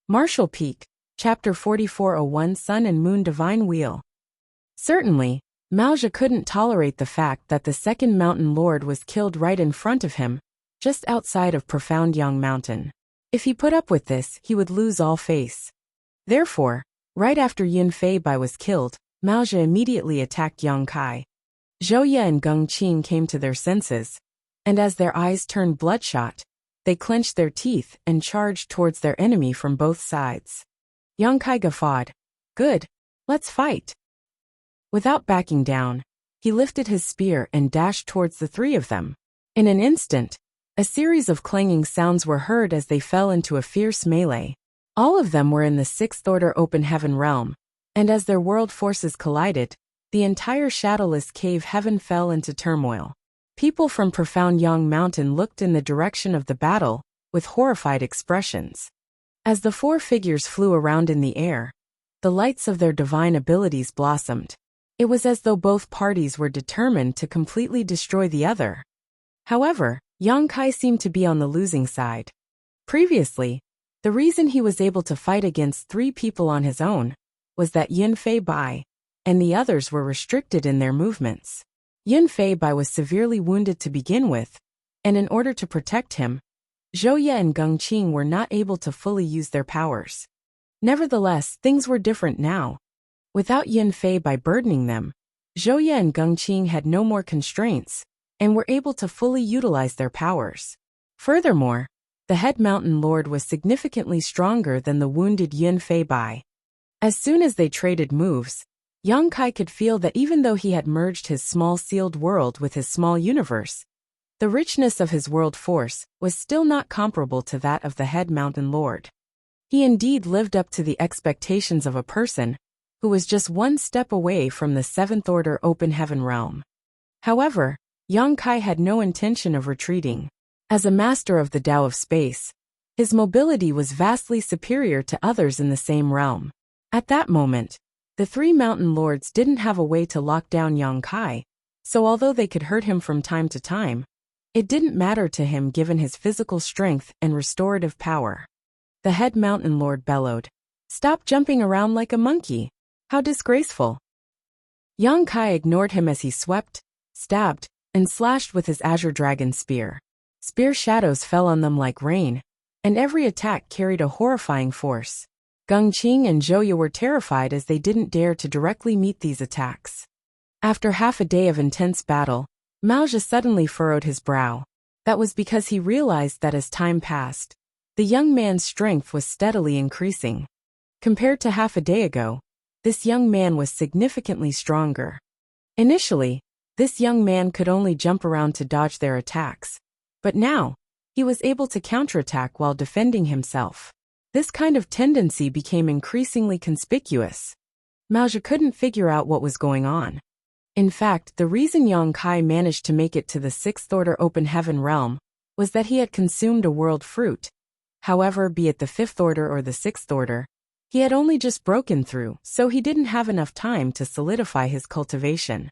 Martial Peak, Chapter 4401 Sun and Moon Divine Wheel. Certainly, Maoja couldn't tolerate the fact that the second mountain lord was killed right in front of him, just outside of Profound Yang Mountain. If he put up with this, he would lose all face. Therefore, right after Yin Fei Bai was killed, Maoja immediately attacked Yang Kai. Zhou Ye and Geng Qing came to their senses, and as their eyes turned bloodshot, they clenched their teeth and charged towards their enemy from both sides. Yang Kai guffawed. Good, let's fight. Without backing down, he lifted his spear and dashed towards the three of them. In an instant, a series of clanging sounds were heard as they fell into a fierce melee. All of them were in the Sixth Order Open Heaven realm, and as their world forces collided, the entire shadowless cave heaven fell into turmoil. People from Profound Yang Mountain looked in the direction of the battle, with horrified expressions. As the four figures flew around in the air, the lights of their divine abilities blossomed. It was as though both parties were determined to completely destroy the other. However, Yang Kai seemed to be on the losing side. Previously, the reason he was able to fight against three people on his own was that Yin Fei Bai and the others were restricted in their movements. Yin Fei Bai was severely wounded to begin with, and in order to protect him, Zhou Ye and Geng Qing were not able to fully use their powers. Nevertheless, things were different now. Without Yin Fei Bai burdening them, Zhou Ye and Geng Qing had no more constraints, and were able to fully utilize their powers. Furthermore, the head mountain lord was significantly stronger than the wounded Yin Fei Bai. As soon as they traded moves, Yang Kai could feel that even though he had merged his small sealed world with his small universe, the richness of his world force was still not comparable to that of the head mountain lord. He indeed lived up to the expectations of a person who was just one step away from the Seventh Order Open Heaven realm. However, Yang Kai had no intention of retreating. As a master of the Tao of space, his mobility was vastly superior to others in the same realm. At that moment, the three mountain lords didn't have a way to lock down Yang Kai, so although they could hurt him from time to time, it didn't matter to him given his physical strength and restorative power. The head mountain lord bellowed, "Stop jumping around like a monkey! How disgraceful!" Yang Kai ignored him as he swept, stabbed, and slashed with his azure dragon spear. Spear shadows fell on them like rain, and every attack carried a horrifying force. Geng Qing and Zhou Ye were terrified as they didn't dare to directly meet these attacks. After half a day of intense battle, Maoja suddenly furrowed his brow. That was because he realized that as time passed, the young man's strength was steadily increasing. Compared to half a day ago, this young man was significantly stronger. Initially, this young man could only jump around to dodge their attacks, but now, he was able to counterattack while defending himself. This kind of tendency became increasingly conspicuous. Maoja couldn't figure out what was going on. In fact, the reason Yang Kai managed to make it to the Sixth Order Open Heaven realm was that he had consumed a world fruit. However, be it the Fifth Order or the Sixth Order, he had only just broken through, so he didn't have enough time to solidify his cultivation.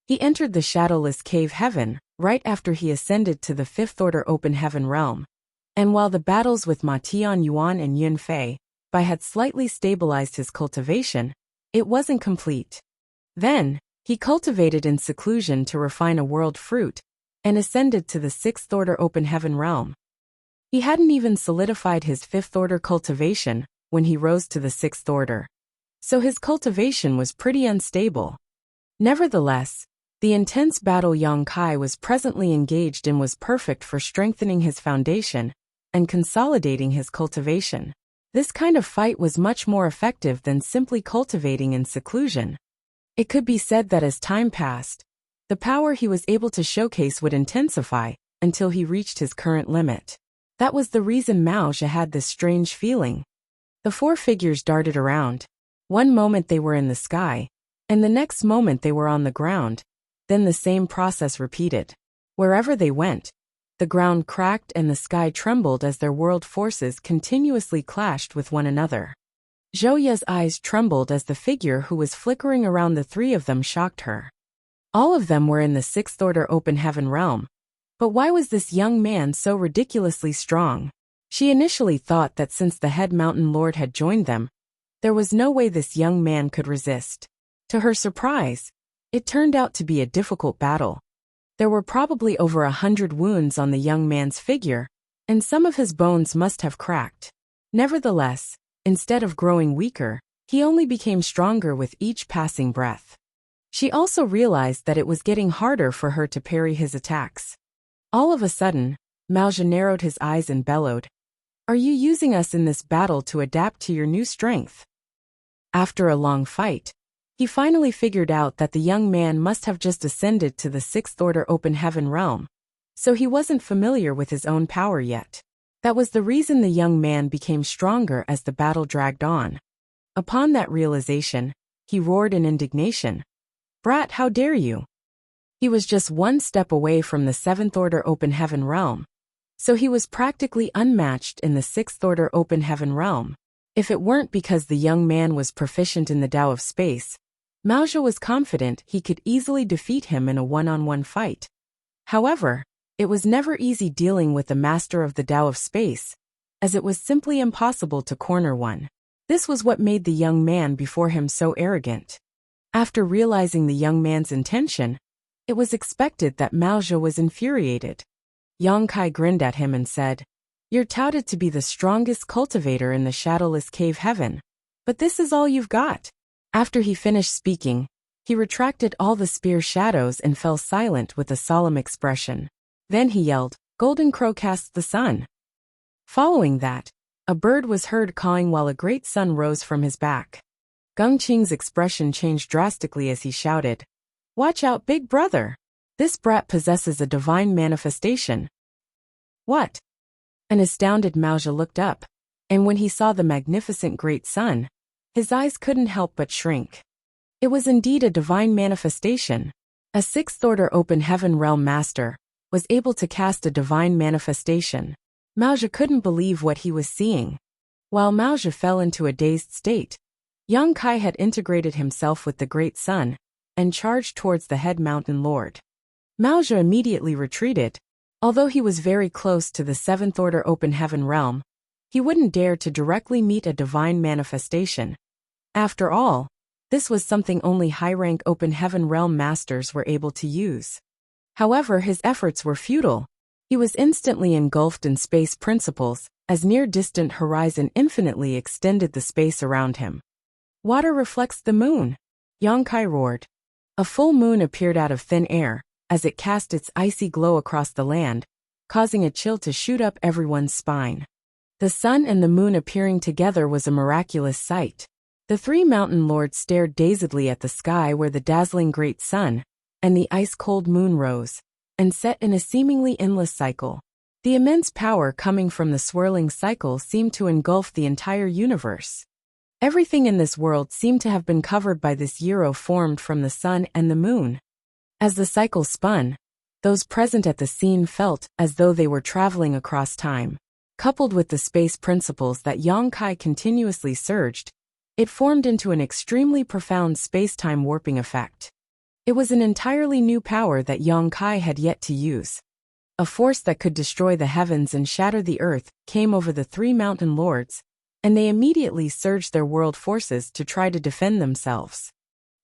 He entered the shadowless cave heaven right after he ascended to the Fifth Order Open Heaven realm. And while the battles with Ma Tianyuan and Yin Fei Bai had slightly stabilized his cultivation, it wasn't complete. Then, he cultivated in seclusion to refine a world fruit, and ascended to the Sixth Order Open Heaven realm. He hadn't even solidified his Fifth Order cultivation when he rose to the Sixth Order, so his cultivation was pretty unstable. Nevertheless, the intense battle Yang Kai was presently engaged in was perfect for strengthening his foundation and consolidating his cultivation. This kind of fight was much more effective than simply cultivating in seclusion. It could be said that as time passed, the power he was able to showcase would intensify until he reached his current limit. That was the reason Maoja had this strange feeling. The four figures darted around. One moment they were in the sky, and the next moment they were on the ground. Then the same process repeated. Wherever they went, the ground cracked and the sky trembled as their world forces continuously clashed with one another. Zhou Ye's eyes trembled as the figure who was flickering around the three of them shocked her. All of them were in the Sixth Order Open Heaven realm. But why was this young man so ridiculously strong? She initially thought that since the head mountain lord had joined them, there was no way this young man could resist. To her surprise, it turned out to be a difficult battle. There were probably over 100 wounds on the young man's figure, and some of his bones must have cracked. Nevertheless, instead of growing weaker, he only became stronger with each passing breath. She also realized that it was getting harder for her to parry his attacks. All of a sudden, Wuxia narrowed his eyes and bellowed, "Are you using us in this battle to adapt to your new strength?" After a long fight, he finally figured out that the young man must have just ascended to the sixth order open heaven realm, so he wasn't familiar with his own power yet. That was the reason the young man became stronger as the battle dragged on. Upon that realization, he roared in indignation, "Brat, how dare you!" He was just one step away from the seventh order open heaven realm, so he was practically unmatched in the sixth order open heaven realm. If it weren't because the young man was proficient in the Tao of Space, Wuxia was confident he could easily defeat him in a one-on-one fight. However, it was never easy dealing with the master of the Tao of Space, as it was simply impossible to corner one. This was what made the young man before him so arrogant. After realizing the young man's intention, it was expected that Wuxia was infuriated. Yang Kai grinned at him and said, "You're touted to be the strongest cultivator in the shadowless cave heaven, but this is all you've got." After he finished speaking, he retracted all the spear shadows and fell silent with a solemn expression. Then he yelled, "Golden Crow casts the sun." Following that, a bird was heard cawing while a great sun rose from his back. Gung Qing's expression changed drastically as he shouted, "Watch out, big brother! This brat possesses a divine manifestation." "What?" An astounded Wuxia looked up, and when he saw the magnificent great sun, his eyes couldn't help but shrink. It was indeed a divine manifestation. A sixth order open heaven realm master was able to cast a divine manifestation. Wuxia couldn't believe what he was seeing. While Wuxia fell into a dazed state, Yang Kai had integrated himself with the great sun and charged towards the head mountain lord. Wuxia immediately retreated. Although he was very close to the seventh order open heaven realm, he wouldn't dare to directly meet a divine manifestation. After all, this was something only high-rank open heaven realm masters were able to use. However, his efforts were futile. He was instantly engulfed in space principles, as near-distant horizon infinitely extended the space around him. "Water reflects the moon," Yang Kai roared. A full moon appeared out of thin air, as it cast its icy glow across the land, causing a chill to shoot up everyone's spine. The sun and the moon appearing together was a miraculous sight. The three mountain lords stared dazedly at the sky where the dazzling great sun and the ice-cold moon rose and set in a seemingly endless cycle. The immense power coming from the swirling cycle seemed to engulf the entire universe. Everything in this world seemed to have been covered by this euro formed from the sun and the moon. As the cycle spun, those present at the scene felt as though they were traveling across time. Coupled with the space principles that Yang Kai continuously surged, it formed into an extremely profound space-time warping effect. It was an entirely new power that Yang Kai had yet to use. A force that could destroy the heavens and shatter the earth came over the three mountain lords, and they immediately surged their world forces to try to defend themselves.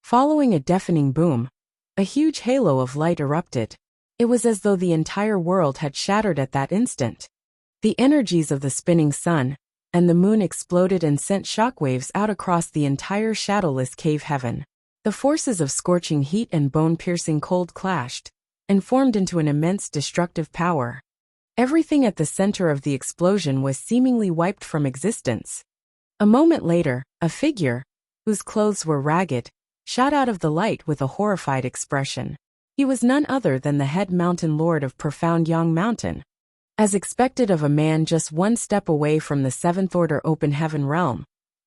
Following a deafening boom, a huge halo of light erupted. It was as though the entire world had shattered at that instant. The energies of the spinning sun and the moon exploded and sent shockwaves out across the entire shadowless cave heaven. The forces of scorching heat and bone-piercing cold clashed and formed into an immense destructive power. Everything at the center of the explosion was seemingly wiped from existence. A moment later, a figure, whose clothes were ragged, shot out of the light with a horrified expression. He was none other than the head mountain lord of Profound Yang Mountain. As expected of a man just one step away from the seventh order open heaven realm,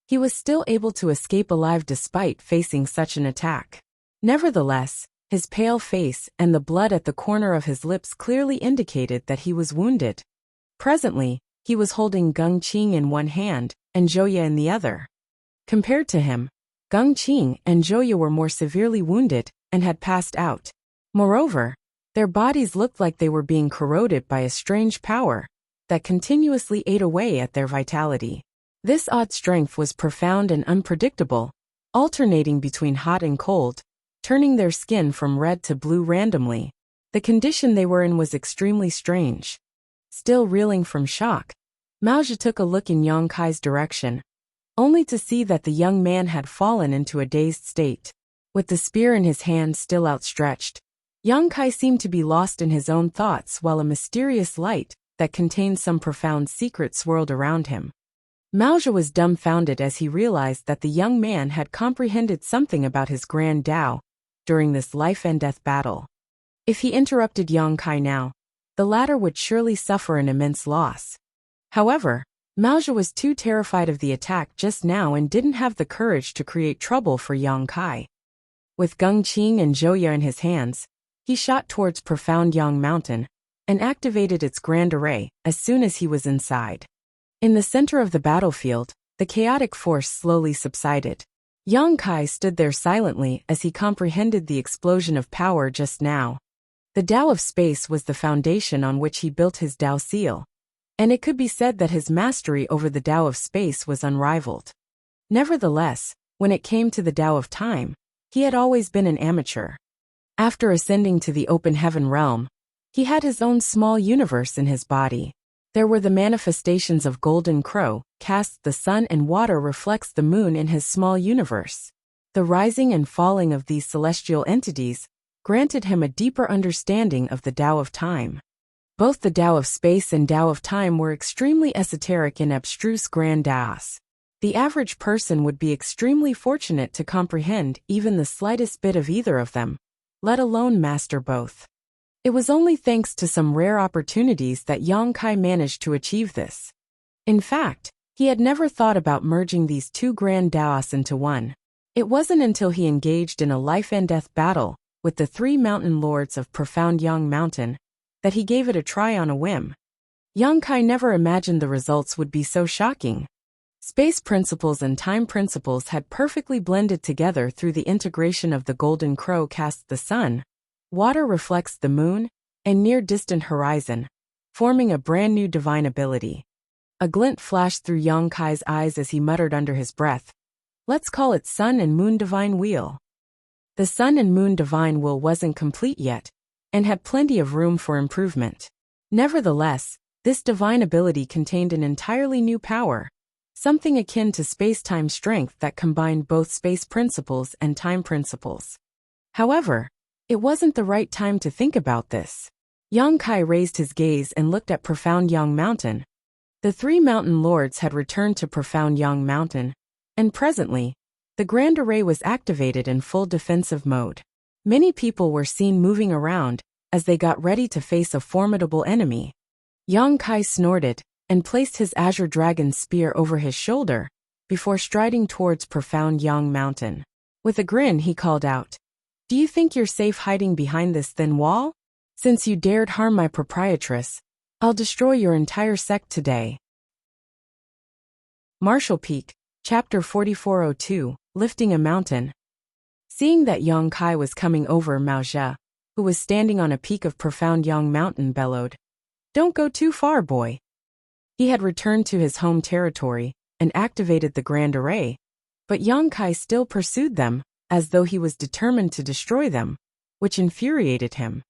he was still able to escape alive despite facing such an attack. Nevertheless, his pale face and the blood at the corner of his lips clearly indicated that he was wounded. Presently, he was holding Gung Qing in one hand and Zhouya in the other. Compared to him, Gung Qing and Zhouya were more severely wounded and had passed out. Moreover, their bodies looked like they were being corroded by a strange power that continuously ate away at their vitality. This odd strength was profound and unpredictable, alternating between hot and cold, turning their skin from red to blue randomly. The condition they were in was extremely strange. Still reeling from shock, Maoja took a look in Yang Kai's direction, only to see that the young man had fallen into a dazed state. With the spear in his hand still outstretched, Yang Kai seemed to be lost in his own thoughts while a mysterious light that contained some profound secret swirled around him. Maoja was dumbfounded as he realized that the young man had comprehended something about his grand Tao during this life-and-death battle. If he interrupted Yang Kai now, the latter would surely suffer an immense loss. However, Maoja was too terrified of the attack just now and didn't have the courage to create trouble for Yang Kai. With Gongqing and Zhouya in his hands, he shot towards Profound Yang Mountain and activated its grand array as soon as he was inside. In the center of the battlefield, the chaotic force slowly subsided. Yang Kai stood there silently as he comprehended the explosion of power just now. The Tao of space was the foundation on which he built his Tao seal, and it could be said that his mastery over the Tao of space was unrivaled. Nevertheless, when it came to the Tao of time, he had always been an amateur. After ascending to the open heaven realm, he had his own small universe in his body. There were the manifestations of Golden Crow, casts the sun and water reflects the moon in his small universe. The rising and falling of these celestial entities granted him a deeper understanding of the Tao of time. Both the Tao of space and Tao of time were extremely esoteric and abstruse grand Taos. The average person would be extremely fortunate to comprehend even the slightest bit of either of them, let alone master both. It was only thanks to some rare opportunities that Yang Kai managed to achieve this. In fact, he had never thought about merging these two grand Taos into one. It wasn't until he engaged in a life-and-death battle with the three mountain lords of Profound Yang Mountain that he gave it a try on a whim. Yang Kai never imagined the results would be so shocking. Space principles and time principles had perfectly blended together through the integration of the Golden Crow casts the sun, water reflects the moon, and near-distant horizon, forming a brand new divine ability. A glint flashed through Yang Kai's eyes as he muttered under his breath, "Let's call it Sun and Moon Divine Wheel." The Sun and Moon Divine Wheel wasn't complete yet, and had plenty of room for improvement. Nevertheless, this divine ability contained an entirely new power, something akin to space-time strength that combined both space principles and time principles. However, it wasn't the right time to think about this. Yang Kai raised his gaze and looked at Profound Yang Mountain. The three mountain lords had returned to Profound Yang Mountain, and presently, the Grand Array was activated in full defensive mode. Many people were seen moving around as they got ready to face a formidable enemy. Yang Kai snorted and placed his Azure Dragon spear over his shoulder before striding towards Profound Yang Mountain. With a grin he called out, "Do you think you're safe hiding behind this thin wall? Since you dared harm my proprietress, I'll destroy your entire sect today." Marshall Peak, Chapter 4402, Lifting a Mountain. Seeing that Yang Kai was coming over, Maoja, who was standing on a peak of Profound Yang Mountain, bellowed, "Don't go too far, boy." He had returned to his home territory and activated the Grand Array, but Yang Kai still pursued them, as though he was determined to destroy them, which infuriated him.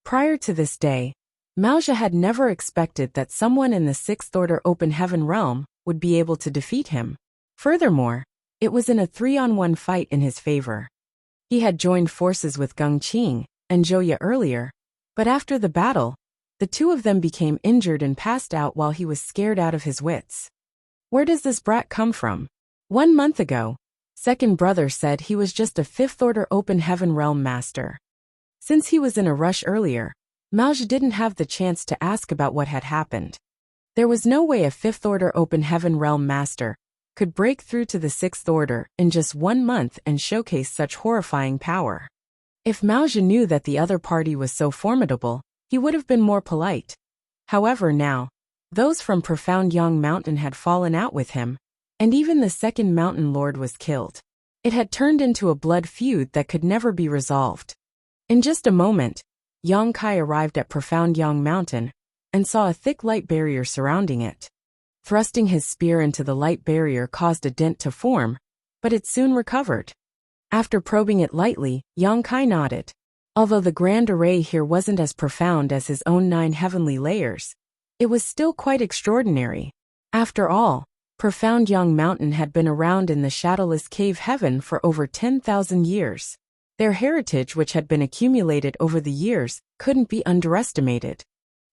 Prior to this day, Maoja had never expected that someone in the Sixth Order Open Heaven realm would be able to defeat him. Furthermore, it was in a 3-on-1 fight in his favor. He had joined forces with Gongqing and Zhouya earlier, but after the battle, the two of them became injured and passed out while he was scared out of his wits. Where does this brat come from? 1 month ago, Second Brother said he was just a Fifth Order Open Heaven realm master. Since he was in a rush earlier, Maoja didn't have the chance to ask about what had happened. There was no way a Fifth Order Open Heaven realm master could break through to the Sixth Order in just 1 month and showcase such horrifying power. If Maoja knew that the other party was so formidable, he would have been more polite. However, now, those from Profound Yang Mountain had fallen out with him, and even the second mountain lord was killed. It had turned into a blood feud that could never be resolved. In just a moment, Yang Kai arrived at Profound Yang Mountain, and saw a thick light barrier surrounding it. Thrusting his spear into the light barrier caused a dent to form, but it soon recovered. After probing it lightly, Yang Kai nodded. Although the grand array here wasn't as profound as his own 9 heavenly layers, it was still quite extraordinary. After all, Profound Young Mountain had been around in the shadowless cave heaven for over 10,000 years. Their heritage, which had been accumulated over the years, couldn't be underestimated.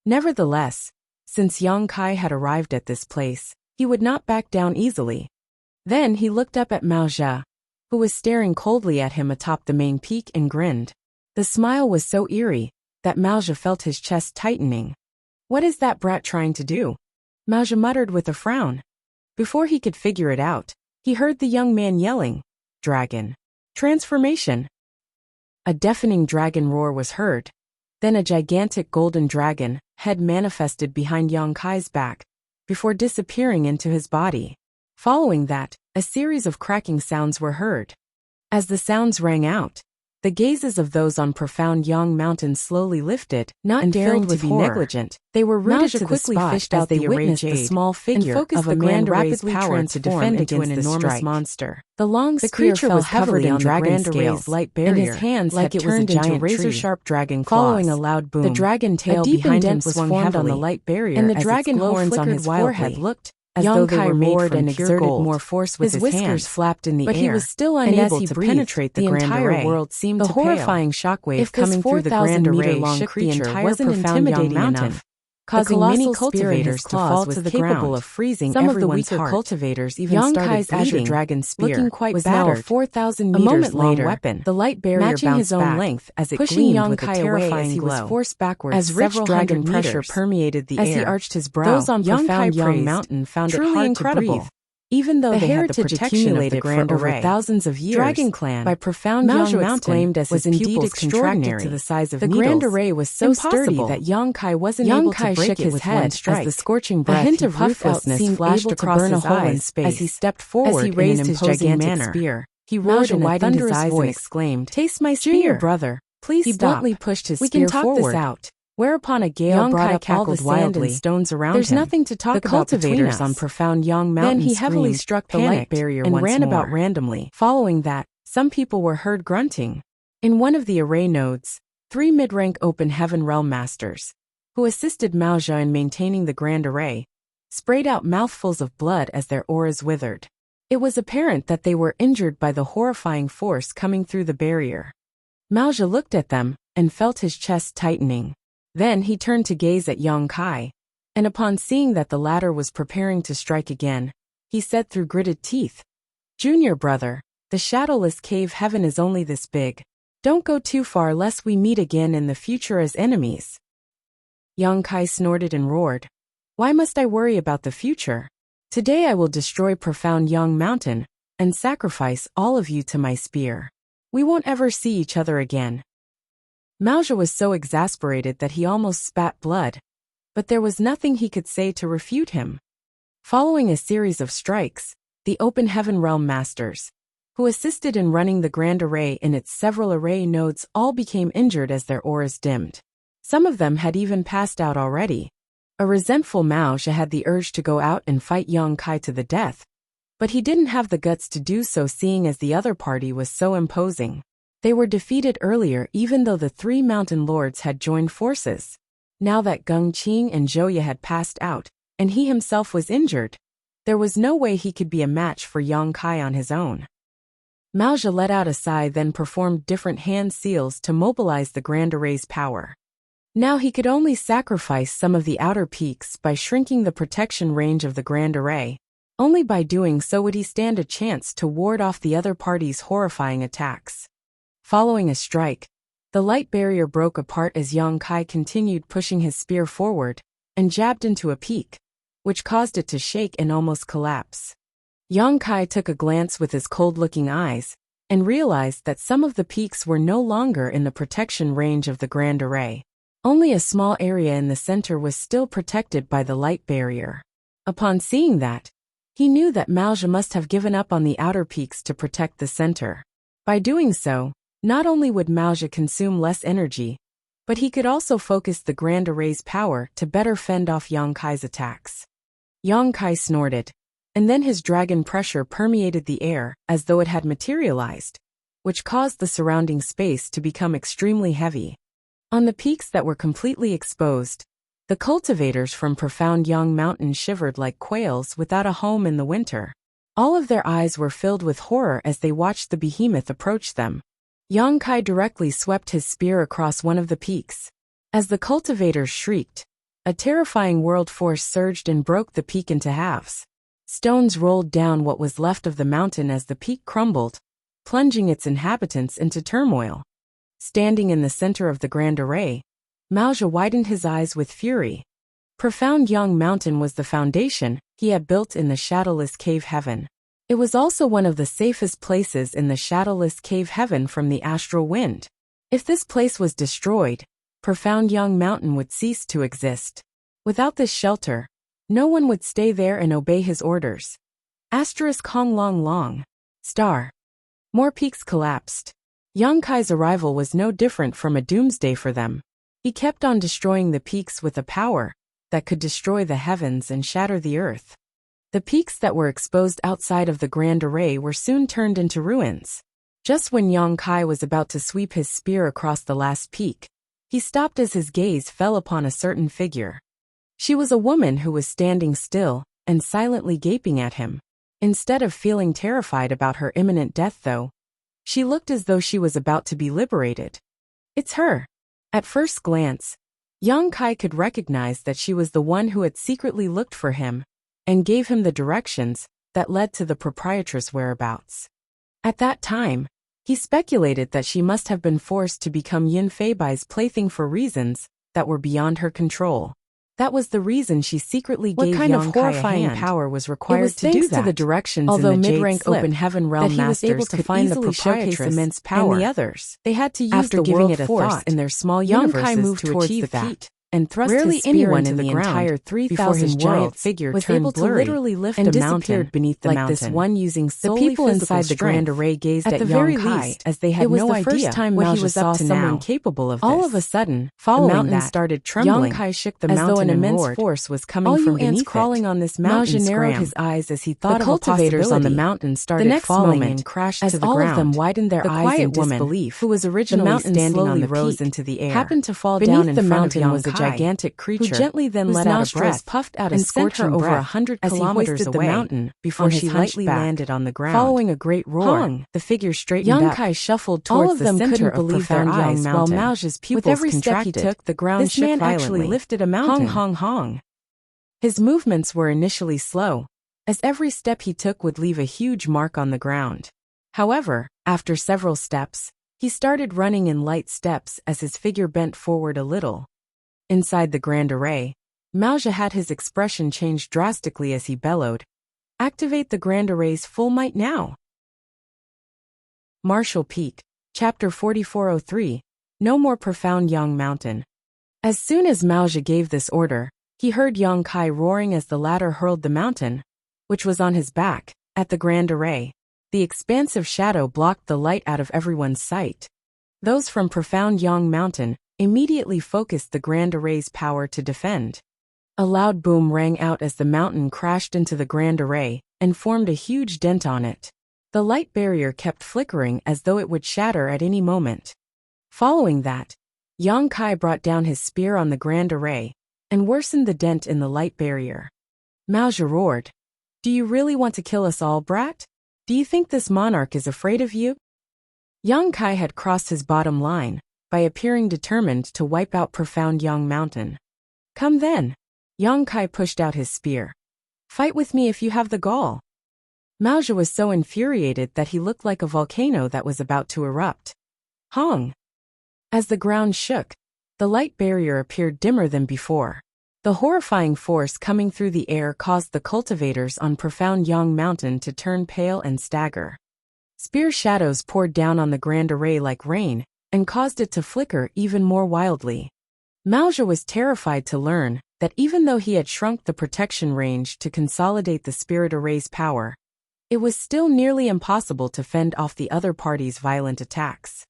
Nevertheless, since Yang Kai had arrived at this place, he would not back down easily. Then he looked up at Mao Zhe, who was staring coldly at him atop the main peak, and grinned. The smile was so eerie that Mao Zhe felt his chest tightening. "What is that brat trying to do?" Mao Zhe muttered with a frown. Before he could figure it out, he heard the young man yelling, "Dragon! Transformation!" A deafening dragon roar was heard. Then a gigantic golden dragon head manifested behind Yang Kai's back, before disappearing into his body. Following that, a series of cracking sounds were heard. As the sounds rang out, the gazes of those on Profound Young Mountain slowly lifted, not daring to be negligent. They were rooted to quickly fished out they witnessed the small figure of a man rapidly power to defend against an enormous monster. The long spear fell heavily on the Grand Array's light barrier, and his hands like it turned into razor-sharp dragon claws. Following a loud boom, the dragon tail behind him was formed on the light barrier, and the dragon horns on his forehead looked as though they were roared and exerted more force with his whiskers flapped in the air, but he was still unable to penetrate the entire world. Seemed the horrifying shockwave coming through the Grand Array shook the entire Profound Young Mountain, causing many cultivators to fall to the ground, capable of freezing some of the weaker cultivators even started bleeding. Dragon spear looking quite was battered. Now a 4,000 meters long weapon, the light barrier matching his own length as it pushing Yang Kai away as he was forced backwards as rich dragon pressure permeated the air. As he arched his brow, those on Profound Young Mountain found it hard incredible to breathe. Even though the heritage accumulated for over thousands of years, Dragon Clan by Profound Young Mountain exclaimed as was indeed extraordinary. To the size of the Grand Array was so sturdy that Yang Kai wasn't able to break it with one strike. As the scorching breath, a hint of ruthlessness flashed across his eyes as he stepped forward as he raised his gigantic spear. He roared and widened his eyes and exclaimed, "Taste my spear, Junior brother! Please stop!" He bluntly pushed his spear forward. "We can talk this out." Whereon a gale brought up all the sand and stones around him. "There's nothing to talk about between us." On Profound Young Mountain, then he heavily struck the light barrier and ran about randomly. Following that, some people were heard grunting. In one of the array nodes, 3 mid-rank open heaven realm masters, who assisted Mao Zhe in maintaining the Grand Array, sprayed out mouthfuls of blood as their auras withered. It was apparent that they were injured by the horrifying force coming through the barrier. Mao Zhe looked at them and felt his chest tightening. Then he turned to gaze at Yang Kai, and upon seeing that the latter was preparing to strike again, he said through gritted teeth, "Junior brother, the shadowless cave heaven is only this big. Don't go too far lest we meet again in the future as enemies." Yang Kai snorted and roared, "Why must I worry about the future? Today I will destroy Profound Young Mountain and sacrifice all of you to my spear. We won't ever see each other again." Mao Zhe was so exasperated that he almost spat blood, but there was nothing he could say to refute him. Following a series of strikes, the Open Heaven Realm Masters, who assisted in running the Grand Array in its several array nodes, all became injured as their auras dimmed. Some of them had even passed out already. A resentful Mao Zhe had the urge to go out and fight Yang Kai to the death, but he didn't have the guts to do so seeing as the other party was so imposing. They were defeated earlier even though the 3 mountain lords had joined forces. Now that Geng Qing and Zhou Ye had passed out, and he himself was injured, there was no way he could be a match for Yang Kai on his own. Mao Zhe let out a sigh, then performed different hand seals to mobilize the Grand Array's power. Now he could only sacrifice some of the outer peaks by shrinking the protection range of the Grand Array. Only by doing so would he stand a chance to ward off the other party's horrifying attacks. Following a strike, the light barrier broke apart as Yang Kai continued pushing his spear forward and jabbed into a peak, which caused it to shake and almost collapse. Yang Kai took a glance with his cold-looking eyes and realized that some of the peaks were no longer in the protection range of the Grand Array. Only a small area in the center was still protected by the light barrier. Upon seeing that, he knew that Mao Zhe must have given up on the outer peaks to protect the center. By doing so, not only would Mao Zhe consume less energy, But he could also focus the Grand Array's power to better fend off Yang Kai's attacks. Yang Kai snorted, and then his dragon pressure permeated the air as though it had materialized, which caused the surrounding space to become extremely heavy. On the peaks that were completely exposed, the cultivators from Profound Yang Mountain shivered like quails without a home in the winter. All of their eyes were filled with horror as they watched the behemoth approach them. Yang Kai directly swept his spear across one of the peaks. As the cultivators shrieked, a terrifying world force surged and broke the peak into halves. Stones rolled down what was left of the mountain as the peak crumbled, plunging its inhabitants into turmoil. Standing in the center of the Grand Array, Maozhi widened his eyes with fury. Profound Yang Mountain was the foundation he had built in the shadowless cave heaven. It was also one of the safest places in the shadowless cave heaven from the astral wind. If this place was destroyed, Profound Yang Mountain would cease to exist. Without this shelter, no one would stay there and obey his orders. Hong long long. Star. More peaks collapsed. Yang Kai's arrival was no different from a doomsday for them. He kept on destroying the peaks with a power that could destroy the heavens and shatter the earth. The peaks that were exposed outside of the Grand Array were soon turned into ruins. Just when Yang Kai was about to sweep his spear across the last peak, he stopped as his gaze fell upon a certain figure. She was a woman who was standing still and silently gaping at him. Instead of feeling terrified about her imminent death though, she looked as though she was about to be liberated. It's her. At first glance, Yang Kai could recognize that she was the one who had secretly looked for him and gave him the directions that led to the proprietress' whereabouts. At that time, he speculated that she must have been forced to become Yin Feibai's plaything for reasons that were beyond her control. That was the reason she secretly gave Yang Kai a hand. What kind of horrifying power was required to do that? It was thanks to the directions in the mid-rank open heaven realm masters that he was able to find the proprietress immense power and the others. They had to use after the world force in their small universes to achieve that. And thrust his spear into the entire 3,000 giant figure was able to literally lift and a mountain beneath the mountain. Like this one using solely the people inside the Grand Array gazed at Yang Kai as they had no idea first time what he was up to someone now. Capable of this. All of a sudden, following the mountain started trembling. Yang Kai shook the mountain as though an immense force was coming from beneath it. Crawling on this mountain narrowed his eyes as he thought of a possibility. On the mountain started falling and crashed to the ground. All of them widened their eyes in disbelief. Who was originally standing on the rose into the air, happened to fall down in front of Yang Kai. Gigantic creature who gently then let out a breath, puffed out a scorching over 100 kilometers away the mountain before she lightly landed on the ground. Following a great roar, Hong, the figure straightened up. Yang Kai shuffled towards the center of Profound Yang Mountain. While Maozhi's pupils with every contracted. Step he took, the ground this shook man violently. Actually lifted a mountain. Hong. His movements were initially slow, as every step he took would leave a huge mark on the ground. However, after several steps, he started running in light steps as his figure bent forward a little. Inside the Grand Array, Maozhi had his expression change drastically as he bellowed, "Activate the Grand Array's full might now!" Martial Peak, Chapter 4403, No More Profound Yang Mountain. As soon as Maozhi gave this order, he heard Yang Kai roaring as the latter hurled the mountain, which was on his back, at the Grand Array. The expansive shadow blocked the light out of everyone's sight. Those from Profound Yang Mountain immediately focused the Grand Array's power to defend. A loud boom rang out as the mountain crashed into the Grand Array and formed a huge dent on it. The light barrier kept flickering as though it would shatter at any moment. Following that, Yang Kai brought down his spear on the Grand Array and worsened the dent in the light barrier. Maozhi roared, "Do you really want to kill us all, brat? Do you think this monarch is afraid of you?" Yang Kai had crossed his bottom line by appearing determined to wipe out Profound Yang Mountain. "Come then." Yang Kai pushed out his spear. "Fight with me if you have the gall." Maozhi was so infuriated that he looked like a volcano that was about to erupt. Hong! As the ground shook, the light barrier appeared dimmer than before. The horrifying force coming through the air caused the cultivators on Profound Yang Mountain to turn pale and stagger. Spear shadows poured down on the Grand Array like rain, and caused it to flicker even more wildly. Maozhi was terrified to learn that even though he had shrunk the protection range to consolidate the Spirit Array's power, it was still nearly impossible to fend off the other party's violent attacks.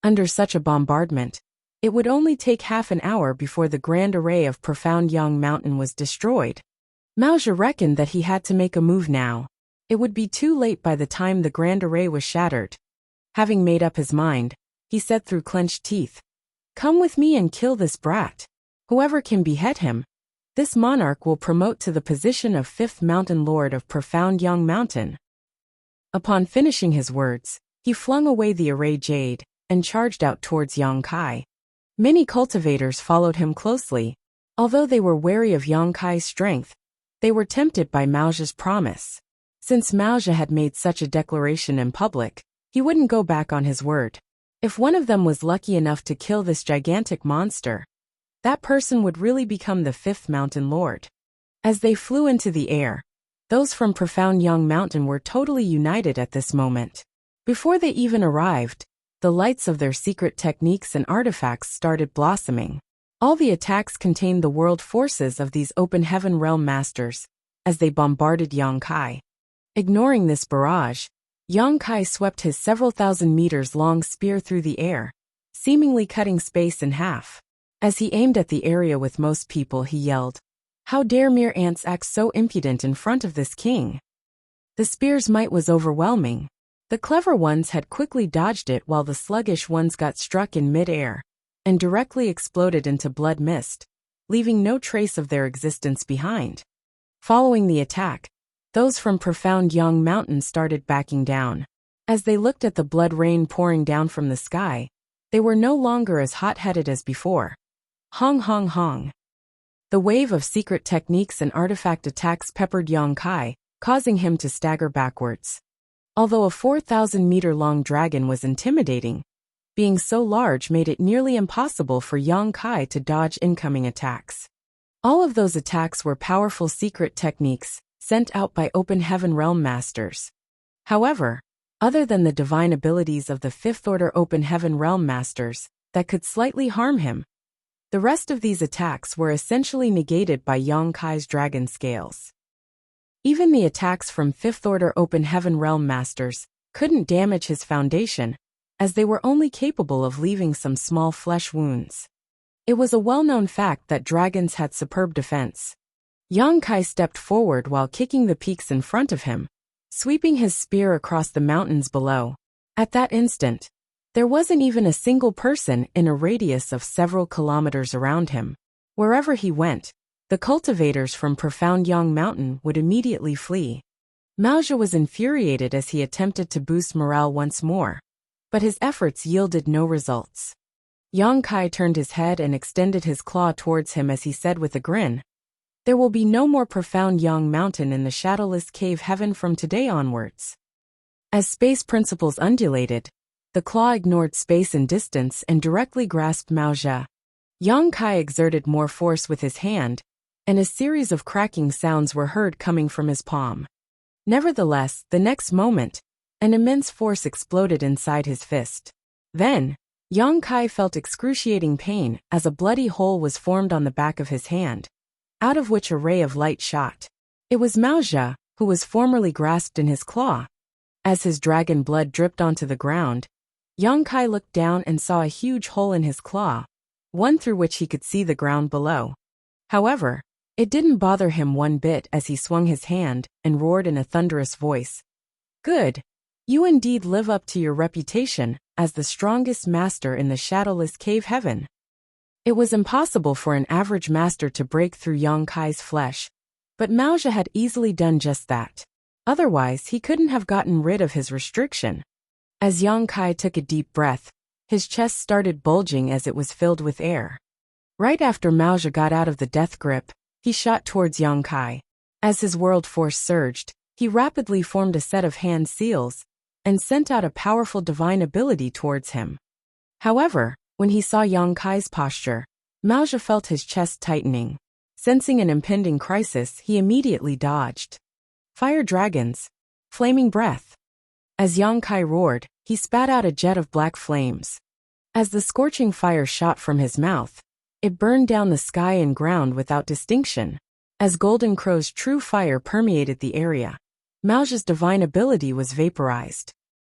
Under such a bombardment, It would only take half an hour before the grand array of Profound Young Mountain was destroyed. Wuxia reckoned that he had to make a move now. It would be too late by the time the grand array was shattered. Having made up his mind, he said through clenched teeth, "Come with me and kill this brat. Whoever can behead him, this monarch will promote to the position of 5th Mountain Lord of Profound Young Mountain." Upon finishing his words, he flung away the array jade and charged out towards Yang Kai. Many cultivators followed him closely. Although they were wary of Yang Kai's strength, they were tempted by Wuxia's promise. Since Wuxia had made such a declaration in public, he wouldn't go back on his word. If one of them was lucky enough to kill this gigantic monster, that person would really become the 5th Mountain Lord. As they flew into the air, those from Profound Young Mountain were totally united at this moment. Before they even arrived, the lights of their secret techniques and artifacts started blossoming. All the attacks contained the world forces of these open heaven realm masters, as they bombarded Yang Kai. Ignoring this barrage, Yang Kai swept his several thousand meters long spear through the air, seemingly cutting space in half. As he aimed at the area with most people, he yelled, "How dare mere ants act so impudent in front of this king?" The spear's might was overwhelming. The clever ones had quickly dodged it while the sluggish ones got struck in mid-air and directly exploded into blood mist, leaving no trace of their existence behind. Following the attack, those from Profound Young Mountain started backing down. As they looked at the blood rain pouring down from the sky, they were no longer as hot-headed as before. Hong hong hong. The wave of secret techniques and artifact attacks peppered Yang Kai, causing him to stagger backwards. Although a 4,000-meter-long dragon was intimidating, being so large made it nearly impossible for Yang Kai to dodge incoming attacks. All of those attacks were powerful secret techniques sent out by Open Heaven Realm Masters. However, other than the divine abilities of the 5th Order Open Heaven Realm Masters that could slightly harm him, the rest of these attacks were essentially negated by Yang Kai's dragon scales. Even the attacks from 5th Order Open Heaven Realm Masters couldn't damage his foundation, as they were only capable of leaving some small flesh wounds. It was a well-known fact that dragons had superb defense. Yang Kai stepped forward while kicking the peaks in front of him, sweeping his spear across the mountains below. At that instant, there wasn't even a single person in a radius of several kilometers around him. Wherever he went, the cultivators from Profound Young Mountain would immediately flee. Wuxia was infuriated as he attempted to boost morale once more, but his efforts yielded no results. Yang Kai turned his head and extended his claw towards him as he said with a grin, "There will be no more Profound Young Mountain in the shadowless cave heaven from today onwards." As space principles undulated, the claw ignored space and distance and directly grasped Wuxia. Yang Kai exerted more force with his hand, and a series of cracking sounds were heard coming from his palm. Nevertheless, the next moment, an immense force exploded inside his fist. Then, Yang Kai felt excruciating pain as a bloody hole was formed on the back of his hand, out of which a ray of light shot. It was Wuxia, who was formerly grasped in his claw. As his dragon blood dripped onto the ground, Yang Kai looked down and saw a huge hole in his claw, one through which he could see the ground below. However, it didn't bother him one bit as he swung his hand and roared in a thunderous voice, "Good! You indeed live up to your reputation as the strongest master in the shadowless cave heaven." It was impossible for an average master to break through Yang Kai's flesh, but Wuxia had easily done just that. Otherwise, he couldn't have gotten rid of his restriction. As Yang Kai took a deep breath, his chest started bulging as it was filled with air. Right after Wuxia got out of the death grip, he shot towards Yang Kai. As his world force surged, he rapidly formed a set of hand seals and sent out a powerful divine ability towards him. However, when he saw Yang Kai's posture, Wuxia felt his chest tightening. Sensing an impending crisis, he immediately dodged. Fire dragons. Flaming breath. As Yang Kai roared, he spat out a jet of black flames. As the scorching fire shot from his mouth, it burned down the sky and ground without distinction. As Golden Crow's true fire permeated the area, Wuxia's divine ability was vaporized.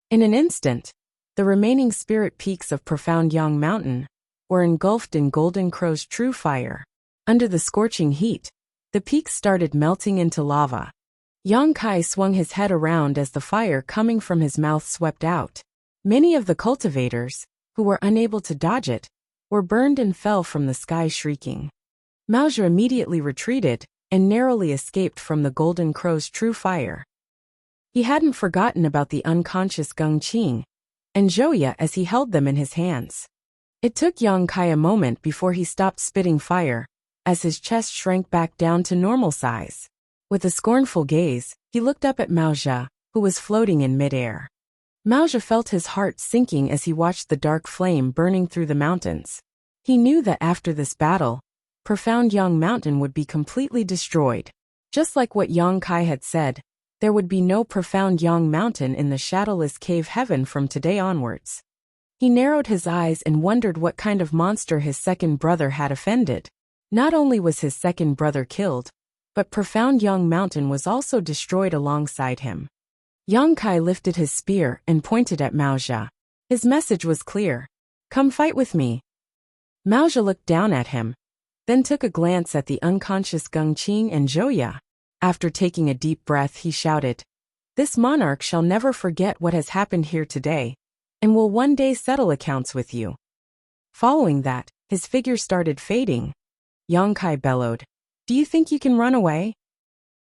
In an instant, the remaining spirit peaks of Profound Young Mountain were engulfed in Golden Crow's true fire. Under the scorching heat, the peaks started melting into lava. Yang Kai swung his head around as the fire coming from his mouth swept out. Many of the cultivators, who were unable to dodge it, were burned and fell from the sky shrieking. Maozhi immediately retreated and narrowly escaped from the Golden Crow's true fire. He hadn't forgotten about the unconscious Geng Qing and Zhouya as he held them in his hands. It took Yang Kai a moment before he stopped spitting fire, as his chest shrank back down to normal size. With a scornful gaze, he looked up at Maozhi, who was floating in midair. Maozhi felt his heart sinking as he watched the dark flame burning through the mountains. He knew that after this battle, Profound Yang Mountain would be completely destroyed. Just like what Yang Kai had said, there would be no Profound Yang Mountain in the shadowless cave heaven from today onwards. He narrowed his eyes and wondered what kind of monster his second brother had offended. Not only was his second brother killed, but Profound Yang Mountain was also destroyed alongside him. Yang Kai lifted his spear and pointed at Maozhi. His message was clear. Come fight with me. Maozhi looked down at him, then took a glance at the unconscious Geng Qing and Zhouya. After taking a deep breath, he shouted, This monarch shall never forget what has happened here today, and will one day settle accounts with you. Following that, his figure started fading. Yang Kai bellowed, Do you think you can run away?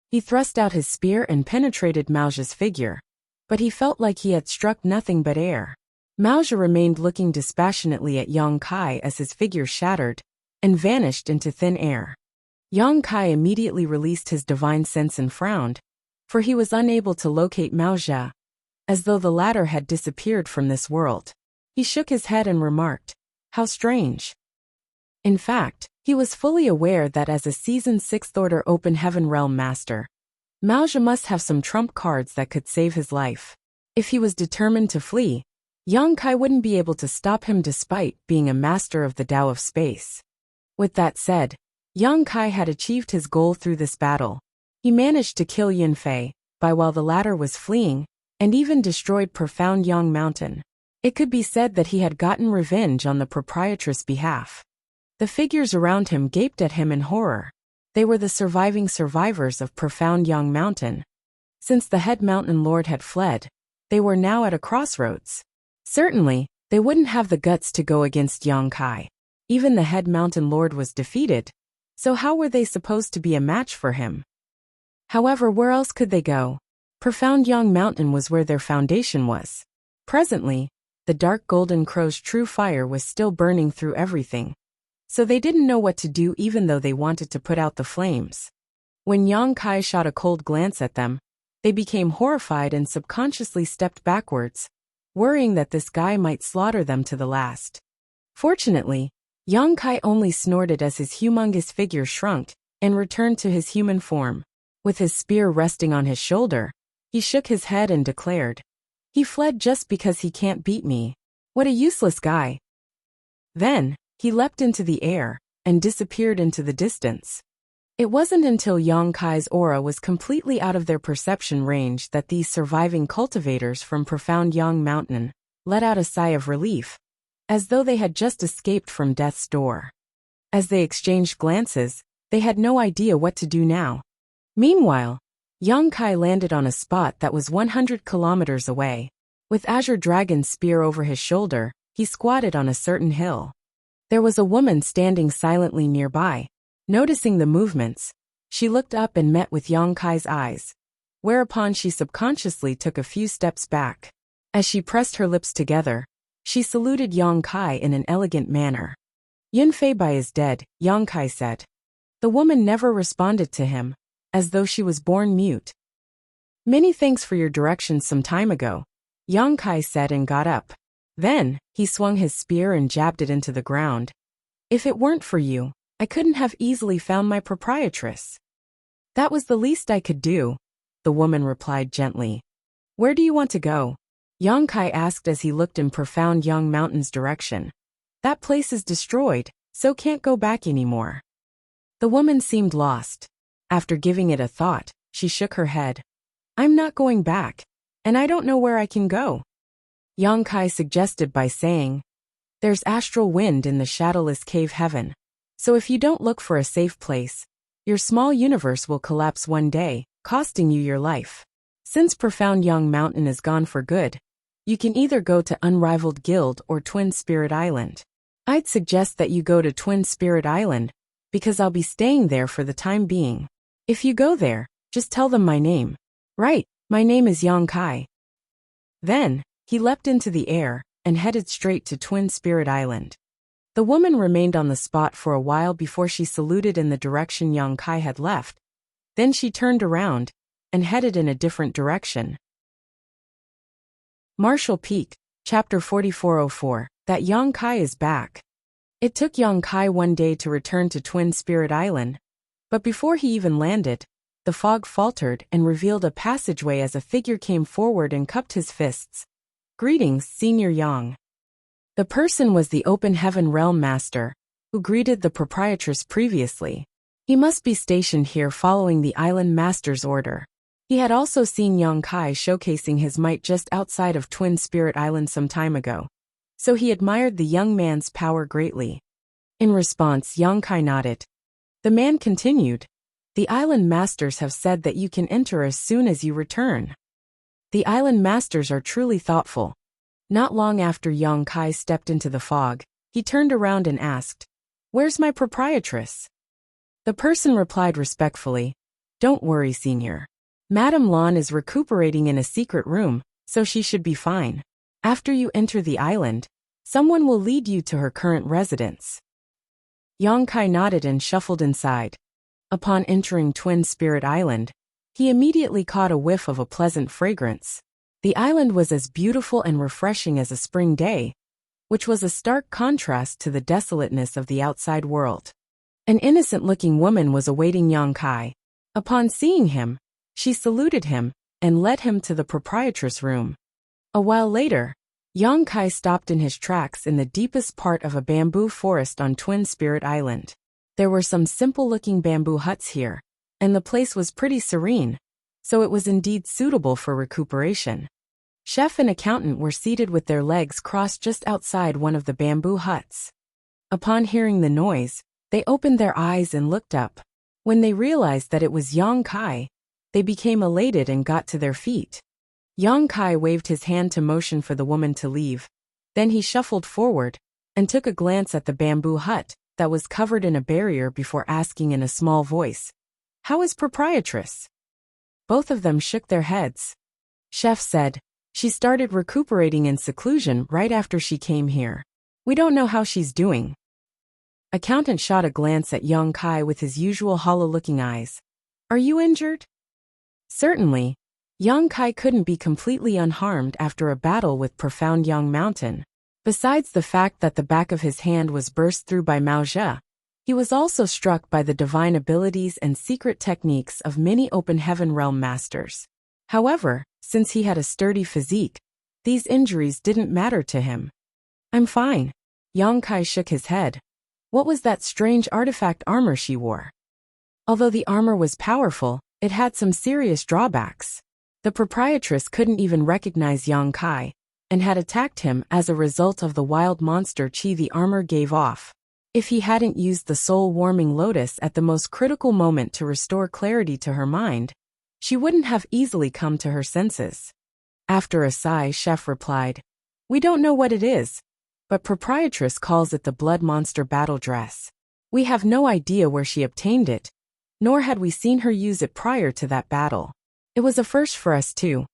He thrust out his spear and penetrated Maozhi's figure, but he felt like he had struck nothing but air. Maozhi remained looking dispassionately at Yang Kai as his figure shattered and vanished into thin air. Yang Kai immediately released his divine sense and frowned, for he was unable to locate Maozhi, as though the latter had disappeared from this world. He shook his head and remarked, How strange. In fact, he was fully aware that as a seasoned 6th Order Open Heaven Realm Master, Maozhi must have some trump cards that could save his life. If he was determined to flee, Yang Kai wouldn't be able to stop him despite being a master of the Tao of Space. With that said, Yang Kai had achieved his goal through this battle. He managed to kill Yunfei, while the latter was fleeing, and even destroyed Profound Yang Mountain. It could be said that he had gotten revenge on the proprietress' behalf. The figures around him gaped at him in horror. They were the surviving survivors of Profound Yang Mountain. Since the head mountain lord had fled, they were now at a crossroads. Certainly, they wouldn't have the guts to go against Yang Kai. Even the head mountain lord was defeated, so how were they supposed to be a match for him? However, where else could they go? Profound Yang Mountain was where their foundation was. Presently, the dark Golden Crow's true fire was still burning through everything, so they didn't know what to do even though they wanted to put out the flames. When Yang Kai shot a cold glance at them, they became horrified and subconsciously stepped backwards, worrying that this guy might slaughter them to the last. Fortunately, Yang Kai only snorted as his humongous figure shrunk and returned to his human form. With his spear resting on his shoulder, he shook his head and declared, He fled just because he can't beat me. What a useless guy. Then, he leapt into the air and disappeared into the distance. It wasn't until Yang Kai's aura was completely out of their perception range that these surviving cultivators from Profound Yang Mountain let out a sigh of relief, as though they had just escaped from death's door. As they exchanged glances, they had no idea what to do now. Meanwhile, Yang Kai landed on a spot that was 100 kilometers away. With Azure Dragon's spear over his shoulder, he squatted on a certain hill. There was a woman standing silently nearby. Noticing the movements, she looked up and met with Yang Kai's eyes, whereupon she subconsciously took a few steps back. As she pressed her lips together, she saluted Yang Kai in an elegant manner. Yunfei Bai is dead, Yang Kai said. The woman never responded to him, as though she was born mute. Many thanks for your directions some time ago, Yang Kai said and got up. Then, he swung his spear and jabbed it into the ground. If it weren't for you, I couldn't have easily found my proprietress. That was the least I could do, the woman replied gently. Where do you want to go? Yang Kai asked as he looked in Profound Yang Mountain's direction. That place is destroyed, so can't go back anymore. The woman seemed lost. After giving it a thought, she shook her head. I'm not going back, and I don't know where I can go. Yang Kai suggested by saying, There's astral wind in the shadowless cave heaven. So if you don't look for a safe place, your small universe will collapse one day, costing you your life. Since Profound Young Mountain is gone for good, you can either go to Unrivaled Guild or Twin Spirit Island. I'd suggest that you go to Twin Spirit Island, because I'll be staying there for the time being. If you go there, just tell them my name. Right, my name is Yang Kai. Then, he leapt into the air and headed straight to Twin Spirit Island. The woman remained on the spot for a while before she saluted in the direction Yang Kai had left. Then she turned around and headed in a different direction. Marshall Peak, Chapter 4404, that Yang Kai is back. It took Yang Kai one day to return to Twin Spirit Island, but before he even landed, the fog faltered and revealed a passageway as a figure came forward and cupped his fists. Greetings, Senior Yang. The person was the Open Heaven Realm Master, who greeted the proprietress previously. He must be stationed here following the Island Master's order. He had also seen Yang Kai showcasing his might just outside of Twin Spirit Island some time ago, so he admired the young man's power greatly. In response, Yang Kai nodded. The man continued, "The Island Masters have said that you can enter as soon as you return." The Island Masters are truly thoughtful. Not long after Yang Kai stepped into the fog, he turned around and asked, "Where's my proprietress?" The person replied respectfully, "Don't worry, Senior. Madame Lan is recuperating in a secret room, so she should be fine. After you enter the island, someone will lead you to her current residence." Yang Kai nodded and shuffled inside. Upon entering Twin Spirit Island, he immediately caught a whiff of a pleasant fragrance. The island was as beautiful and refreshing as a spring day, which was a stark contrast to the desolateness of the outside world. An innocent-looking woman was awaiting Yang Kai. Upon seeing him, she saluted him and led him to the proprietress' room. A while later, Yang Kai stopped in his tracks in the deepest part of a bamboo forest on Twin Spirit Island. There were some simple-looking bamboo huts here, and the place was pretty serene, so it was indeed suitable for recuperation. Chef and accountant were seated with their legs crossed just outside one of the bamboo huts. Upon hearing the noise, they opened their eyes and looked up. When they realized that it was Yang Kai, they became elated and got to their feet. Yang Kai waved his hand to motion for the woman to leave. Then he shuffled forward and took a glance at the bamboo hut that was covered in a barrier before asking in a small voice, "How is proprietress?" Both of them shook their heads. Chef said, "She started recuperating in seclusion right after she came here. We don't know how she's doing." Accountant shot a glance at Yang Kai with his usual hollow-looking eyes. "Are you injured?" Certainly, Yang Kai couldn't be completely unharmed after a battle with Profound Young Mountain. Besides the fact that the back of his hand was burst through by Mao Zhe, he was also struck by the divine abilities and secret techniques of many Open Heaven Realm Masters. However, since he had a sturdy physique, these injuries didn't matter to him. "I'm fine." Yang Kai shook his head. What was that strange artifact armor she wore? Although the armor was powerful, it had some serious drawbacks. The proprietress couldn't even recognize Yang Kai, and had attacked him as a result of the wild monster chi the armor gave off. If he hadn't used the soul-warming lotus at the most critical moment to restore clarity to her mind, she wouldn't have easily come to her senses. After a sigh, Chef replied, "We don't know what it is, but proprietress calls it the Blood Monster Battle Dress. We have no idea where she obtained it, nor had we seen her use it prior to that battle. It was a first for us too."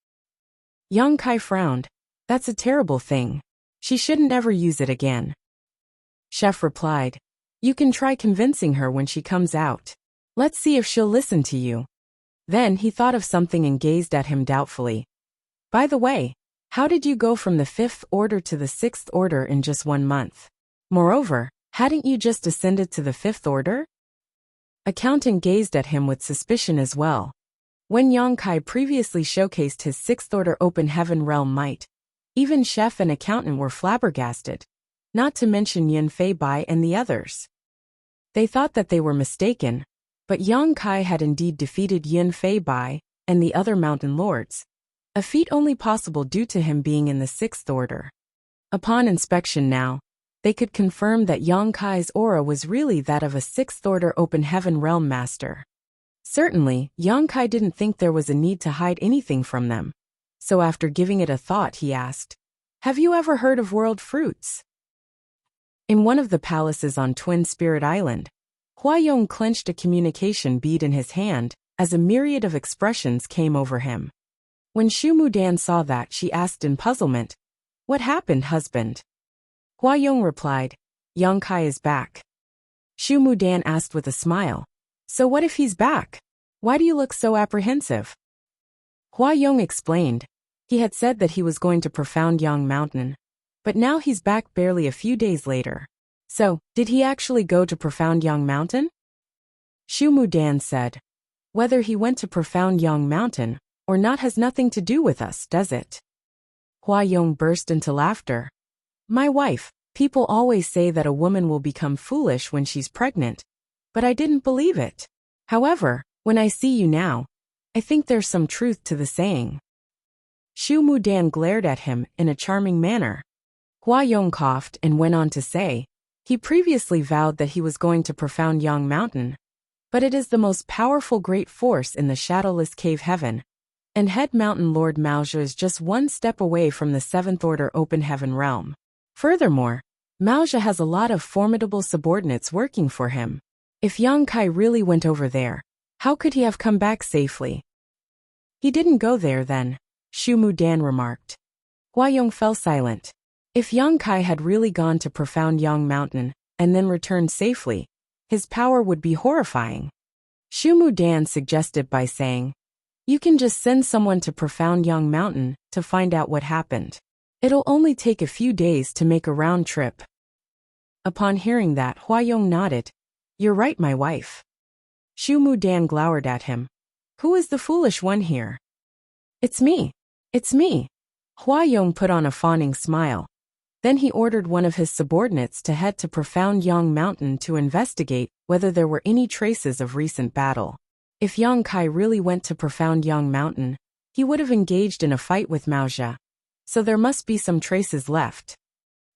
Yang Kai frowned. "That's a terrible thing. She shouldn't ever use it again." Chef replied, "You can try convincing her when she comes out. Let's see if she'll listen to you." Then he thought of something and gazed at him doubtfully. "By the way, how did you go from the 5th order to the 6th order in just 1 month? Moreover, hadn't you just ascended to the 5th order?" Accountant gazed at him with suspicion as well. When Yang Kai previously showcased his 6th order Open Heaven Realm might, even Chef and accountant were flabbergasted, not to mention Yin Fei Bai and the others. They thought that they were mistaken, but Yang Kai had indeed defeated Yin Fei Bai and the other mountain lords, a feat only possible due to him being in the 6th order. Upon inspection now, they could confirm that Yang Kai's aura was really that of a sixth-order open heaven realm master. Certainly, Yang Kai didn't think there was a need to hide anything from them. So after giving it a thought, he asked, "Have you ever heard of world fruits?" In one of the palaces on Twin Spirit Island, Huayong clenched a communication bead in his hand as a myriad of expressions came over him. When Xu Mudan saw that, she asked in puzzlement, "What happened, husband?" Huayong replied, "Yang Kai is back." Xu Mudan asked with a smile, "So what if he's back? Why do you look so apprehensive?" Huayong explained, he had said that he was going to Profound Yang Mountain, but now he's back barely a few days later. So, did he actually go to Profound Yang Mountain? Xu Mudan said, "Whether he went to Profound Yang Mountain or not has nothing to do with us, does it?" Huayong burst into laughter. "My wife, people always say that a woman will become foolish when she's pregnant, but I didn't believe it. However, when I see you now, I think there's some truth to the saying." Xu Mudan glared at him in a charming manner. Huayong coughed and went on to say, he previously vowed that he was going to Profound Yang Mountain, but it is the most powerful great force in the shadowless cave heaven, and head mountain lord Maozhe is just one step away from the seventh order open heaven realm. Furthermore, Maozhe has a lot of formidable subordinates working for him. If Yang Kai really went over there, how could he have come back safely? "He didn't go there then," Xu Mudan remarked. Huayong fell silent. If Yang Kai had really gone to Profound Yang Mountain and then returned safely, his power would be horrifying. Xu Mudan suggested by saying, "You can just send someone to Profound Yang Mountain to find out what happened. It'll only take a few days to make a round trip." Upon hearing that, Huayong nodded. "You're right, my wife." Xu Mudan glowered at him. "Who is the foolish one here?" "It's me. It's me." Huayong put on a fawning smile. Then he ordered one of his subordinates to head to Profound Yang Mountain to investigate whether there were any traces of recent battle. If Yang Kai really went to Profound Yang Mountain, he would have engaged in a fight with Maozhe, so there must be some traces left.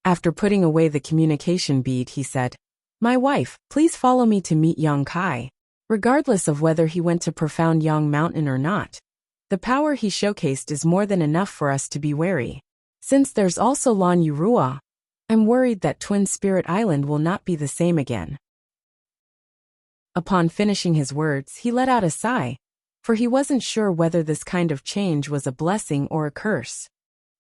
After putting away the communication bead, he said, "My wife, please follow me to meet Yang Kai. Regardless of whether he went to Profound Yang Mountain or not, the power he showcased is more than enough for us to be wary. Since there's also Lan Yurua, I'm worried that Twin Spirit Island will not be the same again." Upon finishing his words, he let out a sigh, for he wasn't sure whether this kind of change was a blessing or a curse.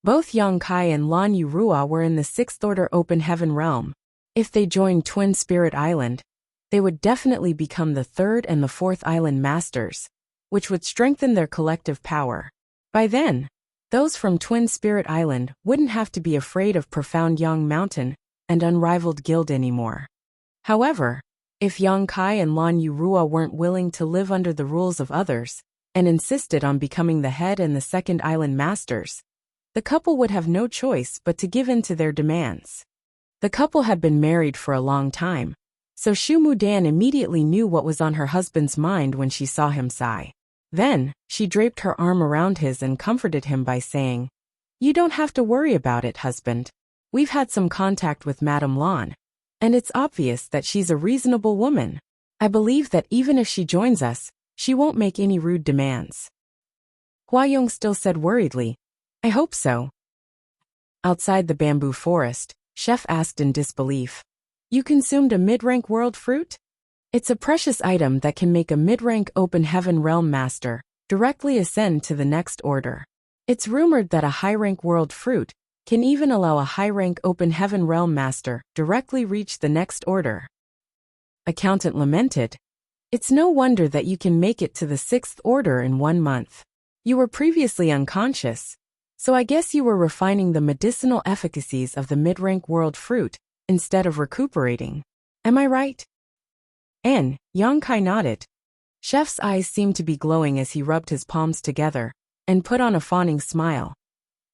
Both Yang Kai and Lan Yurua were in the sixth order open heaven realm. If they joined Twin Spirit Island, they would definitely become the third and the fourth island masters, which would strengthen their collective power. By then, those from Twin Spirit Island wouldn't have to be afraid of Profound Yang Mountain and Unrivaled Guild anymore. However, if Yang Kai and Lan Yurua weren't willing to live under the rules of others and insisted on becoming the head and the second island masters, the couple would have no choice but to give in to their demands. The couple had been married for a long time, so Xu Mudan immediately knew what was on her husband's mind when she saw him sigh. Then, she draped her arm around his and comforted him by saying, "You don't have to worry about it, husband. We've had some contact with Madame Lan, and it's obvious that she's a reasonable woman. I believe that even if she joins us, she won't make any rude demands." Huayong still said worriedly, "I hope so." Outside the bamboo forest, Chef asked in disbelief, "You consumed a mid-rank world fruit? It's a precious item that can make a mid-rank open heaven realm master directly ascend to the next order. It's rumored that a high-rank world fruit can even allow a high-rank open heaven realm master directly reach the next order." Accountant lamented, "It's no wonder that you can make it to the sixth order in 1 month. You were previously unconscious, so I guess you were refining the medicinal efficacies of the mid-rank world fruit instead of recuperating. Am I right?" And Yang Kai nodded. Chef's eyes seemed to be glowing as he rubbed his palms together and put on a fawning smile.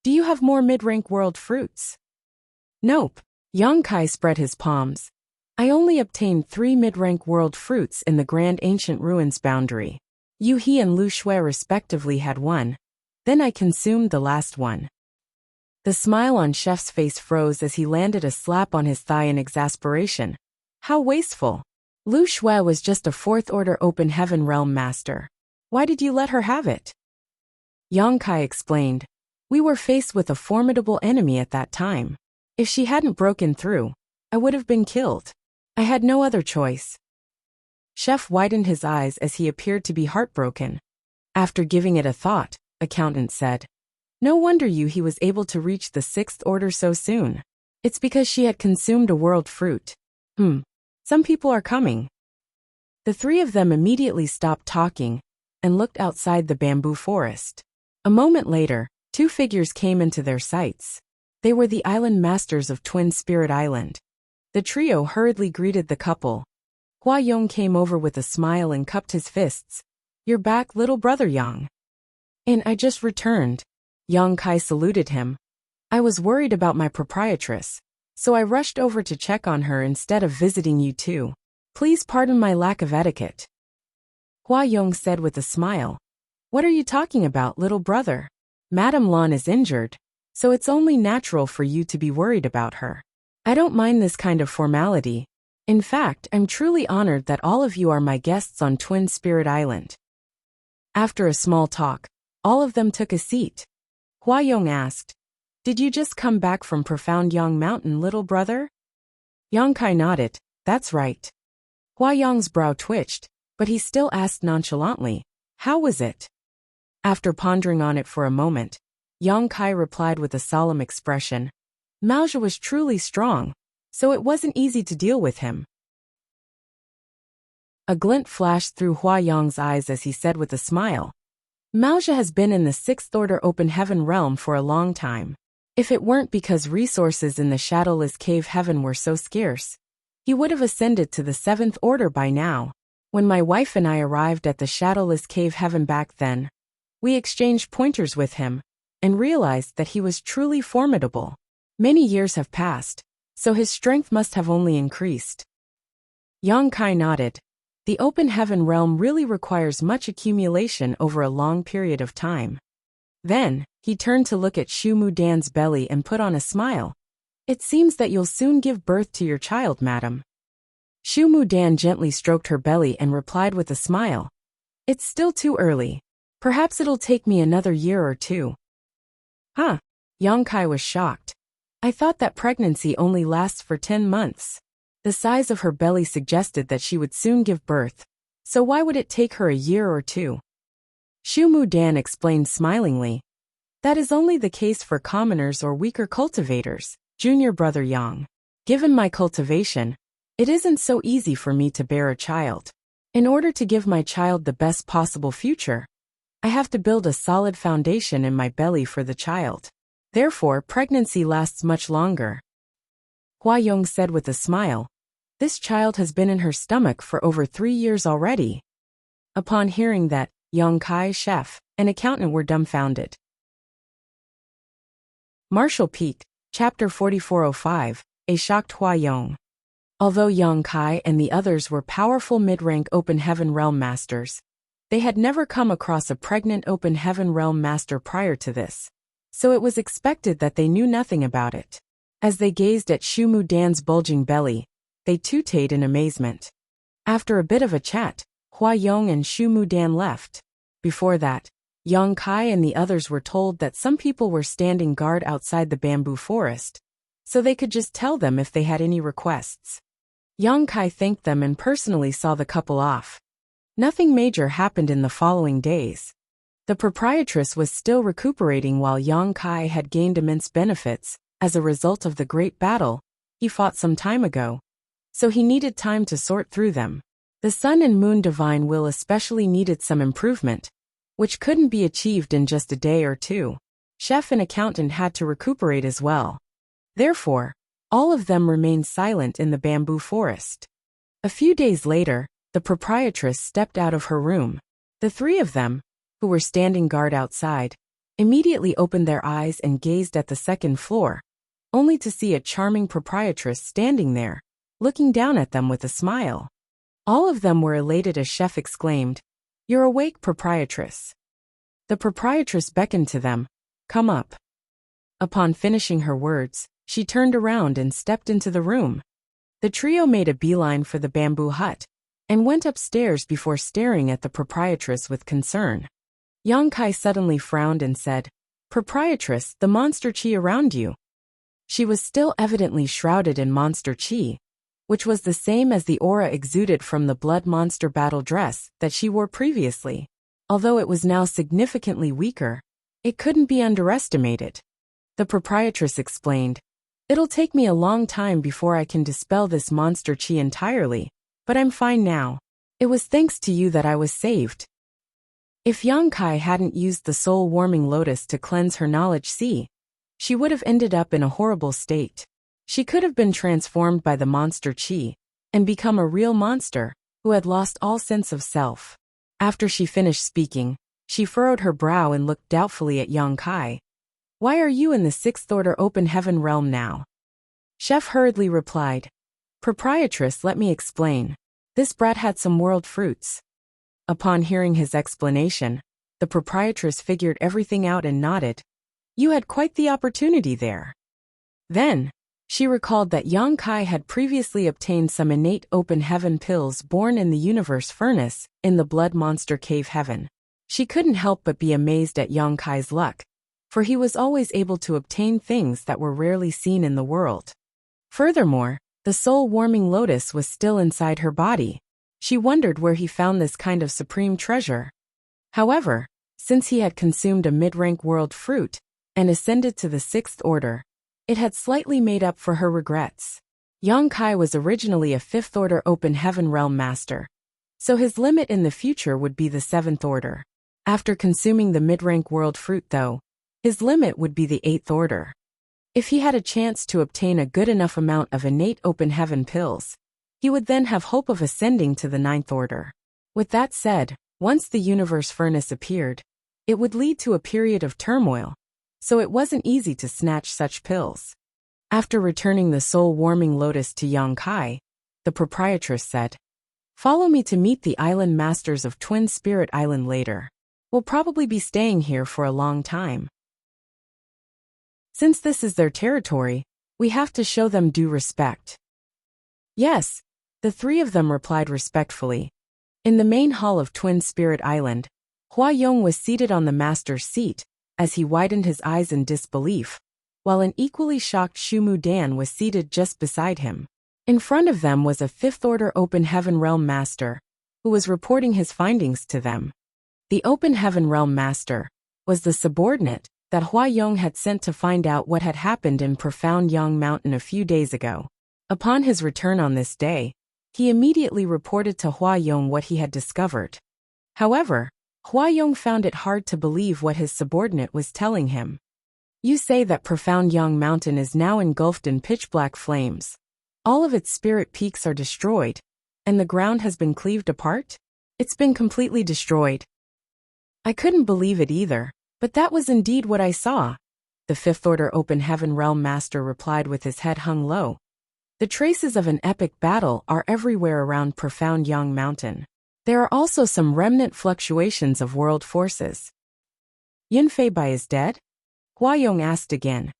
"Do you have more mid-rank world fruits?" "Nope." Yang Kai spread his palms. "I only obtained 3 mid-rank world fruits in the Grand Ancient Ruins boundary. Yu He and Lu Shui respectively had 1. Then I consumed the last one." The smile on Chef's face froze as he landed a slap on his thigh in exasperation. How wasteful. Lu Shui was just a fourth-order open heaven realm master. Why did you let her have it? Yang Kai explained. We were faced with a formidable enemy at that time. If she hadn't broken through, I would have been killed. I had no other choice. Chef widened his eyes as he appeared to be heartbroken. After giving it a thought, Accountant said. No wonder he was able to reach the sixth order so soon. It's because she had consumed a world fruit. Some people are coming. The three of them immediately stopped talking and looked outside the bamboo forest. A moment later, two figures came into their sights. They were the island masters of Twin Spirit Island. The trio hurriedly greeted the couple. Hua Yong came over with a smile and cupped his fists. You're back, little brother Yang. And I just returned. Yang Kai saluted him. I was worried about my proprietress, so I rushed over to check on her instead of visiting you two. Please pardon my lack of etiquette. Hua Yong said with a smile. What are you talking about, little brother? Madame Lan is injured, so it's only natural for you to be worried about her. I don't mind this kind of formality. In fact, I'm truly honored that all of you are my guests on Twin Spirit Island. After a small talk, all of them took a seat. Hua Yong asked, Did you just come back from Profound Yang Mountain, little brother? Yang Kai nodded. That's right. Hua Yong's brow twitched, but he still asked nonchalantly, How was it? After pondering on it for a moment, Yang Kai replied with a solemn expression. Maozhi was truly strong, so it wasn't easy to deal with him. A glint flashed through Hua Yong's eyes as he said with a smile. Maozhi has been in the sixth order open heaven realm for a long time. If it weren't because resources in the shadowless cave heaven were so scarce, he would have ascended to the seventh order by now. When my wife and I arrived at the shadowless cave heaven back then, we exchanged pointers with him and realized that he was truly formidable. Many years have passed, so his strength must have only increased. Yang Kai nodded. The open heaven realm really requires much accumulation over a long period of time. Then, he turned to look at Xu Mudan's belly and put on a smile. It seems that you'll soon give birth to your child, madam. Xu Mudan gently stroked her belly and replied with a smile. It's still too early. Perhaps it'll take me another year or two. Huh? Yang Kai was shocked. I thought that pregnancy only lasts for 10 months. The size of her belly suggested that she would soon give birth, so why would it take her a year or two? Xu Mudan explained smilingly. That is only the case for commoners or weaker cultivators, junior brother Yang. Given my cultivation, it isn't so easy for me to bear a child. In order to give my child the best possible future, I have to build a solid foundation in my belly for the child. Therefore, pregnancy lasts much longer. Hua Yong said with a smile. This child has been in her stomach for over 3 years already. Upon hearing that, Yang Kai, Chef, and Accountant were dumbfounded. Martial Peak, Chapter 4405, A Shocked Hua Yong. Although Yang Kai and the others were powerful mid-rank open heaven realm masters, they had never come across a pregnant open heaven realm master prior to this, so it was expected that they knew nothing about it. As they gazed at Xu Mudan's bulging belly, they tooted in amazement. After a bit of a chat, Hua Yong and Xu Mudan left. Before that, Yang Kai and the others were told that some people were standing guard outside the bamboo forest, so they could just tell them if they had any requests. Yang Kai thanked them and personally saw the couple off. Nothing major happened in the following days. The proprietress was still recuperating while Yang Kai had gained immense benefits as a result of the great battle he fought some time ago, so he needed time to sort through them. The Sun and Moon Divine Will especially needed some improvement, which couldn't be achieved in just a day or two. Chef and Accountant had to recuperate as well. Therefore, all of them remained silent in the bamboo forest. A few days later, the proprietress stepped out of her room. The three of them, who were standing guard outside, immediately opened their eyes and gazed at the second floor, only to see a charming proprietress standing there, looking down at them with a smile. All of them were elated as Chef exclaimed, "You're awake, proprietress." The proprietress beckoned to them. "Come up." Upon finishing her words, she turned around and stepped into the room. The trio made a beeline for the bamboo hut and went upstairs before staring at the proprietress with concern. Yang Kai suddenly frowned and said, "Proprietress, the monster chi around you." She was still evidently shrouded in monster chi, which was the same as the aura exuded from the blood monster battle dress that she wore previously. Although it was now significantly weaker, it couldn't be underestimated. The proprietress explained, "It'll take me a long time before I can dispel this monster chi entirely, but I'm fine now. It was thanks to you that I was saved." If Yang Kai hadn't used the soul-warming lotus to cleanse her knowledge sea, she would have ended up in a horrible state. She could have been transformed by the monster chi and become a real monster who had lost all sense of self. After she finished speaking, she furrowed her brow and looked doubtfully at Yang Kai. "Why are you in the sixth order open heaven realm now?" Chef hurriedly replied, "Proprietress, let me explain. This brat had some world fruits." Upon hearing his explanation, the proprietress figured everything out and nodded. "You had quite the opportunity there." Then, she recalled that Yang Kai had previously obtained some innate open heaven pills born in the universe furnace in the blood monster cave heaven. She couldn't help but be amazed at Yang Kai's luck, for he was always able to obtain things that were rarely seen in the world. Furthermore, the soul-warming lotus was still inside her body. She wondered where he found this kind of supreme treasure. However, since he had consumed a mid-rank world fruit and ascended to the sixth order, it had slightly made up for her regrets. Yang Kai was originally a fifth order open heaven realm master, so his limit in the future would be the seventh order. After consuming the mid-rank world fruit though, his limit would be the eighth order. If he had a chance to obtain a good enough amount of innate open heaven pills, he would then have hope of ascending to the ninth order. With that said, once the universe furnace appeared, it would lead to a period of turmoil, so it wasn't easy to snatch such pills. After returning the soul-warming lotus to Yang Kai, the proprietress said, "Follow me to meet the island masters of Twin Spirit Island later. We'll probably be staying here for a long time. Since this is their territory, we have to show them due respect." "Yes," the three of them replied respectfully. In the main hall of Twin Spirit Island, Hua Yong was seated on the master's seat, as he widened his eyes in disbelief, while an equally shocked Shumu Dan was seated just beside him. In front of them was a fifth-order Open Heaven Realm Master, who was reporting his findings to them. The Open Heaven Realm Master was the subordinate that Hua Yong had sent to find out what had happened in Profound Yang Mountain a few days ago. Upon his return on this day, he immediately reported to Hua Yong what he had discovered. However, Hua Yong found it hard to believe what his subordinate was telling him. "You say that Profound Yang Mountain is now engulfed in pitch-black flames. All of its spirit peaks are destroyed, and the ground has been cleaved apart? It's been completely destroyed." I couldn't believe it either, but that was indeed what I saw, the fifth-order Open Heaven Realm Master replied with his head hung low. The traces of an epic battle are everywhere around Profound Yang Mountain. There are also some remnant fluctuations of world forces. "Yunfei Bai is dead?" Hua Yong asked again.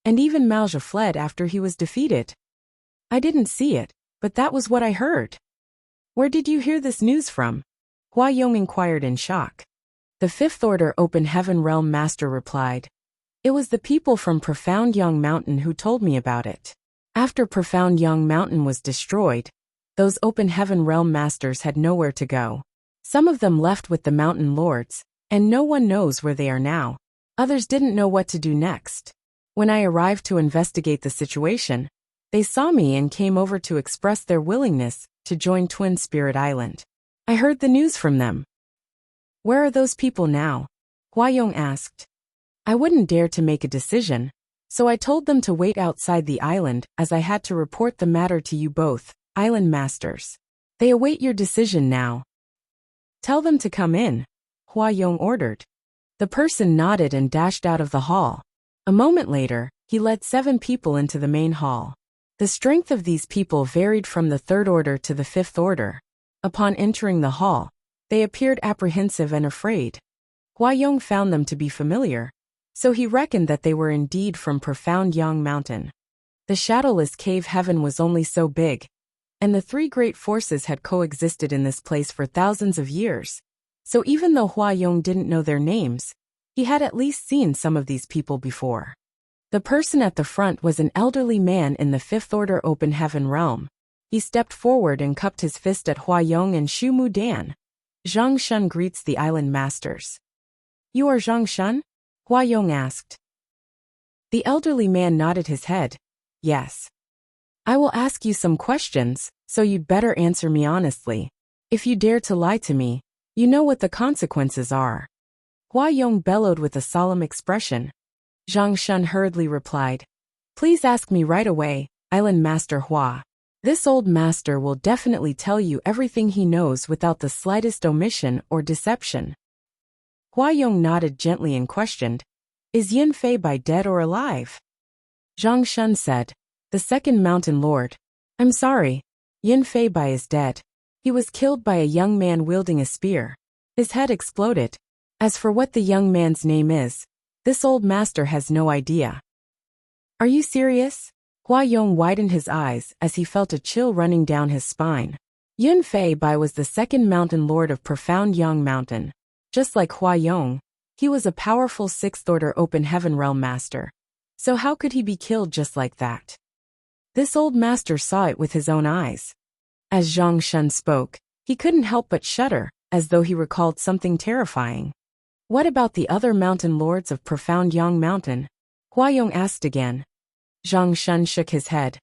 "And even Maozhi fled after he was defeated." "I didn't see it, but that was what I heard." "Where did you hear this news from?" Hua Yong inquired in shock. The fifth-order Open Heaven Realm Master replied, "It was the people from Profound Yang Mountain who told me about it. After Profound Yang Mountain was destroyed, those Open Heaven Realm Masters had nowhere to go. Some of them left with the Mountain Lords, and no one knows where they are now. Others didn't know what to do next. When I arrived to investigate the situation, they saw me and came over to express their willingness to join Twin Spirit Island. I heard the news from them." "Where are those people now?" Hua Yong asked. "I wouldn't dare to make a decision, so I told them to wait outside the island as I had to report the matter to you both, Island Masters. They await your decision now." "Tell them to come in," Hua Yong ordered. The person nodded and dashed out of the hall. A moment later, he led 7 people into the main hall. The strength of these people varied from the third order to the fifth order. Upon entering the hall, they appeared apprehensive and afraid. Hua Yong found them to be familiar, So he reckoned that they were indeed from profound Yang Mountain. The shadowless cave heaven was only so big, and the three great forces had coexisted in this place for thousands of years. So even though Hua Yong didn't know their names, he had at least seen some of these people before. The person at the front was an elderly man in the Fifth Order Open Heaven realm. He stepped forward and cupped his fist at Hua Yong and Shu Mu Dan. Zhang Shun greets the island masters. You are Zhang Shun? Hua Yong asked. The elderly man nodded his head. Yes. I will ask you some questions, so you'd better answer me honestly. If you dare to lie to me, you know what the consequences are. Hua Yong bellowed with a solemn expression. Zhang Shun hurriedly replied. Please ask me right away, Island Master Hua. This old master will definitely tell you everything he knows without the slightest omission or deception. Hua Yong nodded gently and questioned. Is Yin Fei Bai dead or alive? Zhang Shun said. The second mountain lord. I'm sorry. Yin Fei Bai is dead. He was killed by a young man wielding a spear. His head exploded. As for what the young man's name is, this old master has no idea. Are you serious? Hua Yong widened his eyes as he felt a chill running down his spine. Yin Fei Bai was the second mountain lord of profound Yang Mountain. Just like Hua Yong, he was a powerful Sixth Order Open Heaven realm master. So how could he be killed just like that? This old master saw it with his own eyes. As Zhang Shun spoke, he couldn't help but shudder, as though he recalled something terrifying. What about the other mountain lords of profound Yang Mountain? Hua Yong asked again. Zhang Shun shook his head.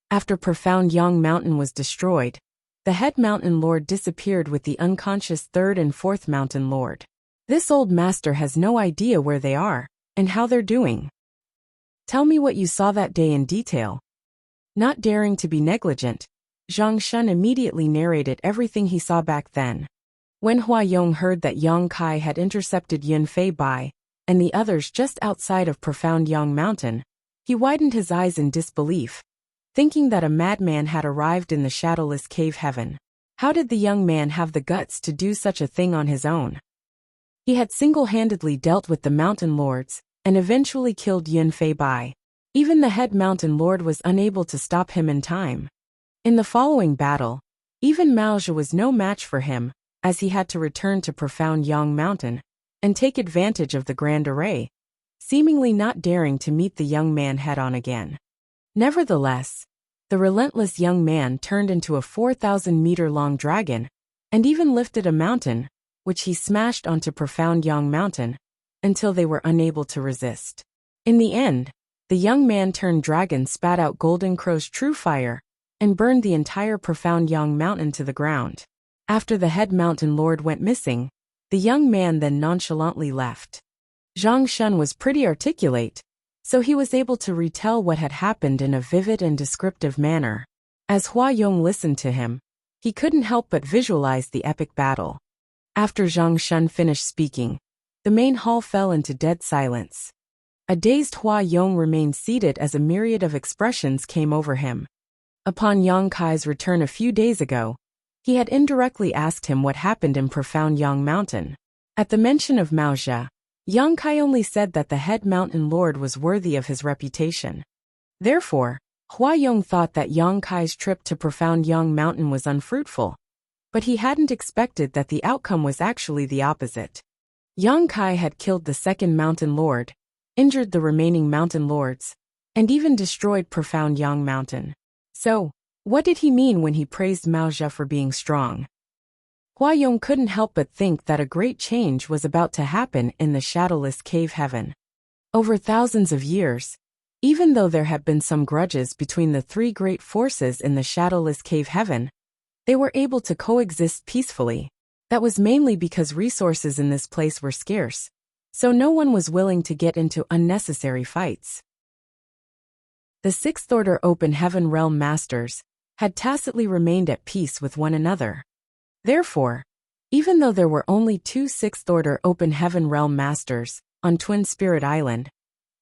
After profound Yang Mountain was destroyed, the head mountain lord disappeared with the unconscious third and fourth mountain lord. This old master has no idea where they are, and how they're doing. Tell me what you saw that day in detail. Not daring to be negligent, Zhang Shun immediately narrated everything he saw back then. When Hua Yong heard that Yang Kai had intercepted Yin Fei Bai, and the others just outside of profound Yang Mountain, he widened his eyes in disbelief, thinking that a madman had arrived in the shadowless cave heaven. How did the young man have the guts to do such a thing on his own? He had single-handedly dealt with the mountain lords, and eventually killed Yin Fei Bai. Even the head mountain lord was unable to stop him in time. In the following battle, even Mao Zhe was no match for him, as he had to return to profound Yang Mountain, and take advantage of the grand array, seemingly not daring to meet the young man head-on again. Nevertheless, the relentless young man turned into a 4,000-meter-long dragon, and even lifted a mountain, which he smashed onto profound Yang Mountain, until they were unable to resist. In the end, the young man-turned-dragon spat out Golden Crow's true fire, and burned the entire profound Yang Mountain to the ground. After the head mountain lord went missing, the young man then nonchalantly left. Zhang Shun was pretty articulate, so he was able to retell what had happened in a vivid and descriptive manner. As Hua Yong listened to him, he couldn't help but visualize the epic battle. After Zhang Shun finished speaking, the main hall fell into dead silence. A dazed Hua Yong remained seated as a myriad of expressions came over him. Upon Yang Kai's return a few days ago, he had indirectly asked him what happened in profound Yang Mountain. At the mention of Mao Zhe, Yang Kai only said that the head mountain lord was worthy of his reputation. Therefore, Hua Yong thought that Yang Kai's trip to profound Yang Mountain was unfruitful, but he hadn't expected that the outcome was actually the opposite. Yang Kai had killed the second mountain lord, injured the remaining mountain lords, and even destroyed profound Yang Mountain. So, what did he mean when he praised Mao Zhe for being strong? Hua Yong couldn't help but think that a great change was about to happen in the shadowless cave heaven. Over thousands of years, even though there had been some grudges between the three great forces in the shadowless cave heaven, they were able to coexist peacefully. That was mainly because resources in this place were scarce, so no one was willing to get into unnecessary fights. The Sixth Order Open Heaven Realm Masters had tacitly remained at peace with one another. Therefore, even though there were only 2 Sixth Order Open Heaven Realm Masters on Twin Spirit Island,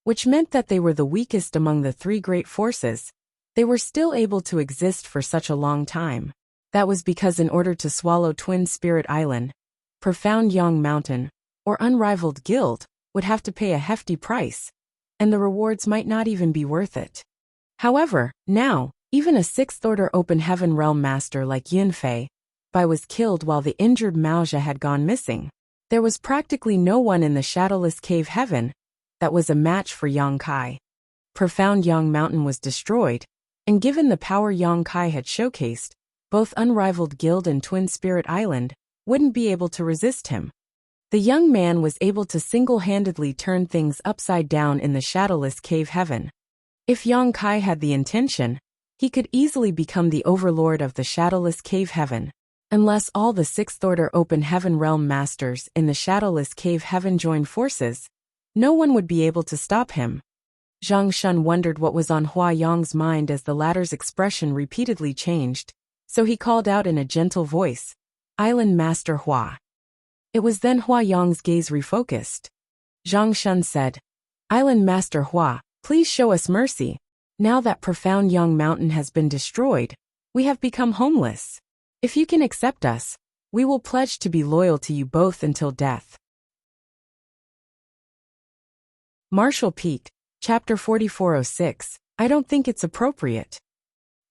which meant that they were the weakest among the three great forces, they were still able to exist for such a long time. That was because in order to swallow Twin Spirit Island, profound Yang Mountain, or unrivaled guild, would have to pay a hefty price, and the rewards might not even be worth it. However, now, even a sixth-order open heaven realm master like Yunfei Bai was killed while the injured Maoja had gone missing. There was practically no one in the shadowless cave heaven that was a match for Yang Kai. Profound Yang Mountain was destroyed, and given the power Yang Kai had showcased, both Unrivaled Guild and Twin Spirit Island wouldn't be able to resist him. The young man was able to single-handedly turn things upside down in the shadowless cave heaven. If Yang Kai had the intention, he could easily become the overlord of the shadowless cave heaven. Unless all the sixth-order open heaven realm masters in the shadowless cave heaven joined forces, no one would be able to stop him. Zhang Shun wondered what was on Hua Yong's mind as the latter's expression repeatedly changed, so he called out in a gentle voice, "Island Master Hua." It was then Hua Yong's gaze refocused. Zhang Shun said, "Island Master Hua, please show us mercy. Now that profound Yang Mountain has been destroyed, we have become homeless. If you can accept us, we will pledge to be loyal to you both until death." Marshall Peak, Chapter 4406, I don't think it's appropriate.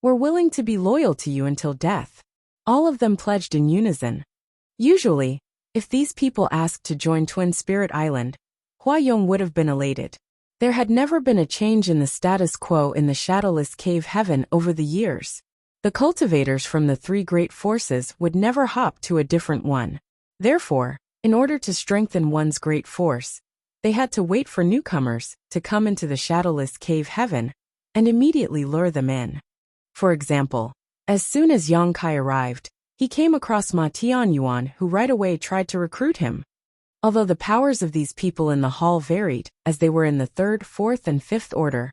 We're willing to be loyal to you until death. All of them pledged in unison. Usually, if these people asked to join Twin Spirit Island, Hua Yong would have been elated. There had never been a change in the status quo in the shadowless cave heaven over the years. The cultivators from the three great forces would never hop to a different one. Therefore, in order to strengthen one's great force, they had to wait for newcomers to come into the shadowless cave heaven and immediately lure them in. For example, as soon as Yang Kai arrived, he came across Ma Tianyuan, who right away tried to recruit him. Although the powers of these people in the hall varied, as they were in the third, fourth, and fifth order,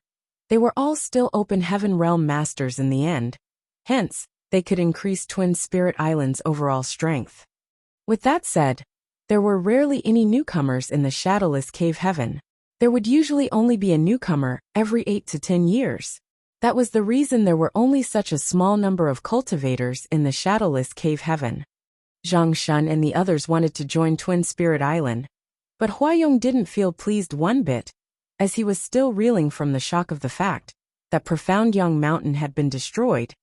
they were all still open heaven realm masters in the end. Hence, they could increase Twin Spirit Island's overall strength. With that said, there were rarely any newcomers in the shadowless cave heaven. There would usually only be a newcomer every 8 to 10 years. That was the reason there were only such a small number of cultivators in the shadowless cave heaven. Zhang Shun and the others wanted to join Twin Spirit Island, but Hua Yong didn't feel pleased one bit, as he was still reeling from the shock of the fact that profound Yang Mountain had been destroyed,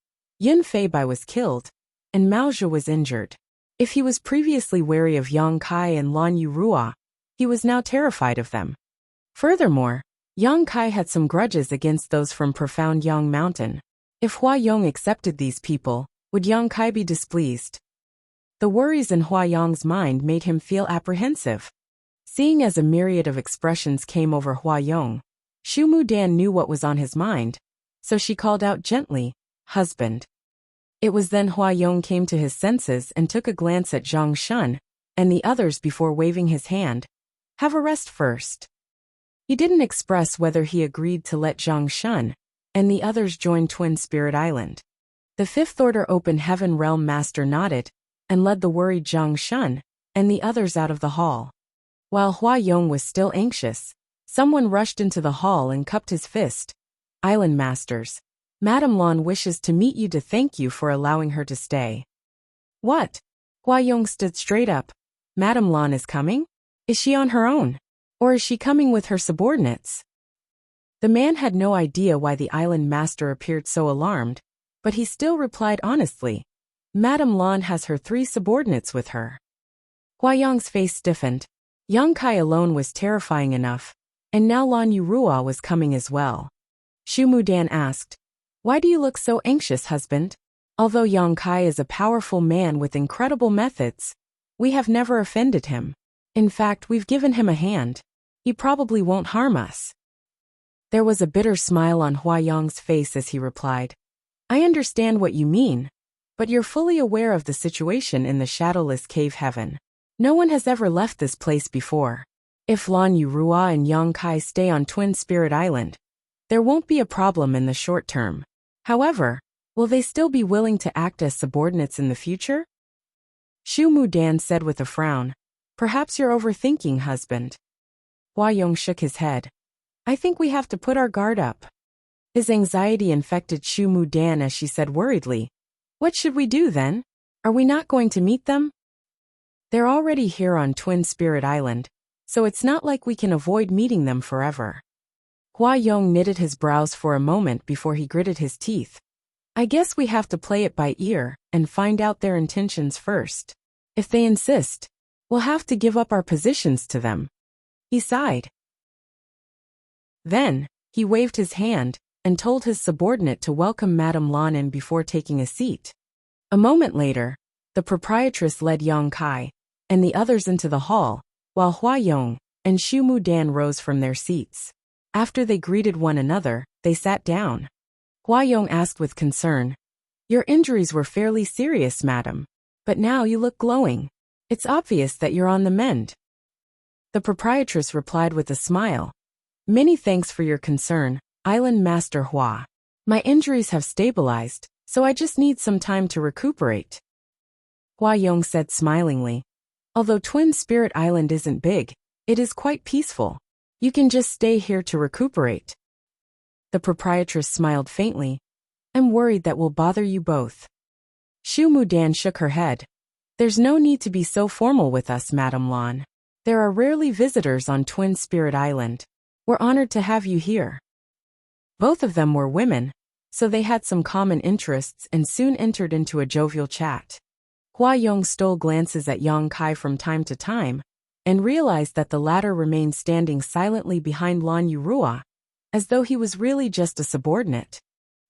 Yunfei Bai was killed, and Maozhe was injured. If he was previously wary of Yang Kai and Lan Yurua, he was now terrified of them. Furthermore, Yang Kai had some grudges against those from profound Yang Mountain. If Hua Yong accepted these people, would Yang Kai be displeased? The worries in Hua Yong's mind made him feel apprehensive. Seeing as a myriad of expressions came over Hua Yong, Xu Mudan knew what was on his mind, so she called out gently, "Husband." It was then Hua Yong came to his senses and took a glance at Zhang Shun and the others before waving his hand. "Have a rest first." He didn't express whether he agreed to let Zhang Shun and the others join Twin Spirit Island. The fifth order open heaven realm master nodded and led the worried Zhang Shun and the others out of the hall. While Hua Yong was still anxious, someone rushed into the hall and cupped his fist. "Island masters, Madame Lan wishes to meet you to thank you for allowing her to stay." "What?" Hua Yong stood straight up. "Madame Lan is coming? Is she on her own? Or is she coming with her subordinates?" The man had no idea why the island master appeared so alarmed, but he still replied honestly, "Madame Lan has her 3 subordinates with her." Hua Yong's face stiffened. Yang Kai alone was terrifying enough, and now Lan Yurua was coming as well. Xu Mudan asked, "Why do you look so anxious, husband? Although Yang Kai is a powerful man with incredible methods, we have never offended him. In fact, we've given him a hand. He probably won't harm us." There was a bitter smile on Hua Yong's face as he replied, "I understand what you mean, but you're fully aware of the situation in the shadowless cave heaven. No one has ever left this place before. If Lan Yurua and Yang Kai stay on Twin Spirit Island, there won't be a problem in the short term. However, will they still be willing to act as subordinates in the future?" Xu Mudan said with a frown, "Perhaps you're overthinking, husband." Hua Yong shook his head. "I think we have to put our guard up." His anxiety infected Xu Mudan as she said worriedly, "What should we do then? Are we not going to meet them?" "They're already here on Twin Spirit Island, so it's not like we can avoid meeting them forever. Hua Yong knitted his brows for a moment before he gritted his teeth. I guess we have to play it by ear and find out their intentions first. If they insist, we'll have to give up our positions to them. He sighed. Then, he waved his hand and told his subordinate to welcome Madame Lan in before taking a seat. A moment later, the proprietress led Yang Kai and the others into the hall, while Hua Yong and Xu Mudan rose from their seats. After they greeted one another, they sat down. Hua Yong asked with concern, "Your injuries were fairly serious, madam, but now you look glowing. It's obvious that you're on the mend." The proprietress replied with a smile, "Many thanks for your concern, Island Master Hua. My injuries have stabilized, so I just need some time to recuperate." Hua Yong said smilingly, "Although Twin Spirit Island isn't big, it is quite peaceful. You can just stay here to recuperate." The proprietress smiled faintly. "I'm worried that will bother you both." Xu Mudan shook her head. "There's no need to be so formal with us, Madame Lan. There are rarely visitors on Twin Spirit Island. We're honored to have you here." Both of them were women, so they had some common interests and soon entered into a jovial chat. Hua Yong stole glances at Yang Kai from time to time, and realized that the latter remained standing silently behind Lan Yurua, as though he was really just a subordinate.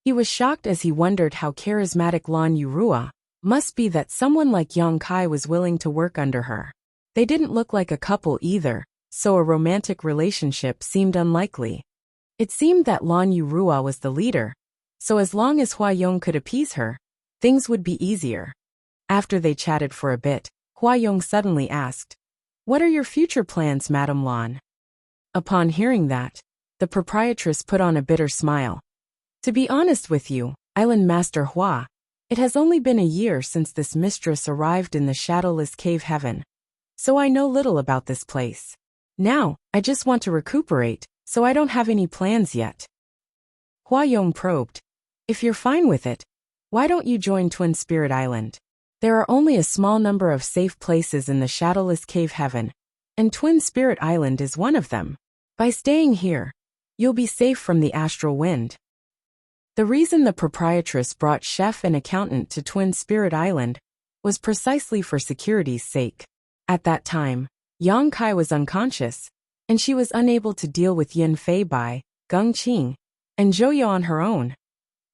He was shocked as he wondered how charismatic Lan Yurua must be that someone like Yang Kai was willing to work under her. They didn't look like a couple either, so a romantic relationship seemed unlikely. It seemed that Lan Yurua was the leader, so as long as Hua Yong could appease her, things would be easier. After they chatted for a bit, Hua Yong suddenly asked, "What are your future plans, Madame Lan?" Upon hearing that, the proprietress put on a bitter smile. "To be honest with you, Island Master Hua, it has only been a year since this mistress arrived in the shadowless cave heaven, so I know little about this place. Now, I just want to recuperate, so I don't have any plans yet." Hua Yong probed, "If you're fine with it, why don't you join Twin Spirit Island? There are only a small number of safe places in the shadowless cave heaven, and Twin Spirit Island is one of them. By staying here, you'll be safe from the astral wind." The reason the proprietress brought chef and accountant to Twin Spirit Island was precisely for security's sake. At that time, Yang Kai was unconscious, and she was unable to deal with Yin Fei Bai, Geng Qing, and Zhou on her own.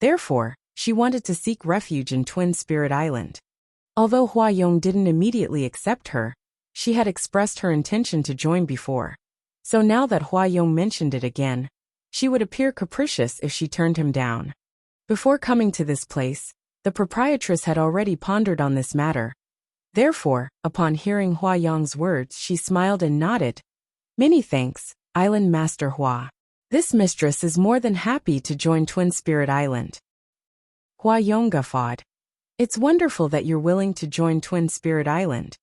Therefore, she wanted to seek refuge in Twin Spirit Island. Although Hua Yong didn't immediately accept her, she had expressed her intention to join before. So now that Hua Yong mentioned it again, she would appear capricious if she turned him down. Before coming to this place, the proprietress had already pondered on this matter. Therefore, upon hearing Hua Yong's words, she smiled and nodded. "Many thanks, Island Master Hua. This mistress is more than happy to join Twin Spirit Island." Hua Yong guffawed. "It's wonderful that you're willing to join Twin Spirit Island.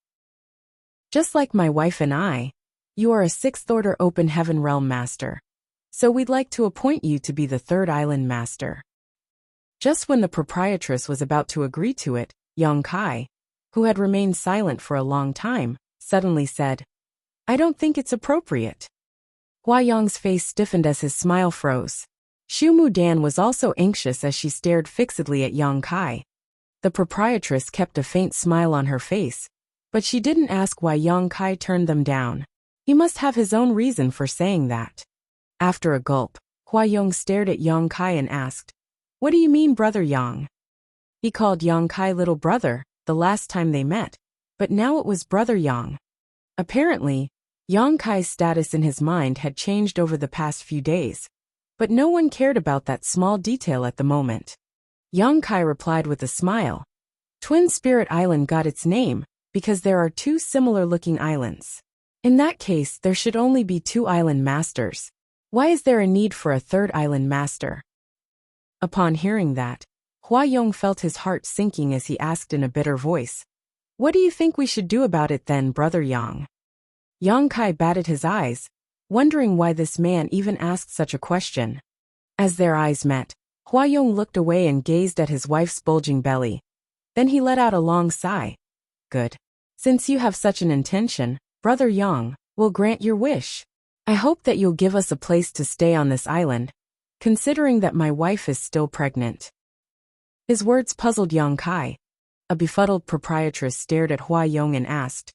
Just like my wife and I, you are a 6th Order Open Heaven Realm Master. So we'd like to appoint you to be the 3rd Island Master." Just when the proprietress was about to agree to it, Yang Kai, who had remained silent for a long time, suddenly said, "I don't think it's appropriate." Hua Yong's face stiffened as his smile froze. Xu Mudan was also anxious as she stared fixedly at Yang Kai. The proprietress kept a faint smile on her face, but she didn't ask why Yang Kai turned them down. He must have his own reason for saying that. After a gulp, Hua Yong stared at Yang Kai and asked, "What do you mean, Brother Yang?" He called Yang Kai little brother the last time they met, but now it was Brother Yang. Apparently, Yang Kai's status in his mind had changed over the past few days, but no one cared about that small detail at the moment. Yang Kai replied with a smile. "Twin Spirit Island got its name because there are 2 similar-looking islands. In that case, there should only be 2 island masters. Why is there a need for a 3rd island master?" Upon hearing that, Hua Yong felt his heart sinking as he asked in a bitter voice, "What do you think we should do about it then, Brother Yang?" Yang Kai batted his eyes, wondering why this man even asked such a question. As their eyes met, Hua Yong looked away and gazed at his wife's bulging belly. Then he let out a long sigh. "Good. Since you have such an intention, Brother Yang, we'll grant your wish. I hope that you'll give us a place to stay on this island, considering that my wife is still pregnant." His words puzzled Yang Kai. A befuddled proprietress stared at Hua Yong and asked,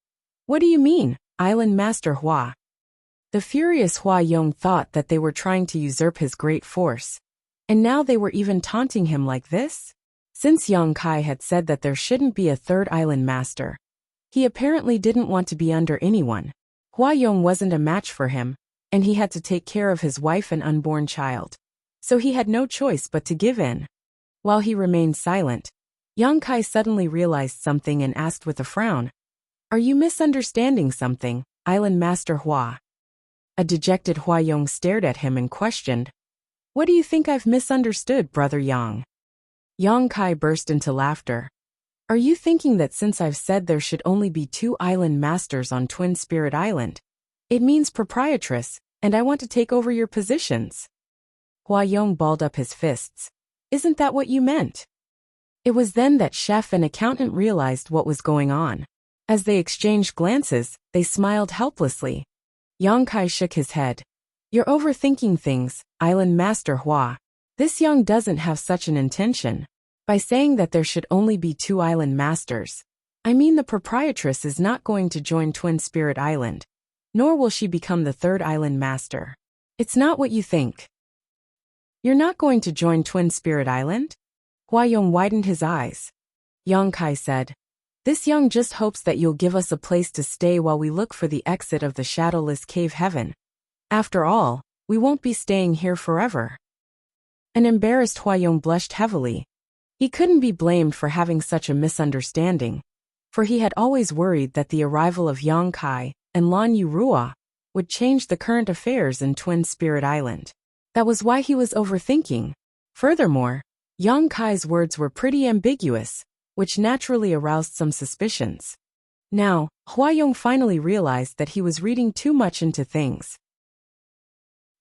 "What do you mean, Island Master Hua?" The furious Hua Yong thought that they were trying to usurp his great force. And now they were even taunting him like this? Since Yang Kai had said that there shouldn't be a third island master, he apparently didn't want to be under anyone. Hua Yong wasn't a match for him, and he had to take care of his wife and unborn child. So he had no choice but to give in. While he remained silent, Yang Kai suddenly realized something and asked with a frown, "Are you misunderstanding something, Island Master Hua?" A dejected Hua Yong stared at him and questioned, "What do you think I've misunderstood, Brother Yang?" Yang Kai burst into laughter. "Are you thinking that since I've said there should only be 2 island masters on Twin Spirit Island, it means proprietress, and I want to take over your positions?" Hua Yong balled up his fists. "Isn't that what you meant?" It was then that chef and accountant realized what was going on. As they exchanged glances, they smiled helplessly. Yang Kai shook his head. "You're overthinking things, Island Master Hua. This Yang doesn't have such an intention. By saying that there should only be 2 island masters, I mean the proprietress is not going to join Twin Spirit Island, nor will she become the 3rd island master. It's not what you think." "You're not going to join Twin Spirit Island?" Hua Yong widened his eyes. Yang Kai said, "This Yang just hopes that you'll give us a place to stay while we look for the exit of the shadowless cave heaven. After all, we won't be staying here forever." An embarrassed Hua Yong blushed heavily. He couldn't be blamed for having such a misunderstanding, for he had always worried that the arrival of Yang Kai and Lan Yu Rua would change the current affairs in Twin Spirit Island. That was why he was overthinking. Furthermore, Yang Kai's words were pretty ambiguous, which naturally aroused some suspicions. Now, Hua Yong finally realized that he was reading too much into things.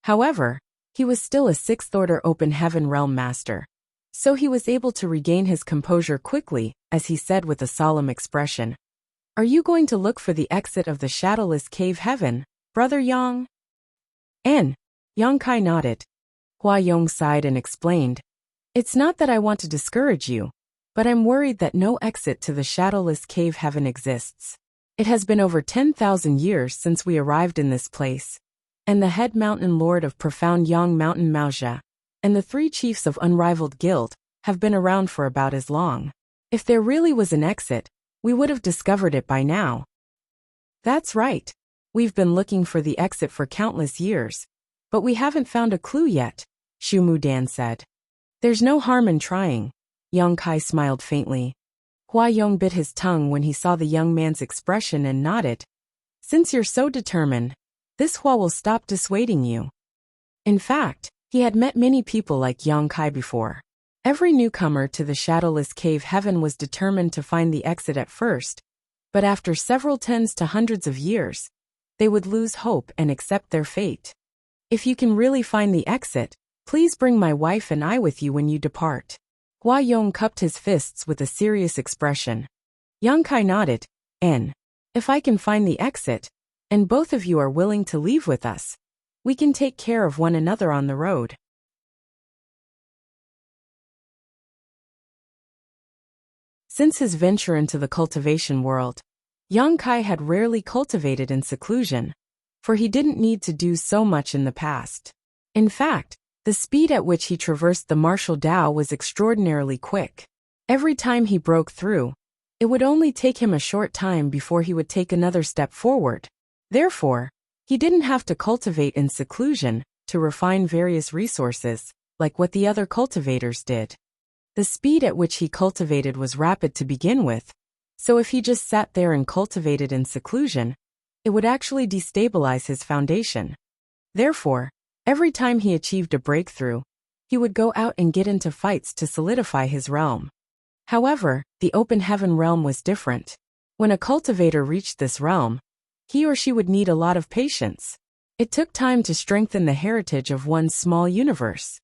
However, he was still a 6th-order Open Heaven Realm Master, so he was able to regain his composure quickly, as he said with a solemn expression, "Are you going to look for the exit of the shadowless cave heaven, Brother Yang?" Yang Kai nodded. Hua Yong sighed and explained, "It's not that I want to discourage you, but I'm worried that no exit to the shadowless cave heaven exists. It has been over 10,000 years since we arrived in this place, and the head mountain lord of profound Yang Mountain Maozha, and the 3 chiefs of unrivaled guild, have been around for about as long. If there really was an exit, we would have discovered it by now." "That's right. We've been looking for the exit for countless years, but we haven't found a clue yet," Shu Mudan said. "There's no harm in trying." Yang Kai smiled faintly. Hua Yong bit his tongue when he saw the young man's expression and nodded. "Since you're so determined, this Hua will stop dissuading you." In fact, he had met many people like Yang Kai before. Every newcomer to the shadowless cave heaven was determined to find the exit at first, but after several tens to hundreds of years, they would lose hope and accept their fate. "If you can really find the exit, please bring my wife and I with you when you depart." Hua Yong cupped his fists with a serious expression. Yang Kai nodded, "If I can find the exit, and both of you are willing to leave with us, we can take care of one another on the road." Since his venture into the cultivation world, Yang Kai had rarely cultivated in seclusion, for he didn't need to do so much in the past. In fact, the speed at which he traversed the martial Dao was extraordinarily quick. Every time he broke through, it would only take him a short time before he would take another step forward. Therefore, he didn't have to cultivate in seclusion to refine various resources, like what the other cultivators did. The speed at which he cultivated was rapid to begin with, so if he just sat there and cultivated in seclusion, it would actually destabilize his foundation. Therefore, every time he achieved a breakthrough, he would go out and get into fights to solidify his realm. However, the Open Heaven realm was different. When a cultivator reached this realm, he or she would need a lot of patience. It took time to strengthen the heritage of one's small universe.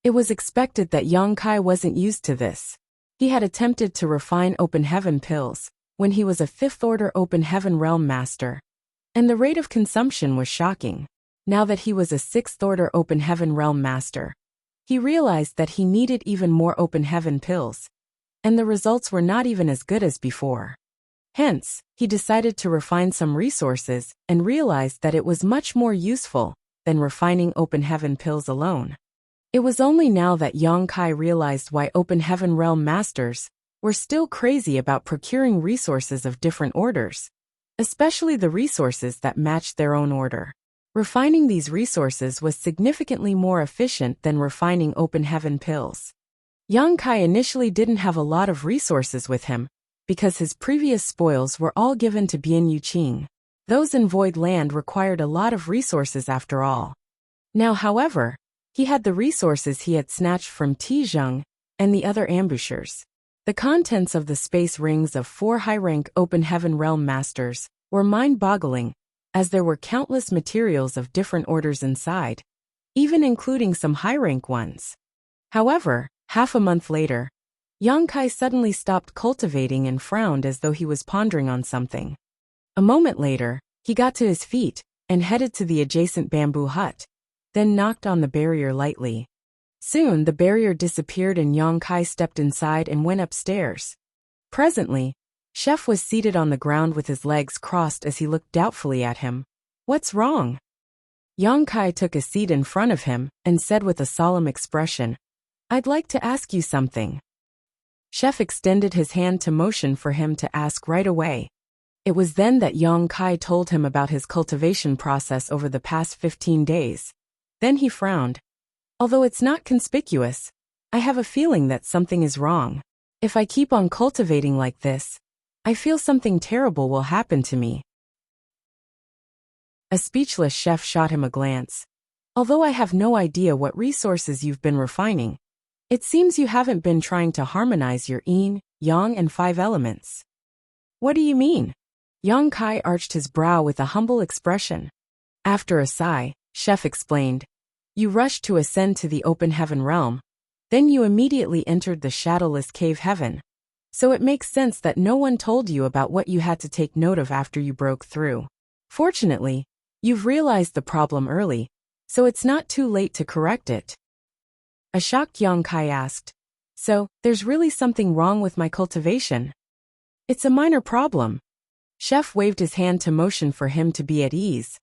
It was expected that Yang Kai wasn't used to this. He had attempted to refine Open Heaven pills when he was a 5th-order Open Heaven realm master, And the rate of consumption was shocking. Now that he was a sixth-order Open Heaven Realm Master, he realized that he needed even more Open Heaven pills, and the results were not even as good as before. Hence, he decided to refine some resources and realized that it was much more useful than refining Open Heaven pills alone. It was only now that Yang Kai realized why Open Heaven Realm Masters were still crazy about procuring resources of different orders, especially the resources that matched their own order. Refining these resources was significantly more efficient than refining Open Heaven pills. Yang Kai initially didn't have a lot of resources with him, because his previous spoils were all given to Bian Yuqing. Those in Void Land required a lot of resources after all. Now, however, he had the resources he had snatched from Tizheng and the other ambushers. The contents of the space rings of 4 high-rank Open Heaven Realm Masters were mind-boggling, as there were countless materials of different orders inside, even including some high-rank ones. However, half a month later, Yang Kai suddenly stopped cultivating and frowned as though he was pondering on something. A moment later, he got to his feet and headed to the adjacent bamboo hut, then knocked on the barrier lightly. Soon the barrier disappeared and Yang Kai stepped inside and went upstairs. Presently, Chef was seated on the ground with his legs crossed as he looked doubtfully at him. "What's wrong?" Yang Kai took a seat in front of him and said with a solemn expression, "I'd like to ask you something." Chef extended his hand to motion for him to ask right away. It was then that Yang Kai told him about his cultivation process over the past 15 days. Then he frowned. "Although it's not conspicuous, I have a feeling that something is wrong. If I keep on cultivating like this, I feel something terrible will happen to me." A speechless Chef shot him a glance. "Although I have no idea what resources you've been refining, it seems you haven't been trying to harmonize your yin, yang and 5 elements." "What do you mean?" Yang Kai arched his brow with a humble expression. After a sigh, Chef explained, "You rushed to ascend to the Open Heaven Realm. Then you immediately entered the shadowless cave heaven. So it makes sense that no one told you about what you had to take note of after you broke through. Fortunately, you've realized the problem early, so it's not too late to correct it." A shocked Yang Kai asked, "So, there's really something wrong with my cultivation?" "It's a minor problem." Chef waved his hand to motion for him to be at ease.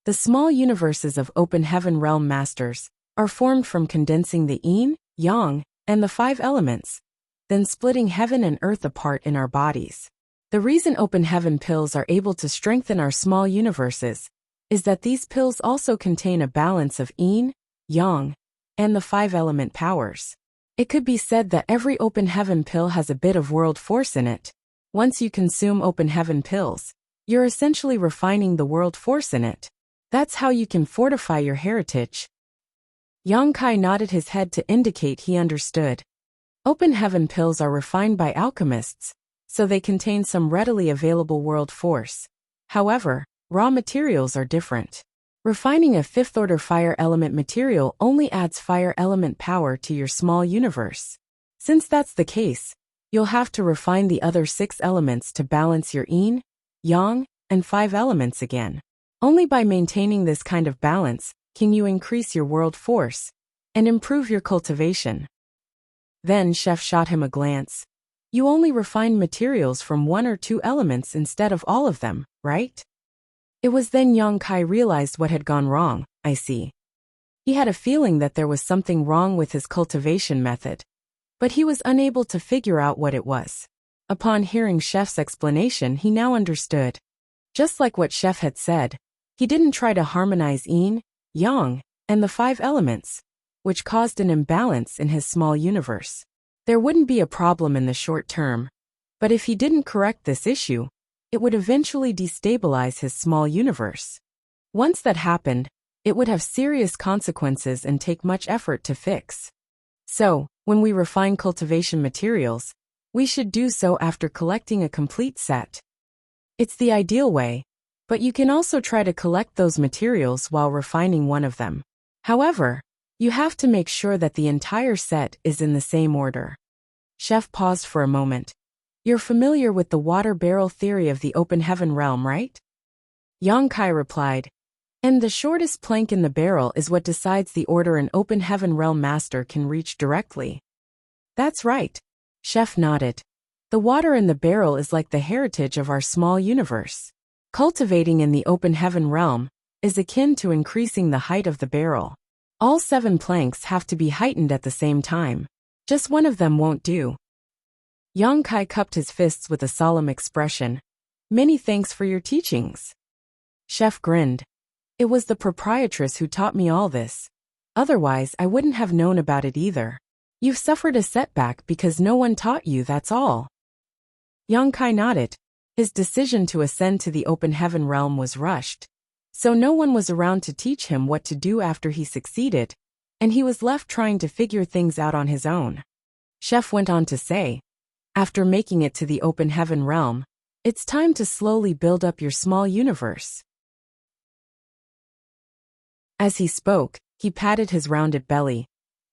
The small universes of Open Heaven Realm Masters are formed from condensing the yin, yang, and the 5 elements, then splitting heaven and earth apart in our bodies. The reason Open Heaven pills are able to strengthen our small universes is that these pills also contain a balance of yin, yang, and the 5 element powers. It could be said that every Open Heaven pill has a bit of world force in it. Once you consume Open Heaven pills, you're essentially refining the world force in it. That's how you can fortify your heritage. Yang Kai nodded his head to indicate he understood. Open Heaven pills are refined by alchemists, so they contain some readily available world force. However, raw materials are different. Refining a 5th-order fire element material only adds fire element power to your small universe. Since that's the case, you'll have to refine the other 6 elements to balance your yin, yang, and 5 elements again. Only by maintaining this kind of balance can you increase your world force and improve your cultivation. Then Chef shot him a glance. "You only refine materials from 1 or 2 elements instead of all of them, right?" It was then Yang Kai realized what had gone wrong. "I see." He had a feeling that there was something wrong with his cultivation method, but he was unable to figure out what it was. Upon hearing Chef's explanation, he now understood. Just like what Chef had said, he didn't try to harmonize yin, yang, and the 5 elements, which caused an imbalance in his small universe. There wouldn't be a problem in the short term, but if he didn't correct this issue, it would eventually destabilize his small universe. Once that happened, it would have serious consequences and take much effort to fix. So, when we refine cultivation materials, we should do so after collecting a complete set. It's the ideal way, but you can also try to collect those materials while refining one of them. However, you have to make sure that the entire set is in the same order. Chef paused for a moment. "You're familiar with the water barrel theory of the Open Heaven realm, right?" Yang Kai replied. And the shortest plank in the barrel is what decides the order an open heaven realm master can reach directly. That's right. Chef nodded. The water in the barrel is like the heritage of our small universe. Cultivating in the open heaven realm is akin to increasing the height of the barrel. All 7 planks have to be heightened at the same time. Just one of them won't do. Yang Kai cupped his fists with a solemn expression. Many thanks for your teachings. Chef grinned. It was the proprietress who taught me all this. Otherwise, I wouldn't have known about it either. You've suffered a setback because no one taught you, that's all. Yang Kai nodded. His decision to ascend to the open heaven realm was rushed. So no one was around to teach him what to do after he succeeded, and he was left trying to figure things out on his own. Chef went on to say, after making it to the open heaven realm, it's time to slowly build up your small universe. As he spoke, he patted his rounded belly.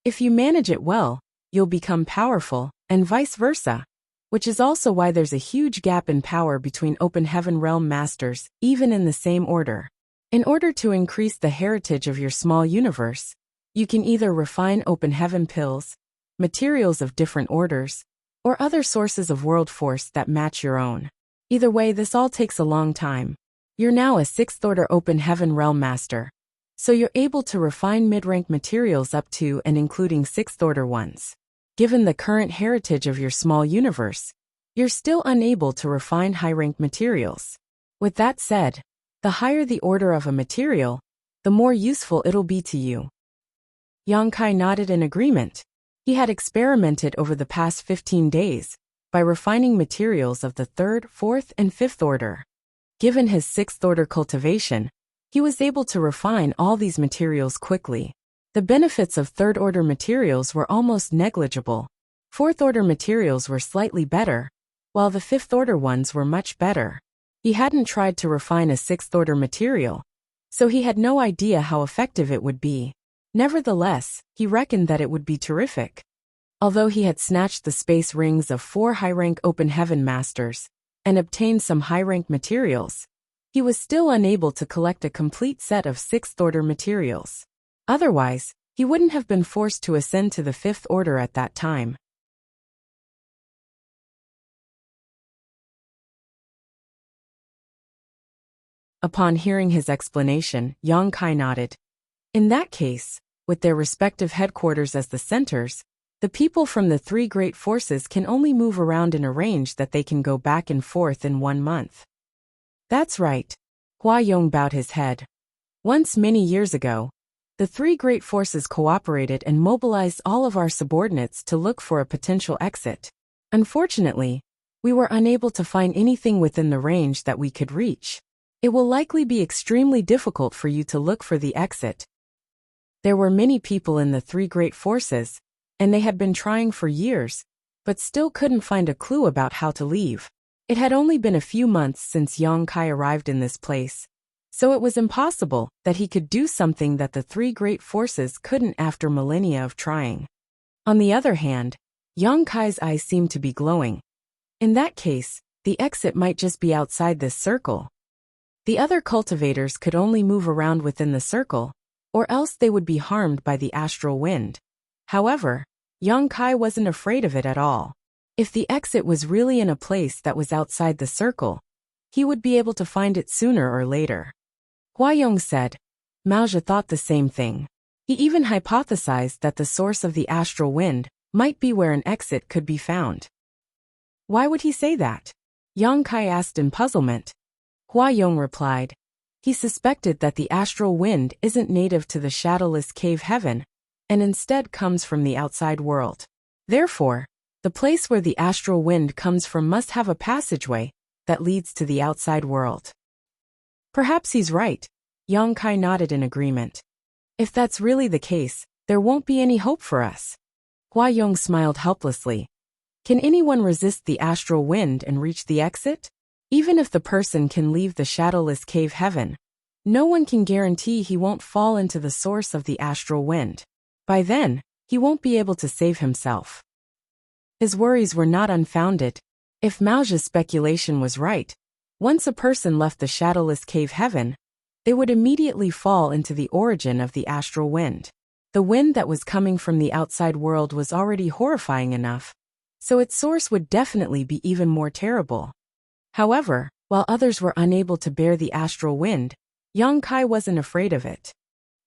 If you manage it well, you'll become powerful, and vice versa. Which is also why there's a huge gap in power between open heaven realm masters, even in the same order. In order to increase the heritage of your small universe, you can either refine open heaven pills, materials of different orders, or other sources of world force that match your own. Either way, this all takes a long time. You're now a 6th order open heaven realm master, so you're able to refine mid-rank materials up to and including 6th order ones. Given the current heritage of your small universe, you're still unable to refine high-rank materials. With that said, the higher the order of a material, the more useful it'll be to you. Yang Kai nodded in agreement. He had experimented over the past 15 days by refining materials of the 3rd, 4th, and 5th order. Given his 6th order cultivation, he was able to refine all these materials quickly. The benefits of 3rd order materials were almost negligible. 4th order materials were slightly better, while the 5th order ones were much better. He hadn't tried to refine a 6th order material, so he had no idea how effective it would be. Nevertheless, he reckoned that it would be terrific. Although he had snatched the space rings of 4 high-rank open heaven masters and obtained some high-rank materials, he was still unable to collect a complete set of 6th order materials. Otherwise, he wouldn't have been forced to ascend to the 5th order at that time. Upon hearing his explanation, Yang Kai nodded. In that case, with their respective headquarters as the centers, the people from the 3 great forces can only move around in a range that they can go back and forth in 1 month. That's right. Hua Yong bowed his head. Once many years ago, the 3 great forces cooperated and mobilized all of our subordinates to look for a potential exit. Unfortunately, we were unable to find anything within the range that we could reach. It will likely be extremely difficult for you to look for the exit. There were many people in the 3 great forces, and they had been trying for years, but still couldn't find a clue about how to leave. It had only been a few months since Yang Kai arrived in this place, so it was impossible that he could do something that the 3 great forces couldn't after millennia of trying. On the other hand, Yang Kai's eyes seemed to be glowing. In that case, the exit might just be outside this circle. The other cultivators could only move around within the circle, or else they would be harmed by the astral wind. However, Yang Kai wasn't afraid of it at all. If the exit was really in a place that was outside the circle, he would be able to find it sooner or later. Hua Yong said. Maozhi thought the same thing. He even hypothesized that the source of the astral wind might be where an exit could be found. Why would he say that? Yang Kai asked in puzzlement. Hua Yong replied. He suspected that the astral wind isn't native to the shadowless cave heaven, and instead comes from the outside world. Therefore, the place where the astral wind comes from must have a passageway that leads to the outside world. Perhaps he's right. Yang Kai nodded in agreement. If that's really the case, there won't be any hope for us. Hua Yong smiled helplessly. Can anyone resist the astral wind and reach the exit? Even if the person can leave the shadowless cave heaven, no one can guarantee he won't fall into the source of the astral wind. By then, he won't be able to save himself. His worries were not unfounded. If Maozhi's speculation was right, Once a person left the shadowless cave heaven, they would immediately fall into the origin of the astral wind. The wind that was coming from the outside world was already horrifying enough, so its source would definitely be even more terrible. However, while others were unable to bear the astral wind, Yang Kai wasn't afraid of it.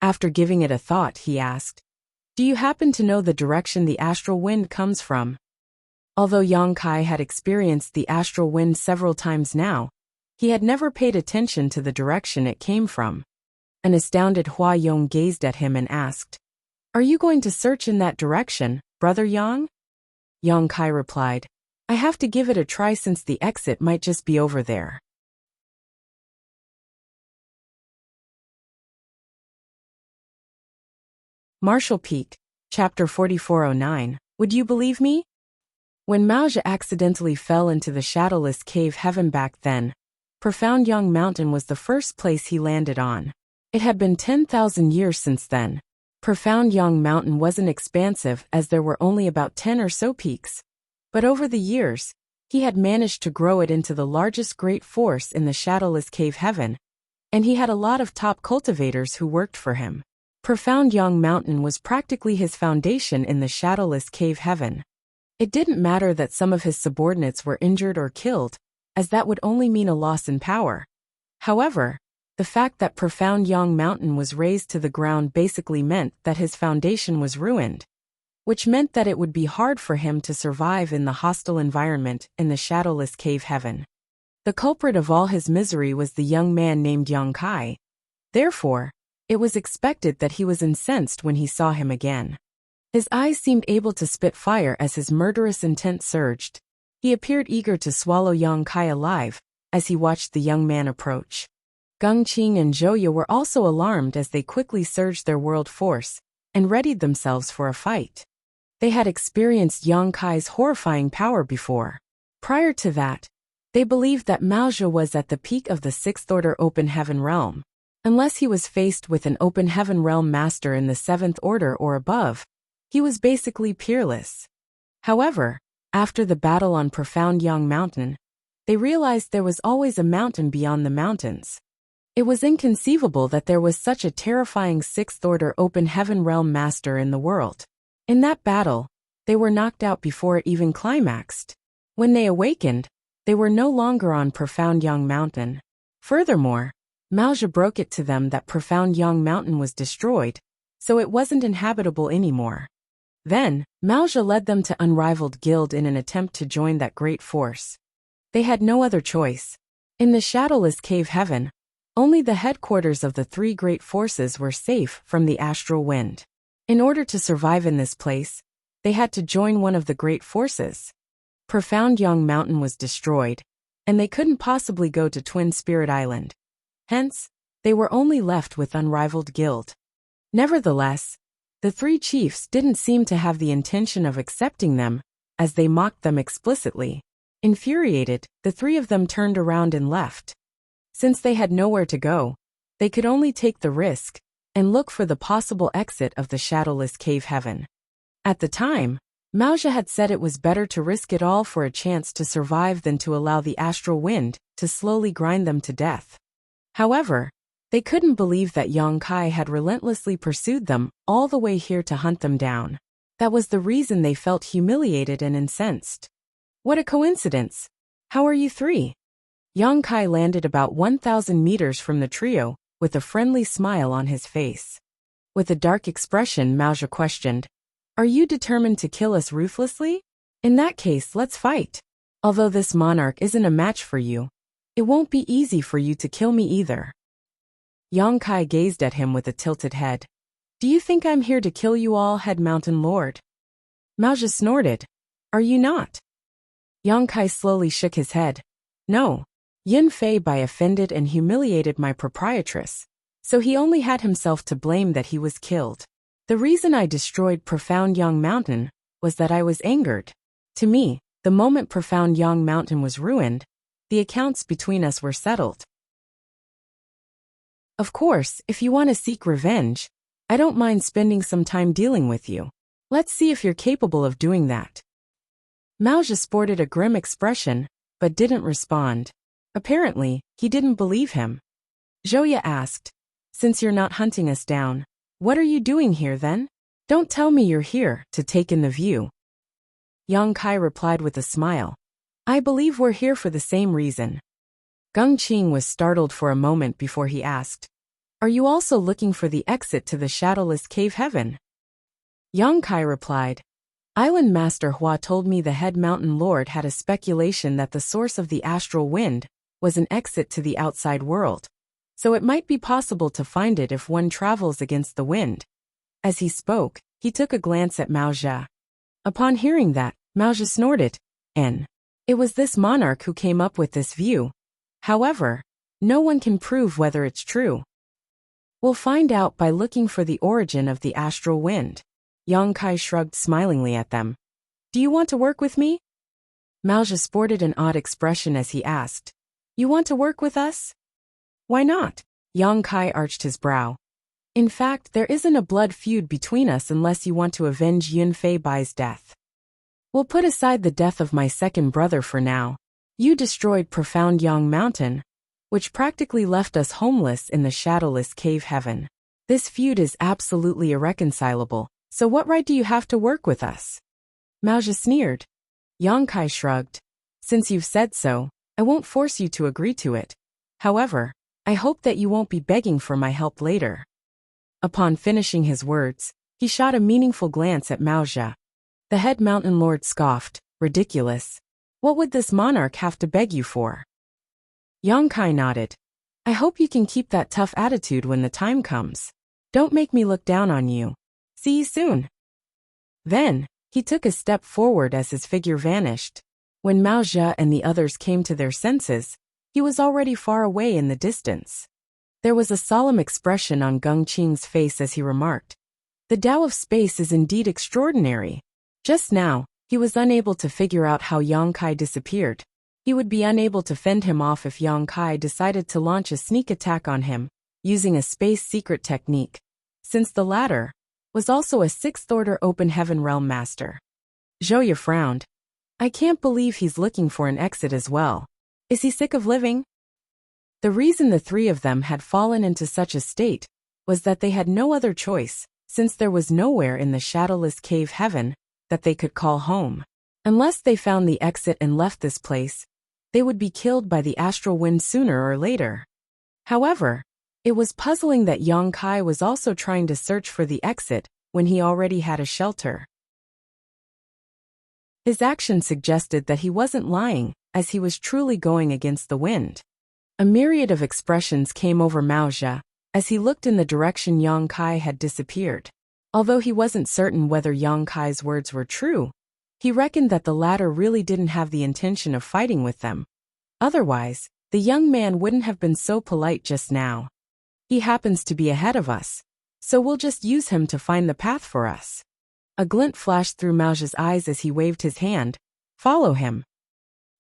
After giving it a thought, he asked, "Do you happen to know the direction the astral wind comes from?" Although Yang Kai had experienced the astral wind several times now, he had never paid attention to the direction it came from. An astounded Hua Yong gazed at him and asked, "Are you going to search in that direction, Brother Yang?" Yang Kai replied, "I have to give it a try since the exit might just be over there." Martial Peak, Chapter 4409, Would you believe me? When Maozhi accidentally fell into the shadowless cave heaven back then, Profound Yang Mountain was the first place he landed on. It had been 10,000 years since then. Profound Yang Mountain wasn't expansive as there were only about 10 or so peaks. But over the years, he had managed to grow it into the largest great force in the shadowless cave heaven, and he had a lot of top cultivators who worked for him. Profound Yang Mountain was practically his foundation in the shadowless cave heaven. It didn't matter that some of his subordinates were injured or killed, as that would only mean a loss in power. However, the fact that Profound Yang Mountain was razed to the ground basically meant that his foundation was ruined, which meant that it would be hard for him to survive in the hostile environment in the shadowless cave heaven. The culprit of all his misery was the young man named Yang Kai. Therefore, it was expected that he was incensed when he saw him again. His eyes seemed able to spit fire as his murderous intent surged. He appeared eager to swallow Yang Kai alive as he watched the young man approach. Gung Qing and Zhouya were also alarmed as they quickly surged their world force and readied themselves for a fight. They had experienced Yang Kai's horrifying power before. Prior to that, they believed that Maozhi was at the peak of the Sixth Order Open Heaven Realm. Unless he was faced with an Open Heaven Realm Master in the Seventh Order or above, he was basically peerless. However, after the battle on Profound Yang Mountain, they realized there was always a mountain beyond the mountains. It was inconceivable that there was such a terrifying Sixth Order Open Heaven Realm Master in the world. In that battle, they were knocked out before it even climaxed. When they awakened, they were no longer on Profound Yang Mountain. Furthermore, Maozhi broke it to them that Profound Yang Mountain was destroyed, so it wasn't inhabitable anymore. Then, Maozhi led them to Unrivaled Guild in an attempt to join that great force. They had no other choice. In the shadowless cave heaven, only the headquarters of the three great forces were safe from the astral wind. In order to survive in this place, they had to join one of the great forces. Profound Yang Mountain was destroyed, and they couldn't possibly go to Twin Spirit Island. Hence, they were only left with Unrivaled Guild. Nevertheless, the three chiefs didn't seem to have the intention of accepting them, as they mocked them explicitly. Infuriated, the three of them turned around and left. Since they had nowhere to go, they could only take the risk and look for the possible exit of the shadowless cave heaven. At the time, Maozhi had said it was better to risk it all for a chance to survive than to allow the astral wind to slowly grind them to death. However, they couldn't believe that Yang Kai had relentlessly pursued them all the way here to hunt them down. That was the reason they felt humiliated and incensed. What a coincidence! How are you three? Yang Kai landed about 1,000 meters from the trio, with a friendly smile on his face. With a dark expression, Maozhi questioned, "Are you determined to kill us ruthlessly? In that case, let's fight. Although this monarch isn't a match for you, it won't be easy for you to kill me either." Yang Kai gazed at him with a tilted head. "Do you think I'm here to kill you all, Head Mountain Lord?" Maozhi snorted. "Are you not?" Yang Kai slowly shook his head. "No. Yin Fei Bai offended and humiliated my proprietress, so he only had himself to blame that he was killed. The reason I destroyed Profound Yang Mountain was that I was angered. To me, the moment Profound Yang Mountain was ruined, the accounts between us were settled. Of course, if you want to seek revenge, I don't mind spending some time dealing with you. Let's see if you're capable of doing that." Maozhi sported a grim expression, but didn't respond. Apparently, he didn't believe him. Zhouya asked, "Since you're not hunting us down, what are you doing here then? Don't tell me you're here to take in the view." Yang Kai replied with a smile, "I believe we're here for the same reason." Geng Qing was startled for a moment before he asked, "Are you also looking for the exit to the shadowless cave heaven?" Yang Kai replied, "Island Master Hua told me the head mountain lord had a speculation that the source of the astral wind was an exit to the outside world, so it might be possible to find it if one travels against the wind." As he spoke, he took a glance at Mao Zhe. Upon hearing that, Mao Zhe snorted, and it was this monarch who came up with this view. However, no one can prove whether it's true. We'll find out by looking for the origin of the astral wind. Yang Kai shrugged smilingly at them. "Do you want to work with me?" Mao Zhe sported an odd expression as he asked, "You want to work with us?" "Why not?" Yang Kai arched his brow. "In fact, there isn't a blood feud between us unless you want to avenge Yun Fei Bai's death. We'll put aside the death of my second brother for now. You destroyed Profound Yang Mountain, which practically left us homeless in the shadowless cave heaven. This feud is absolutely irreconcilable, so what right do you have to work with us?" Mao Zhe sneered. Yang Kai shrugged. "Since you've said so, I won't force you to agree to it. However, I hope that you won't be begging for my help later." Upon finishing his words, he shot a meaningful glance at Mao Zhe. The head mountain lord scoffed, "Ridiculous. What would this monarch have to beg you for?" Yang Kai nodded. "I hope you can keep that tough attitude when the time comes. Don't make me look down on you. See you soon." Then, he took a step forward as his figure vanished. When Mao Zhe and the others came to their senses, he was already far away in the distance. There was a solemn expression on Geng Qing's face as he remarked, "The Tao of space is indeed extraordinary." Just now, he was unable to figure out how Yang Kai disappeared. He would be unable to fend him off if Yang Kai decided to launch a sneak attack on him, using a space secret technique, since the latter was also a sixth-order open heaven realm master. Zhouya frowned. "I can't believe he's looking for an exit as well. Is he sick of living?" The reason the three of them had fallen into such a state was that they had no other choice, since there was nowhere in the shadowless cave heaven that they could call home. Unless they found the exit and left this place, they would be killed by the astral wind sooner or later. However, it was puzzling that Yang Kai was also trying to search for the exit when he already had a shelter. His action suggested that he wasn't lying, as he was truly going against the wind. A myriad of expressions came over Mao Zhe as he looked in the direction Yang Kai had disappeared. Although he wasn't certain whether Yang Kai's words were true, he reckoned that the latter really didn't have the intention of fighting with them. Otherwise, the young man wouldn't have been so polite just now. "He happens to be ahead of us, so we'll just use him to find the path for us." A glint flashed through Mao Zhe's eyes as he waved his hand. "Follow him."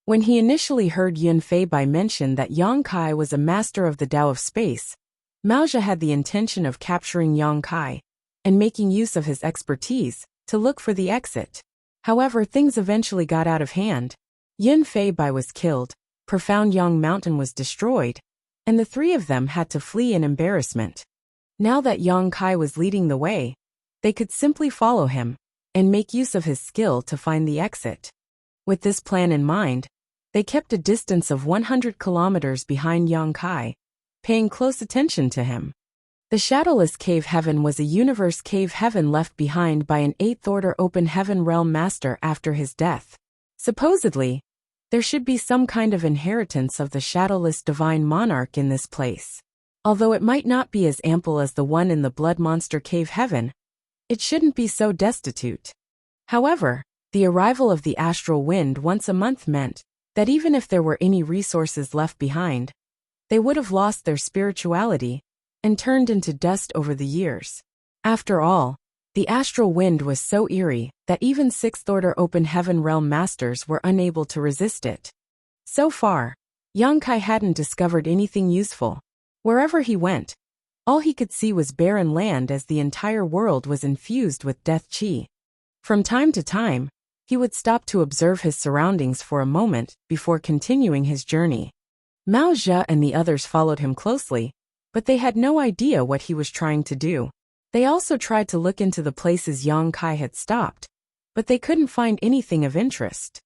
When he initially heard Yun Fei Bai mention that Yang Kai was a master of the Tao of space, Mao Zhe had the intention of capturing Yang Kai and making use of his expertise to look for the exit. However, things eventually got out of hand. Yun Fei Bai was killed, Profound Yang Mountain was destroyed, and the three of them had to flee in embarrassment. Now that Yang Kai was leading the way, they could simply follow him and make use of his skill to find the exit. With this plan in mind, they kept a distance of 100 kilometers behind Yang Kai, paying close attention to him. The shadowless cave heaven was a universe cave heaven left behind by an 8th-order open heaven realm master after his death. Supposedly, there should be some kind of inheritance of the shadowless divine monarch in this place. Although it might not be as ample as the one in the blood monster cave heaven, it shouldn't be so destitute. However, the arrival of the astral wind once a month meant that even if there were any resources left behind, they would have lost their spirituality and turned into dust over the years. After all, the astral wind was so eerie that even 6th-order open heaven realm masters were unable to resist it. So far, Yang Kai hadn't discovered anything useful. Wherever he went, all he could see was barren land as the entire world was infused with death qi. From time to time, he would stop to observe his surroundings for a moment before continuing his journey. Mao Zhe and the others followed him closely, but they had no idea what he was trying to do. They also tried to look into the places Yang Kai had stopped, but they couldn't find anything of interest.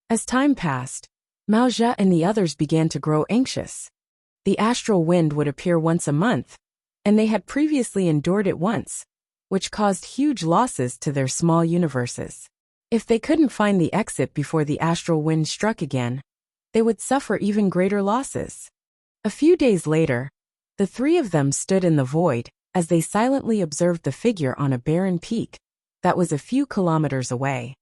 As time passed, Mao Zhe and the others began to grow anxious. The astral wind would appear once a month, and they had previously endured it once, which caused huge losses to their small universes. If they couldn't find the exit before the astral wind struck again, they would suffer even greater losses. A few days later, the three of them stood in the void as they silently observed the figure on a barren peak that was a few kilometers away.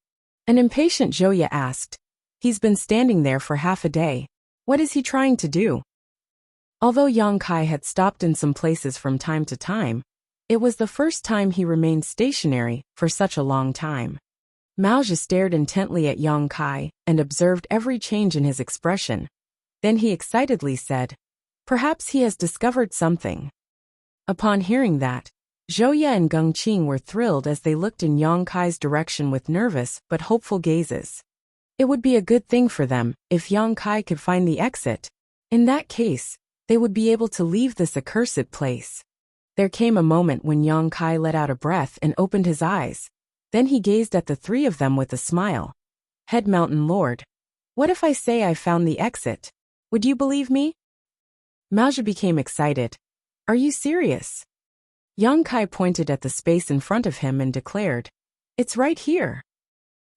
An impatient Zhouya asked, "He's been standing there for half a day. What is he trying to do?" Although Yang Kai had stopped in some places from time to time, it was the first time he remained stationary for such a long time. Mao Zhe stared intently at Yang Kai and observed every change in his expression. Then he excitedly said, "Perhaps he has discovered something." Upon hearing that, Zhouya and Gengqing were thrilled as they looked in Yang Kai's direction with nervous but hopeful gazes. It would be a good thing for them if Yang Kai could find the exit. In that case, they would be able to leave this accursed place. There came a moment when Yang Kai let out a breath and opened his eyes. Then he gazed at the three of them with a smile. "Head Mountain Lord, what if I say I found the exit? Would you believe me?" Mao Zhe became excited. "Are you serious?" Yang Kai pointed at the space in front of him and declared, "It's right here."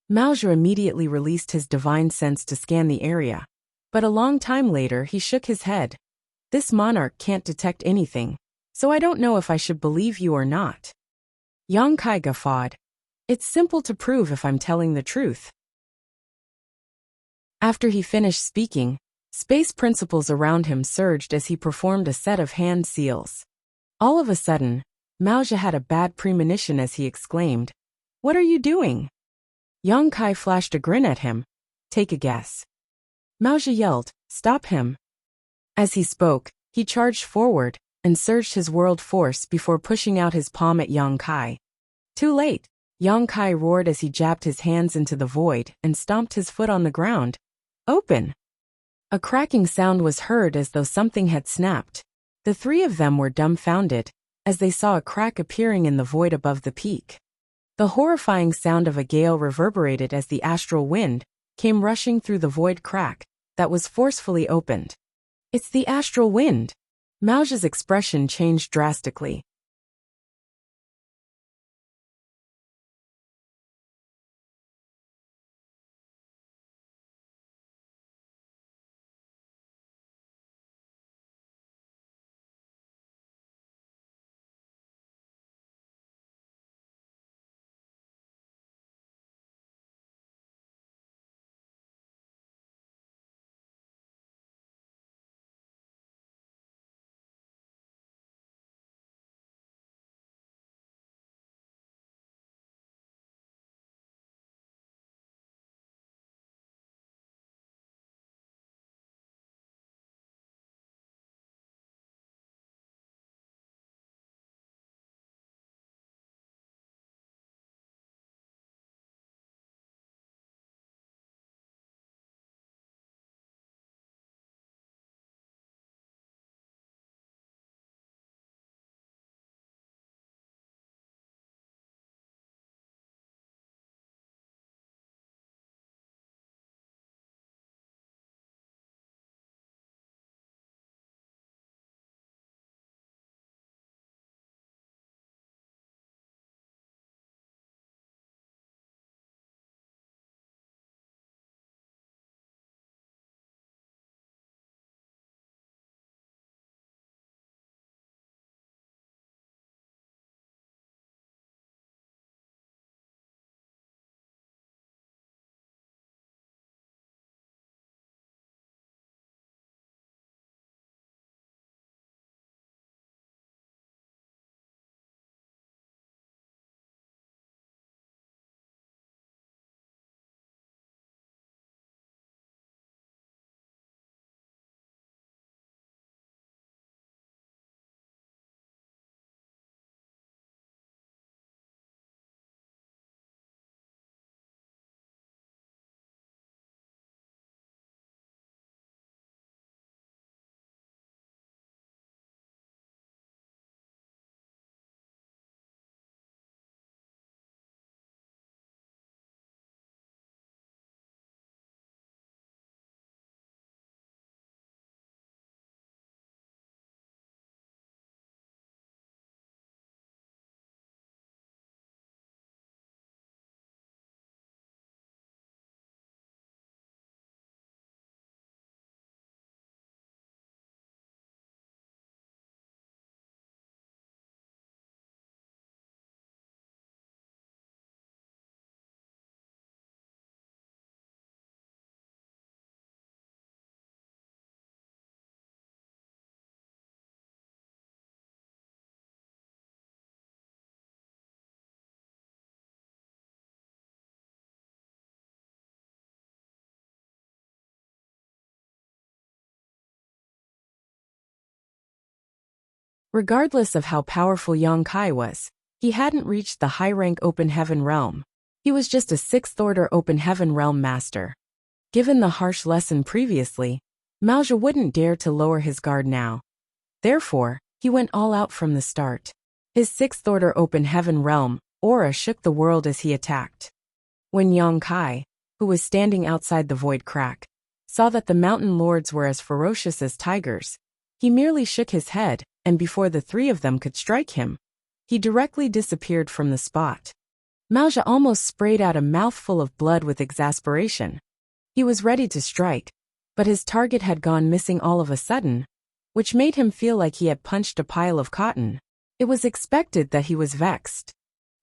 Mao Zhe immediately released his divine sense to scan the area. But a long time later he shook his head. "This monarch can't detect anything, so I don't know if I should believe you or not." Yang Kai guffawed. "It's simple to prove if I'm telling the truth." After he finished speaking, space principles around him surged as he performed a set of hand seals. All of a sudden, Mao Zhe had a bad premonition as he exclaimed, "What are you doing?" Yang Kai flashed a grin at him. "Take a guess." Mao Zhe yelled, "Stop him." As he spoke, he charged forward and surged his world force before pushing out his palm at Yang Kai. Too late. Yang Kai roared as he jabbed his hands into the void and stomped his foot on the ground. "Open!" A cracking sound was heard as though something had snapped. The three of them were dumbfounded as they saw a crack appearing in the void above the peak. The horrifying sound of a gale reverberated as the astral wind came rushing through the void crack that was forcefully opened. "It's the astral wind!" Mao Zhe's expression changed drastically. Regardless of how powerful Yang Kai was, he hadn't reached the high-rank Open Heaven realm. He was just a 6th-order Open Heaven realm master. Given the harsh lesson previously, Maozhe wouldn't dare to lower his guard now. Therefore, he went all out from the start. His 6th-order Open Heaven realm aura shook the world as he attacked. When Yang Kai, who was standing outside the void crack, saw that the mountain lords were as ferocious as tigers, he merely shook his head, and before the three of them could strike him, he directly disappeared from the spot. Maozhe almost sprayed out a mouthful of blood with exasperation. He was ready to strike, but his target had gone missing all of a sudden, which made him feel like he had punched a pile of cotton. It was expected that he was vexed.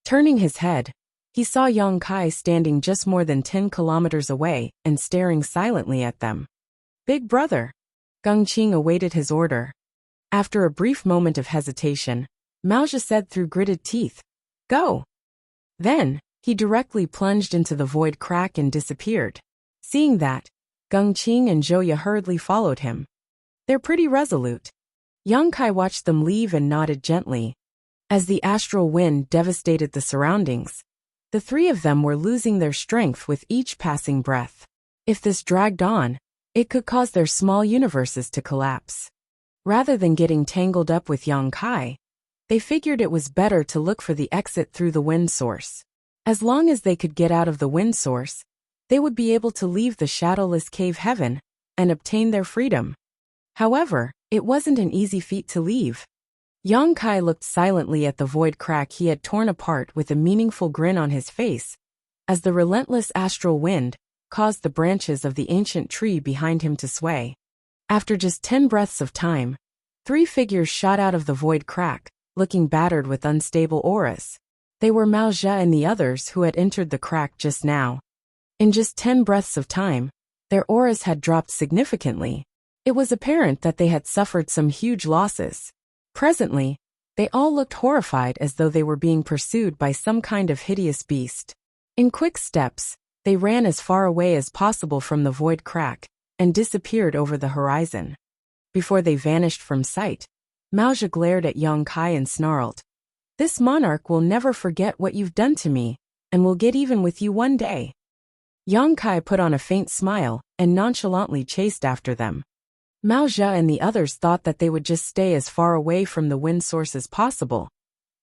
Turning his head, he saw Yang Kai standing just more than 10 kilometers away and staring silently at them. "Big brother." Gongqing awaited his order. After a brief moment of hesitation, Maozhe said through gritted teeth, "Go." Then, he directly plunged into the void crack and disappeared. Seeing that, Gongqing and Zhou Ye hurriedly followed him. "They're pretty resolute." Yang Kai watched them leave and nodded gently. As the astral wind devastated the surroundings, the three of them were losing their strength with each passing breath. If this dragged on, it could cause their small universes to collapse. Rather than getting tangled up with Yang Kai, they figured it was better to look for the exit through the wind source. As long as they could get out of the wind source, they would be able to leave the shadowless cave heaven and obtain their freedom. However, it wasn't an easy feat to leave. Yang Kai looked silently at the void crack he had torn apart with a meaningful grin on his face, as the relentless astral wind caused the branches of the ancient tree behind him to sway. After just 10 breaths of time, 3 figures shot out of the void crack, looking battered with unstable auras. They were Maozhe and the others who had entered the crack just now. In just 10 breaths of time, their auras had dropped significantly. It was apparent that they had suffered some huge losses. Presently, they all looked horrified as though they were being pursued by some kind of hideous beast. In quick steps, they ran as far away as possible from the void crack and disappeared over the horizon. Before they vanished from sight, Maozhe glared at Yang Kai and snarled, "This monarch will never forget what you've done to me, and will get even with you one day." Yang Kai put on a faint smile and nonchalantly chased after them. Maozhe and the others thought that they would just stay as far away from the wind source as possible.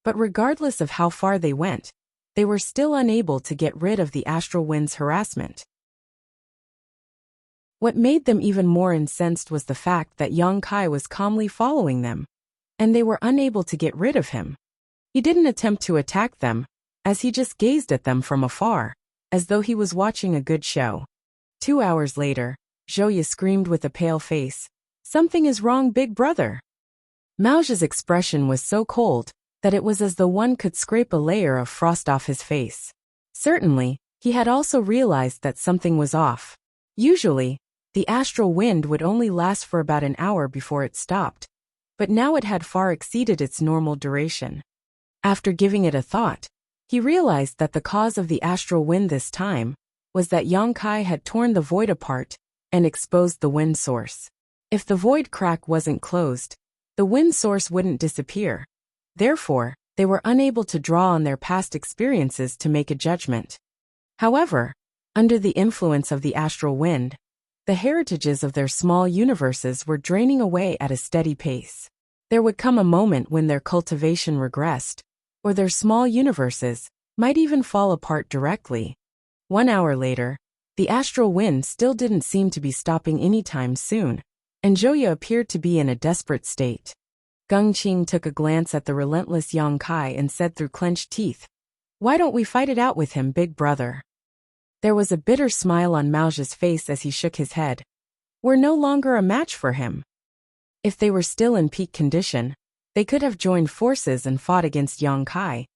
But regardless of how far they went, they were still unable to get rid of the astral wind's harassment. What made them even more incensed was the fact that Yang Kai was calmly following them, and they were unable to get rid of him. He didn't attempt to attack them, as he just gazed at them from afar, as though he was watching a good show. 2 hours later, Zhou Ye screamed with a pale face, "Something is wrong, big brother." Maozhe's expression was so cold that it was as though one could scrape a layer of frost off his face. Certainly, he had also realized that something was off. Usually, the astral wind would only last for about an hour before it stopped, but now it had far exceeded its normal duration. After giving it a thought, he realized that the cause of the astral wind this time was that Yang Kai had torn the void apart and exposed the wind source. If the void crack wasn't closed, the wind source wouldn't disappear. Therefore, they were unable to draw on their past experiences to make a judgment. However, under the influence of the astral wind, the heritages of their small universes were draining away at a steady pace. There would come a moment when their cultivation regressed, or their small universes might even fall apart directly. 1 hour later, the astral wind still didn't seem to be stopping anytime soon, and Zhou Ye appeared to be in a desperate state. Gongqing took a glance at the relentless Yang Kai and said through clenched teeth, "Why don't we fight it out with him, big brother?" There was a bitter smile on Maozhe's face as he shook his head. "We're no longer a match for him." If they were still in peak condition, they could have joined forces and fought against Yang Kai.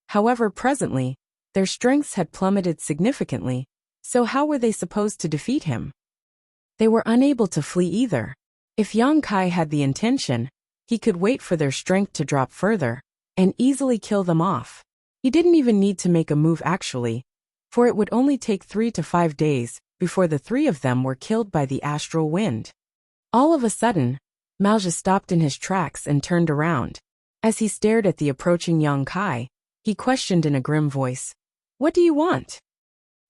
However, presently, their strengths had plummeted significantly, so how were they supposed to defeat him? They were unable to flee either. If Yang Kai had the intention, he could wait for their strength to drop further and easily kill them off. He didn't even need to make a move actually, for it would only take 3 to 5 days before the three of them were killed by the astral wind. All of a sudden, Maoja stopped in his tracks and turned around. As he stared at the approaching Yang Kai, he questioned in a grim voice, "What do you want?"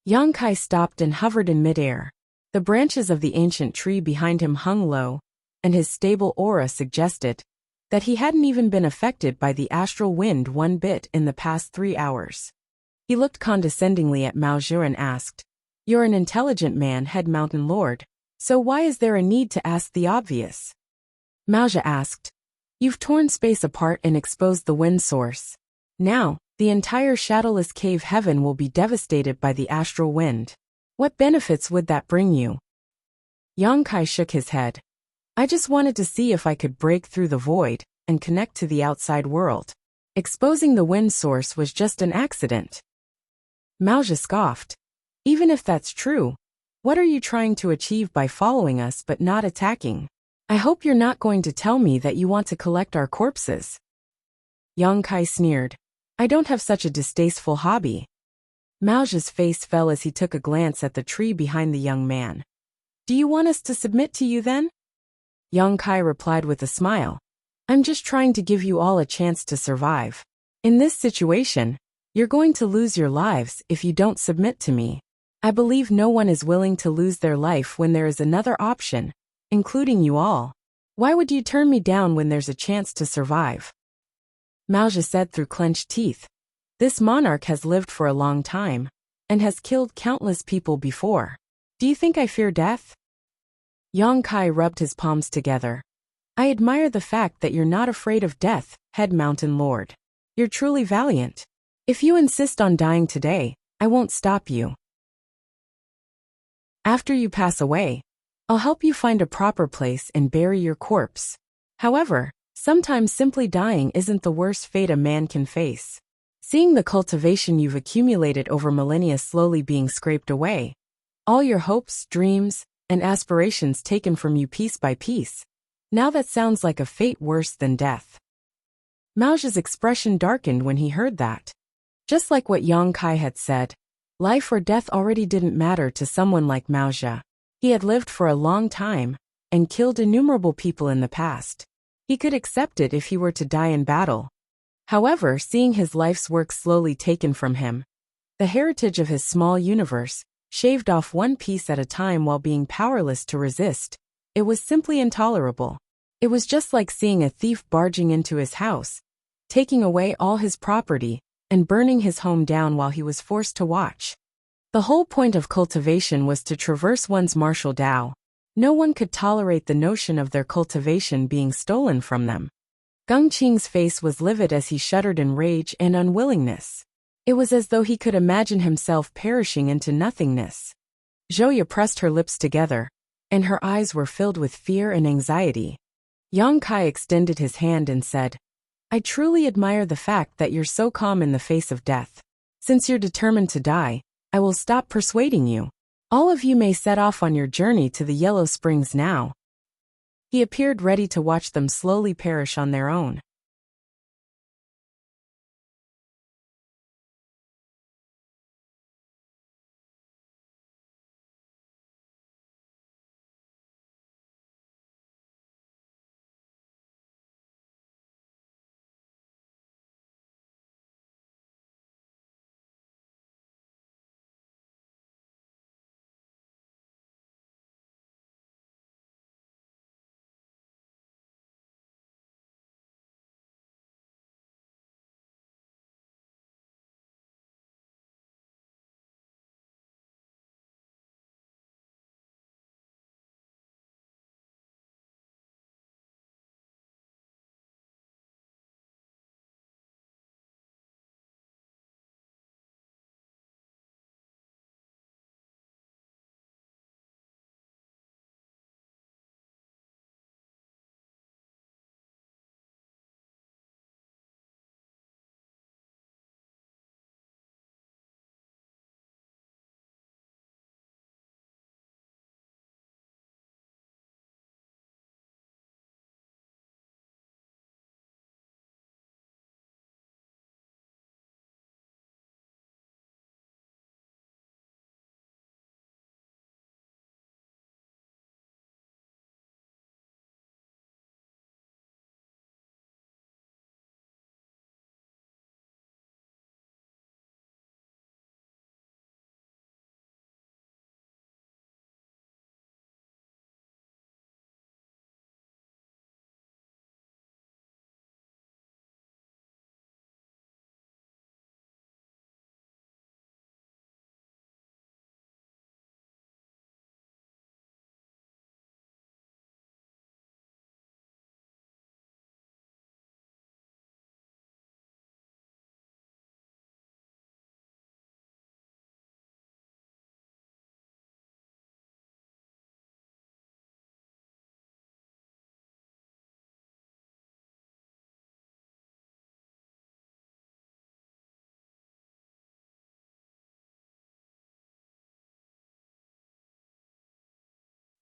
Yang Kai stopped and hovered in midair. The branches of the ancient tree behind him hung low, and his stable aura suggested that he hadn't even been affected by the astral wind one bit in the past 3 hours. He looked condescendingly at Mao Zhu and asked, "You're an intelligent man, Head Mountain Lord, so why is there a need to ask the obvious?" Mao Zhu asked, "You've torn space apart and exposed the wind source. Now, the entire shadowless cave heaven will be devastated by the astral wind. What benefits would that bring you?" Yang Kai shook his head. "I just wanted to see if I could break through the void and connect to the outside world. Exposing the wind source was just an accident." Mao Zhu scoffed. "Even if that's true, what are you trying to achieve by following us but not attacking? I hope you're not going to tell me that you want to collect our corpses." Yang Kai sneered. "I don't have such a distasteful hobby." Mao Zhu's face fell as he took a glance at the tree behind the young man. "Do you want us to submit to you then?" Yang Kai replied with a smile. "I'm just trying to give you all a chance to survive. In this situation, you're going to lose your lives if you don't submit to me. I believe no one is willing to lose their life when there is another option, including you all. Why would you turn me down when there's a chance to survive?" Mao Zhu said through clenched teeth. "This monarch has lived for a long time and has killed countless people before. Do you think I fear death?" Yang Kai rubbed his palms together. "I admire the fact that you're not afraid of death, Head Mountain Lord. You're truly valiant. If you insist on dying today, I won't stop you. After you pass away, I'll help you find a proper place and bury your corpse. However, sometimes simply dying isn't the worst fate a man can face. Seeing the cultivation you've accumulated over millennia slowly being scraped away, all your hopes, dreams, and aspirations taken from you piece by piece. Now that sounds like a fate worse than death." Mao Zhu's expression darkened when he heard that. Just like what Yang Kai had said, life or death already didn't matter to someone like Mao Zhu. He had lived for a long time and killed innumerable people in the past. He could accept it if he were to die in battle. However, seeing his life's work slowly taken from him, the heritage of his small universe, shaved off one piece at a time while being powerless to resist, it was simply intolerable. It was just like seeing a thief barging into his house, taking away all his property, and burning his home down while he was forced to watch. The whole point of cultivation was to traverse one's martial Tao. No one could tolerate the notion of their cultivation being stolen from them. Geng Qing's face was livid as he shuddered in rage and unwillingness. It was as though he could imagine himself perishing into nothingness. Zhouya pressed her lips together, and her eyes were filled with fear and anxiety. Yang Kai extended his hand and said, "I truly admire the fact that you're so calm in the face of death. Since you're determined to die, I will stop persuading you. All of you may set off on your journey to the Yellow Springs now." He appeared ready to watch them slowly perish on their own.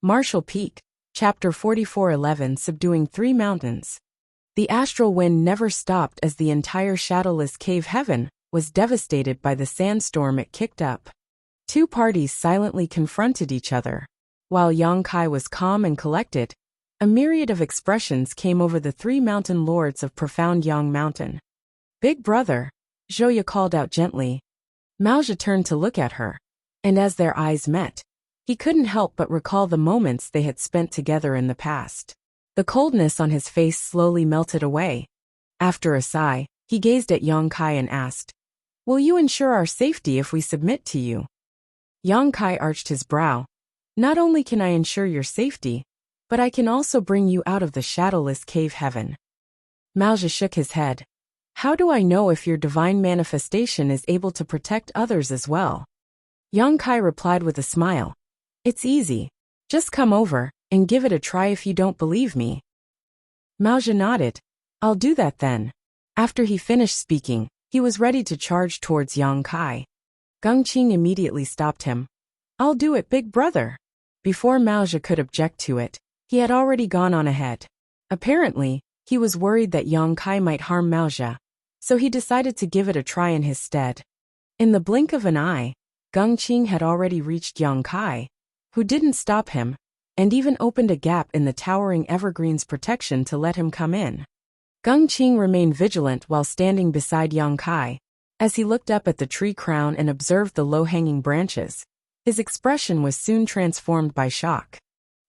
Martial Peak, Chapter 44:11 Subduing 3 Mountains. The astral wind never stopped as the entire shadowless cave heaven was devastated by the sandstorm it kicked up. Two parties silently confronted each other. While Yang Kai was calm and collected, a myriad of expressions came over the 3 mountain lords of profound Yang Mountain. "Big brother," Zhouya called out gently. Maozhi turned to look at her, and as their eyes met, he couldn't help but recall the moments they had spent together in the past. The coldness on his face slowly melted away. After a sigh, he gazed at Yang Kai and asked, "Will you ensure our safety if we submit to you?" Yang Kai arched his brow. "Not only can I ensure your safety, but I can also bring you out of the shadowless cave heaven." Maozhi shook his head. "How do I know if your divine manifestation is able to protect others as well?" Yang Kai replied with a smile. "It's easy. Just come over and give it a try if you don't believe me." Maozhi nodded. "I'll do that then." After he finished speaking, he was ready to charge towards Yang Kai. Gongqing immediately stopped him. "I'll do it, big brother." Before Maozhi could object to it, he had already gone on ahead. Apparently, he was worried that Yang Kai might harm Maozhi, so he decided to give it a try in his stead. In the blink of an eye, Gongqing had already reached Yang Kai, who didn't stop him, and even opened a gap in the towering evergreen's protection to let him come in. Gongqing remained vigilant while standing beside Yang Kai. As he looked up at the tree crown and observed the low-hanging branches, his expression was soon transformed by shock.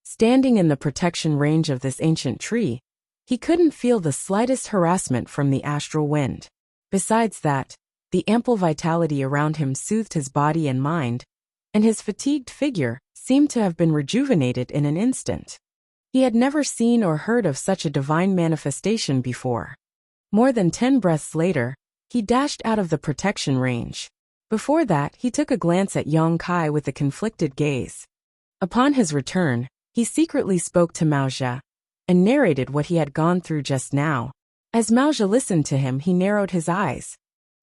Standing in the protection range of this ancient tree, he couldn't feel the slightest harassment from the astral wind. Besides that, the ample vitality around him soothed his body and mind, and his fatigued figure seemed to have been rejuvenated in an instant. He had never seen or heard of such a divine manifestation before. More than 10 breaths later, he dashed out of the protection range. Before that, he took a glance at Yang Kai with a conflicted gaze. Upon his return, he secretly spoke to Maozhi and narrated what he had gone through just now. As Maozhi listened to him, he narrowed his eyes.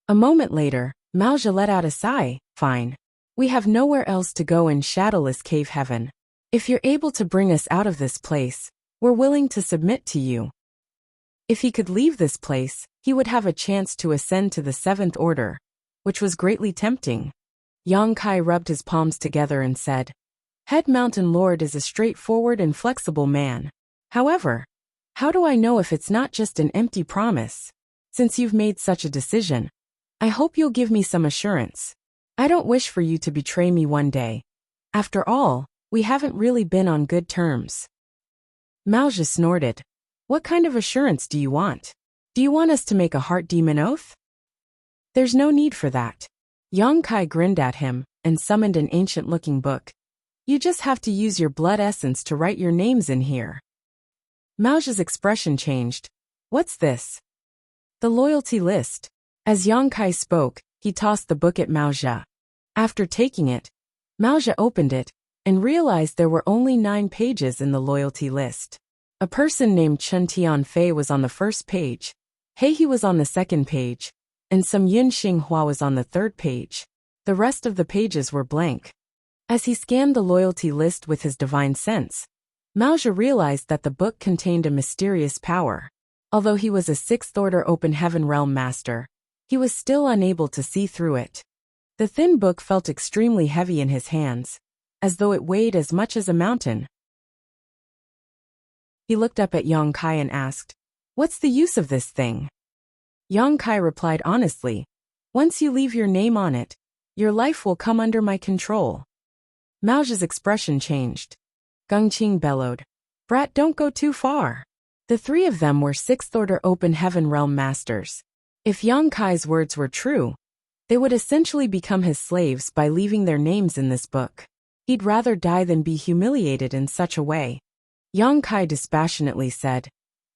A moment later, Maozhi let out a sigh. "Fine. We have nowhere else to go in shadowless cave heaven. If you're able to bring us out of this place, we're willing to submit to you." If he could leave this place, he would have a chance to ascend to the 7th order, which was greatly tempting. Yang Kai rubbed his palms together and said, "Head Mountain Lord is a straightforward and flexible man. However, how do I know if it's not just an empty promise? Since you've made such a decision, I hope you'll give me some assurance. I don't wish for you to betray me one day. After all, we haven't really been on good terms." Maozhi snorted. "What kind of assurance do you want? Do you want us to make a heart demon oath?" "There's no need for that." Yang Kai grinned at him and summoned an ancient-looking book. "You just have to use your blood essence to write your names in here." Maozhi's expression changed. "What's this?" "The loyalty list." As Yang Kai spoke, he tossed the book at Maozhi. After taking it, Maozhi opened it and realized there were only 9 pages in the loyalty list. A person named Chen Tianfei was on the first page, He was on the second page, and some Yun Xinghua was on the third page. The rest of the pages were blank. As he scanned the loyalty list with his divine sense, Maozhi realized that the book contained a mysterious power. Although he was a 6th order open heaven realm master, he was still unable to see through it. The thin book felt extremely heavy in his hands, as though it weighed as much as a mountain. He looked up at Yang Kai and asked, "What's the use of this thing?" Yang Kai replied honestly, "Once you leave your name on it, your life will come under my control." Maozhi's expression changed. Gongqing bellowed, "Brat, don't go too far." The 3 of them were 6th order open heaven realm masters. If Yang Kai's words were true, they would essentially become his slaves by leaving their names in this book. He'd rather die than be humiliated in such a way. Yang Kai dispassionately said,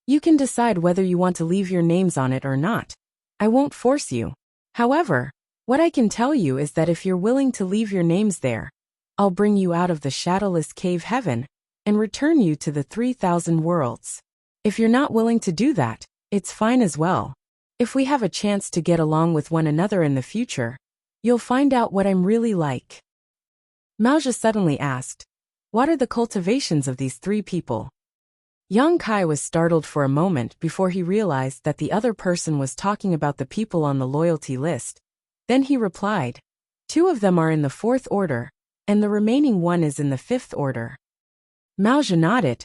"You can decide whether you want to leave your names on it or not. I won't force you. However, what I can tell you is that if you're willing to leave your names there, I'll bring you out of the shadowless cave heaven and return you to the 3,000 worlds. If you're not willing to do that, it's fine as well. If we have a chance to get along with one another in the future, you'll find out what I'm really like." Maozhi suddenly asked, What are the cultivations of these three people? Yang Kai was startled for a moment before he realized that the other person was talking about the people on the loyalty list. Then he replied, "Two of them are in the 4th order, and the remaining one is in the 5th order." Maoja nodded.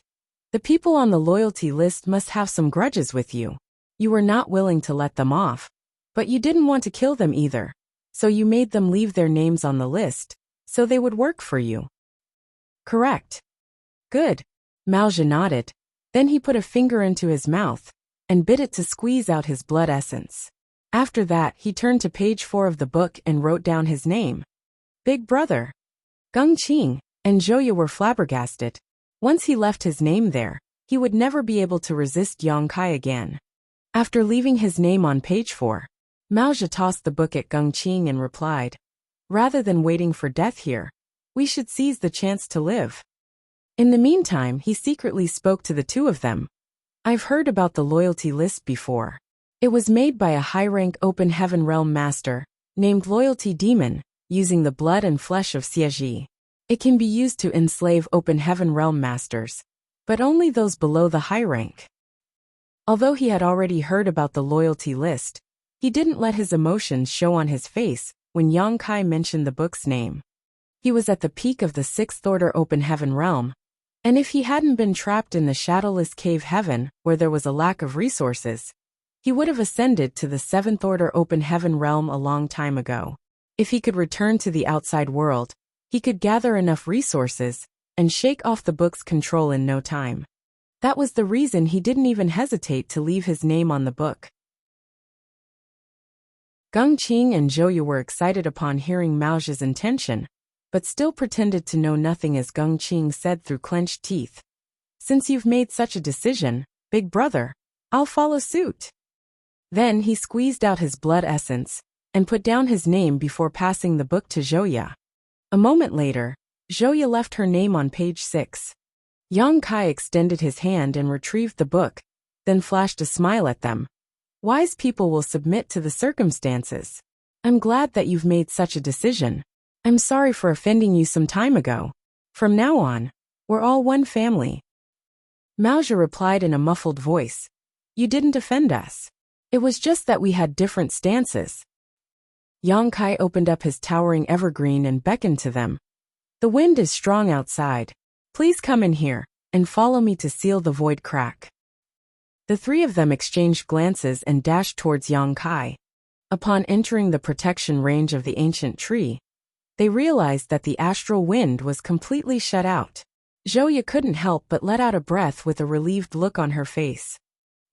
"The people on the loyalty list must have some grudges with you. You were not willing to let them off, but you didn't want to kill them either, so you made them leave their names on the list, so they would work for you." "Correct." "Good." Maoja nodded. Then he put a finger into his mouth and bit it to squeeze out his blood essence. After that, he turned to page 4 of the book and wrote down his name. Big Brother. Gung Qing and Zhouya were flabbergasted. Once he left his name there, he would never be able to resist Yang Kai again. After leaving his name on page 4, Maoja tossed the book at Gung Qing and replied, "Rather than waiting for death here, we should seize the chance to live." In the meantime, he secretly spoke to the two of them. "I've heard about the loyalty list before. It was made by a high-rank open heaven realm master, named Loyalty Demon, using the blood and flesh of Xieji. It can be used to enslave open heaven realm masters, but only those below the high rank." Although he had already heard about the loyalty list, he didn't let his emotions show on his face when Yang Kai mentioned the book's name. He was at the peak of the 6th order open heaven realm, and if he hadn't been trapped in the shadowless cave heaven where there was a lack of resources, he would have ascended to the 7th order open heaven realm a long time ago. If he could return to the outside world, he could gather enough resources and shake off the book's control in no time. That was the reason he didn't even hesitate to leave his name on the book. Gung Qing and Zhouya were excited upon hearing Maoja's intention, but still pretended to know nothing as Gung Qing said through clenched teeth, "Since you've made such a decision, Big Brother, I'll follow suit." Then he squeezed out his blood essence and put down his name before passing the book to Zhouya. A moment later, Zhouya left her name on page 6. Yang Kai extended his hand and retrieved the book, then flashed a smile at them. "Wise people will submit to the circumstances. I'm glad that you've made such a decision. I'm sorry for offending you some time ago. From now on, we're all one family." Maoja replied in a muffled voice, "You didn't offend us. It was just that we had different stances." Yang Kai opened up his towering evergreen and beckoned to them. "The wind is strong outside. Please come in here and follow me to seal the void crack." The three of them exchanged glances and dashed towards Yang Kai. Upon entering the protection range of the ancient tree, they realized that the astral wind was completely shut out. Zhouya couldn't help but let out a breath with a relieved look on her face.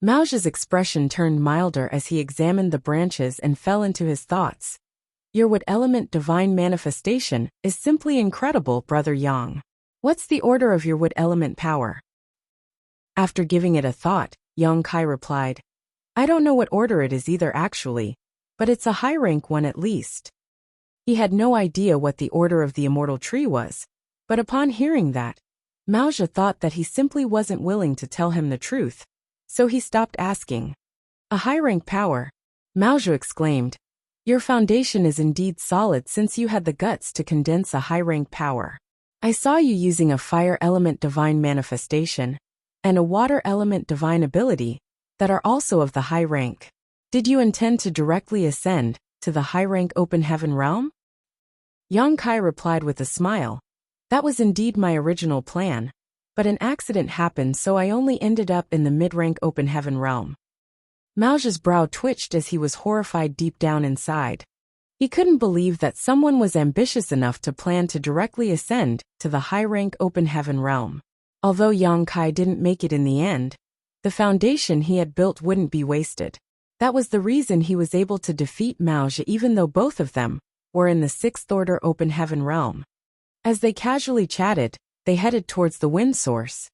Maoja's expression turned milder as he examined the branches and fell into his thoughts. "Your wood element divine manifestation is simply incredible, Brother Yang. What's the order of your wood element power?" After giving it a thought, Yang Kai replied, "I don't know what order it is either actually, but it's a high-rank one at least." He had no idea what the order of the immortal tree was, but upon hearing that, Maoja thought that he simply wasn't willing to tell him the truth, so he stopped asking. "A high-rank power," Maoja exclaimed. "Your foundation is indeed solid since you had the guts to condense a high-rank power. I saw you using a fire element divine manifestation and a water element divine ability that are also of the high rank. Did you intend to directly ascend to the high-rank open heaven realm?" Yang Kai replied with a smile, "That was indeed my original plan, but an accident happened so I only ended up in the mid-rank open heaven realm." Maoja's brow twitched as he was horrified deep down inside. He couldn't believe that someone was ambitious enough to plan to directly ascend to the high-rank open heaven realm. Although Yang Kai didn't make it in the end, the foundation he had built wouldn't be wasted. That was the reason he was able to defeat Maoja even though both of them were in the 6th order open heaven realm. As they casually chatted, they headed towards the wind source.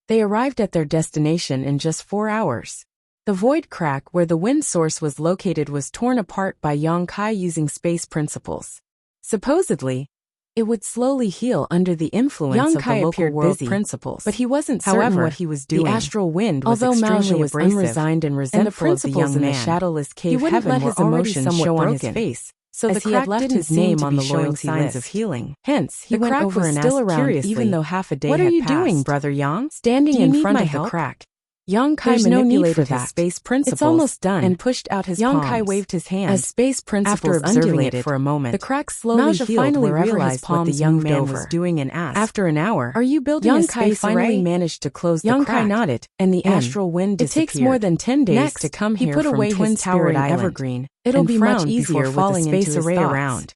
They arrived at their destination in just 4 hours. The void crack where the wind source was located was torn apart by Yang Kai using space principles. Supposedly, it would slowly heal under the influence of the local world principles. But he wasn't certain what he was doing. The astral wind was extremely abrasive, unresigned and resentful of the young man. The shadowless cave heaven were already somewhat broken. On his face, so as the he had crack left didn't his seem name to on be the showing loyalty signs of list. healing. Hence, he the went crack over was and still asked around curiously, even though half a day "What had are you doing, passed. Brother Yang?" Standing Do you in need front my of help? the crack, Yang Kai "There's no need manipulated for his that. space principles It's almost done," and pushed out his Yang palms. Kai waved his hand. As space principles After observing undulated it for a moment, the crack slowly Mao healed finally wherever his realized what the palms young moved man over. was doing and asked, After an hour, "Are you building Yang a Kai space finally array?" managed to close Yang the Kai crack, nodded, and the and astral wind it disappeared. takes more than 10 days Next, to come he here put from away Twin his Spirit towering Island. evergreen. It'll and be much frowned easier before with falling the space into his array thoughts. around.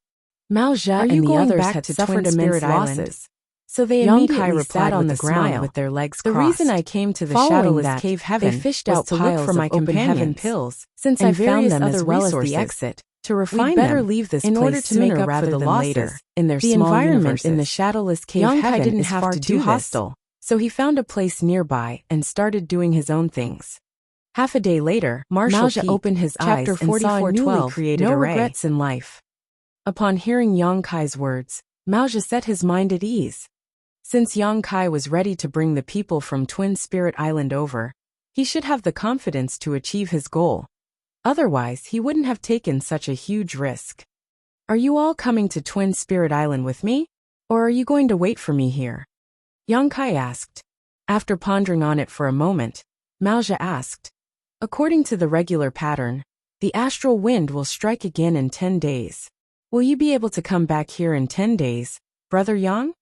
Mao Zhe Are and you the going others back had to suffered Twin immense Spirit Island? losses, so they Yang Kai immediately replied sat on with the a smile, ground with their legs "The crossed. reason I came to the Following shadowless that, cave they heaven fished was out to look piles for my of open heaven companions. pills, Since and I found various them other as well as resources. the exit, To we'd refine better them leave this in place order to sooner make up rather for the than losses later. in their The small environment in the universes. shadowless cave Yang Kai heaven didn't is have far to too do hostile, this, so he found a place nearby and started doing his own things. Half a day later, Mao Zhe opened his eyes and saw a newly created no array. regrets in life. Upon hearing Yang Kai's words, Mao Zhe set his mind at ease. Since Yang Kai was ready to bring the people from Twin Spirit Island over, he should have the confidence to achieve his goal. Otherwise, he wouldn't have taken such a huge risk. "Are you all coming to Twin Spirit Island with me? Or are you going to wait for me here?" Yang Kai asked. After pondering on it for a moment, Mao Zhe asked, "According to the regular pattern, the astral wind will strike again in 10 days. Will you be able to come back here in 10 days, Brother Yang?"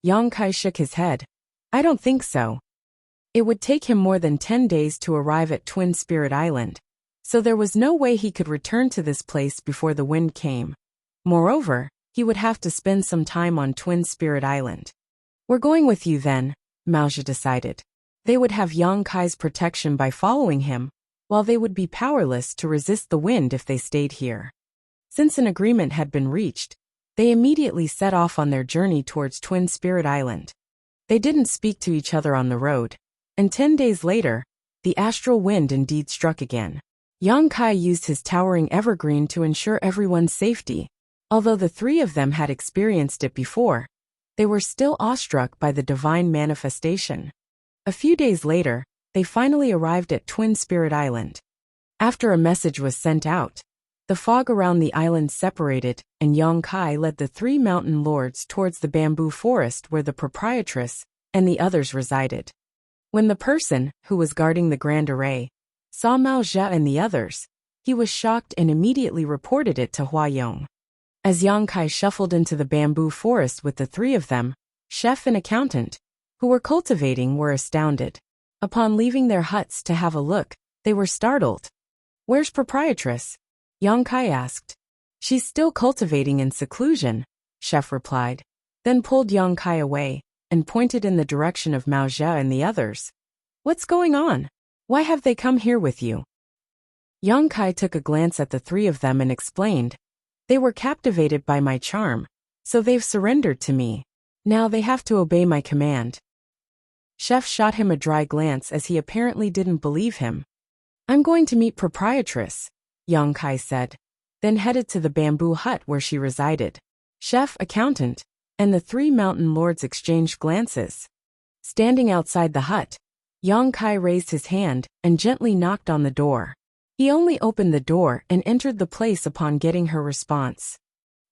Yang Kai shook his head. "I don't think so. It would take him more than 10 days to arrive at Twin Spirit Island, so there was no way he could return to this place before the wind came. Moreover, he would have to spend some time on Twin Spirit Island." "We're going with you then," Mao Zhe decided. They would have Yang Kai's protection by following him, while they would be powerless to resist the wind if they stayed here. Since an agreement had been reached, they immediately set off on their journey towards Twin Spirit Island. They didn't speak to each other on the road, and 10 days later, the astral wind indeed struck again. Yang Kai used his towering evergreen to ensure everyone's safety. Although the three of them had experienced it before, they were still awestruck by the divine manifestation. A few days later, they finally arrived at Twin Spirit Island. After a message was sent out, the fog around the island separated, and Yang Kai led the three mountain lords towards the bamboo forest where the proprietress and the others resided. When the person, who was guarding the grand array, saw Mao Zhe and the others, he was shocked and immediately reported it to Hua Yong. As Yang Kai shuffled into the bamboo forest with the three of them, chef and accountant, who were cultivating, were astounded. Upon leaving their huts to have a look, they were startled. "Where's proprietress?" Yang Kai asked. "She's still cultivating in seclusion," chef replied, then pulled Yang Kai away and pointed in the direction of Mao Zhe and the others. "What's going on? Why have they come here with you?" Yang Kai took a glance at the three of them and explained, "They were captivated by my charm, so they've surrendered to me. Now they have to obey my command." Chef shot him a dry glance as he apparently didn't believe him. "I'm going to meet proprietress," Yang Kai said, then headed to the bamboo hut where she resided. Chef, accountant, and the three mountain lords exchanged glances. Standing outside the hut, Yang Kai raised his hand and gently knocked on the door. He only opened the door and entered the place upon getting her response.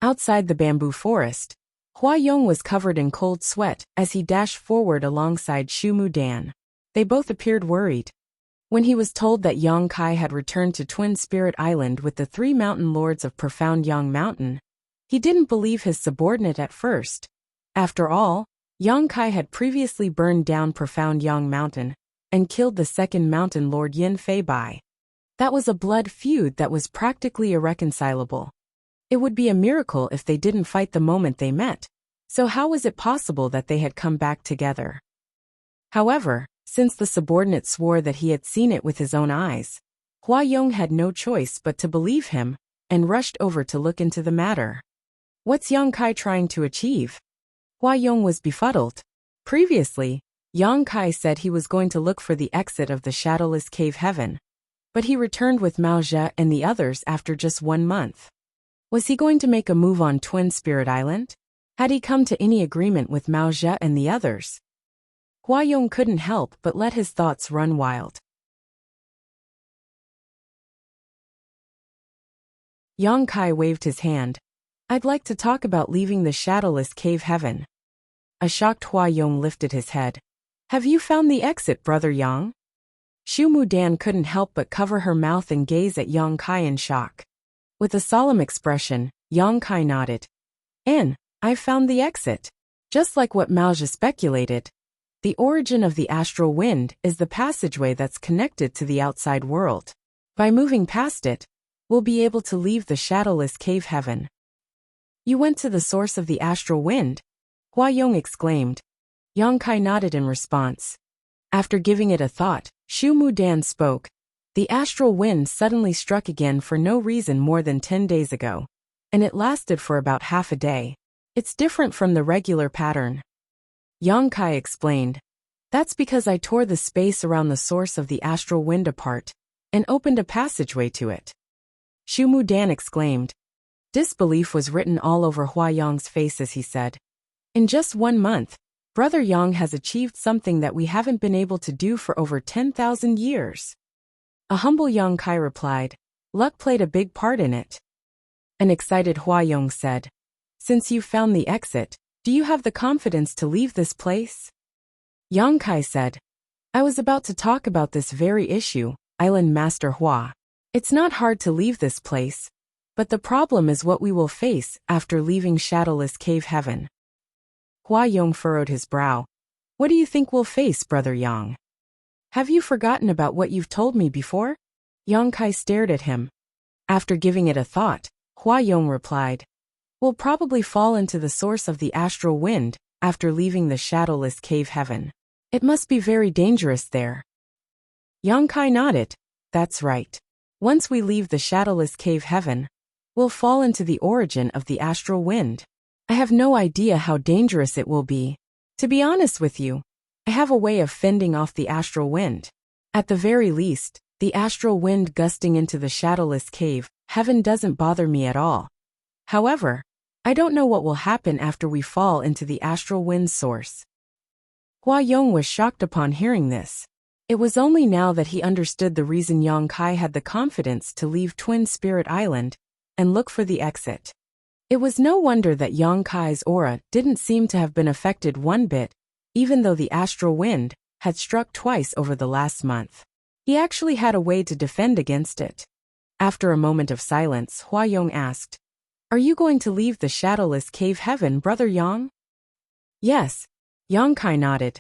Outside the bamboo forest, Hua Yong was covered in cold sweat as he dashed forward alongside Shu Mu Dan. They both appeared worried. When he was told that Yang Kai had returned to Twin Spirit Island with the three mountain lords of Profound Yang Mountain, he didn't believe his subordinate at first. After all, Yang Kai had previously burned down Profound Yang Mountain and killed the second mountain lord Yin Fei Bai. That was a blood feud that was practically irreconcilable. It would be a miracle if they didn't fight the moment they met, so how was it possible that they had come back together? However, since the subordinate swore that he had seen it with his own eyes, Hua Yong had no choice but to believe him and rushed over to look into the matter. What's Yang Kai trying to achieve? Hua Yong was befuddled. Previously, Yang Kai said he was going to look for the exit of the shadowless cave heaven, but he returned with Mao Zhe and the others after just 1 month. Was he going to make a move on Twin Spirit Island? Had he come to any agreement with Mao Zhe and the others? Hua Yong couldn't help but let his thoughts run wild. Yang Kai waved his hand. I'd like to talk about leaving the shadowless cave heaven. A shocked Hua Yong lifted his head. Have you found the exit, Brother Yang? Shu Mudan couldn't help but cover her mouth and gaze at Yang Kai in shock. With a solemn expression, Yang Kai nodded. I've found the exit. Just like what Maoja speculated. The origin of the astral wind is the passageway that's connected to the outside world. By moving past it, we'll be able to leave the shadowless cave heaven. You went to the source of the astral wind? Hua Yong exclaimed. Yang Kai nodded in response. After giving it a thought, Shu Mudan spoke. The astral wind suddenly struck again for no reason more than 10 days ago. And it lasted for about half a day. It's different from the regular pattern. Yang Kai explained. That's because I tore the space around the source of the astral wind apart and opened a passageway to it. Shu Mudan exclaimed. Disbelief was written all over Hua Yong's face as he said. In just 1 month, Brother Yang has achieved something that we haven't been able to do for over 10,000 years. A humble Yang Kai replied. Luck played a big part in it. An excited Hua Yong said. Since you've found the exit, do you have the confidence to leave this place? Yang Kai said. I was about to talk about this very issue, Island Master Hua. It's not hard to leave this place, but the problem is what we will face after leaving Shadowless Cave Heaven. Hua Yong furrowed his brow. What do you think we'll face, Brother Yang? Have you forgotten about what you've told me before? Yang Kai stared at him. After giving it a thought, Hua Yong replied. We'll probably fall into the source of the astral wind after leaving the Shadowless Cave Heaven. It must be very dangerous there. Yang Kai nodded. That's right. Once we leave the Shadowless Cave Heaven, we'll fall into the origin of the astral wind. I have no idea how dangerous it will be. To be honest with you, I have a way of fending off the astral wind. At the very least, the astral wind gusting into the Shadowless Cave Heaven doesn't bother me at all. However, I don't know what will happen after we fall into the astral wind source. Hua Yong was shocked upon hearing this. It was only now that he understood the reason Yang Kai had the confidence to leave Twin Spirit Island and look for the exit. It was no wonder that Yang Kai's aura didn't seem to have been affected one bit, even though the astral wind had struck twice over the last month. He actually had a way to defend against it. After a moment of silence, Hua Yong asked, Are you going to leave the Shadowless Cave Heaven, Brother Yang? Yes, Yang Kai nodded.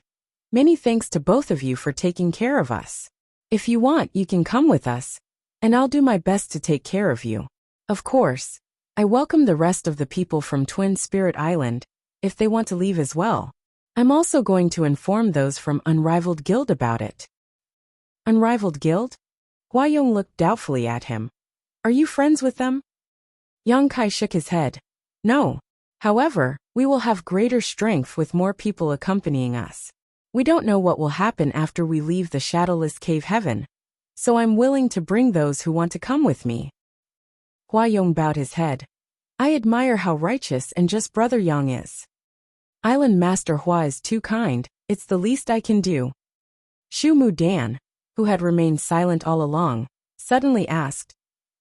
Many thanks to both of you for taking care of us. If you want, you can come with us, and I'll do my best to take care of you. Of course, I welcome the rest of the people from Twin Spirit Island, if they want to leave as well. I'm also going to inform those from Unrivaled Guild about it. Unrivaled Guild? Hua Yong looked doubtfully at him. Are you friends with them? Yang Kai shook his head. No. However, we will have greater strength with more people accompanying us. We don't know what will happen after we leave the Shadowless Cave Heaven, so I'm willing to bring those who want to come with me. Hua Yong bowed his head. I admire how righteous and just Brother Yang is. Island Master Hua is too kind, it's the least I can do. Shu Mudan, who had remained silent all along, suddenly asked,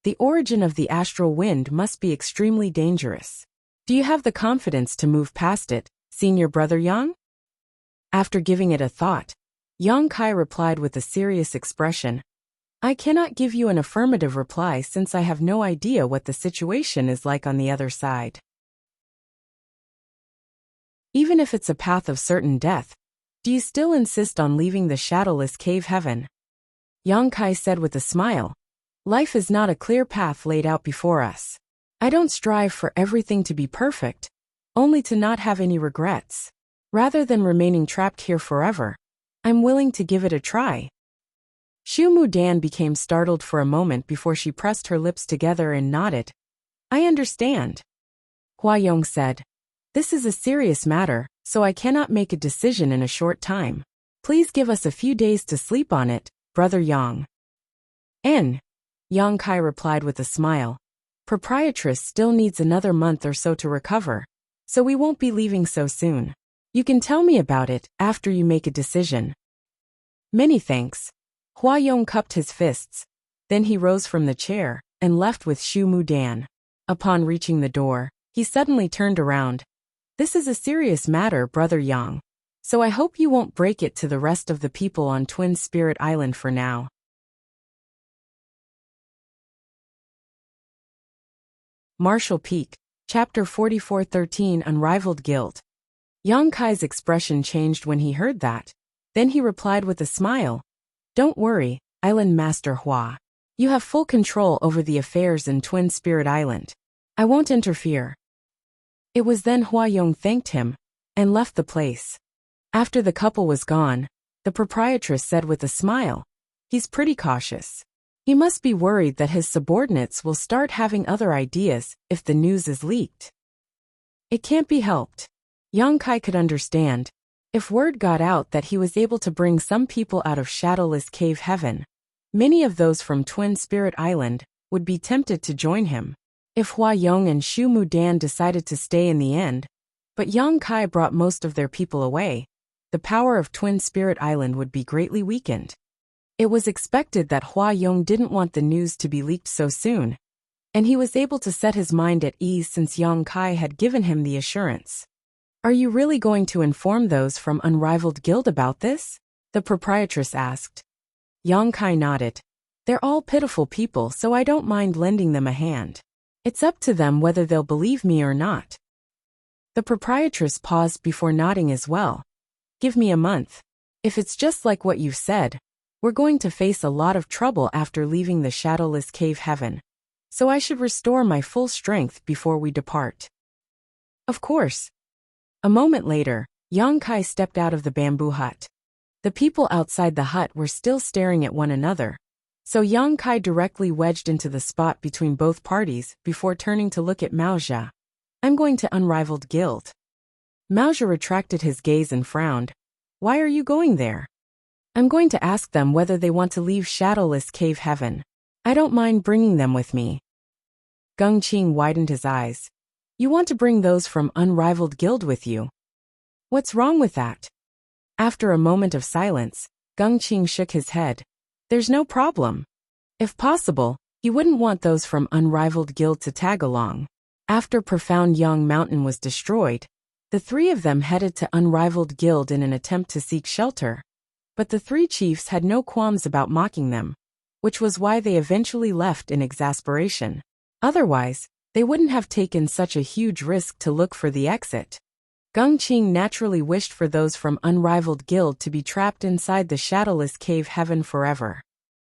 The origin of the astral wind must be extremely dangerous. Do you have the confidence to move past it, Senior Brother Yang? After giving it a thought, Yang Kai replied with a serious expression, I cannot give you an affirmative reply since I have no idea what the situation is like on the other side. Even if it's a path of certain death, do you still insist on leaving the Shadowless Cave Heaven? Yang Kai said with a smile, Life is not a clear path laid out before us. I don't strive for everything to be perfect, only to not have any regrets. Rather than remaining trapped here forever, I'm willing to give it a try. Shu Mudan became startled for a moment before she pressed her lips together and nodded. I understand. Hua Yong said, This is a serious matter, so I cannot make a decision in a short time. Please give us a few days to sleep on it, Brother Yang. Yang Kai replied with a smile. Proprietress still needs another month or so to recover, so we won't be leaving so soon. You can tell me about it after you make a decision. Many thanks. Hua Yong cupped his fists. Then he rose from the chair, and left with Shu Mudan. Upon reaching the door, he suddenly turned around. "This is a serious matter, Brother Yang. So I hope you won't break it to the rest of the people on Twin Spirit Island for now." Martial Peak, Chapter 44-13 Unrivaled Guilt. Yang Kai's expression changed when he heard that. Then he replied with a smile. "Don't worry, Island Master Hua. You have full control over the affairs in Twin Spirit Island. I won't interfere." It was then Hua Yong thanked him and left the place. After the couple was gone, the proprietress said with a smile, "He's pretty cautious. He must be worried that his subordinates will start having other ideas if the news is leaked." It can't be helped. Yang Kai could understand. If word got out that he was able to bring some people out of Shadowless Cave Heaven, many of those from Twin Spirit Island would be tempted to join him. If Hua Yong and Shu Mudan decided to stay in the end, but Yang Kai brought most of their people away, the power of Twin Spirit Island would be greatly weakened. It was expected that Hua Yong didn't want the news to be leaked so soon, and he was able to set his mind at ease since Yang Kai had given him the assurance. "Are you really going to inform those from Unrivaled Guild about this?" the proprietress asked. Yang Kai nodded. "They're all pitiful people, so I don't mind lending them a hand. It's up to them whether they'll believe me or not." The proprietress paused before nodding as well. "Give me a month. If it's just like what you've said, we're going to face a lot of trouble after leaving the Shadowless Cave Heaven. So I should restore my full strength before we depart." "Of course." A moment later, Yang Kai stepped out of the bamboo hut. The people outside the hut were still staring at one another, so Yang Kai directly wedged into the spot between both parties before turning to look at Maoja. "I'm going to Unrivaled Guild." Maoja retracted his gaze and frowned. "Why are you going there?" "I'm going to ask them whether they want to leave Shadowless Cave Heaven. I don't mind bringing them with me." Gung Qing widened his eyes. "You want to bring those from Unrivaled Guild with you? What's wrong with that?" After a moment of silence, Gung Qing shook his head. "There's no problem. If possible, he wouldn't want those from Unrivaled Guild to tag along." After Profound Yang Mountain was destroyed, the three of them headed to Unrivaled Guild in an attempt to seek shelter. But the three chiefs had no qualms about mocking them, which was why they eventually left in exasperation. Otherwise, they wouldn't have taken such a huge risk to look for the exit. Gung Qing naturally wished for those from Unrivaled Guild to be trapped inside the Shadowless Cave Heaven forever.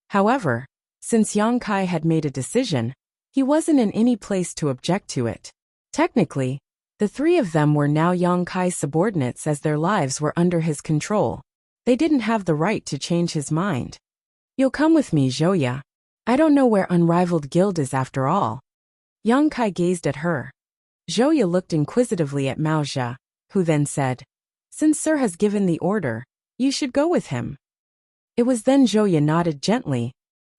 However, since Yang Kai had made a decision, he wasn't in any place to object to it. Technically, the three of them were now Yang Kai's subordinates as their lives were under his control. They didn't have the right to change his mind. "You'll come with me, Zhouya. I don't know where Unrivaled Guild is after all." Yang Kai gazed at her. Zhouya looked inquisitively at Maoja, who then said, "Since Sir has given the order, you should go with him." It was then Zhouya nodded gently.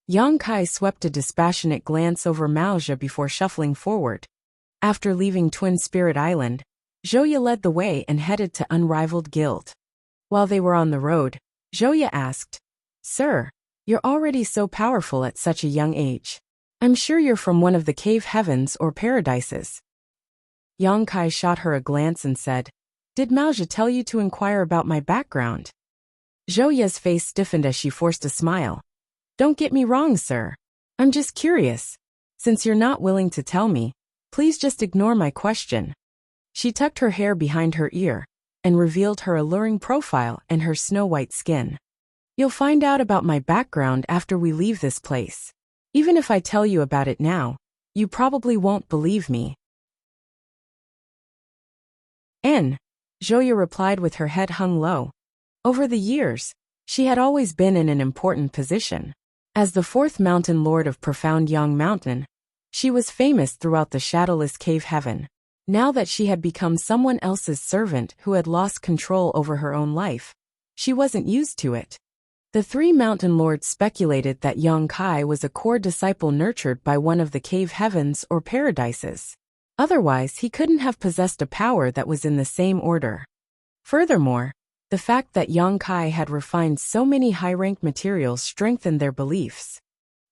Yang Kai swept a dispassionate glance over Maoja before shuffling forward. After leaving Twin Spirit Island, Zhouya led the way and headed to Unrivaled Guild. While they were on the road, Zhouya asked, "Sir, you're already so powerful at such a young age. I'm sure you're from one of the cave heavens or paradises." Yang Kai shot her a glance and said, "Did Maoja tell you to inquire about my background?" Zhouya's face stiffened as she forced a smile. "Don't get me wrong, sir. I'm just curious. Since you're not willing to tell me, please just ignore my question." She tucked her hair behind her ear and revealed her alluring profile and her snow-white skin. "You'll find out about my background after we leave this place. Even if I tell you about it now, you probably won't believe me." Zhouya replied with her head hung low. Over the years, she had always been in an important position. As the fourth mountain lord of Profound Yang Mountain, she was famous throughout the Shadowless Cave Heaven. Now that she had become someone else's servant who had lost control over her own life, she wasn't used to it. The three mountain lords speculated that Yang Kai was a core disciple nurtured by one of the cave heavens or paradises. Otherwise, he couldn't have possessed a power that was in the same order. Furthermore, the fact that Yang Kai had refined so many high-rank materials strengthened their beliefs.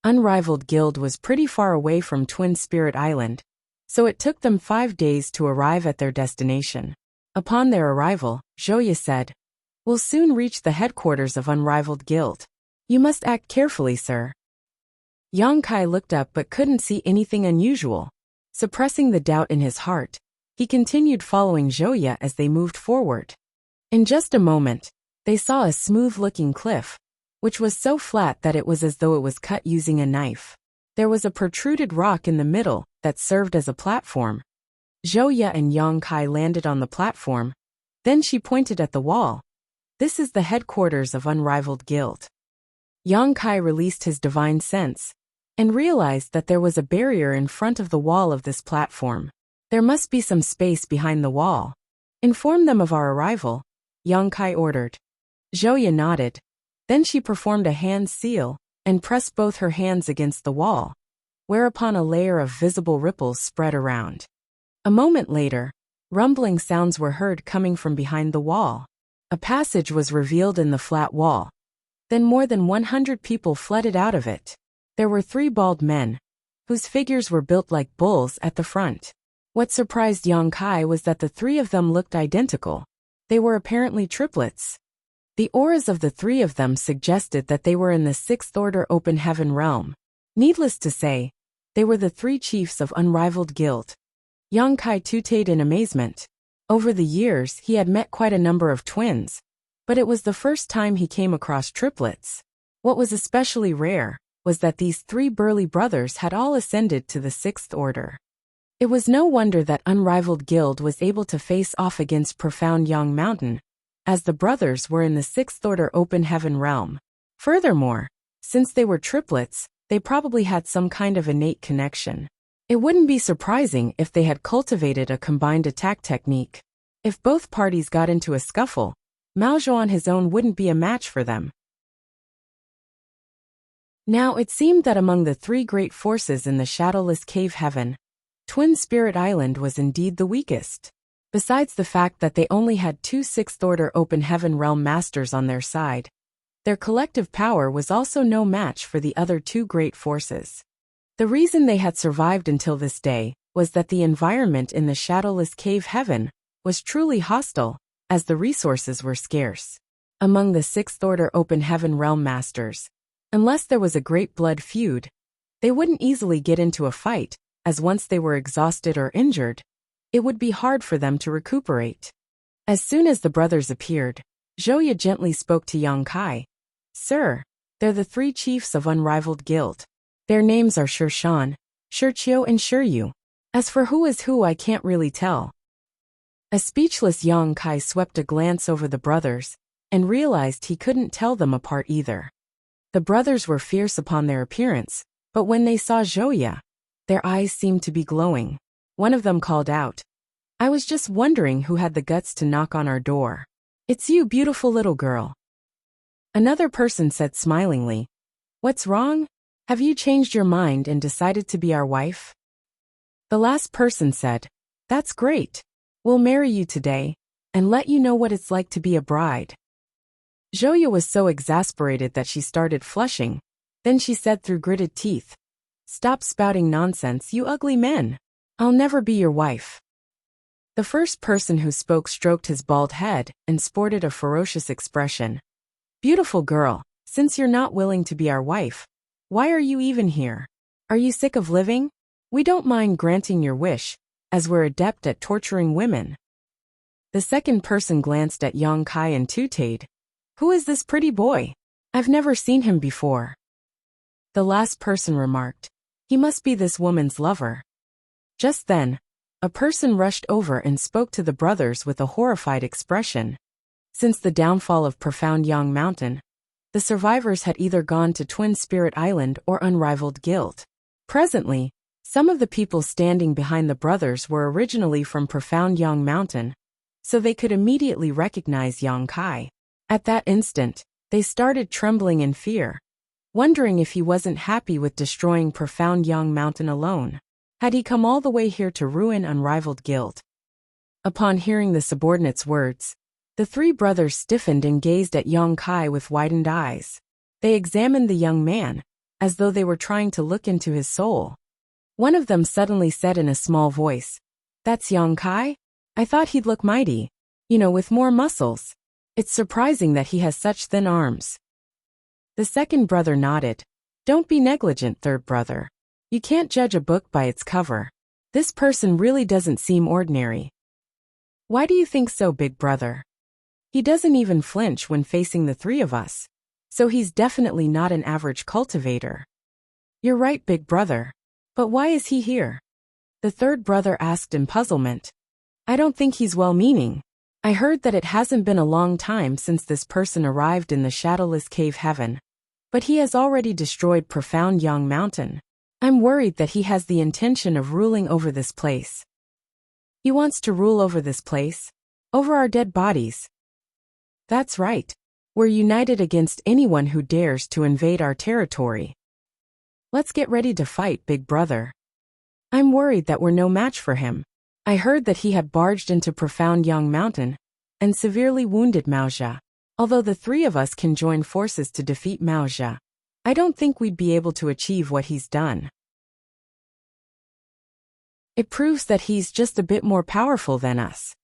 Unrivaled Guild was pretty far away from Twin Spirit Island, so it took them 5 days to arrive at their destination. Upon their arrival, Zhouya said, "We'll soon reach the headquarters of Unrivaled Guild. You must act carefully, sir." Yang Kai looked up but couldn't see anything unusual. Suppressing the doubt in his heart, he continued following Zhouya as they moved forward. In just a moment, they saw a smooth-looking cliff, which was so flat that it was as though it was cut using a knife. There was a protruded rock in the middle that served as a platform. Zhouya and Yang Kai landed on the platform. Then she pointed at the wall. "This is the headquarters of Unrivaled Guild." Yang Kai released his divine sense and realized that there was a barrier in front of the wall of this platform. There must be some space behind the wall. "Inform them of our arrival," Yang Kai ordered. Zhouya nodded. Then she performed a hand seal and pressed both her hands against the wall, whereupon a layer of visible ripples spread around. A moment later, rumbling sounds were heard coming from behind the wall. A passage was revealed in the flat wall. Then more than 100 people flooded out of it. There were 3 bald men, whose figures were built like bulls at the front. What surprised Yang Kai was that the 3 of them looked identical. They were apparently triplets. The auras of the 3 of them suggested that they were in the 6th Order Open Heaven realm. Needless to say, they were the 3 chiefs of Unrivaled Guild. Yang Kai tooted in amazement. Over the years he had met quite a number of twins, but it was the first time he came across triplets. What was especially rare was that these 3 burly brothers had all ascended to the 6th Order. It was no wonder that Unrivaled Guild was able to face off against Profound Yang Mountain, as the brothers were in the 6th Order Open Heaven realm. Furthermore, since they were triplets, they probably had some kind of innate connection. It wouldn't be surprising if they had cultivated a combined attack technique. If both parties got into a scuffle, Mao Zhou on his own wouldn't be a match for them. Now it seemed that among the 3 great forces in the shadowless cave heaven, Twin Spirit Island was indeed the weakest. Besides the fact that they only had 2 6th Order Open Heaven realm masters on their side, their collective power was also no match for the other 2 great forces. The reason they had survived until this day was that the environment in the shadowless cave heaven was truly hostile, as the resources were scarce. Among the 6th Order Open Heaven realm masters, unless there was a great blood feud, they wouldn't easily get into a fight, as once they were exhausted or injured, it would be hard for them to recuperate. As soon as the brothers appeared, Zhouya gently spoke to Yang Kai. "Sir, they're the 3 chiefs of Unrivaled Guild. Their names are Shan, Chiu, and Yu. As for who is who, I can't really tell." A speechless Yang Kai swept a glance over the brothers and realized he couldn't tell them apart either. The brothers were fierce upon their appearance, but when they saw Zhouya, their eyes seemed to be glowing. One of them called out, "I was just wondering who had the guts to knock on our door. It's you, beautiful little girl." Another person said smilingly, "What's wrong? Have you changed your mind and decided to be our wife?" The last person said, "That's great. We'll marry you today and let you know what it's like to be a bride." Zhouya was so exasperated that she started flushing. Then she said through gritted teeth, "Stop spouting nonsense, you ugly men. I'll never be your wife." The first person who spoke stroked his bald head and sported a ferocious expression. "Beautiful girl, since you're not willing to be our wife, why are you even here? Are you sick of living? We don't mind granting your wish, as we're adept at torturing women." The second person glanced at Yang Kai and tooted, "Who is this pretty boy? I've never seen him before." The last person remarked, "He must be this woman's lover." Just then, a person rushed over and spoke to the brothers with a horrified expression. Since the downfall of Profound Yang Mountain, the survivors had either gone to Twin Spirit Island or Unrivaled Guild. Presently, some of the people standing behind the brothers were originally from Profound Yang Mountain, so they could immediately recognize Yang Kai. At that instant, they started trembling in fear, wondering if he wasn't happy with destroying Profound Yang Mountain alone. Had he come all the way here to ruin Unrivaled Guild? Upon hearing the subordinate's words, the 3 brothers stiffened and gazed at Yang Kai with widened eyes. They examined the young man, as though they were trying to look into his soul. One of them suddenly said in a small voice, "That's Yang Kai? I thought he'd look mighty, with more muscles. It's surprising that he has such thin arms." The second brother nodded. "Don't be negligent, third brother. You can't judge a book by its cover. This person really doesn't seem ordinary." "Why do you think so, big brother?" "He doesn't even flinch when facing the three of us. So he's definitely not an average cultivator." "You're right, big brother. But why is he here?" The third brother asked in puzzlement. "I don't think he's well-meaning. I heard that it hasn't been a long time since this person arrived in the shadowless cave heaven. But he has already destroyed Profound Yang Mountain. I'm worried that he has the intention of ruling over this place." "He wants to rule over this place? Over our dead bodies?" "That's right. We're united against anyone who dares to invade our territory. Let's get ready to fight, big brother. I'm worried that we're no match for him. I heard that he had barged into Profound Yang Mountain and severely wounded Maoja. Although the three of us can join forces to defeat Maoja, I don't think we'd be able to achieve what he's done. It proves that he's just a bit more powerful than us.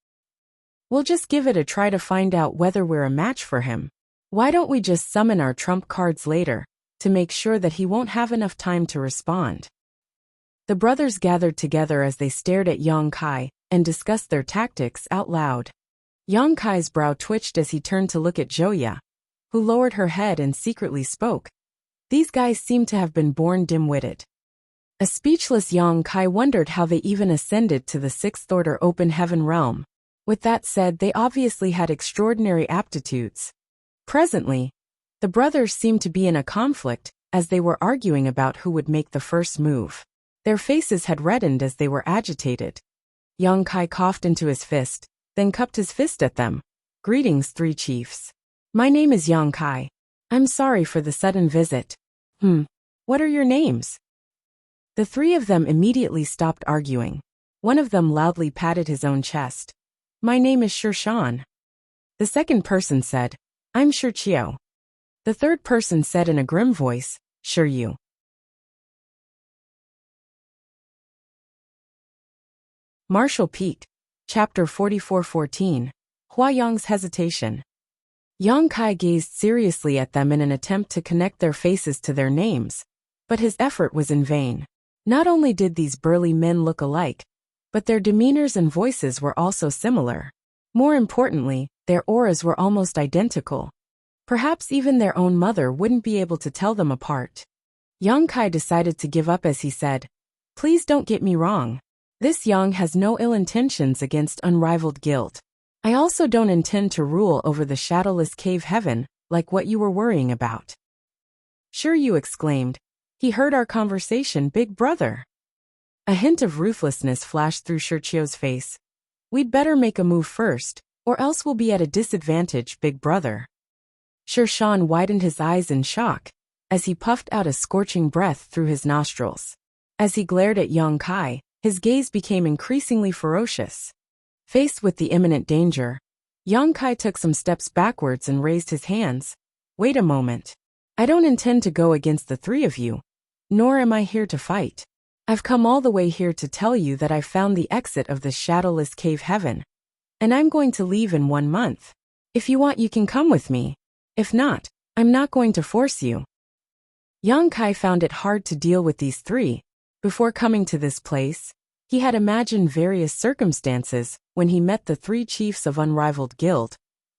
We'll just give it a try to find out whether we're a match for him. Why don't we just summon our trump cards later, to make sure that he won't have enough time to respond?" The brothers gathered together as they stared at Yang Kai and discussed their tactics out loud. Yang Kai's brow twitched as he turned to look at Joya, who lowered her head and secretly spoke. These guys seemed to have been born dim-witted. A speechless Yang Kai wondered how they even ascended to the sixth-order open heaven realm. With that said, they obviously had extraordinary aptitudes. Presently, the brothers seemed to be in a conflict, as they were arguing about who would make the first move. Their faces had reddened as they were agitated. Yang Kai coughed into his fist, then cupped his fist at them. "Greetings, three chiefs. My name is Yang Kai. I'm sorry for the sudden visit." What are your names?" The three of them immediately stopped arguing. One of them loudly patted his own chest. "My name is Shan." The second person said, "I'm Chiao." The third person said in a grim voice, "You." Martial Peak, Chapter 44-14, Hua Yang's Hesitation. Yang Kai gazed seriously at them in an attempt to connect their faces to their names, but his effort was in vain. Not only did these burly men look alike, but their demeanors and voices were also similar. More importantly, their auras were almost identical. Perhaps even their own mother wouldn't be able to tell them apart. Yang Kai decided to give up as he said, "Please don't get me wrong. This Yang has no ill intentions against unrivaled guild. I also don't intend to rule over the shadowless cave heaven, like what you were worrying about." "You exclaimed. "He heard our conversation, big brother." A hint of ruthlessness flashed through Chiao's face. "We'd better make a move first, or else we'll be at a disadvantage, big brother." Shan widened his eyes in shock, as he puffed out a scorching breath through his nostrils. As he glared at Yang Kai, his gaze became increasingly ferocious. Faced with the imminent danger, Yang Kai took some steps backwards and raised his hands. "Wait a moment. I don't intend to go against the three of you, nor am I here to fight. I've come all the way here to tell you that I've found the exit of this shadowless cave heaven, and I'm going to leave in 1 month. If you want, you can come with me. If not, I'm not going to force you." Yang Kai found it hard to deal with these three. Before coming to this place, he had imagined various circumstances when he met the three chiefs of unrivaled guild,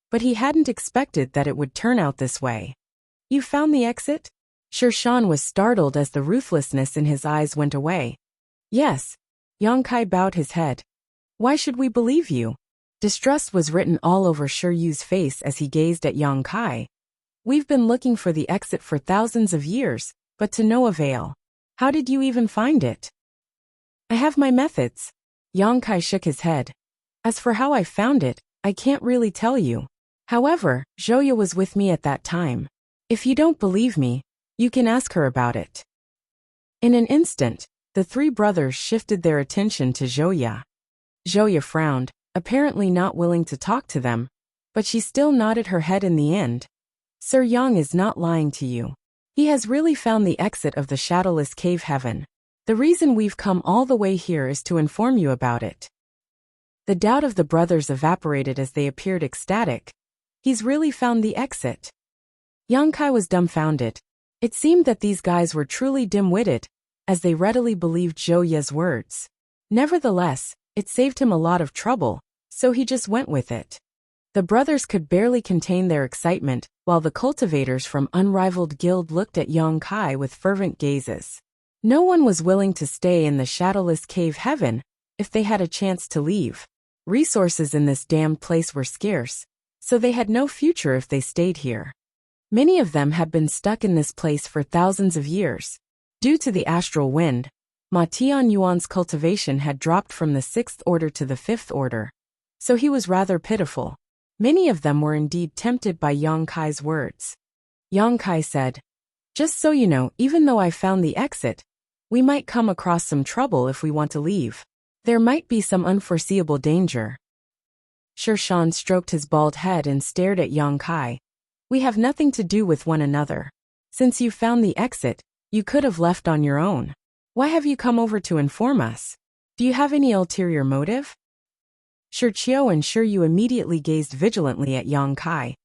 but he hadn't expected that it would turn out this way. "You found the exit?" Shan was startled as the ruthlessness in his eyes went away. "Yes." Yang Kai bowed his head. "Why should we believe you?" Distrust was written all over Yu's face as he gazed at Yang Kai. "We've been looking for the exit for thousands of years, but to no avail. How did you even find it?" "I have my methods." Yang Kai shook his head. "As for how I found it, I can't really tell you. However, Joya was with me at that time. If you don't believe me, you can ask her about it." In an instant, the three brothers shifted their attention to Joya. Joya frowned, apparently not willing to talk to them, but she still nodded her head in the end. "Sir Yang is not lying to you. He has really found the exit of the shadowless cave heaven. The reason we've come all the way here is to inform you about it. The doubt of the brothers evaporated as they appeared ecstatic. He's really found the exit. Yang Kai was dumbfounded. It seemed that these guys were truly dim-witted, as they readily believed Zhou Ye's words. Nevertheless, it saved him a lot of trouble, so he just went with it. The brothers could barely contain their excitement, while the cultivators from Unrivaled Guild looked at Yang Kai with fervent gazes. No one was willing to stay in the shadowless cave heaven if they had a chance to leave. Resources in this damned place were scarce, so they had no future if they stayed here. Many of them had been stuck in this place for thousands of years. Due to the astral wind, Ma Tianyuan's cultivation had dropped from the 6th order to the 5th order, so he was rather pitiful. Many of them were indeed tempted by Yang Kai's words. Yang Kai said, "Just so you know, even though I found the exit, we might come across some trouble if we want to leave. There might be some unforeseeable danger." Shan stroked his bald head and stared at Yang Kai. "We have nothing to do with one another. Since you found the exit, you could have left on your own. Why have you come over to inform us? Do you have any ulterior motive?" Chiao and Yu immediately gazed vigilantly at Yang Kai.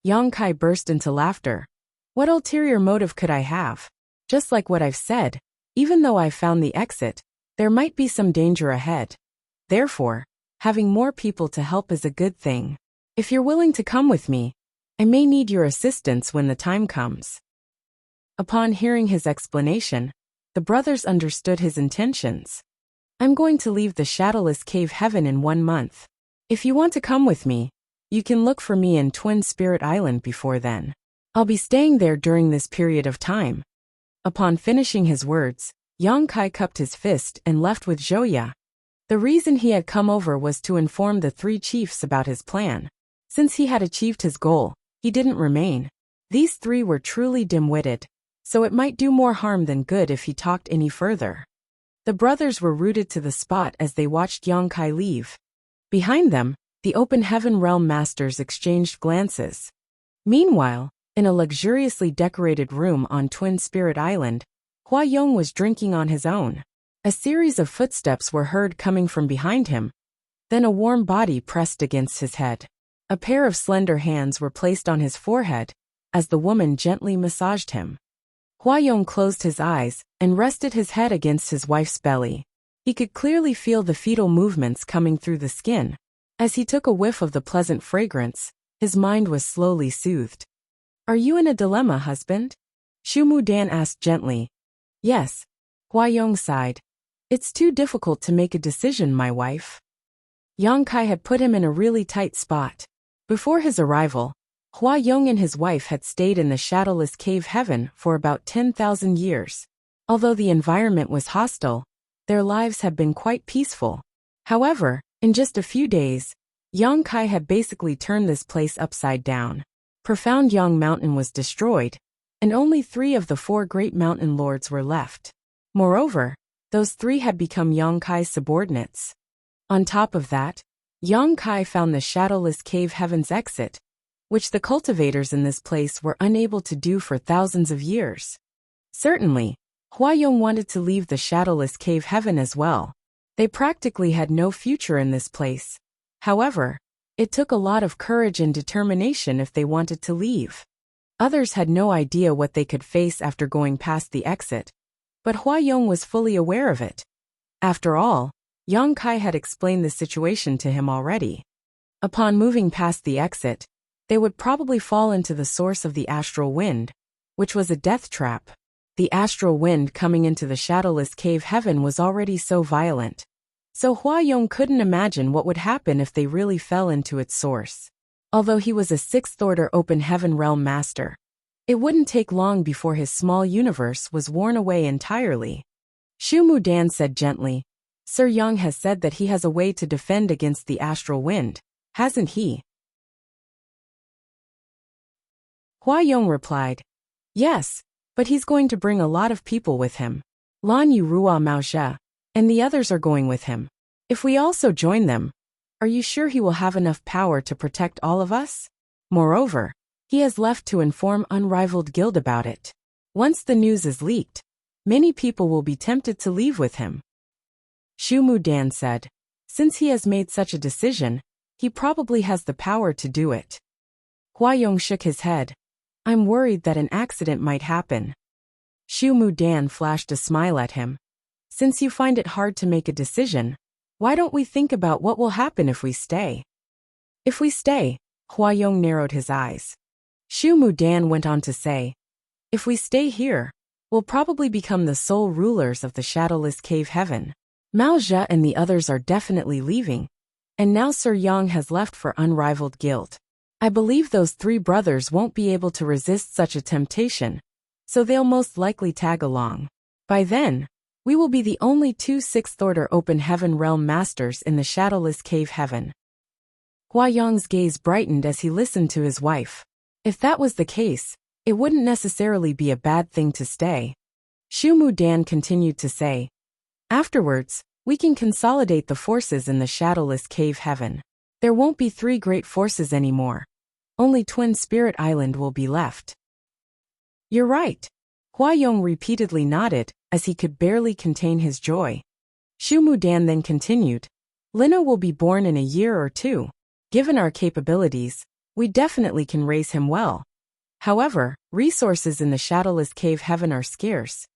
Yang Kai burst into laughter. "What ulterior motive could I have? Just like what I've said, even though I've found the exit, there might be some danger ahead. Therefore, having more people to help is a good thing. If you're willing to come with me, I may need your assistance when the time comes." Upon hearing his explanation, the brothers understood his intentions. "I'm going to leave the shadowless cave heaven in 1 month. If you want to come with me, you can look for me in Twin Spirit Island before then. I'll be staying there during this period of time." Upon finishing his words, Yang Kai cupped his fist and left with Zhou Ye. The reason he had come over was to inform the 3 chiefs about his plan. Since he had achieved his goal, he didn't remain. These 3 were truly dim-witted, so it might do more harm than good if he talked any further. The brothers were rooted to the spot as they watched Yang Kai leave. Behind them, the Open Heaven Realm Masters exchanged glances. Meanwhile, in a luxuriously decorated room on Twin Spirit Island, Hua Yong was drinking on his own. A series of footsteps were heard coming from behind him. Then a warm body pressed against his head. A pair of slender hands were placed on his forehead, as the woman gently massaged him. Hua Yong closed his eyes and rested his head against his wife's belly. He could clearly feel the fetal movements coming through the skin. As he took a whiff of the pleasant fragrance, his mind was slowly soothed. "Are you in a dilemma, husband?" Shu Mudan asked gently. "Yes," Hua Yong sighed. "It's too difficult to make a decision, my wife." Yang Kai had put him in a really tight spot. Before his arrival, Hua Yong and his wife had stayed in the shadowless cave heaven for about 10,000 years. Although the environment was hostile, their lives had been quite peaceful. However, in just a few days, Yang Kai had basically turned this place upside down. Profound Yang Mountain was destroyed, and only 3 of the 4 great mountain lords were left. Moreover, those 3 had become Yang Kai's subordinates. On top of that, Yang Kai found the shadowless cave heaven's exit, which the cultivators in this place were unable to do for thousands of years. Certainly, Hua Yong wanted to leave the shadowless cave heaven as well. They practically had no future in this place. However, it took a lot of courage and determination if they wanted to leave. Others had no idea what they could face after going past the exit, but Hua Yong was fully aware of it. After all, Yang Kai had explained the situation to him already. Upon moving past the exit, they would probably fall into the source of the astral wind, which was a death trap. The astral wind coming into the shadowless cave heaven was already so violent. So Hua Yong couldn't imagine what would happen if they really fell into its source. Although he was a 6th order Open Heaven Realm Master, it wouldn't take long before his small universe was worn away entirely. Shu Mudan said gently, "Sir Yang has said that he has a way to defend against the astral wind, hasn't he?" Hua Yong replied, "Yes, but he's going to bring a lot of people with him. Lan Yu Rua Mao Zhe, and the others are going with him. If we also join them, are you sure he will have enough power to protect all of us? Moreover, He has left to inform unrivaled guild about it. Once the news is leaked, many people will be tempted to leave with him. Xu Mudan said. Since he has made such a decision, he probably has the power to do it. Hua Yong shook his head. I'm worried that an accident might happen. Xu Mudan flashed a smile at him. Since you find it hard to make a decision, why don't we think about what will happen if we stay? If we stay, Hua Yong narrowed his eyes. Xu Mudan went on to say, if we stay here, we'll probably become the sole rulers of the shadowless cave heaven. Mao Zhe and the others are definitely leaving, and now Sir Yang has left for unrivaled guild. I believe those three brothers won't be able to resist such a temptation, so they'll most likely tag along. By then, we will be the only two sixth-order open heaven realm masters in the shadowless cave heaven. Hua Yong's gaze brightened as he listened to his wife. If that was the case, it wouldn't necessarily be a bad thing to stay. Xu Mudan continued to say, afterwards, we can consolidate the forces in the shadowless cave heaven. There won't be three great forces anymore. Only Twin Spirit Island will be left. You're right. Hua Yong repeatedly nodded, as he could barely contain his joy. Xu Mudan then continued, Lina will be born in a year or two. Given our capabilities, we definitely can raise him well. However, resources in the shadowless cave heaven are scarce,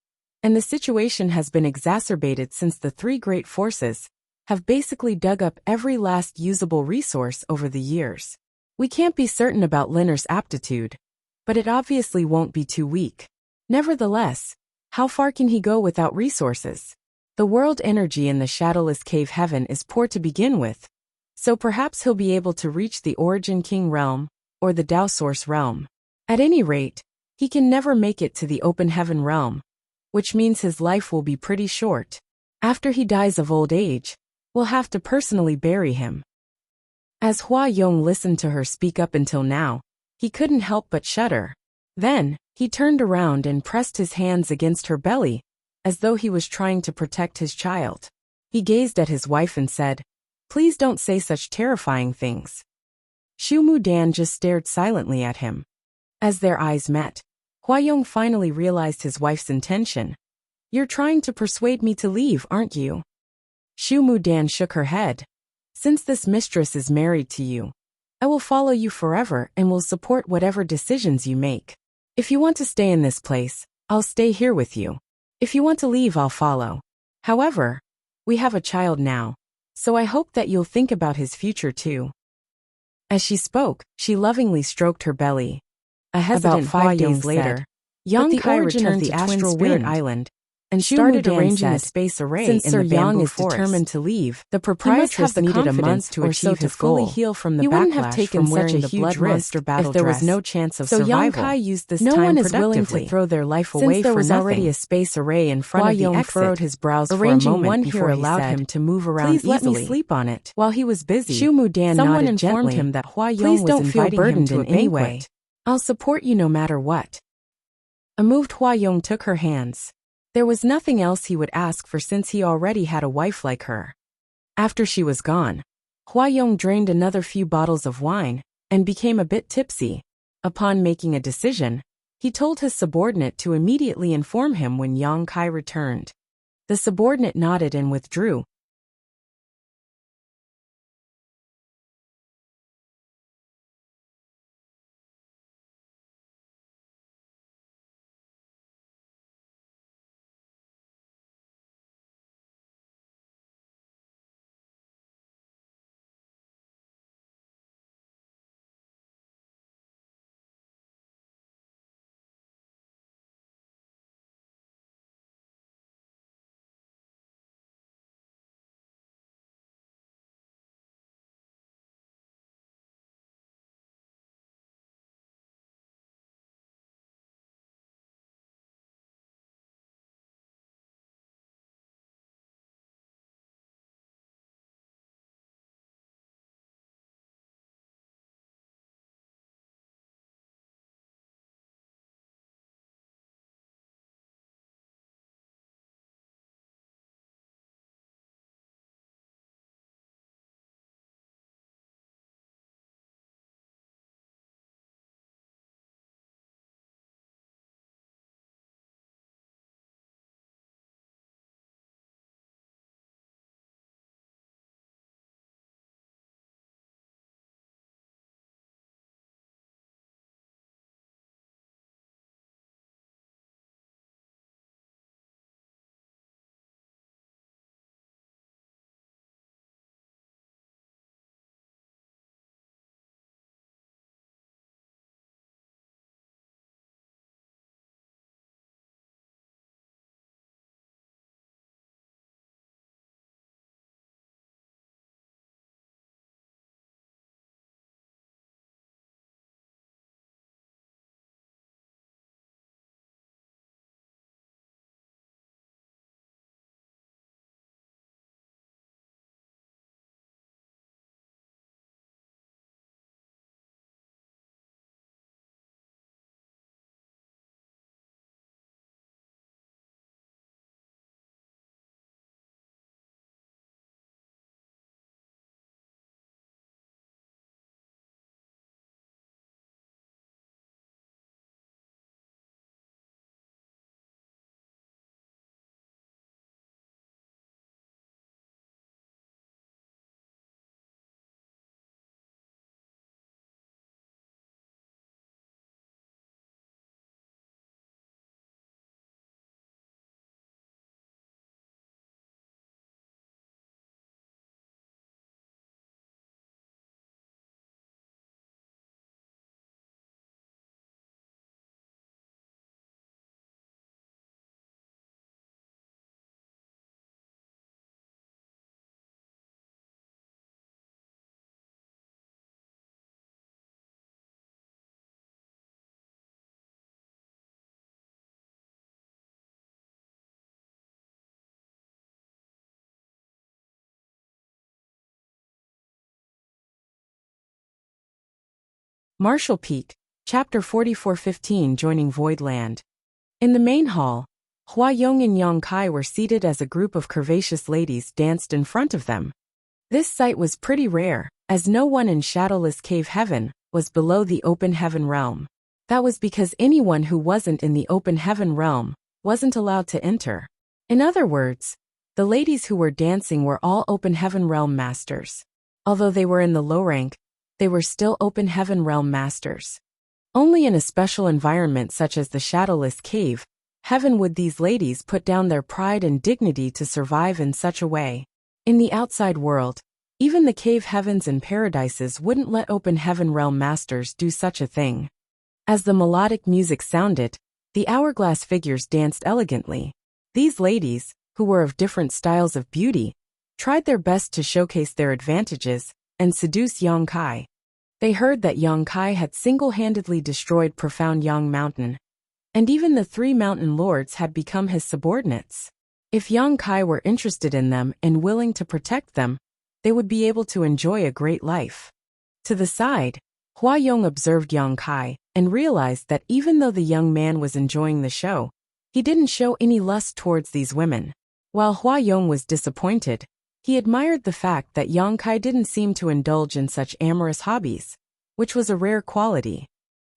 and the situation has been exacerbated since the three great forces have basically dug up every last usable resource over the years. We can't be certain about Linner's aptitude, but it obviously won't be too weak. Nevertheless, how far can he go without resources? The world energy in the shadowless cave heaven is poor to begin with, so perhaps he'll be able to reach the Origin King realm or the Dao Source realm. At any rate, he can never make it to the open heaven realm, which means his life will be pretty short. After he dies of old age, we'll have to personally bury him. As Hua Yong listened to her speak up until now, he couldn't help but shudder. Then, he turned around and pressed his hands against her belly, as though he was trying to protect his child. He gazed at his wife and said, Please don't say such terrifying things. Xu Mudan just stared silently at him. As their eyes met, Hua Yong finally realized his wife's intention. You're trying to persuade me to leave, aren't you? Xu Mudan shook her head. Since this mistress is married to you, I will follow you forever and will support whatever decisions you make. If you want to stay in this place, I'll stay here with you. If you want to leave, I'll follow. However, we have a child now, so I hope that you'll think about his future too. As she spoke, she lovingly stroked her belly. A hesitant About 5 days later, Yang Kai returned to to Twin Astral Spirit Wind Island and Xu started Mudan arranging a said, space array since in Sir the bamboo Yang is forest. determined to leave, The proprietress needed a month to or so achieve to his fully goal. heal from the He backlash wouldn't have taken from such wearing a the huge blood risk monster battle if there was dress. no chance of So Yang survival. Kai used this No time one is willing to productively. throw their life Since away there for was already nothing. a space array in front Hua of the Yong exit, furrowed his brows arranging for a moment one before here he allowed said, him to move around Please let me easily. sleep on it. While he was busy, Xu Mudan someone nodded informed gently. him that Hua Yong Please was don't feel inviting him burdened to a in any banquet. way. I'll support you no matter what. A moved Hua Yong took her hands. There was nothing else he would ask for since he already had a wife like her. After she was gone, Hua Yong drained another few bottles of wine and became a bit tipsy. Upon making a decision, he told his subordinate to immediately inform him when Yang Kai returned. The subordinate nodded and withdrew, Marshall Peak, Chapter 44:15 Joining Void Land. In the main hall, Hua Yong and Yang Kai were seated as a group of curvaceous ladies danced in front of them. This sight was pretty rare, as no one in Shadowless Cave Heaven was below the open heaven realm. That was because anyone who wasn't in the open heaven realm wasn't allowed to enter. In other words, the ladies who were dancing were all open heaven realm masters. Although they were in the low rank, they were still open heaven realm masters. Only in a special environment such as the Shadowless Cave Heaven would these ladies put down their pride and dignity to survive in such a way. In the outside world, even the cave heavens and paradises wouldn't let open heaven realm masters do such a thing. As the melodic music sounded, the hourglass figures danced elegantly. These ladies, who were of different styles of beauty, tried their best to showcase their advantages and seduce Yang Kai. They heard that Yang Kai had single-handedly destroyed Profound Yang Mountain, and even the 3 mountain lords had become his subordinates. If Yang Kai were interested in them and willing to protect them, they would be able to enjoy a great life. To the side, Hua Yong observed Yang Kai and realized that even though the young man was enjoying the show, he didn't show any lust towards these women. While Hua Yong was disappointed, he admired the fact that Yang Kai didn't seem to indulge in such amorous hobbies, which was a rare quality.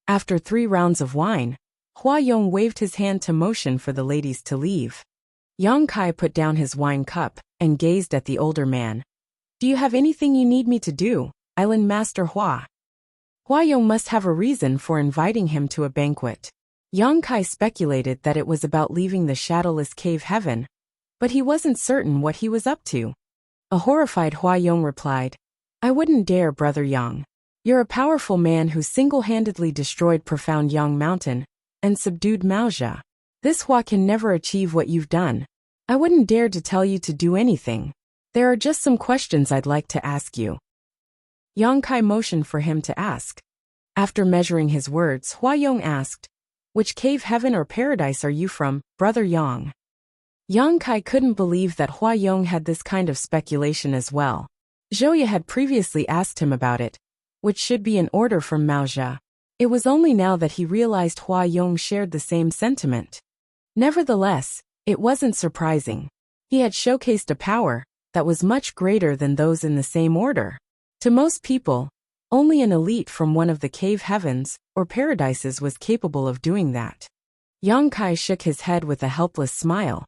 After 3 rounds of wine, Hua Yong waved his hand to motion for the ladies to leave. Yang Kai put down his wine cup and gazed at the older man. "Do you have anything you need me to do, Island Master Hua?" Hua Yong must have a reason for inviting him to a banquet. Yang Kai speculated that it was about leaving the Shadowless Cave Heaven, but he wasn't certain what he was up to. A horrified Hua Yong replied, "I wouldn't dare, Brother Yang. You're a powerful man who single-handedly destroyed Profound Yang Mountain and subdued Maoja. This Hua can never achieve what you've done. I wouldn't dare to tell you to do anything. There are just some questions I'd like to ask you." Yang Kai motioned for him to ask. After measuring his words, Hua Yong asked, "Which cave heaven or paradise are you from, Brother Yang?" Yang Kai couldn't believe that Hua Yong had this kind of speculation as well. Zhouya had previously asked him about it, which should be an order from Maoja. It was only now that he realized Hua Yong shared the same sentiment. Nevertheless, it wasn't surprising. He had showcased a power that was much greater than those in the same order. To most people, only an elite from one of the cave heavens or paradises was capable of doing that. Yang Kai shook his head with a helpless smile.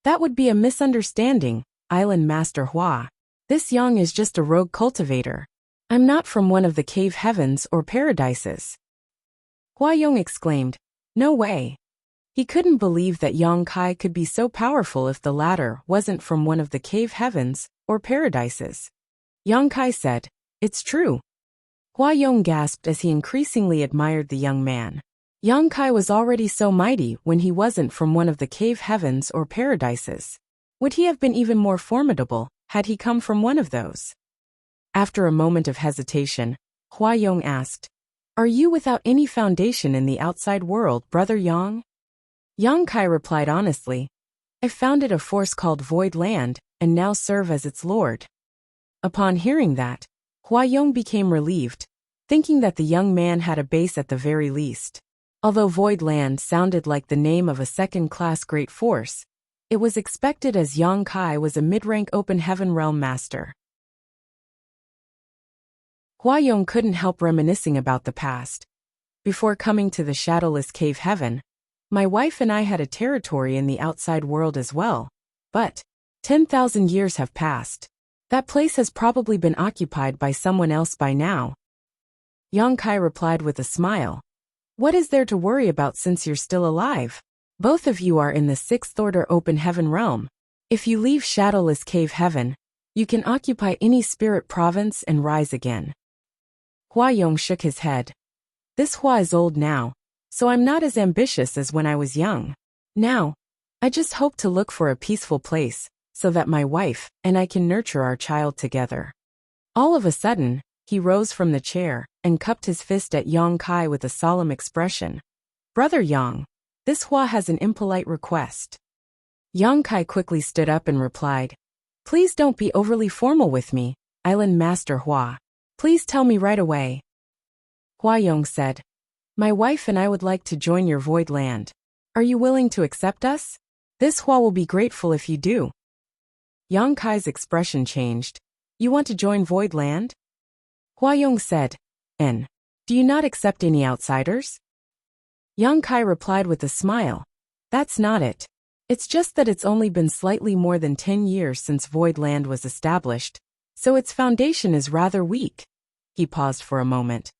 "That would be a misunderstanding, Island Master Hua. This Yang is just a rogue cultivator. I'm not from one of the cave heavens or paradises." Hua Yong exclaimed, "No way." He couldn't believe that Yang Kai could be so powerful if the latter wasn't from one of the cave heavens or paradises. Yang Kai said, "It's true." Hua Yong gasped as he increasingly admired the young man. Yang Kai was already so mighty when he wasn't from one of the cave heavens or paradises. Would he have been even more formidable had he come from one of those? After a moment of hesitation, Hua Yong asked, "Are you without any foundation in the outside world, Brother Yang?" Yang Kai replied honestly, "I founded a force called Void Land and now serve as its lord." Upon hearing that, Hua Yong became relieved, thinking that the young man had a base at the very least. Although Void Land sounded like the name of a second-class great force, it was expected as Yang Kai was a mid-rank open heaven realm master. Hua Yong couldn't help reminiscing about the past. "Before coming to the Shadowless Cave Heaven, my wife and I had a territory in the outside world as well, but 10,000 years have passed. That place has probably been occupied by someone else by now." Yang Kai replied with a smile, "What is there to worry about since you're still alive? Both of you are in the 6th order open heaven realm. If you leave Shadowless Cave Heaven, you can occupy any spirit province and rise again." Hua Yong shook his head. "This Hua is old now, so I'm not as ambitious as when I was young. Now, I just hope to look for a peaceful place, so that my wife and I can nurture our child together." All of a sudden, he rose from the chair and cupped his fist at Yang Kai with a solemn expression. "Brother Yang, this Hua has an impolite request." Yang Kai quickly stood up and replied, "Please don't be overly formal with me, Island Master Hua. Please tell me right away." Hua Yong said. My wife and I would like to join your void land. Are you willing to accept us? This Hua will be grateful if you do. Yang Kai's expression changed. You want to join void land? Hua Yong said. And do you not accept any outsiders? Yang Kai replied with a smile. That's not it. It's just that it's only been slightly more than 10 years since void land was established, so its foundation is rather weak. He paused for a moment.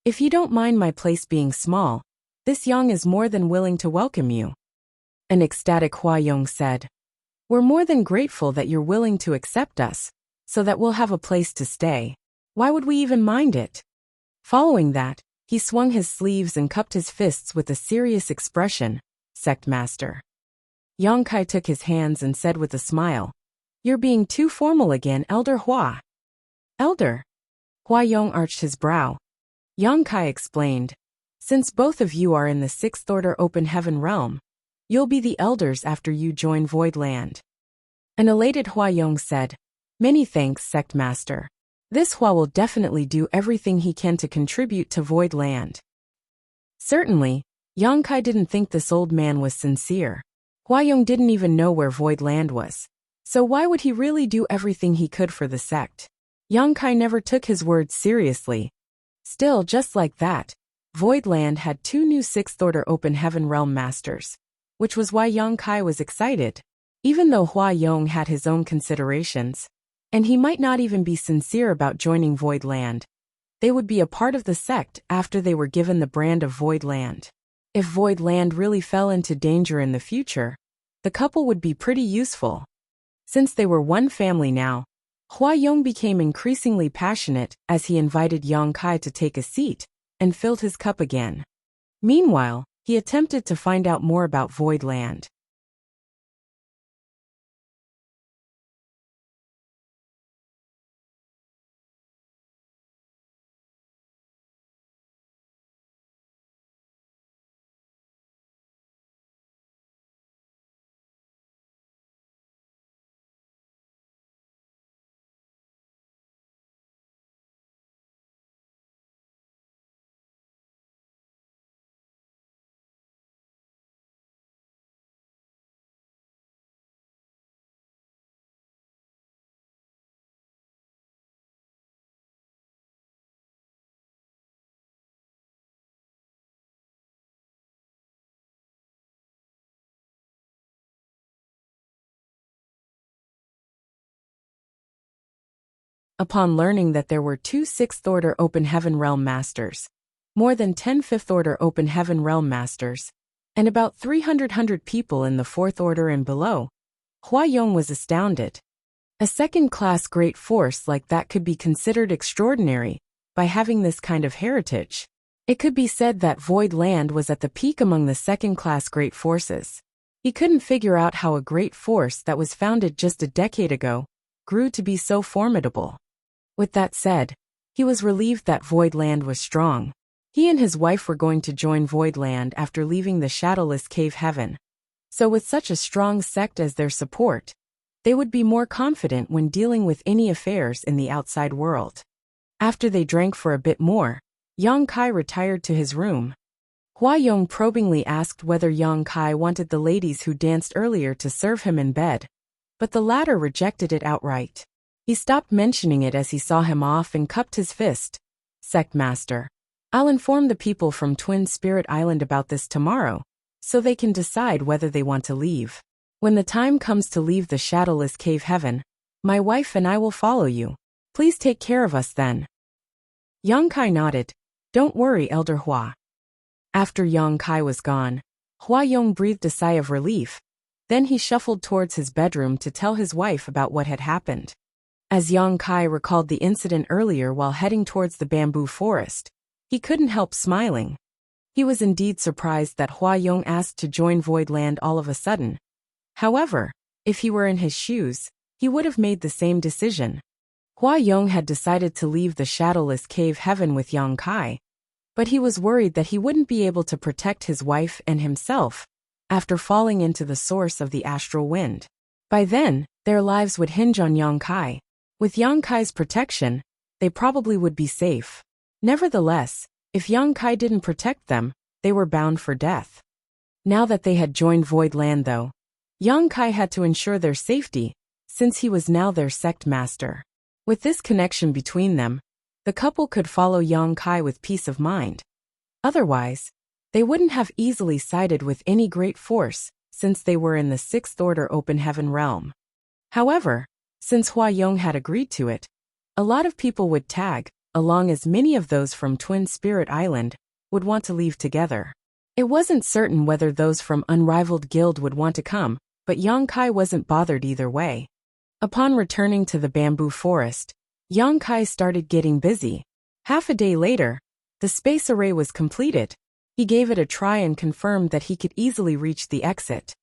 If you don't mind my place being small, this Yang is more than willing to welcome you. An ecstatic Hua Yong said. We're more than grateful that you're willing to accept us, so that we'll have a place to stay. Why would we even mind it? Following that, he swung his sleeves and cupped his fists with a serious expression. Sect Master. Yang Kai took his hands and said with a smile. You're being too formal again, Elder Hua. Elder? Hua Yong arched his brow. Yang Kai explained. Since both of you are in the 6th Order Open Heaven realm, you'll be the elders after you join Void Land. An elated Hua Yong said. Many thanks, Sect Master. This Hua will definitely do everything he can to contribute to Void Land. Certainly, Yang Kai didn't think this old man was sincere. Hua Yong didn't even know where Void Land was. So why would he really do everything he could for the sect? Yang Kai never took his words seriously. Still, just like that, Void Land had 2 new 6th Order Open Heaven Realm Masters, which was why Yang Kai was excited. Even though Hua Yong had his own considerations, and he might not even be sincere about joining Void Land, they would be a part of the sect after they were given the brand of Void Land. If Void Land really fell into danger in the future, the couple would be pretty useful. Since they were one family now, Hua Yong became increasingly passionate as he invited Yang Kai to take a seat and filled his cup again. Meanwhile, he attempted to find out more about Void Land. Upon learning that there were 2 6th Order Open Heaven Realm Masters, more than 10 5th Order Open Heaven Realm Masters, and about 300 people in the 4th Order and below, Hua Yong was astounded. A second-class great force like that could be considered extraordinary by having this kind of heritage. It could be said that Void Land was at the peak among the second-class great forces. He couldn't figure out how a great force that was founded just a decade ago grew to be so formidable. With that said, he was relieved that Void Land was strong. He and his wife were going to join Void Land after leaving the shadowless cave heaven. So with such a strong sect as their support, they would be more confident when dealing with any affairs in the outside world. After they drank for a bit more, Yang Kai retired to his room. Hua Yong probingly asked whether Yang Kai wanted the ladies who danced earlier to serve him in bed, but the latter rejected it outright. He stopped mentioning it as he saw him off and cupped his fist. Sect Master, I'll inform the people from Twin Spirit Island about this tomorrow, so they can decide whether they want to leave. When the time comes to leave the shadowless cave heaven, my wife and I will follow you. Please take care of us then. Yang Kai nodded. Don't worry, Elder Hua. After Yang Kai was gone, Hua Yong breathed a sigh of relief. Then he shuffled towards his bedroom to tell his wife about what had happened. As Yang Kai recalled the incident earlier while heading towards the bamboo forest, he couldn't help smiling. He was indeed surprised that Hua Yong asked to join Void Land all of a sudden. However, if he were in his shoes, he would have made the same decision. Hua Yong had decided to leave the shadowless cave heaven with Yang Kai, but he was worried that he wouldn't be able to protect his wife and himself after falling into the source of the astral wind. By then, their lives would hinge on Yang Kai. With Yang Kai's protection, they probably would be safe. Nevertheless, If Yang Kai didn't protect them, they were bound for death. Now that they had joined Void Land though, Yang Kai had to ensure their safety, since he was now their sect master. With this connection between them, the couple could follow Yang Kai with peace of mind. Otherwise, they wouldn't have easily sided with any great force, since they were in the Sixth Order Open Heaven realm. However, since Hua Yong had agreed to it, a lot of people would tag, along as many of those from Twin Spirit Island would want to leave together. It wasn't certain whether those from Unrivaled Guild would want to come, but Yang Kai wasn't bothered either way. Upon returning to the bamboo forest, Yang Kai started getting busy. Half a day later, the space array was completed. He gave it a try and confirmed that he could easily reach the exit.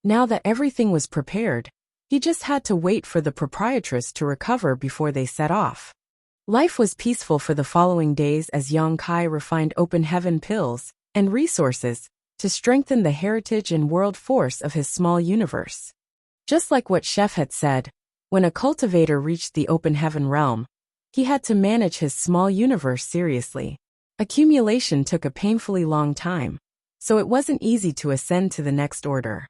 Now that everything was prepared, he just had to wait for the proprietress to recover before they set off. Life was peaceful for the following days as Yang Kai refined open heaven pills and resources to strengthen the heritage and world force of his small universe. Just like what Chef had said, when a cultivator reached the open heaven realm, he had to manage his small universe seriously. Accumulation took a painfully long time, so it wasn't easy to ascend to the next order.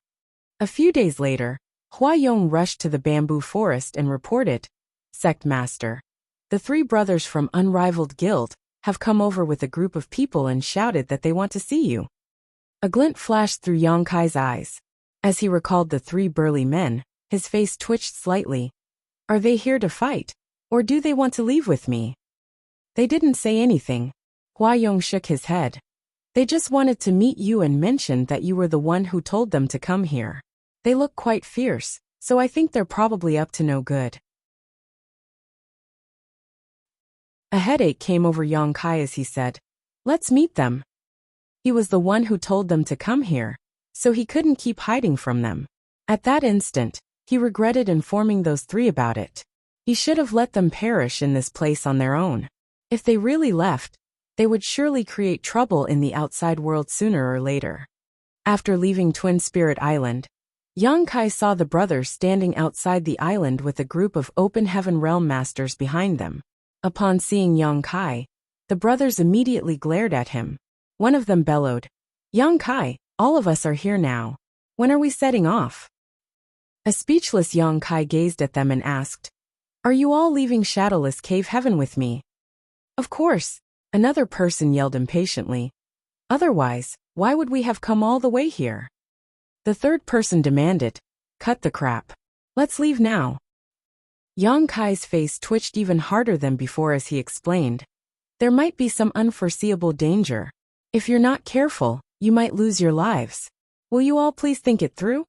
A few days later, Hua Yong rushed to the bamboo forest and reported, "Sect Master, the three brothers from Unrivaled Guild have come over with a group of people and shouted that they want to see you." A glint flashed through Yang Kai's eyes. As he recalled the three burly men, his face twitched slightly. "Are they here to fight, or do they want to leave with me?" "They didn't say anything." Hua Yong shook his head. "They just wanted to meet you and mentioned that you were the one who told them to come here. They look quite fierce, so I think they're probably up to no good." A headache came over Yang Kai as he said, "Let's meet them." He was the one who told them to come here, so he couldn't keep hiding from them. At that instant, he regretted informing those three about it. He should have let them perish in this place on their own. If they really left, they would surely create trouble in the outside world sooner or later. After leaving Twin Spirit Island, Yang Kai saw the brothers standing outside the island with a group of Open Heaven Realm Masters behind them. Upon seeing Yang Kai, the brothers immediately glared at him. One of them bellowed, "Yang Kai, all of us are here now. When are we setting off?" A speechless Yang Kai gazed at them and asked, "Are you all leaving Shadowless Cave Heaven with me?" "Of course," another person yelled impatiently. "Otherwise, why would we have come all the way here?" The third person demanded, "Cut the crap. Let's leave now." Yang Kai's face twitched even harder than before as he explained, "There might be some unforeseeable danger. If you're not careful, you might lose your lives. Will you all please think it through?"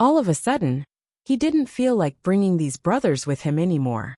All of a sudden, he didn't feel like bringing these brothers with him anymore.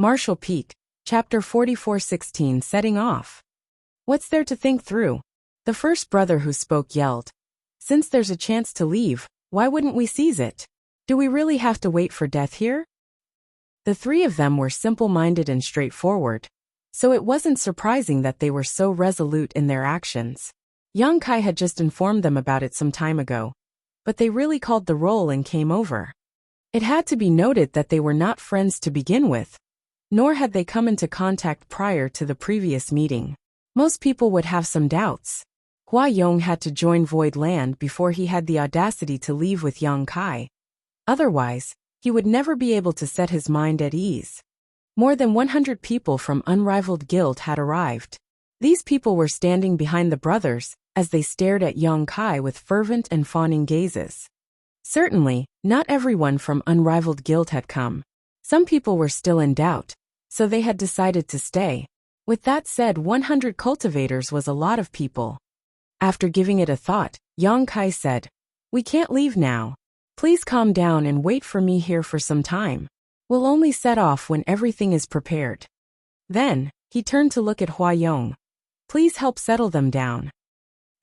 Marshall Peak, Chapter 44:16 Setting Off. What's there to think through? The first brother who spoke yelled. Since there's a chance to leave, why wouldn't we seize it? Do we really have to wait for death here? The three of them were simple-minded and straightforward, so it wasn't surprising that they were so resolute in their actions. Yang Kai had just informed them about it some time ago, but they really called the roll and came over. It had to be noted that they were not friends to begin with, nor had they come into contact prior to the previous meeting. Most people would have some doubts. Hua Yong had to join Void Land before he had the audacity to leave with Yang Kai. Otherwise, he would never be able to set his mind at ease. More than 100 people from Unrivaled Guild had arrived. These people were standing behind the brothers as they stared at Yang Kai with fervent and fawning gazes. Certainly, not everyone from Unrivaled Guild had come. Some people were still in doubt, so they had decided to stay. With that said, 100 cultivators was a lot of people. After giving it a thought, Yang Kai said, "We can't leave now. Please calm down and wait for me here for some time. We'll only set off when everything is prepared." Then, he turned to look at Hua Yong. "Please help settle them down."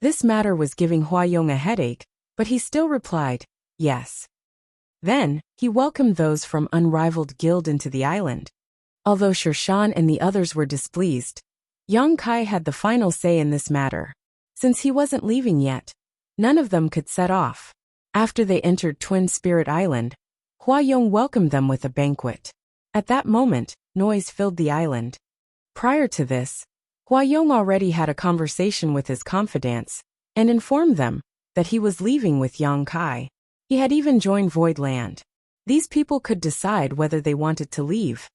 This matter was giving Hua Yong a headache, but he still replied, "Yes." Then, he welcomed those from Unrivaled Guild into the island. Although Shirshan and the others were displeased, Yang Kai had the final say in this matter. Since he wasn't leaving yet, none of them could set off. After they entered Twin Spirit Island, Hua Yong welcomed them with a banquet. At that moment, noise filled the island. Prior to this, Hua Yong already had a conversation with his confidants and informed them that he was leaving with Yang Kai. He had even joined Void Land. These people could decide whether they wanted to leave.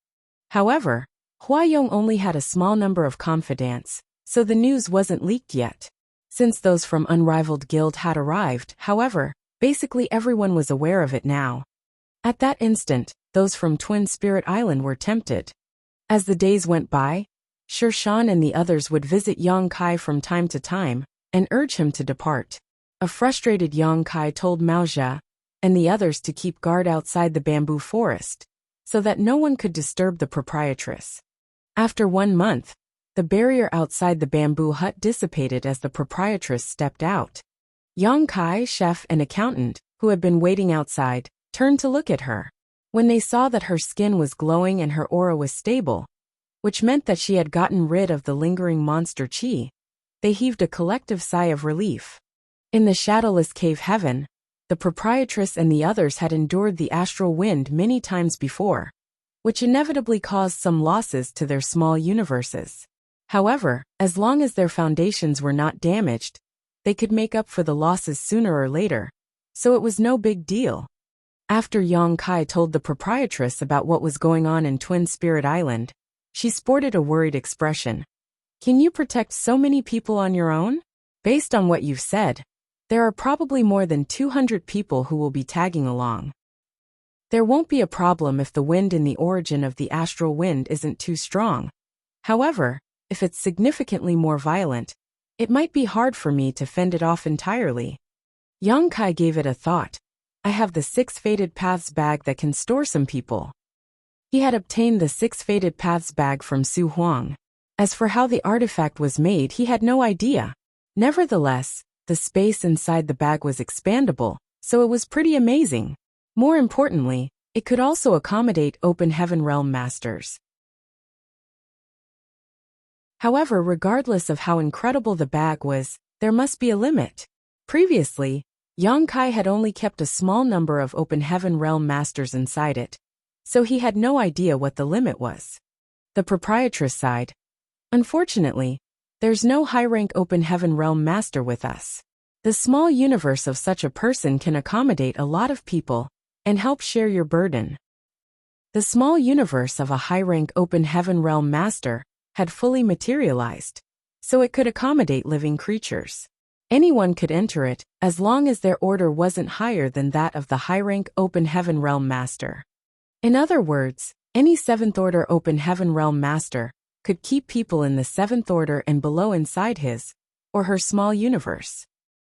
However, Hua Yong only had a small number of confidants, so the news wasn't leaked yet. Since those from Unrivaled Guild had arrived, however, basically everyone was aware of it now. At that instant, those from Twin Spirit Island were tempted. As the days went by, Shirshan and the others would visit Yang Kai from time to time and urge him to depart. A frustrated Yang Kai told Mao Jia and the others to keep guard outside the bamboo forest, so that no one could disturb the proprietress. After 1 month, the barrier outside the bamboo hut dissipated as the proprietress stepped out. Yang Kai, chef and accountant, who had been waiting outside, turned to look at her. When they saw that her skin was glowing and her aura was stable, which meant that she had gotten rid of the lingering monster chi, they heaved a collective sigh of relief. In the shadowless cave heaven, the proprietress and the others had endured the astral wind many times before, which inevitably caused some losses to their small universes. However, as long as their foundations were not damaged, they could make up for the losses sooner or later, so it was no big deal. After Yang Kai told the proprietress about what was going on in Twin Spirit Island, she sported a worried expression. "Can you protect so many people on your own? Based on what you've said, there are probably more than 200 people who will be tagging along. There won't be a problem if the wind in the origin of the astral wind isn't too strong. However, if it's significantly more violent, it might be hard for me to fend it off entirely." Yang Kai gave it a thought. "I have the 6 Fated Paths bag that can store some people." He had obtained the 6 Fated Paths bag from Su Huang. As for how the artifact was made, he had no idea. Nevertheless, the space inside the bag was expandable, so it was pretty amazing. More importantly, it could also accommodate Open Heaven Realm Masters. However, regardless of how incredible the bag was, there must be a limit. Previously, Yang Kai had only kept a small number of Open Heaven Realm Masters inside it, so he had no idea what the limit was. The proprietress sighed. "Unfortunately, there's no high-rank Open Heaven Realm Master with us. The small universe of such a person can accommodate a lot of people and help share your burden." The small universe of a high-rank Open Heaven Realm Master had fully materialized, so it could accommodate living creatures. Anyone could enter it, as long as their order wasn't higher than that of the high-rank Open Heaven Realm Master. In other words, any 7th Order Open Heaven Realm Master could keep people in the 7th Order and below inside his or her small universe.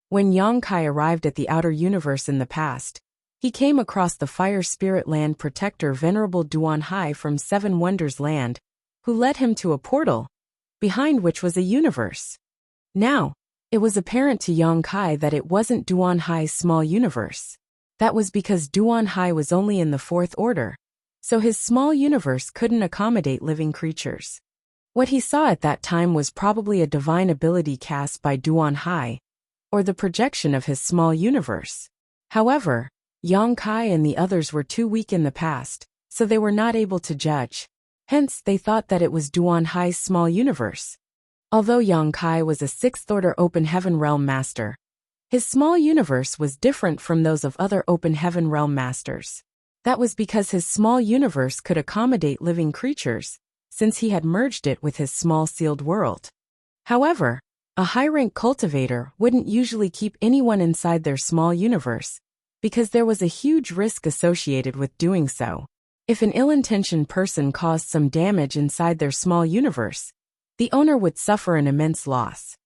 When Yang Kai arrived at the outer universe in the past, he came across the fire spirit land protector Venerable Duan Hai from Seven Wonders Land, who led him to a portal, behind which was a universe. Now, it was apparent to Yang Kai that it wasn't Duan Hai's small universe. That was because Duan Hai was only in the fourth order, so his small universe couldn't accommodate living creatures. What he saw at that time was probably a divine ability cast by Duan Hai, or the projection of his small universe. However, Yang Kai and the others were too weak in the past, so they were not able to judge. Hence, they thought that it was Duan Hai's small universe. Although Yang Kai was a sixth-order open heaven realm master, his small universe was different from those of other open heaven realm masters. That was because his small universe could accommodate living creatures, since he had merged it with his small sealed world. However, a high-rank cultivator wouldn't usually keep anyone inside their small universe, because there was a huge risk associated with doing so. If an ill-intentioned person caused some damage inside their small universe, the owner would suffer an immense loss.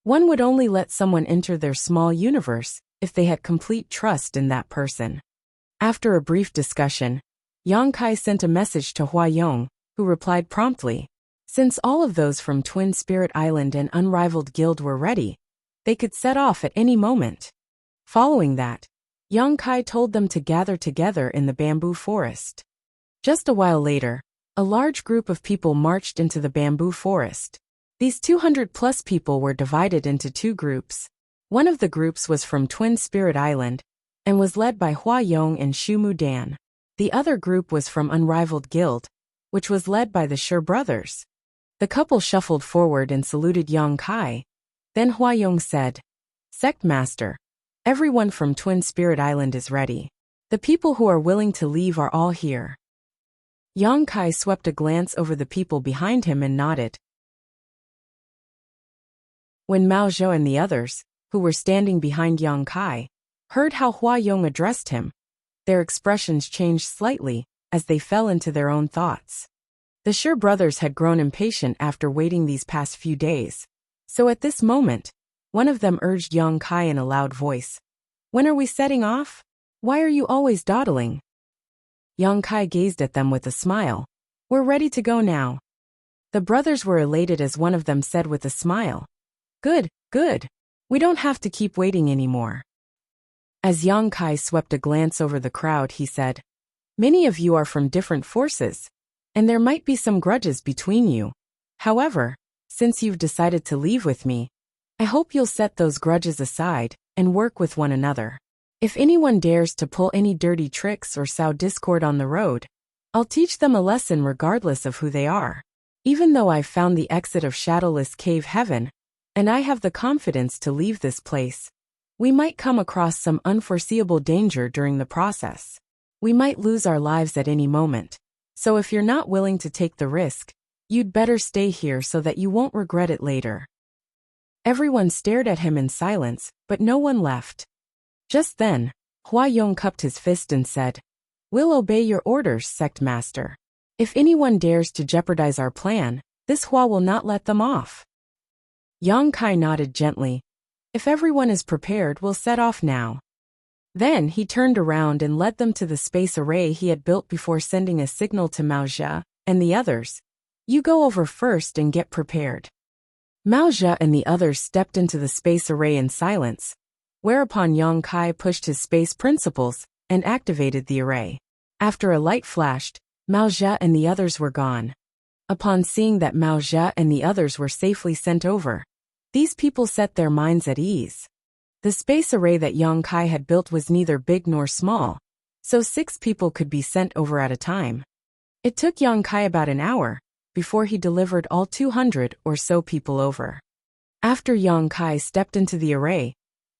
One would only let someone enter their small universe if they had complete trust in that person. After a brief discussion, Yang Kai sent a message to Hua Yong, who replied promptly. Since all of those from Twin Spirit Island and Unrivaled Guild were ready, they could set off at any moment. Following that, Yang Kai told them to gather together in the bamboo forest. Just a while later, a large group of people marched into the bamboo forest. These 200-plus people were divided into two groups. One of the groups was from Twin Spirit Island, and was led by Hua Yong and Shu Mu Dan. The other group was from Unrivaled Guild, which was led by the Sher brothers. The couple shuffled forward and saluted Yang Kai. Then Hua Yong said, "Sect Master, everyone from Twin Spirit Island is ready. The people who are willing to leave are all here." Yang Kai swept a glance over the people behind him and nodded. When Mao Zhou and the others, who were standing behind Yang Kai, heard how Hua Yong addressed him, their expressions changed slightly as they fell into their own thoughts. The Sher brothers had grown impatient after waiting these past few days, so at this moment, one of them urged Yang Kai in a loud voice, "When are we setting off? Why are you always dawdling?" Yang Kai gazed at them with a smile. "We're ready to go now." The brothers were elated as one of them said with a smile, "Good, good. We don't have to keep waiting anymore." As Yang Kai swept a glance over the crowd, he said, "Many of you are from different forces, and there might be some grudges between you. However, since you've decided to leave with me, I hope you'll set those grudges aside and work with one another. If anyone dares to pull any dirty tricks or sow discord on the road, I'll teach them a lesson regardless of who they are. Even though I've found the exit of Shadowless Cave Heaven, and I have the confidence to leave this place, we might come across some unforeseeable danger during the process. We might lose our lives at any moment. So if you're not willing to take the risk, you'd better stay here so that you won't regret it later." Everyone stared at him in silence, but no one left. Just then, Hua Yong cupped his fist and said, "We'll obey your orders, Sect Master. If anyone dares to jeopardize our plan, this Hua will not let them off." Yang Kai nodded gently. "If everyone is prepared, we'll set off now." Then he turned around and led them to the space array he had built before sending a signal to Mao Zhe and the others. "You go over first and get prepared." Mao Zhe and the others stepped into the space array in silence, whereupon Yang Kai pushed his space principles and activated the array. After a light flashed, Mao Zhe and the others were gone. Upon seeing that Mao Zhe and the others were safely sent over, these people set their minds at ease. The space array that Yang Kai had built was neither big nor small, so 6 people could be sent over at a time. It took Yang Kai about an hour before he delivered all 200 or so people over. After Yang Kai stepped into the array,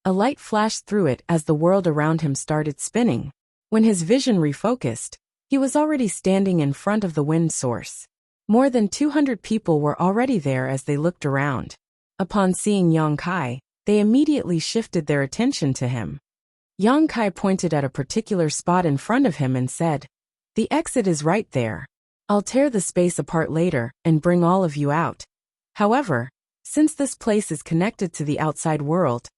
a light flashed through it as the world around him started spinning. When his vision refocused, he was already standing in front of the wind source. More than 200 people were already there as they looked around. Upon seeing Yang Kai, they immediately shifted their attention to him. Yang Kai pointed at a particular spot in front of him and said, "The exit is right there. I'll tear the space apart later and bring all of you out. However, since this place is connected to the outside world,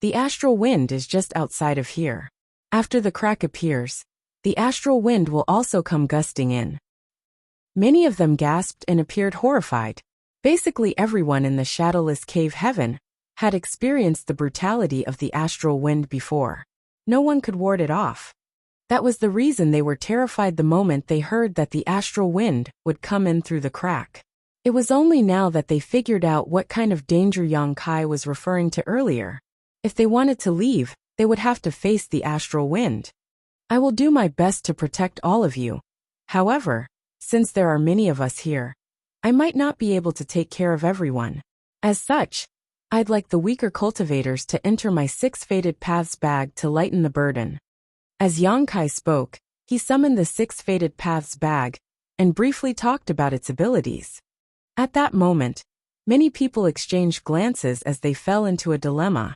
the astral wind is just outside of here. After the crack appears, the astral wind will also come gusting in. Many of them gasped and appeared horrified. Basically everyone in the shadowless cave heaven had experienced the brutality of the astral wind before. No one could ward it off. That was the reason they were terrified the moment they heard that the astral wind would come in through the crack. It was only now that they figured out what kind of danger Yang Kai was referring to earlier. If they wanted to leave, they would have to face the astral wind. I will do my best to protect all of you. However, since there are many of us here, I might not be able to take care of everyone. As such, I'd like the weaker cultivators to enter my 6 Fated Paths bag to lighten the burden. As Yang Kai spoke, he summoned the 6 Fated Paths bag and briefly talked about its abilities. At that moment, many people exchanged glances as they fell into a dilemma.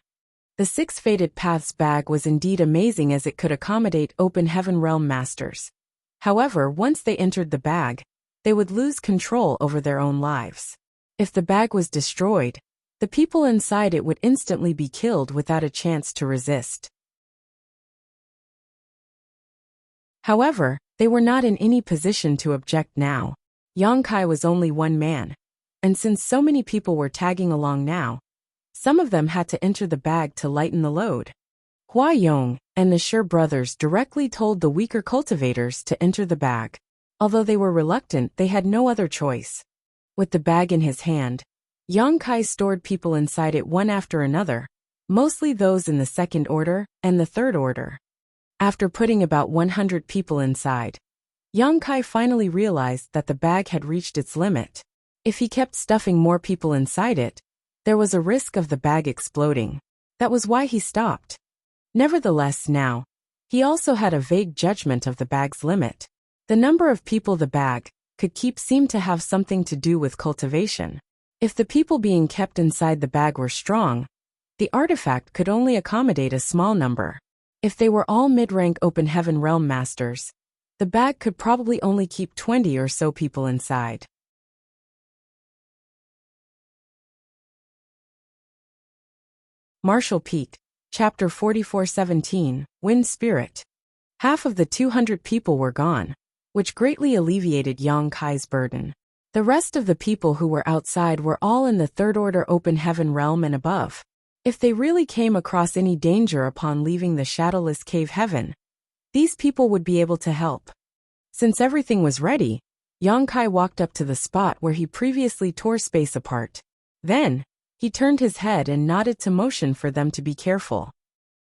The 6 Fated Paths bag was indeed amazing as it could accommodate open heaven realm masters. However, once they entered the bag, they would lose control over their own lives. If the bag was destroyed, the people inside it would instantly be killed without a chance to resist. However, they were not in any position to object now. Yang Kai was only one man, and since so many people were tagging along now, some of them had to enter the bag to lighten the load. Hua Yong and the Shi brothers directly told the weaker cultivators to enter the bag. Although they were reluctant, they had no other choice. With the bag in his hand, Yang Kai stored people inside it one after another, mostly those in the 2nd order and the 3rd order. After putting about 100 people inside, Yang Kai finally realized that the bag had reached its limit. If he kept stuffing more people inside it, there was a risk of the bag exploding. That was why he stopped. Nevertheless now, he also had a vague judgment of the bag's limit. The number of people the bag could keep seemed to have something to do with cultivation. If the people being kept inside the bag were strong, the artifact could only accommodate a small number. If they were all mid-rank open heaven realm masters, the bag could probably only keep 20 or so people inside. Martial Peak, Chapter 44:17, Wind Spirit. Half of the 200 people were gone, which greatly alleviated Yang Kai's burden. The rest of the people who were outside were all in the 3rd order open heaven realm and above. If they really came across any danger upon leaving the shadowless cave heaven, these people would be able to help. Since everything was ready, Yang Kai walked up to the spot where he previously tore space apart. Then, he turned his head and nodded to motion for them to be careful.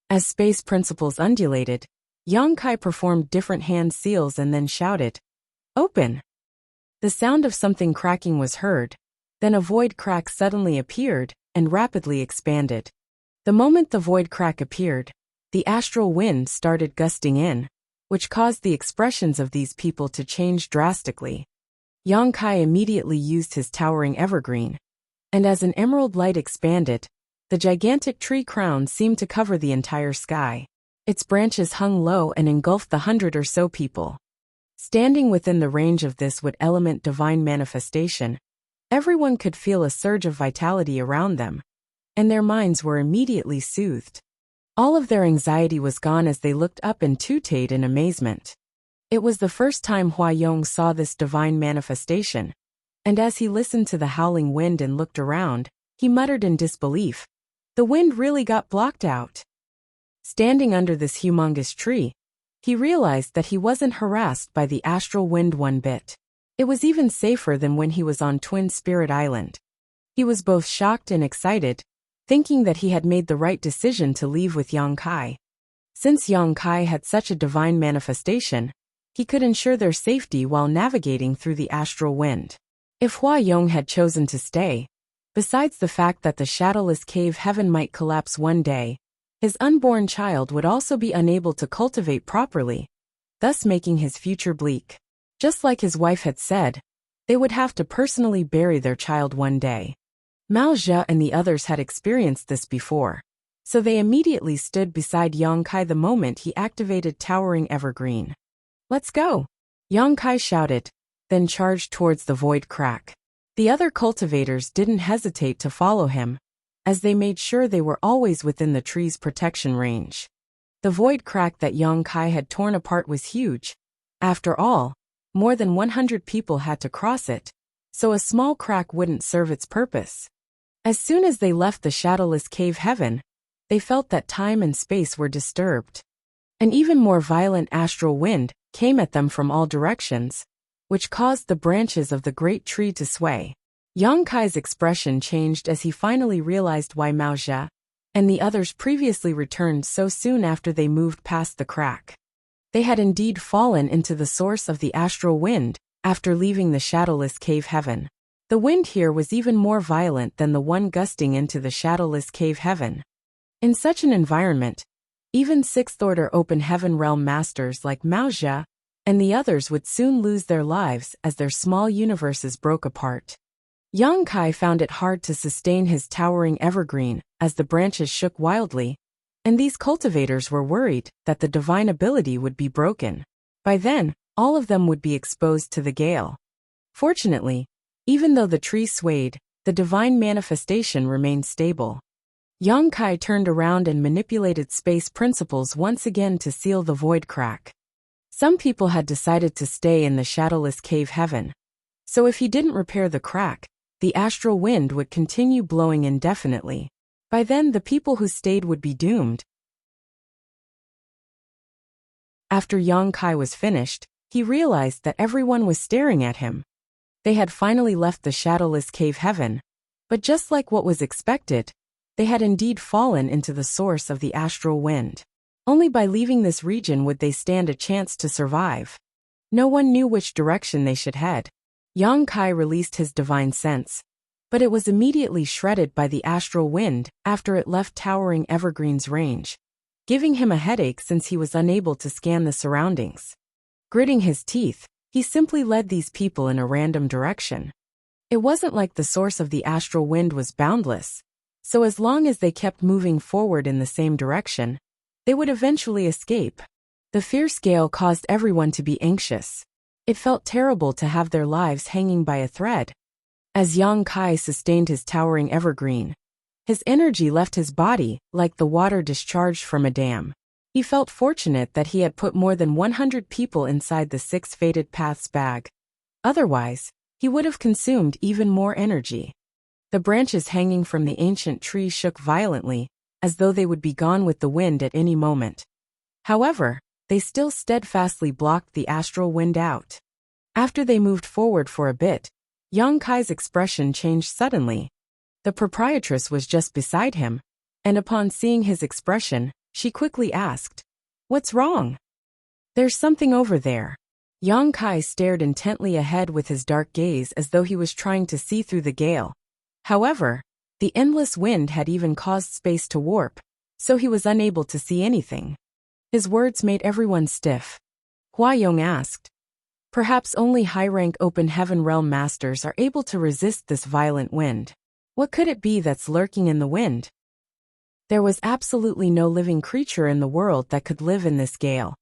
As space principles undulated, Yang Kai performed different hand seals and then shouted, "Open!" The sound of something cracking was heard, then a void crack suddenly appeared and rapidly expanded. The moment the void crack appeared, the astral wind started gusting in, which caused the expressions of these people to change drastically. Yang Kai immediately used his towering evergreen, and as an emerald light expanded, the gigantic tree crown seemed to cover the entire sky. Its branches hung low and engulfed the 100 or so people. Standing within the range of this wood element divine manifestation, everyone could feel a surge of vitality around them, and their minds were immediately soothed. All of their anxiety was gone as they looked up and tooted in amazement. It was the first time Hua Yong saw this divine manifestation, and as he listened to the howling wind and looked around, he muttered in disbelief, "The wind really got blocked out." Standing under this humongous tree, he realized that he wasn't harassed by the astral wind one bit. It was even safer than when he was on Twin Spirit Island. He was both shocked and excited, thinking that he had made the right decision to leave with Yang Kai. Since Yang Kai had such a divine manifestation, he could ensure their safety while navigating through the astral wind. If Hua Yong had chosen to stay, besides the fact that the shadowless cave heaven might collapse one day, his unborn child would also be unable to cultivate properly, thus making his future bleak. Just like his wife had said, they would have to personally bury their child one day. Mao Zhe and the others had experienced this before, so they immediately stood beside Yang Kai the moment he activated Towering Evergreen. "Let's go!" Yang Kai shouted, then charged towards the void crack. The other cultivators didn't hesitate to follow him, as they made sure they were always within the tree's protection range. The void crack that Yang Kai had torn apart was huge. After all, more than 100 people had to cross it, so a small crack wouldn't serve its purpose. As soon as they left the shadowless cave heaven, they felt that time and space were disturbed. An even more violent astral wind came at them from all directions, which caused the branches of the great tree to sway. Yang Kai's expression changed as he finally realized why Mao Zhe and the others previously returned so soon after they moved past the crack. They had indeed fallen into the source of the astral wind after leaving the shadowless cave heaven. The wind here was even more violent than the one gusting into the shadowless cave heaven. In such an environment, even sixth-order open heaven realm masters like Mao Zhe and the others would soon lose their lives as their small universes broke apart. Yang Kai found it hard to sustain his towering evergreen as the branches shook wildly, and these cultivators were worried that the divine ability would be broken. By then, all of them would be exposed to the gale. Fortunately, even though the tree swayed, the divine manifestation remained stable. Yang Kai turned around and manipulated space principles once again to seal the void crack. Some people had decided to stay in the shadowless cave heaven, so if he didn't repair the crack, the astral wind would continue blowing indefinitely. By then, the people who stayed would be doomed. After Yang Kai was finished, he realized that everyone was staring at him. They had finally left the shadowless cave heaven, but just like what was expected, they had indeed fallen into the source of the astral wind. Only by leaving this region would they stand a chance to survive. No one knew which direction they should head. Yang Kai released his divine sense, but it was immediately shredded by the astral wind after it left towering evergreen's range, giving him a headache since he was unable to scan the surroundings. Gritting his teeth, he simply led these people in a random direction. It wasn't like the source of the astral wind was boundless, so as long as they kept moving forward in the same direction, they would eventually escape. The fierce gale caused everyone to be anxious. It felt terrible to have their lives hanging by a thread. As Yang Kai sustained his towering evergreen, his energy left his body like the water discharged from a dam. He felt fortunate that he had put more than 100 people inside the 6 Fated Paths bag. Otherwise, he would have consumed even more energy. The branches hanging from the ancient tree shook violently, as though they would be gone with the wind at any moment. However, they still steadfastly blocked the astral wind out. After they moved forward for a bit, Yang Kai's expression changed suddenly. The proprietress was just beside him, and upon seeing his expression, she quickly asked, "What's wrong?" "There's something over there." Yang Kai stared intently ahead with his dark gaze as though he was trying to see through the gale. However, the endless wind had even caused space to warp, so he was unable to see anything. His words made everyone stiff. Hua Yong asked, "Perhaps only high-rank open heaven realm masters are able to resist this violent wind. What could it be that's lurking in the wind?" There was absolutely no living creature in the world that could live in this gale.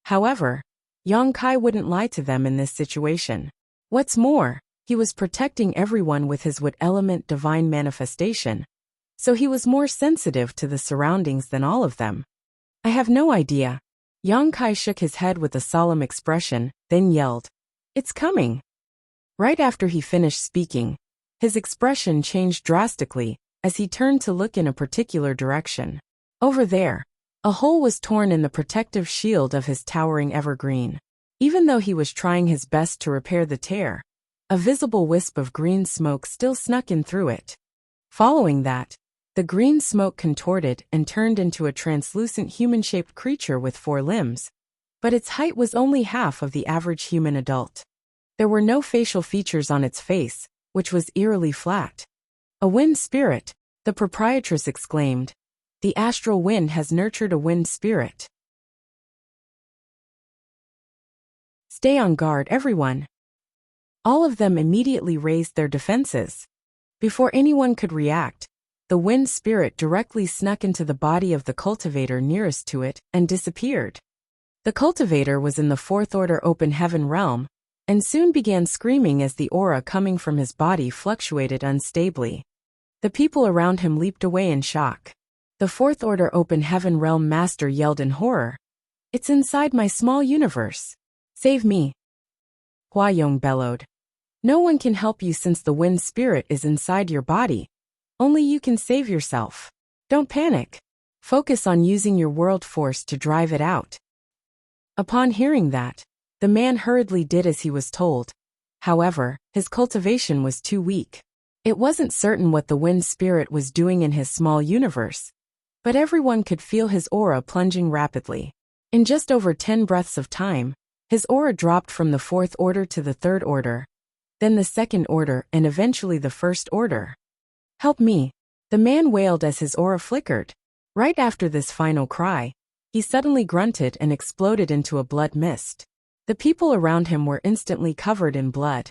However, Yang Kai wouldn't lie to them in this situation. What's more, he was protecting everyone with his wood element divine manifestation, so he was more sensitive to the surroundings than all of them. "I have no idea." Yang Kai shook his head with a solemn expression, then yelled, "It's coming!" Right after he finished speaking, his expression changed drastically as he turned to look in a particular direction. Over there, a hole was torn in the protective shield of his towering evergreen. Even though he was trying his best to repair the tear, a visible wisp of green smoke still snuck in through it. Following that, the green smoke contorted and turned into a translucent human-shaped creature with 4 limbs, but its height was only half of the average human adult. There were no facial features on its face, which was eerily flat. "A wind spirit," the proprietress exclaimed. "The astral wind has nurtured a wind spirit." "Stay on guard, everyone." All of them immediately raised their defenses. Before anyone could react, the wind spirit directly snuck into the body of the cultivator nearest to it and disappeared. The cultivator was in the 4th order open heaven realm, and soon began screaming as the aura coming from his body fluctuated unstably. The people around him leaped away in shock. The Fourth Order Open Heaven Realm Master yelled in horror. "It's inside my small universe. Save me!" Huayong bellowed. "No one can help you since the wind spirit is inside your body. Only you can save yourself. Don't panic. Focus on using your world force to drive it out." Upon hearing that, the man hurriedly did as he was told. However, his cultivation was too weak. It wasn't certain what the wind spirit was doing in his small universe, but everyone could feel his aura plunging rapidly. In just over 10 breaths of time, his aura dropped from the Fourth Order to the Third Order, then the Second Order and eventually the First Order. "Help me," the man wailed as his aura flickered. Right after this final cry, he suddenly grunted and exploded into a blood mist. The people around him were instantly covered in blood.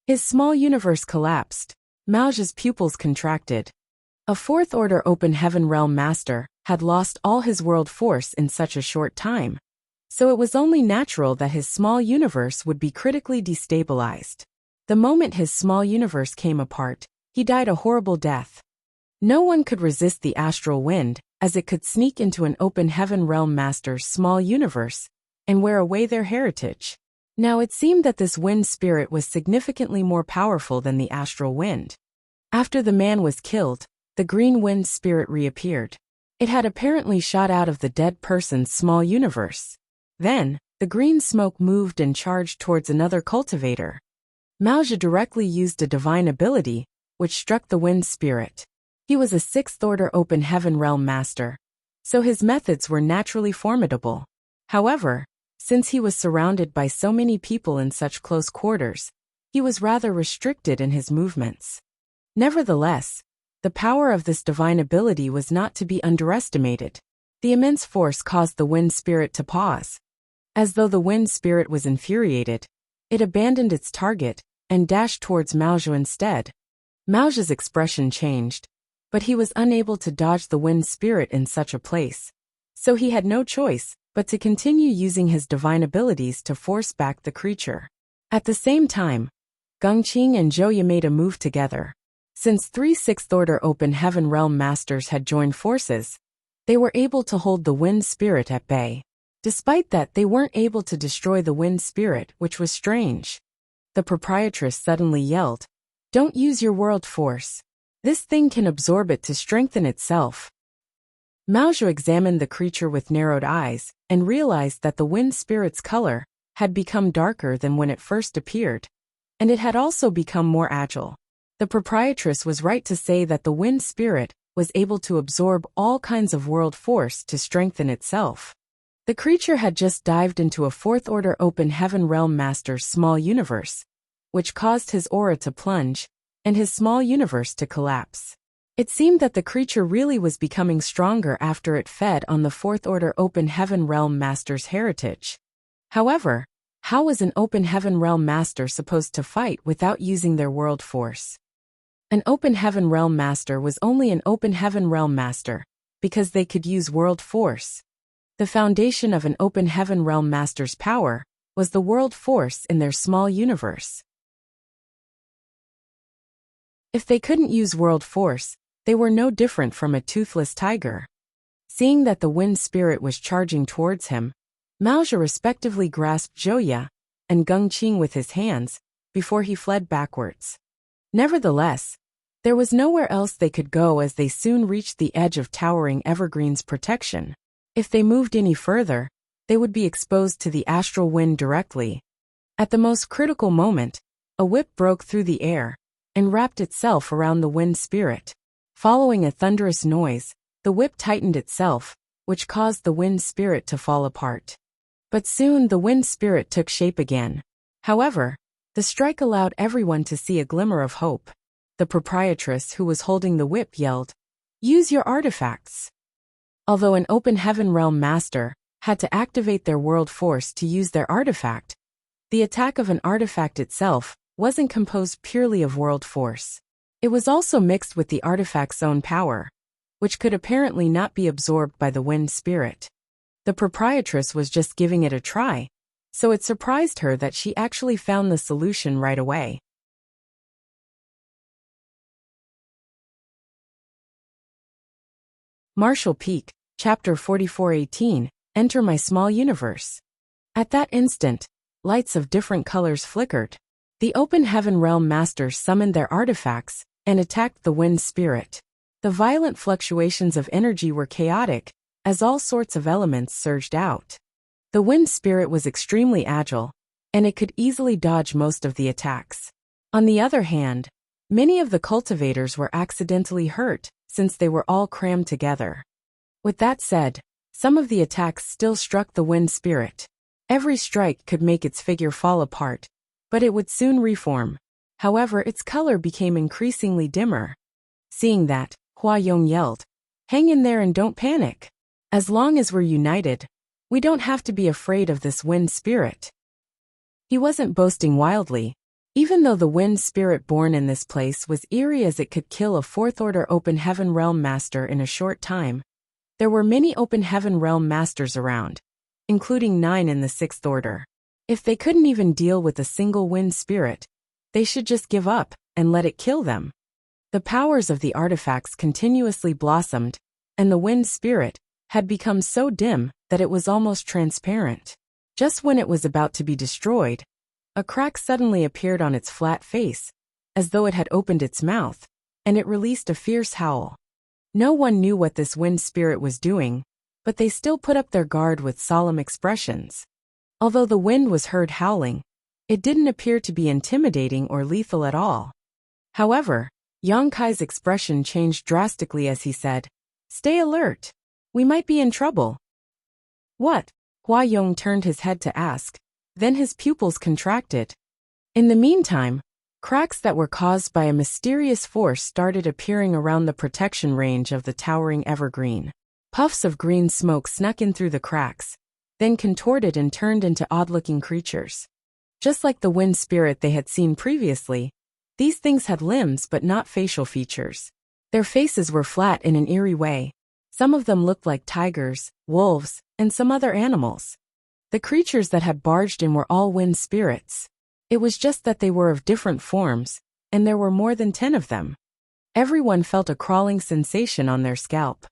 His small universe collapsed. Mao's pupils contracted. A Fourth Order Open Heaven Realm Master had lost all his world force in such a short time, so it was only natural that his small universe would be critically destabilized. The moment his small universe came apart, he died a horrible death. No one could resist the astral wind, as it could sneak into an Open Heaven Realm Master's small universe and wear away their heritage. Now it seemed that this wind spirit was significantly more powerful than the astral wind. After the man was killed, the green wind spirit reappeared. It had apparently shot out of the dead person's small universe. Then, the green smoke moved and charged towards another cultivator. Maoja directly used a divine ability, which struck the wind spirit. He was a Sixth Order Open Heaven Realm Master, so his methods were naturally formidable. However, since he was surrounded by so many people in such close quarters, he was rather restricted in his movements. Nevertheless, the power of this divine ability was not to be underestimated. The immense force caused the wind spirit to pause. As though the wind spirit was infuriated, it abandoned its target and dashed towards Maoja instead. Maoja's expression changed, but he was unable to dodge the wind spirit in such a place, so he had no choice but to continue using his divine abilities to force back the creature. At the same time, Gongqing and Zhouya made a move together. Since 3 Sixth Order Open Heaven Realm Masters had joined forces, they were able to hold the wind spirit at bay. Despite that, they weren't able to destroy the wind spirit, which was strange. The proprietress suddenly yelled, "Don't use your world force. This thing can absorb it to strengthen itself." Maoja examined the creature with narrowed eyes and realized that the wind spirit's color had become darker than when it first appeared, and it had also become more agile. The proprietress was right to say that the wind spirit was able to absorb all kinds of world force to strengthen itself. The creature had just dived into a Fourth Order Open Heaven Realm Master's small universe, which caused his aura to plunge and his small universe to collapse. It seemed that the creature really was becoming stronger after it fed on the Fourth Order Open Heaven Realm Master's heritage. However, how was an Open Heaven Realm Master supposed to fight without using their world force? An Open Heaven Realm Master was only an Open Heaven Realm Master because they could use world force. The foundation of an Open Heaven Realm Master's power was the world force in their small universe. If they couldn't use world force, they were no different from a toothless tiger. Seeing that the wind spirit was charging towards him, Maoja respectively grasped Zhouya and Gongqing with his hands before he fled backwards. Nevertheless, there was nowhere else they could go as they soon reached the edge of towering evergreens protection. If they moved any further, they would be exposed to the astral wind directly. At the most critical moment, a whip broke through the air and wrapped itself around the wind spirit. Following a thunderous noise, the whip tightened itself, which caused the wind spirit to fall apart. But soon the wind spirit took shape again. However, the strike allowed everyone to see a glimmer of hope. The proprietress who was holding the whip yelled, "Use your artifacts." Although an Open Heaven Realm Master had to activate their world force to use their artifact, the attack of an artifact itself wasn't composed purely of world force. It was also mixed with the artifact's own power, which could apparently not be absorbed by the wind spirit. The proprietress was just giving it a try, so it surprised her that she actually found the solution right away. Marshall Peak, Chapter 44:18, Enter My Small Universe. At that instant, lights of different colors flickered. The Open Heaven Realm Masters summoned their artifacts and attacked the Wind Spirit. The violent fluctuations of energy were chaotic, as all sorts of elements surged out. The Wind Spirit was extremely agile, and it could easily dodge most of the attacks. On the other hand, many of the cultivators were accidentally hurt, since they were all crammed together. With that said, some of the attacks still struck the Wind Spirit. Every strike could make its figure fall apart, but it would soon reform. However, its color became increasingly dimmer. Seeing that, Hua Yong yelled, "Hang in there and don't panic. As long as we're united, we don't have to be afraid of this Wind Spirit." He wasn't boasting wildly. Even though the Wind Spirit born in this place was eerie as it could kill a 4th Order Open Heaven Realm Master in a short time, there were many Open Heaven Realm Masters around, including 9 in the 6th Order. If they couldn't even deal with a single Wind Spirit, they should just give up and let it kill them. The powers of the artifacts continuously blossomed, and the Wind Spirit had become so dim that it was almost transparent. Just when it was about to be destroyed, a crack suddenly appeared on its flat face, as though it had opened its mouth, and it released a fierce howl. No one knew what this Wind Spirit was doing, but they still put up their guard with solemn expressions. Although the wind was heard howling, it didn't appear to be intimidating or lethal at all. However, Yang Kai's expression changed drastically as he said, "Stay alert. We might be in trouble." "What?" Hua Yong turned his head to ask, then his pupils contracted. In the meantime, cracks that were caused by a mysterious force started appearing around the protection range of the towering evergreen. Puffs of green smoke snuck in through the cracks, then contorted and turned into odd-looking creatures. Just like the Wind Spirit they had seen previously, these things had limbs but not facial features. Their faces were flat in an eerie way. Some of them looked like tigers, wolves, and some other animals. The creatures that had barged in were all Wind Spirits. It was just that they were of different forms, and there were more than 10 of them. Everyone felt a crawling sensation on their scalp.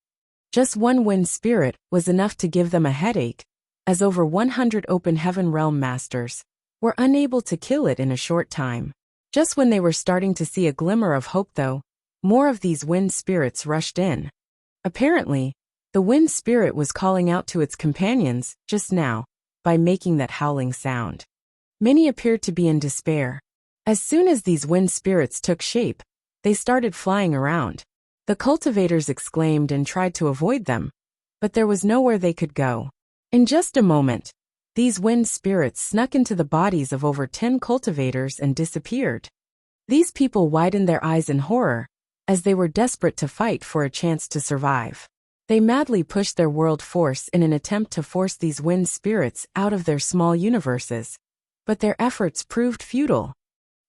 Just one Wind Spirit was enough to give them a headache, as over 100 Open Heaven Realm Masters were unable to kill it in a short time. Just when they were starting to see a glimmer of hope though, more of these Wind Spirits rushed in. Apparently, the Wind Spirit was calling out to its companions, just now, by making that howling sound. Many appeared to be in despair. As soon as these Wind Spirits took shape, they started flying around. The cultivators exclaimed and tried to avoid them, but there was nowhere they could go. In just a moment, these Wind Spirits snuck into the bodies of over 10 cultivators and disappeared. These people widened their eyes in horror, as they were desperate to fight for a chance to survive. They madly pushed their world force in an attempt to force these Wind Spirits out of their small universes, but their efforts proved futile.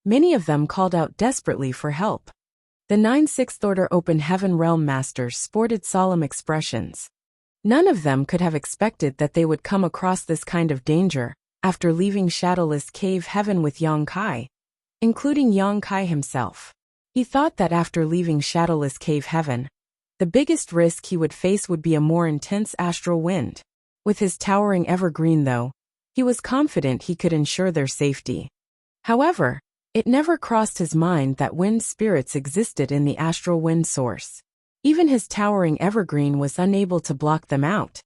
Many of them called out desperately for help. The 9 6th Order Open Heaven Realm Masters sported solemn expressions. None of them could have expected that they would come across this kind of danger after leaving Shadowless Cave Heaven with Yang Kai, including Yang Kai himself. He thought that after leaving Shadowless Cave Heaven, the biggest risk he would face would be a more intense astral wind. With his towering evergreen though, he was confident he could ensure their safety. However, it never crossed his mind that Wind Spirits existed in the astral wind source. Even his towering evergreen was unable to block them out.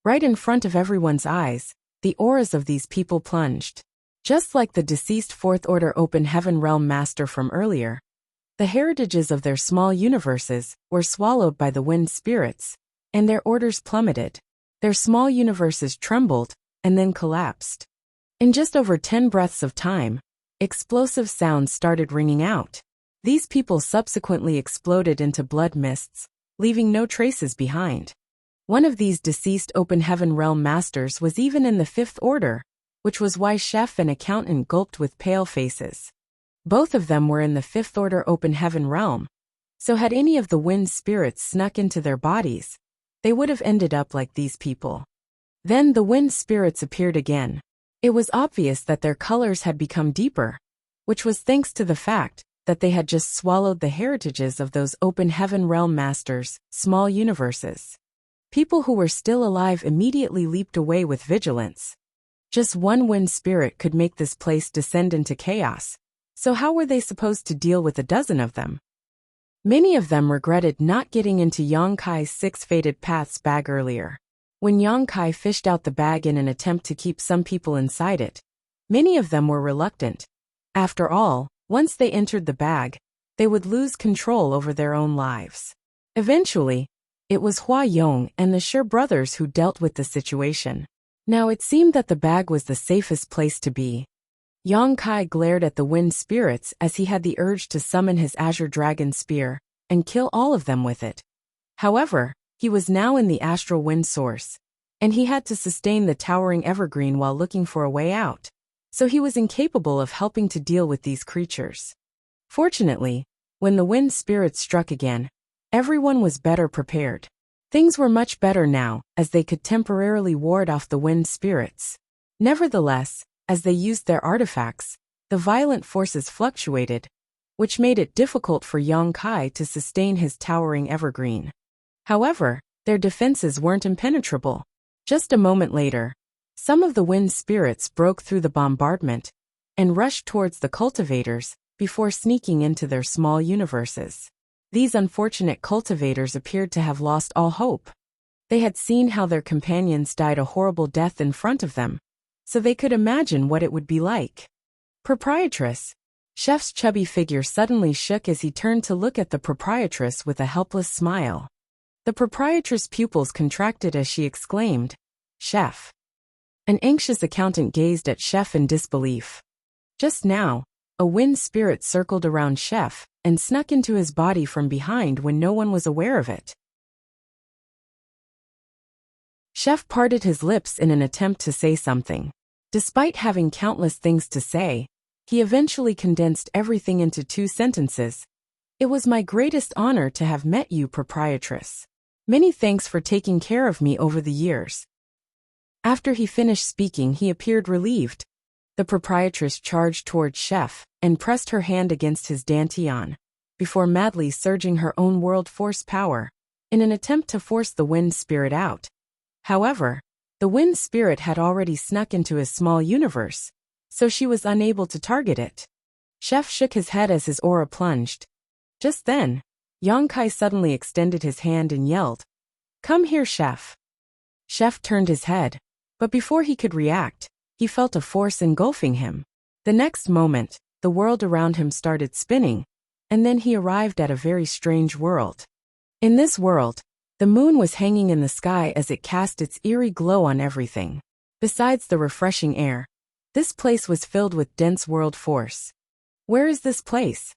Right in front of everyone's eyes, the auras of these people plunged. Just like the deceased 4th Order Open Heaven Realm Master from earlier, the heritages of their small universes were swallowed by the Wind Spirits, and their orders plummeted. Their small universes trembled and then collapsed. In just over 10 breaths of time, explosive sounds started ringing out. These people subsequently exploded into blood mists, leaving no traces behind. One of these deceased Open Heaven Realm Masters was even in the 5th Order, which was why Chef and Accountant gulped with pale faces. Both of them were in the 5th Order Open Heaven Realm, so had any of the Wind Spirits snuck into their bodies, they would have ended up like these people. Then the Wind Spirits appeared again. It was obvious that their colors had become deeper, which was thanks to the fact that they had just swallowed the heritages of those open heaven realm masters, small universes. People who were still alive immediately leaped away with vigilance. Just one wind spirit could make this place descend into chaos, so how were they supposed to deal with a dozen of them? Many of them regretted not getting into Yang Kai's 6 Fated Paths bag earlier. When Yang Kai fished out the bag in an attempt to keep some people inside it, many of them were reluctant. After all, once they entered the bag, they would lose control over their own lives. Eventually, it was Hua Yong and the Shi brothers who dealt with the situation. Now it seemed that the bag was the safest place to be. Yang Kai glared at the wind spirits as he had the urge to summon his azure dragon spear and kill all of them with it. However, he was now in the astral wind source, and he had to sustain the towering evergreen while looking for a way out, so he was incapable of helping to deal with these creatures. Fortunately, when the wind spirits struck again, everyone was better prepared. Things were much better now, as they could temporarily ward off the wind spirits. Nevertheless, as they used their artifacts, the violent forces fluctuated, which made it difficult for Yang Kai to sustain his towering evergreen. However, their defenses weren't impenetrable. Just a moment later, some of the wind spirits broke through the bombardment and rushed towards the cultivators before sneaking into their small universes. These unfortunate cultivators appeared to have lost all hope. They had seen how their companions died a horrible death in front of them, so they could imagine what it would be like. Proprietress. Chef's chubby figure suddenly shook as he turned to look at the proprietress with a helpless smile. The proprietress' pupils contracted as she exclaimed, "Chef." An anxious accountant gazed at Chef in disbelief. Just now, a wind spirit circled around Chef and snuck into his body from behind when no one was aware of it. Chef parted his lips in an attempt to say something. Despite having countless things to say, he eventually condensed everything into 2 sentences. "It was my greatest honor to have met you, proprietress. Many thanks for taking care of me over the years." After he finished speaking, he appeared relieved. The proprietress charged toward Chef and pressed her hand against his dantian, before madly surging her own world force power, in an attempt to force the wind spirit out. However, the wind spirit had already snuck into his small universe, so she was unable to target it. Chef shook his head as his aura plunged. Just then, Yang Kai suddenly extended his hand and yelled, "Come here, Chef." Chef turned his head, but before he could react, he felt a force engulfing him. The next moment, the world around him started spinning, and then he arrived at a very strange world. In this world, the moon was hanging in the sky as it cast its eerie glow on everything. Besides the refreshing air, this place was filled with dense world force. Where is this place?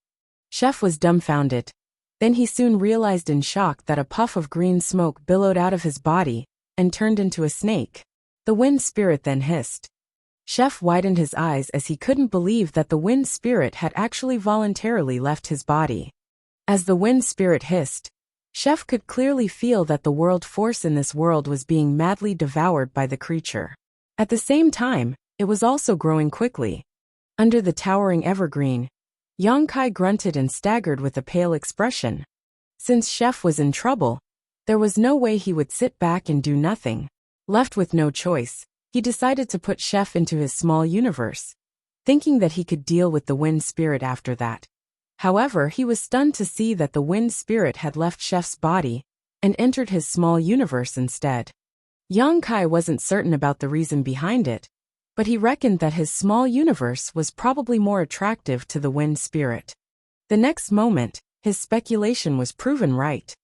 Chef was dumbfounded. Then he soon realized in shock that a puff of green smoke billowed out of his body and turned into a snake. The wind spirit then hissed. Chef widened his eyes as he couldn't believe that the wind spirit had actually voluntarily left his body. As the wind spirit hissed, Chef could clearly feel that the world force in this world was being madly devoured by the creature. At the same time, it was also growing quickly. Under the towering evergreen, Yang Kai grunted and staggered with a pale expression. Since Chef was in trouble, there was no way he would sit back and do nothing. Left with no choice, he decided to put Chef into his small universe, thinking that he could deal with the wind spirit after that. However, he was stunned to see that the wind spirit had left Chef's body and entered his small universe instead. Yang Kai wasn't certain about the reason behind it, but he reckoned that his small universe was probably more attractive to the wind spirit. The next moment, his speculation was proven right.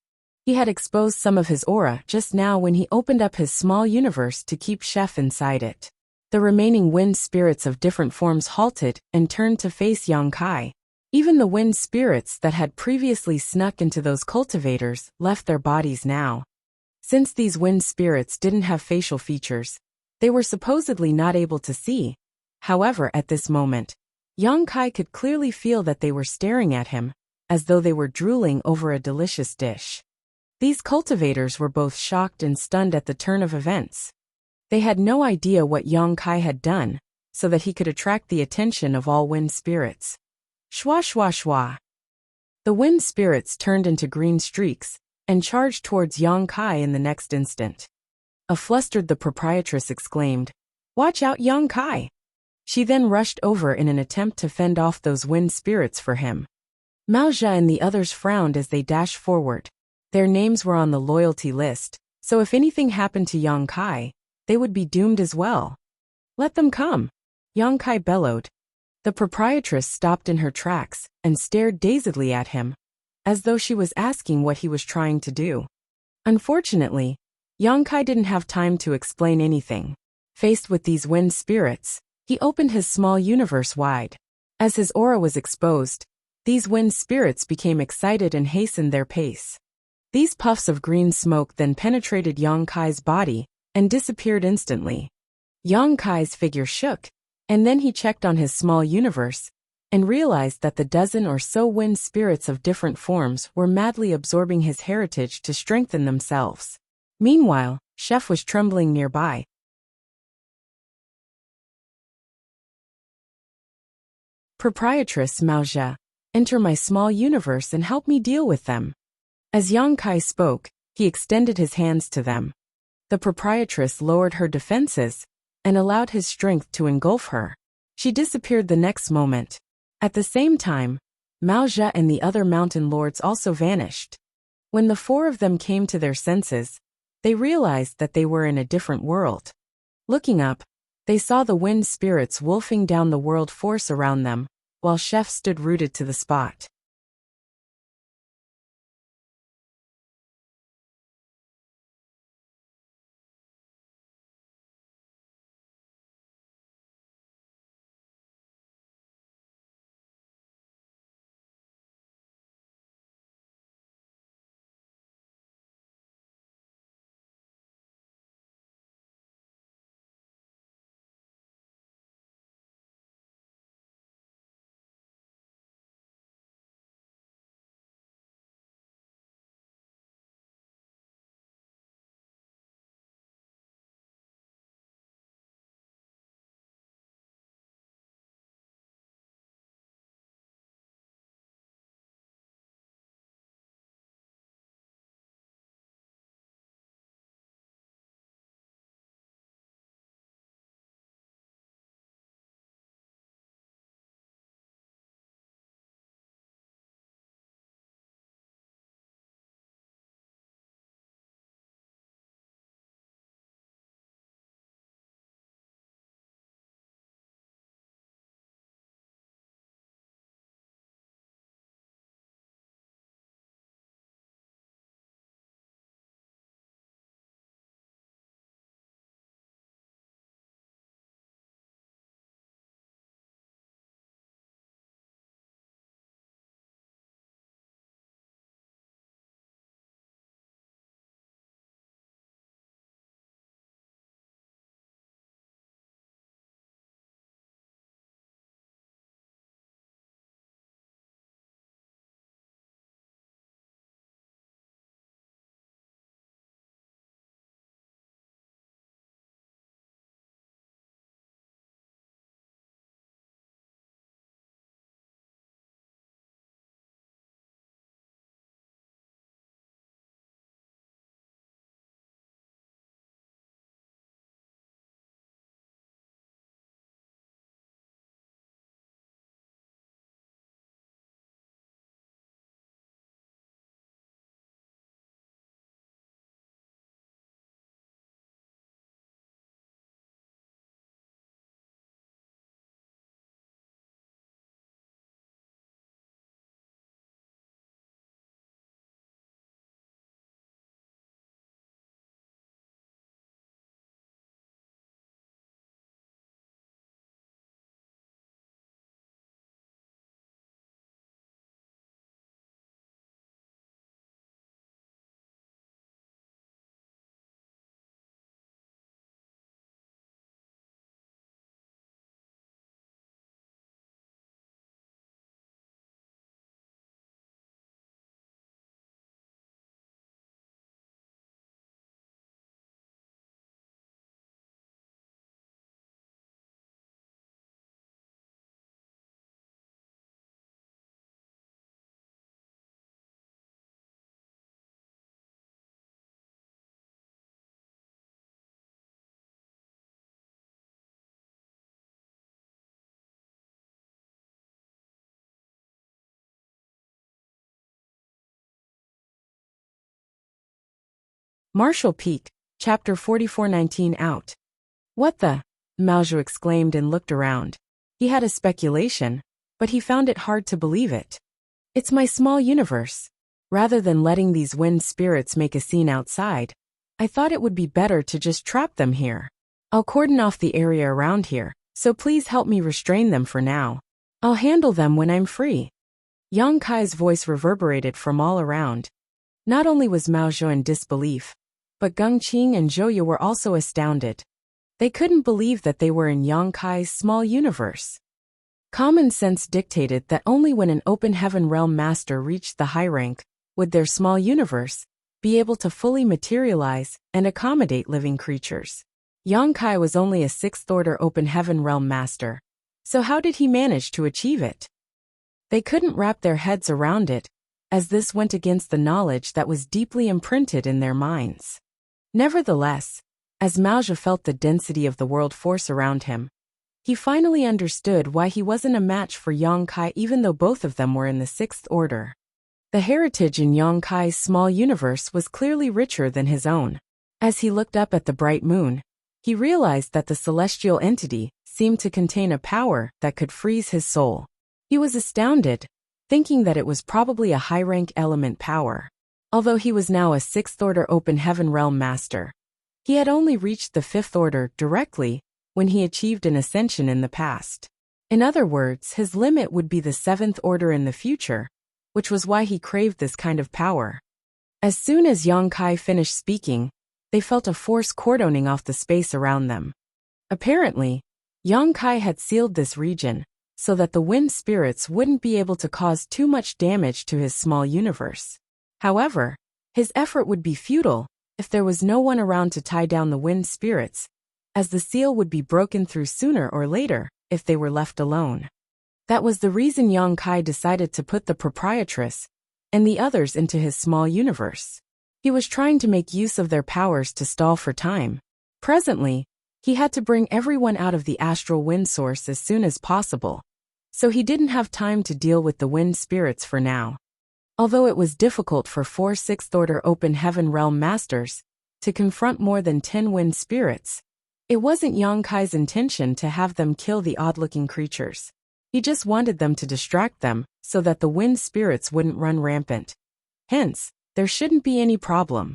He had exposed some of his aura just now when he opened up his small universe to keep Chef inside it. The remaining wind spirits of different forms halted and turned to face Yang Kai. Even the wind spirits that had previously snuck into those cultivators left their bodies now. Since these wind spirits didn't have facial features, they were supposedly not able to see. However, at this moment, Yang Kai could clearly feel that they were staring at him, as though they were drooling over a delicious dish. These cultivators were both shocked and stunned at the turn of events. They had no idea what Yang Kai had done, so that he could attract the attention of all wind spirits. Shwa shwa shwa. The wind spirits turned into green streaks and charged towards Yang Kai in the next instant. Flustered, the proprietress exclaimed, "Watch out, Yang Kai!" She then rushed over in an attempt to fend off those wind spirits for him. Mao Zhe and the others frowned as they dashed forward. Their names were on the loyalty list, so if anything happened to Yang Kai, they would be doomed as well. "Let them come!" Yang Kai bellowed. The proprietress stopped in her tracks and stared dazedly at him, as though she was asking what he was trying to do. Unfortunately, Yang Kai didn't have time to explain anything. Faced with these wind spirits, he opened his small universe wide. As his aura was exposed, these wind spirits became excited and hastened their pace. These puffs of green smoke then penetrated Yang Kai's body and disappeared instantly. Yang Kai's figure shook, and then he checked on his small universe and realized that the dozen or so wind spirits of different forms were madly absorbing his heritage to strengthen themselves. Meanwhile, Chef was trembling nearby. "Proprietress Mao Zhe, enter my small universe and help me deal with them." As Yang Kai spoke, he extended his hands to them. The proprietress lowered her defenses and allowed his strength to engulf her. She disappeared the next moment. At the same time, Mao Zhe and the other mountain lords also vanished. When the four of them came to their senses, they realized that they were in a different world. Looking up, they saw the wind spirits wolfing down the world force around them, while Chef stood rooted to the spot. Marshall Peak, Chapter 4419 out. What the? Maozhou exclaimed and looked around. He had a speculation, but he found it hard to believe it. It's my small universe. Rather than letting these wind spirits make a scene outside, I thought it would be better to just trap them here. I'll cordon off the area around here, so please help me restrain them for now. I'll handle them when I'm free. Yang Kai's voice reverberated from all around. Not only was Maozhou in disbelief, but Geng Qing and Zhou Yu were also astounded. They couldn't believe that they were in Yang Kai's small universe. Common sense dictated that only when an open heaven realm master reached the high rank would their small universe be able to fully materialize and accommodate living creatures. Yang Kai was only a 6th order open heaven realm master, so how did he manage to achieve it? They couldn't wrap their heads around it, as this went against the knowledge that was deeply imprinted in their minds. Nevertheless, as Maozhou felt the density of the world force around him, he finally understood why he wasn't a match for Yang Kai even though both of them were in the 6th order. The heritage in Yang Kai's small universe was clearly richer than his own. As he looked up at the bright moon, he realized that the celestial entity seemed to contain a power that could freeze his soul. He was astounded, thinking that it was probably a high-rank element power. Although he was now a 6th order open heaven realm master, he had only reached the 5th order directly when he achieved an ascension in the past. In other words, his limit would be the 7th order in the future, which was why he craved this kind of power. As soon as Yang Kai finished speaking, they felt a force cordoning off the space around them. Apparently, Yang Kai had sealed this region so that the wind spirits wouldn't be able to cause too much damage to his small universe. However, his effort would be futile if there was no one around to tie down the wind spirits, as the seal would be broken through sooner or later if they were left alone. That was the reason Yang Kai decided to put the proprietress and the others into his small universe. He was trying to make use of their powers to stall for time. Presently, he had to bring everyone out of the astral wind source as soon as possible, so he didn't have time to deal with the wind spirits for now. Although it was difficult for 4 6th order open heaven realm masters to confront more than 10 wind spirits, it wasn't Yang Kai's intention to have them kill the odd-looking creatures. He just wanted them to distract them so that the wind spirits wouldn't run rampant. Hence, there shouldn't be any problem.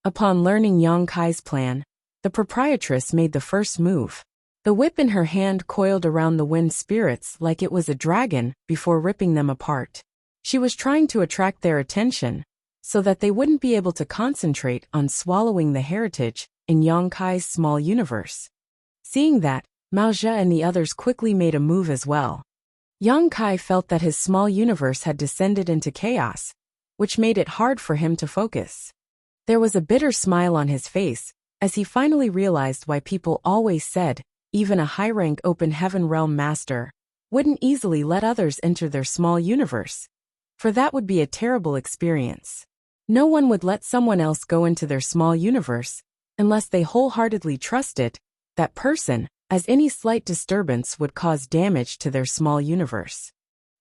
Upon learning Yang Kai's plan, the proprietress made the first move. The whip in her hand coiled around the wind spirits like it was a dragon before ripping them apart. She was trying to attract their attention so that they wouldn't be able to concentrate on swallowing the heritage in Yang Kai's small universe. Seeing that, Maozhou and the others quickly made a move as well. Yang Kai felt that his small universe had descended into chaos, which made it hard for him to focus. There was a bitter smile on his face as he finally realized why people always said even a high-rank open heaven realm master wouldn't easily let others enter their small universe, for that would be a terrible experience. No one would let someone else go into their small universe unless they wholeheartedly trusted that person, as any slight disturbance would cause damage to their small universe.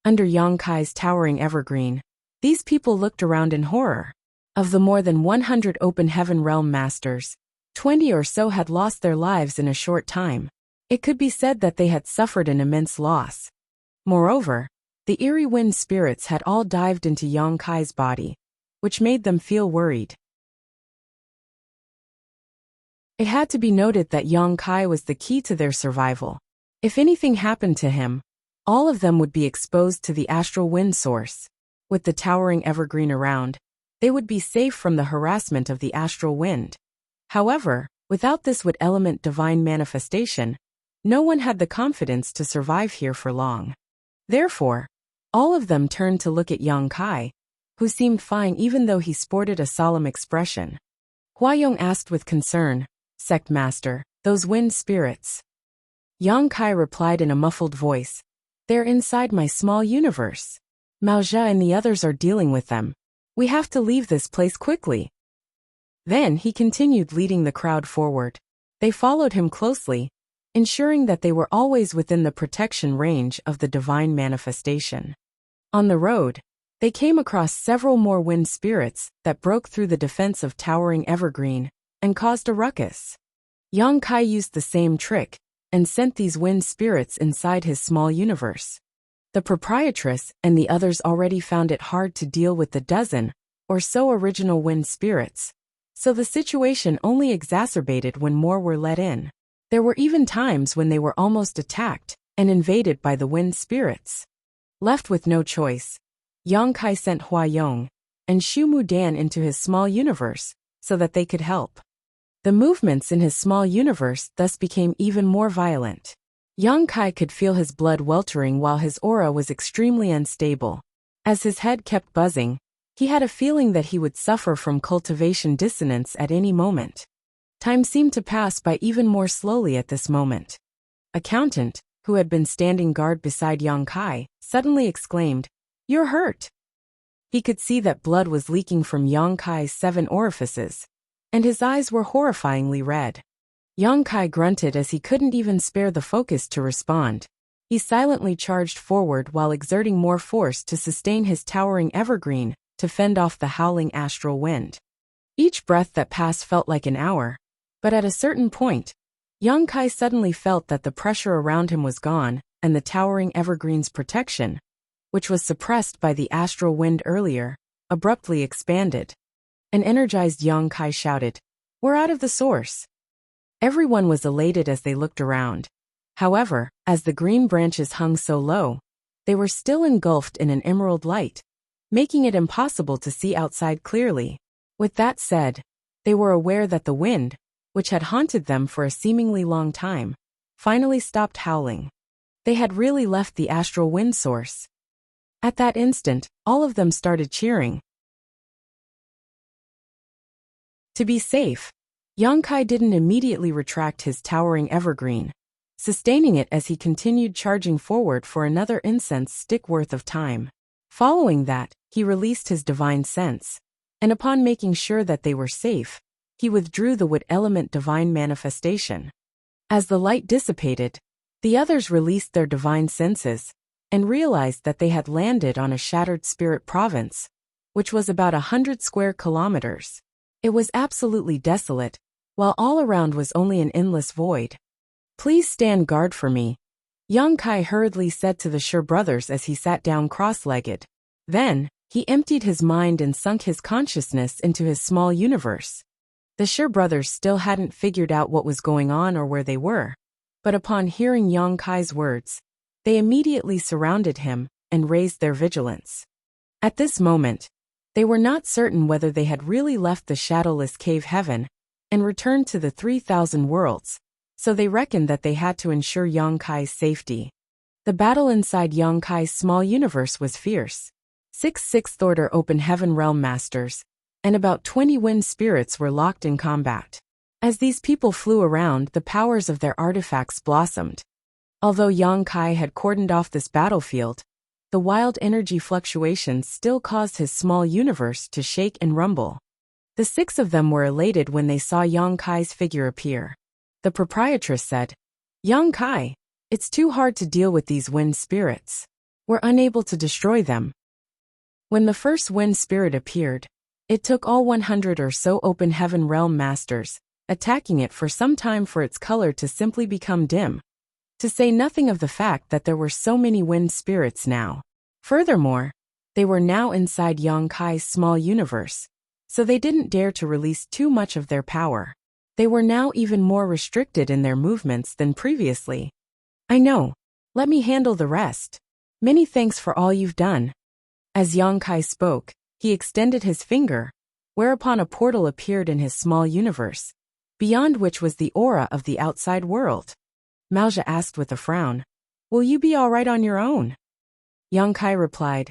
Under Yang Kai's towering evergreen, these people looked around in horror. Of the more than 100 open heaven realm masters, 20 or so had lost their lives in a short time. It could be said that they had suffered an immense loss. Moreover, the eerie wind spirits had all dived into Yang Kai's body, which made them feel worried. It had to be noted that Yang Kai was the key to their survival. If anything happened to him, all of them would be exposed to the astral wind source. With the towering evergreen around, they would be safe from the harassment of the astral wind. However, without this wood element divine manifestation, no one had the confidence to survive here for long. Therefore, all of them turned to look at Yang Kai, who seemed fine even though he sported a solemn expression. Huayong asked with concern, "Sect Master, those wind spirits?" Yang Kai replied in a muffled voice, "They're inside my small universe. Maozhou and the others are dealing with them. We have to leave this place quickly." Then he continued leading the crowd forward. They followed him closely, ensuring that they were always within the protection range of the divine manifestation. On the road, They came across several more wind spirits that broke through the defense of towering evergreen and caused a ruckus. Yang Kai used the same trick and sent these wind spirits inside his small universe. The proprietress and the others already found it hard to deal with the dozen or so original wind spirits, so the situation only exacerbated when more were let in. There were even times when they were almost attacked and invaded by the wind spirits. Left with no choice, Yang Kai sent Hua Yong and Shu Mudan into his small universe so that they could help. The movements in his small universe thus became even more violent. Yang Kai could feel his blood weltering while his aura was extremely unstable. As his head kept buzzing, he had a feeling that he would suffer from cultivation dissonance at any moment. Time seemed to pass by even more slowly at this moment. Accountant, who had been standing guard beside Yang Kai, suddenly exclaimed, "You're hurt." He could see that blood was leaking from Yang Kai's 7 orifices, and his eyes were horrifyingly red. Yang Kai grunted as he couldn't even spare the focus to respond. He silently charged forward while exerting more force to sustain his towering evergreen to fend off the howling astral wind. Each breath that passed felt like an hour, but at a certain point, Yang Kai suddenly felt that the pressure around him was gone, and the towering evergreen's protection, which was suppressed by the astral wind earlier, abruptly expanded. An energized Yang Kai shouted, "We're out of the source." Everyone was elated as they looked around. However, as the green branches hung so low, they were still engulfed in an emerald light, making it impossible to see outside clearly. With that said, they were aware that the wind, which had haunted them for a seemingly long time, finally stopped howling. They had really left the astral wind source. At that instant, all of them started cheering. To be safe, Yang Kai didn't immediately retract his towering evergreen, sustaining it as he continued charging forward for another incense stick worth of time. Following that, he released his divine sense, and upon making sure that they were safe, he withdrew the wood element divine manifestation. As the light dissipated, the others released their divine senses and realized that they had landed on a shattered spirit province, which was about 100 square kilometers. It was absolutely desolate, while all around was only an endless void. "Please stand guard for me," Yang Kai hurriedly said to the Sure brothers as he sat down cross-legged. Then, he emptied his mind and sunk his consciousness into his small universe. The Sure brothers still hadn't figured out what was going on or where they were, but upon hearing Yang Kai's words, they immediately surrounded him and raised their vigilance. At this moment, they were not certain whether they had really left the shadowless cave heaven and returned to the 3,000 worlds, so they reckoned that they had to ensure Yang Kai's safety. The battle inside Yang Kai's small universe was fierce. 6 sixth-order open heaven realm masters and about 20 wind spirits were locked in combat. As these people flew around, the powers of their artifacts blossomed. Although Yang Kai had cordoned off this battlefield, the wild energy fluctuations still caused his small universe to shake and rumble. The 6 of them were elated when they saw Yang Kai's figure appear. The proprietress said, "Yang Kai, it's too hard to deal with these wind spirits. We're unable to destroy them." When the first wind spirit appeared, it took all 100 or so open heaven realm masters, attacking it for some time for its color to simply become dim. To say nothing of the fact that there were so many wind spirits now. Furthermore, they were now inside Yang Kai's small universe, so they didn't dare to release too much of their power. They were now even more restricted in their movements than previously. "I know. Let me handle the rest. Many thanks for all you've done." As Yang Kai spoke, he extended his finger, whereupon a portal appeared in his small universe, beyond which was the aura of the outside world. Maoja asked with a frown, "Will you be all right on your own?" Yang Kai replied,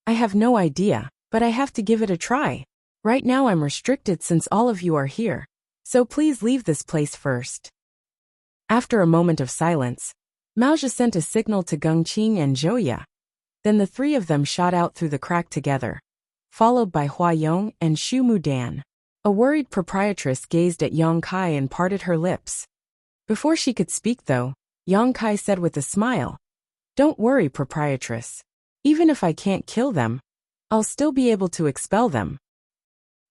"I have no idea, but I have to give it a try. Right now I'm restricted since all of you are here, so please leave this place first." After a moment of silence, Maoja sent a signal to Gengqing and Zhouya. Then the 3 of them shot out through the crack together, followed by Hua Yong and Shu Mudan. A worried proprietress gazed at Yang Kai and parted her lips. Before she could speak though, Yang Kai said with a smile, "Don't worry, proprietress. Even if I can't kill them, I'll still be able to expel them.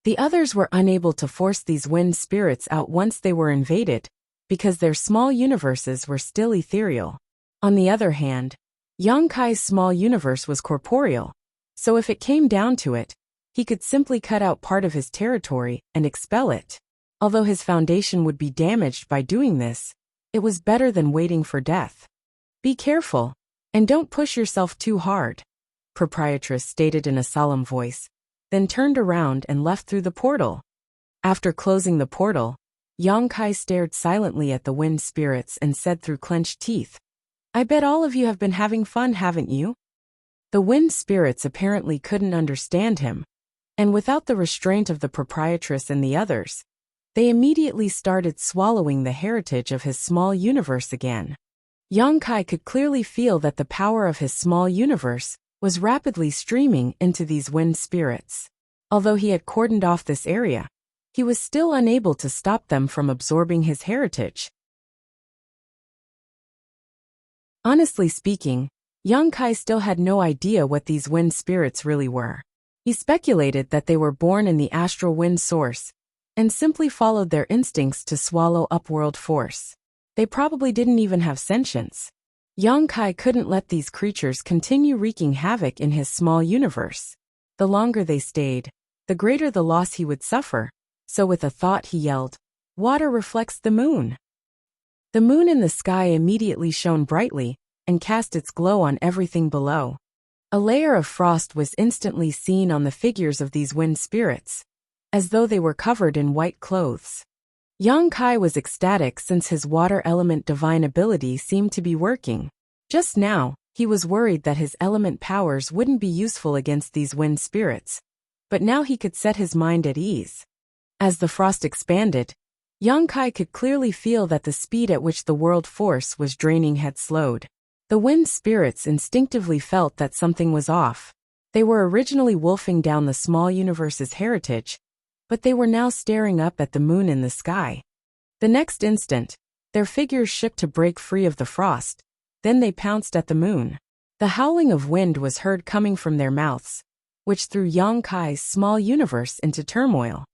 The others were unable to force these wind spirits out once they were invaded, because their small universes were still ethereal. On the other hand, Yang Kai's small universe was corporeal, so if it came down to it, he could simply cut out part of his territory and expel it. Although his foundation would be damaged by doing this, it was better than waiting for death. Be careful, and don't push yourself too hard, Proprietress stated in a solemn voice, then turned around and left through the portal. After closing the portal, Yang Kai stared silently at the wind spirits and said through clenched teeth, I bet all of you have been having fun, haven't you? The wind spirits apparently couldn't understand him, and without the restraint of the proprietress and the others, they immediately started swallowing the heritage of his small universe again. Yang Kai could clearly feel that the power of his small universe was rapidly streaming into these wind spirits. Although he had cordoned off this area, he was still unable to stop them from absorbing his heritage. Honestly speaking, Yang Kai still had no idea what these wind spirits really were. He speculated that they were born in the astral wind source, and simply followed their instincts to swallow upworld force. They probably didn't even have sentience. Yang Kai couldn't let these creatures continue wreaking havoc in his small universe. The longer they stayed, the greater the loss he would suffer, so with a thought he yelled, Water reflects the moon. The moon in the sky immediately shone brightly, and cast its glow on everything below. A layer of frost was instantly seen on the figures of these wind spirits, as though they were covered in white clothes. Yang Kai was ecstatic since his water element divine ability seemed to be working. Just now, he was worried that his element powers wouldn't be useful against these wind spirits, but now he could set his mind at ease. As the frost expanded, Yang Kai could clearly feel that the speed at which the world force was draining had slowed. The wind spirits instinctively felt that something was off. They were originally wolfing down the small universe's heritage, but they were now staring up at the moon in the sky. The next instant, their figures shook to break free of the frost, then they pounced at the moon. The howling of wind was heard coming from their mouths, which threw Yang Kai's small universe into turmoil.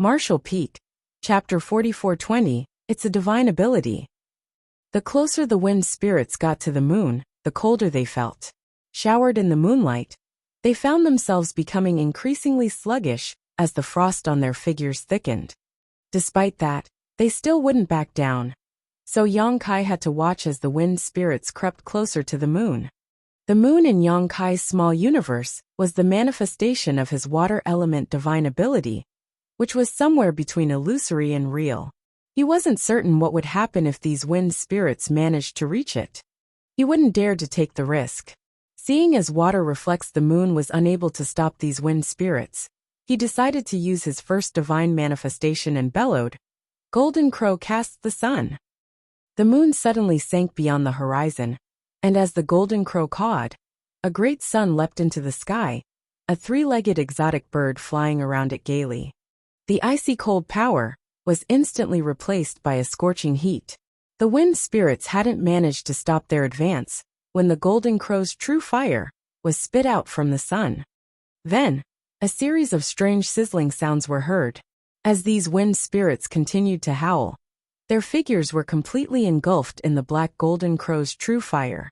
Martial Peak. Chapter 44:20, It's a Divine Ability. The closer the wind spirits got to the moon, the colder they felt. Showered in the moonlight, they found themselves becoming increasingly sluggish as the frost on their figures thickened. Despite that, they still wouldn't back down. So Yongkai had to watch as the wind spirits crept closer to the moon. The moon in Yongkai's small universe was the manifestation of his water element divine ability, which was somewhere between illusory and real. He wasn't certain what would happen if these wind spirits managed to reach it. He wouldn't dare to take the risk. Seeing as water reflects the moon was unable to stop these wind spirits, he decided to use his first divine manifestation and bellowed, "Golden Crow casts the sun." The moon suddenly sank beyond the horizon, and as the golden crow cawed, a great sun leapt into the sky, a three-legged exotic bird flying around it gaily. The icy cold power was instantly replaced by a scorching heat. The wind spirits hadn't managed to stop their advance when the golden crow's true fire was spit out from the sun. Then, a series of strange sizzling sounds were heard. As these wind spirits continued to howl, their figures were completely engulfed in the black golden crow's true fire.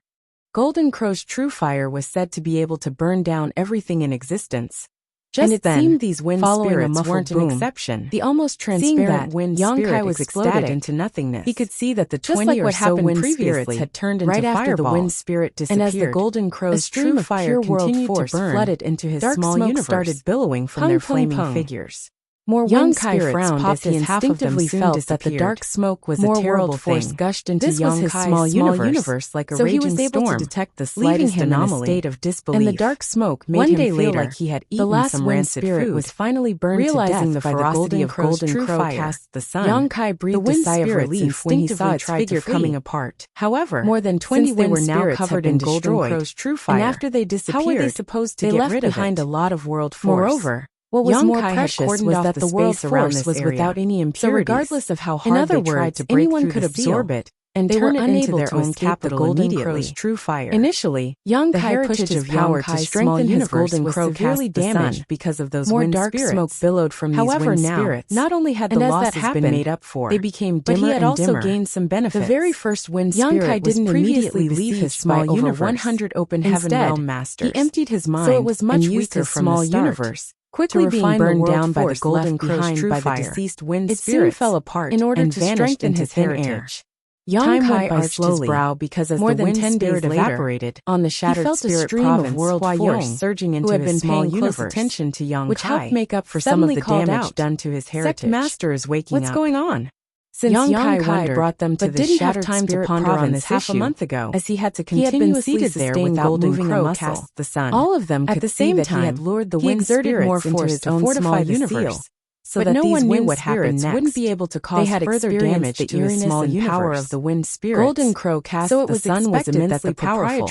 Golden crow's true fire was said to be able to burn down everything in existence. Just then, seemed these wind spirits weren't an exception. The almost transparent wind spirit was exploded into nothingness. He could see that the 20 or so wind spirits had turned into fireballs. Right after the wind spirit disappeared, and as the golden crow's true fire continued to burn, flooded into his small universe, started billowing from their flaming figures. More Yongkai frowned as he instinctively felt that the dark smoke was a terrible force gushed into Yongkai's small universe like a raging storm, so he was able to detect the slightest anomaly in a state of disbelief. And the dark smoke made him feel like he had eaten some rancid food. Was finally burned to death by the ferocity of golden crow cast the sun. Yongkai breathed a sigh of relief when he saw its figure coming apart. However, more than 20 wind were now covered in golden crow's true fire, and after they disappeared, how were they supposed to get rid of behind a lot of world force? Moreover, what was more precious was that the world force was without any impurities. So regardless of how hard they tried to break anyone could absorb it and turn it into their own capital golden crow's true fire. Initially, Yongkai pushed his power to strengthen his golden crow severely damaged because of those wind spirits. More dark smoke billowed from these wind spirits. Not only had the losses been made up for, they became dimmer, but he had also gained some benefits. The very first wind spirit didn't immediately leave his small universe. 100 open heaven realm masters. He emptied his mind, so it was much weaker from the start. Quickly being burned down by the golden crow's true fire, by the deceased wind spirits, soon fell apart in order to strengthen his heritage. Yongkai arched his brow because as more than 10 days evaporated on the shattered spirit province, of world force surging into his small universe, close attention to Yongkai, which helped make up for some of the damage done to his heritage. Sect Master is waking up. What's going on? Since Yongkai brought them to the shattered time to ponder on this half a month ago, as he had to continuously sustain golden crow cast the sun. All of them at the same time he had lured the wind spirits more force into his own small universe, so that no one knew what happened next. Wouldn't be able to cause further damage to the small power of the wind spirits. Golden crow cast so it was the sun was immensely powerful.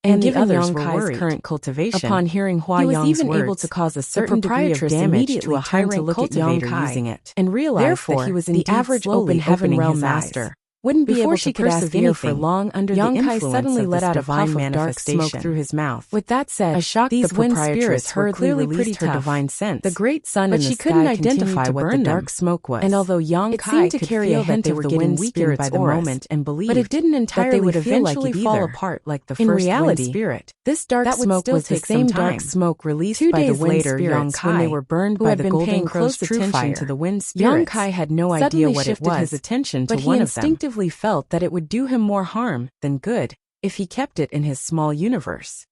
And the others were worried. Current cultivation. Upon hearing Hua Yong's was even able to cause a certain degree of damage to a high-rank cultivator using it, and realized that he was the average open heaven realm master. Wouldn't be able to persevere for long under the influence suddenly let out a puff of dark smoke through his mouth. With that said, a shock these wind spirits heard clearly pretty her divine sense. The great sun in the sky couldn't identify what the dark smoke was. And although Yongkai could carry a hint of the wind spirits by the moment and believe, but it didn't entirely they would eventually fall apart like the first wind spirit. This dark smoke was the same dark smoke released by the wind spirits when they were burned by the golden crow's true fire. To the wind spirits, Yongkai had no idea what it was, his attention to one of them. Felt that it would do him more harm than good if he kept it in his small universe.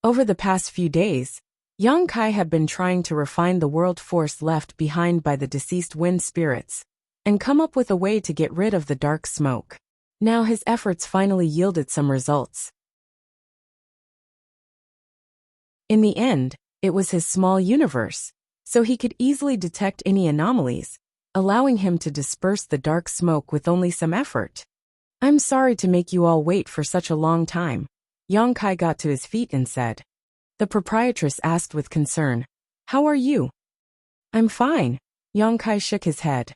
Over the past few days, Yongkai had been trying to refine the world force left behind by the deceased wind spirits and come up with a way to get rid of the dark smoke. Now his efforts finally yielded some results. In the end, it was his small universe, so he could easily detect any anomalies, allowing him to disperse the dark smoke with only some effort. I'm sorry to make you all wait for such a long time. Yongkai got to his feet and said. The proprietress asked with concern, How are you? I'm fine. Yongkai shook his head.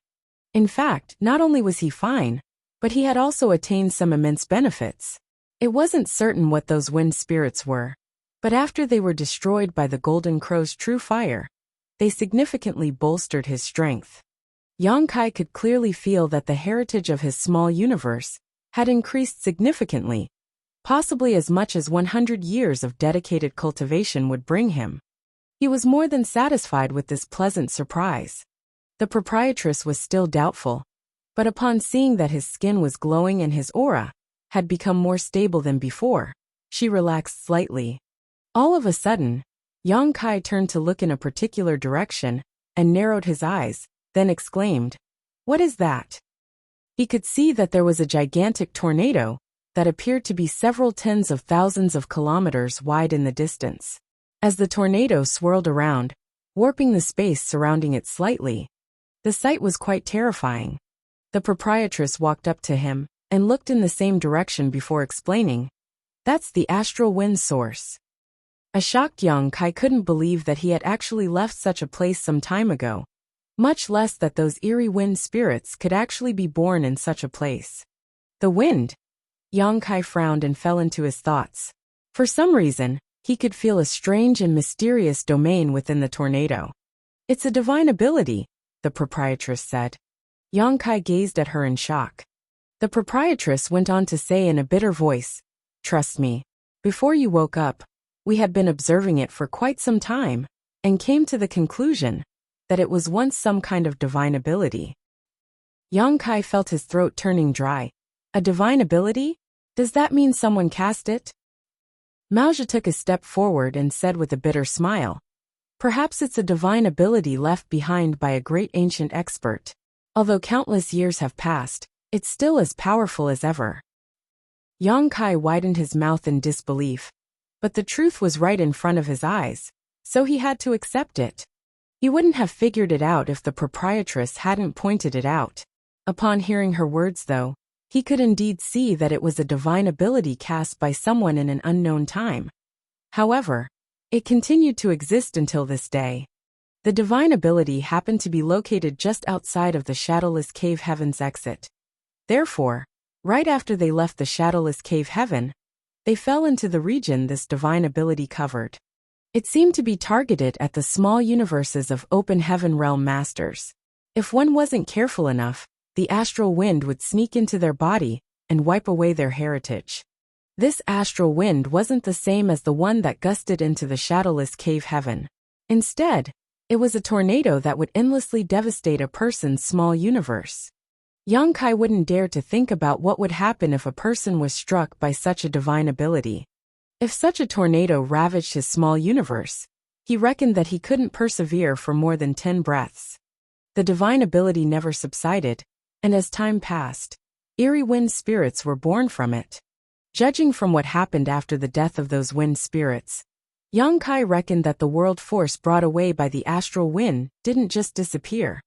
In fact, not only was he fine, but he had also attained some immense benefits. It wasn't certain what those wind spirits were, but after they were destroyed by the golden crow's true fire, they significantly bolstered his strength. Yang Kai could clearly feel that the heritage of his small universe had increased significantly, possibly as much as 100 years of dedicated cultivation would bring him. He was more than satisfied with this pleasant surprise. The proprietress was still doubtful, but upon seeing that his skin was glowing and his aura had become more stable than before, she relaxed slightly. All of a sudden, Yang Kai turned to look in a particular direction and narrowed his eyes, then exclaimed, "What is that?" He could see that there was a gigantic tornado that appeared to be several tens of thousands of kilometers wide in the distance. As the tornado swirled around, warping the space surrounding it slightly, the sight was quite terrifying. The proprietress walked up to him and looked in the same direction before explaining, "That's the astral wind source." A shocked Yang Kai couldn't believe that he had actually left such a place some time ago, much less that those eerie wind spirits could actually be born in such a place. The wind? Yang Kai frowned and fell into his thoughts. For some reason, he could feel a strange and mysterious domain within the tornado. "It's a divine ability," the proprietress said. Yang Kai gazed at her in shock. The proprietress went on to say in a bitter voice, "Trust me, before you woke up, we had been observing it for quite some time, and came to the conclusion that it was once some kind of divine ability." Yang Kai felt his throat turning dry. A divine ability? Does that mean someone cast it? Maoja took a step forward and said with a bitter smile, "Perhaps it's a divine ability left behind by a great ancient expert. Although countless years have passed, it's still as powerful as ever." Yang Kai widened his mouth in disbelief, but the truth was right in front of his eyes, so he had to accept it. He wouldn't have figured it out if the proprietress hadn't pointed it out. Upon hearing her words, though, he could indeed see that it was a divine ability cast by someone in an unknown time. However, it continued to exist until this day. The divine ability happened to be located just outside of the Shadowless Cave Heaven's exit. Therefore, right after they left the Shadowless Cave Heaven, they fell into the region this divine ability covered. It seemed to be targeted at the small universes of Open Heaven Realm Masters. If one wasn't careful enough, the astral wind would sneak into their body and wipe away their heritage. This astral wind wasn't the same as the one that gusted into the Shadowless Cave Heaven. Instead, it was a tornado that would endlessly devastate a person's small universe. Yang Kai wouldn't dare to think about what would happen if a person was struck by such a divine ability. If such a tornado ravaged his small universe, he reckoned that he couldn't persevere for more than 10 breaths. The divine ability never subsided, and as time passed, eerie wind spirits were born from it. Judging from what happened after the death of those wind spirits, Yang Kai reckoned that the world force brought away by the astral wind didn't just disappear.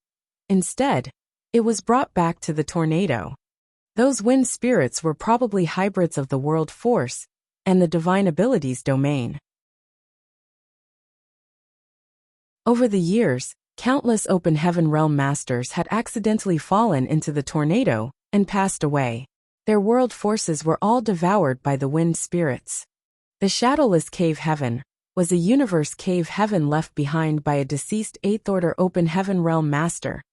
Instead, it was brought back to the tornado. Those wind spirits were probably hybrids of the world force and the divine abilities domain. Over the years, countless Open Heaven Realm Masters had accidentally fallen into the tornado and passed away. Their world forces were all devoured by the wind spirits. The Shadowless Cave Heaven was a universe cave heaven left behind by a deceased 8th Order Open Heaven Realm Master,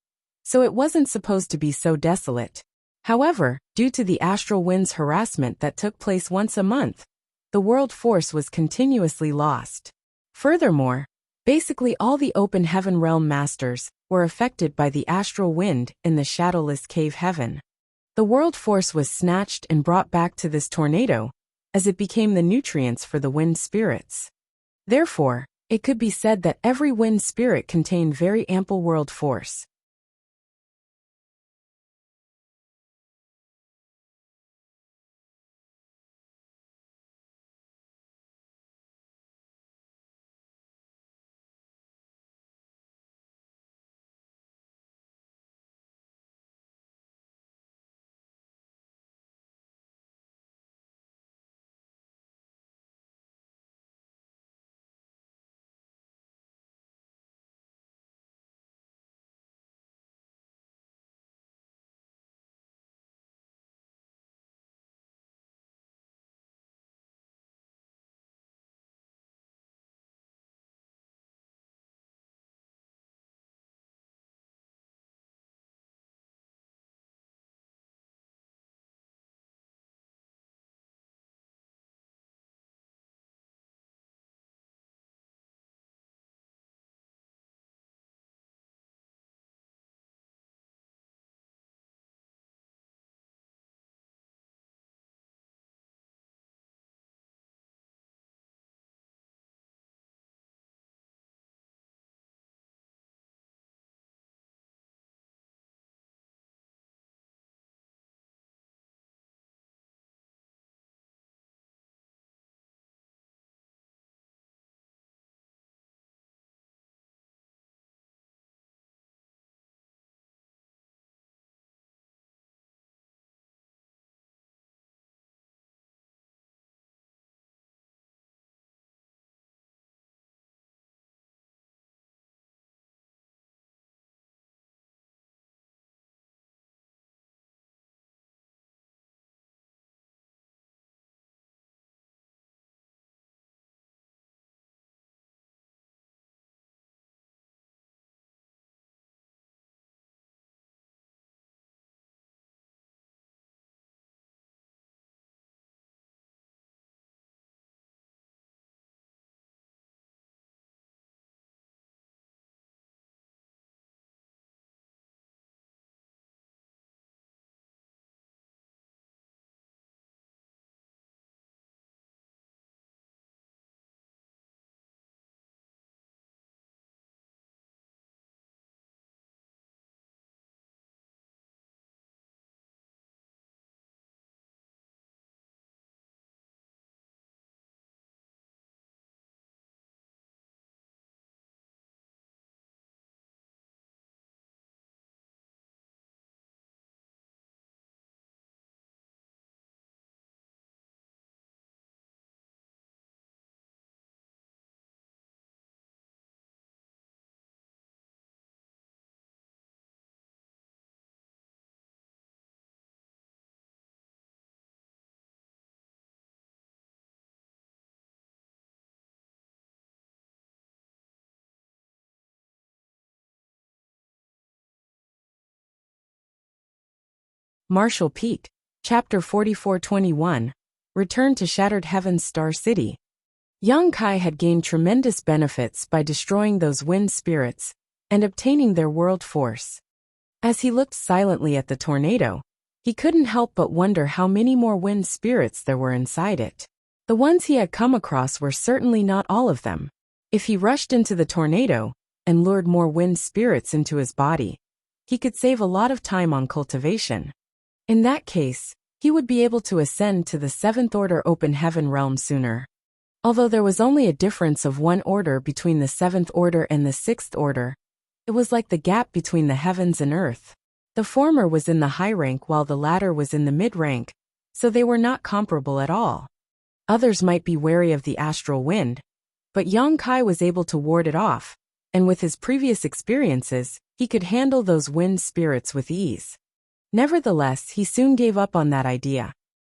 so it wasn't supposed to be so desolate. However, due to the astral wind's harassment that took place once a month, the world force was continuously lost. Furthermore, basically all the Open Heaven Realm Masters were affected by the astral wind in the Shadowless Cave Heaven. The world force was snatched and brought back to this tornado, as it became the nutrients for the wind spirits. Therefore, it could be said that every wind spirit contained very ample world force. Marshall Peak. Chapter 44:21. Return to Shattered Heaven's Star City. Young Kai had gained tremendous benefits by destroying those wind spirits and obtaining their world force. As he looked silently at the tornado, he couldn't help but wonder how many more wind spirits there were inside it. The ones he had come across were certainly not all of them. If he rushed into the tornado and lured more wind spirits into his body, he could save a lot of time on cultivation. In that case, he would be able to ascend to the 7th Order Open Heaven realm sooner. Although there was only a difference of 1 order between the 7th Order and the 6th Order, it was like the gap between the heavens and earth. The former was in the high rank while the latter was in the mid-rank, so they were not comparable at all. Others might be wary of the astral wind, but Young Kai was able to ward it off, and with his previous experiences, he could handle those wind spirits with ease. Nevertheless, he soon gave up on that idea.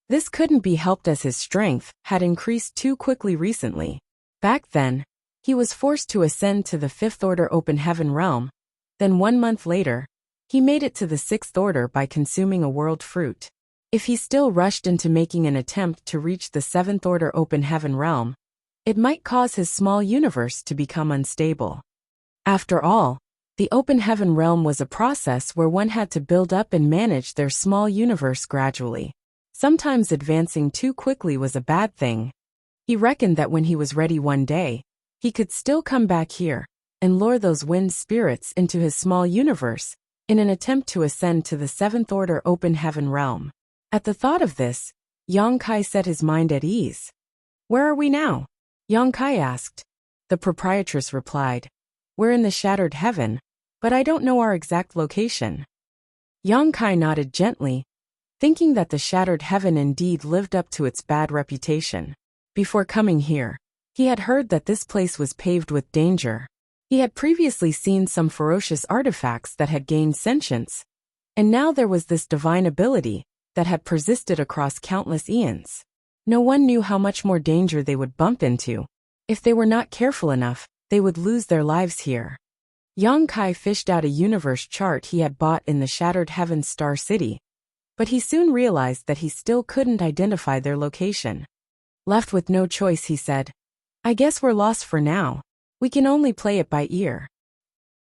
This couldn't be helped as his strength had increased too quickly recently. Back then, he was forced to ascend to the 5th Order Open Heaven realm. Then 1 month later, he made it to the 6th Order by consuming a world fruit. If he still rushed into making an attempt to reach the 7th Order Open Heaven realm, it might cause his small universe to become unstable. After all, the Open Heaven realm was a process where one had to build up and manage their small universe gradually. Sometimes advancing too quickly was a bad thing. He reckoned that when he was ready one day, he could still come back here and lure those wind spirits into his small universe in an attempt to ascend to the 7th Order Open Heaven realm. At the thought of this, Young Kai set his mind at ease. "Where are we now?" Young Kai asked. The proprietress replied, "We're in the Shattered Heaven, but I don't know our exact location." Young Kai nodded gently, thinking that the Shattered Heaven indeed lived up to its bad reputation. Before coming here, he had heard that this place was paved with danger. He had previously seen some ferocious artifacts that had gained sentience, and now there was this divine ability that had persisted across countless eons. No one knew how much more danger they would bump into. If they were not careful enough, they would lose their lives here. Young Kai fished out a universe chart he had bought in the Shattered Heaven Star City, but he soon realized that he still couldn't identify their location. Left with no choice, he said, "I guess we're lost for now. We can only play it by ear."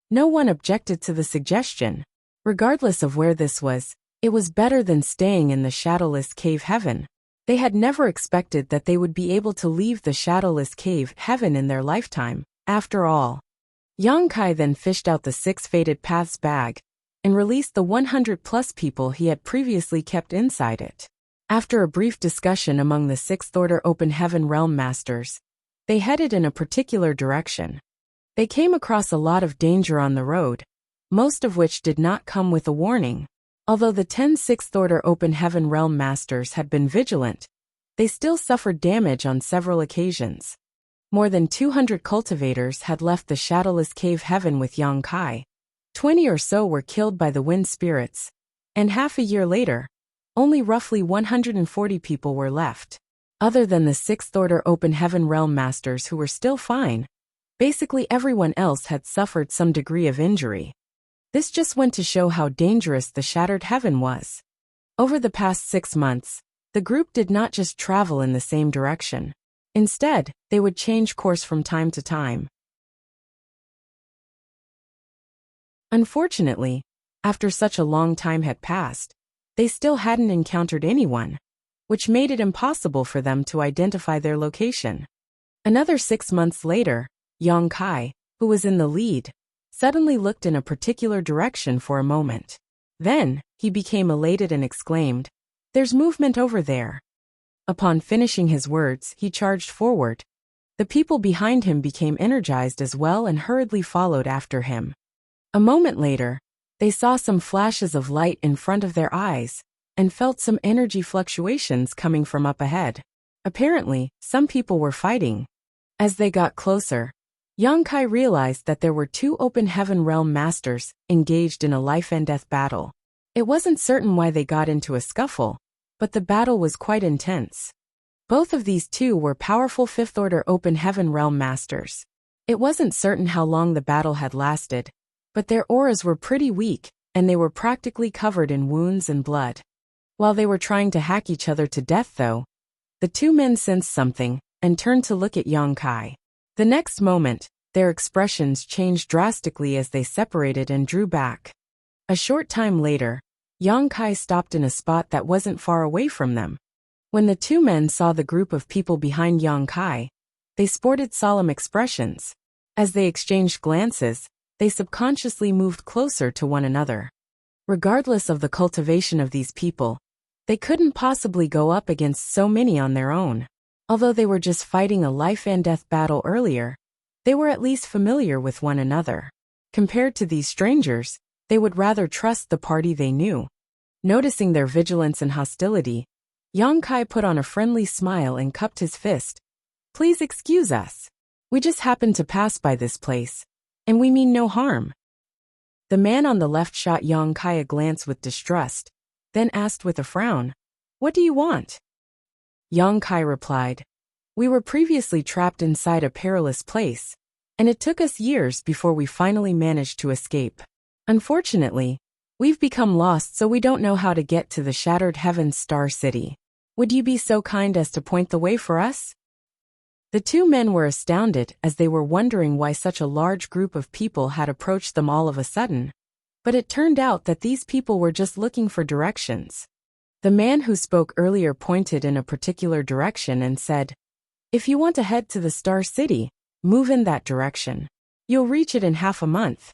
No one objected to the suggestion. Regardless of where this was, it was better than staying in the shadowless cave heaven. They had never expected that they would be able to leave the shadowless cave heaven in their lifetime, after all. Young Kai then fished out the 6 Fated Paths bag and released the 100+ people he had previously kept inside it. After a brief discussion among the 6th Order Open Heaven realm masters, they headed in a particular direction. They came across a lot of danger on the road, most of which did not come with a warning. Although the 10 6th Order Open Heaven realm masters had been vigilant, they still suffered damage on several occasions. More than 200 cultivators had left the shadowless cave heaven with Young Kai. 20 or so were killed by the wind spirits, and half a year later, only roughly 140 people were left. Other than the 6th Order Open Heaven realm masters who were still fine, basically everyone else had suffered some degree of injury. This just went to show how dangerous the Shattered Heaven was. Over the past 6 months, the group did not just travel in the same direction. Instead, they would change course from time to time. Unfortunately, after such a long time had passed, they still hadn't encountered anyone, which made it impossible for them to identify their location. Another 6 months later, Young Kai, who was in the lead, suddenly looked in a particular direction for a moment. Then, he became elated and exclaimed, "There's movement over there." Upon finishing his words, he charged forward. The people behind him became energized as well and hurriedly followed after him. A moment later, they saw some flashes of light in front of their eyes and felt some energy fluctuations coming from up ahead. Apparently, some people were fighting. As they got closer, Young Kai realized that there were 2 Open Heaven realm masters engaged in a life-and-death battle. It wasn't certain why they got into a scuffle, but the battle was quite intense. Both of these 2 were powerful 5th Order Open Heaven realm masters. It wasn't certain how long the battle had lasted, but their auras were pretty weak, and they were practically covered in wounds and blood. While they were trying to hack each other to death though, the two men sensed something and turned to look at Yang Kai. The next moment, their expressions changed drastically as they separated and drew back. A short time later, Yang Kai stopped in a spot that wasn't far away from them. When the two men saw the group of people behind Yang Kai, they sported solemn expressions. As they exchanged glances, they subconsciously moved closer to one another. Regardless of the cultivation of these people, they couldn't possibly go up against so many on their own. Although they were just fighting a life-and-death battle earlier, they were at least familiar with one another. Compared to these strangers, they would rather trust the party they knew. Noticing their vigilance and hostility, Yang Kai put on a friendly smile and cupped his fist. "Please excuse us. We just happened to pass by this place, and we mean no harm." The man on the left shot Yang Kai a glance with distrust, then asked with a frown, "What do you want?" Yang Kai replied, "We were previously trapped inside a perilous place, and it took us years before we finally managed to escape. Unfortunately, we've become lost, so we don't know how to get to the Shattered Heavens Star City. Would you be so kind as to point the way for us?" The two men were astounded as they were wondering why such a large group of people had approached them all of a sudden. But it turned out that these people were just looking for directions. The man who spoke earlier pointed in a particular direction and said, "If you want to head to the Star City, move in that direction. You'll reach it in half a month."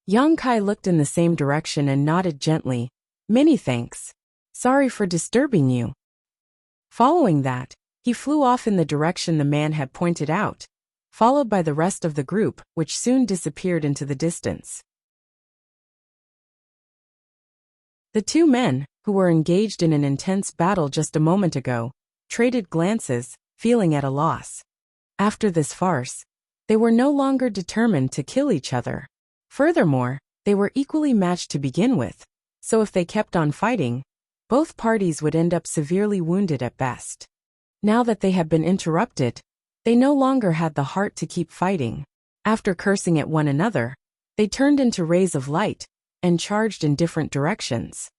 Yang Kai looked in the same direction and nodded gently, "Many thanks. Sorry for disturbing you." Following that, he flew off in the direction the man had pointed out, followed by the rest of the group, which soon disappeared into the distance. The two men, who were engaged in an intense battle just a moment ago, traded glances, feeling at a loss. After this farce, they were no longer determined to kill each other. Furthermore, they were equally matched to begin with, so if they kept on fighting, both parties would end up severely wounded at best. Now that they had been interrupted, they no longer had the heart to keep fighting. After cursing at one another, they turned into rays of light and charged in different directions.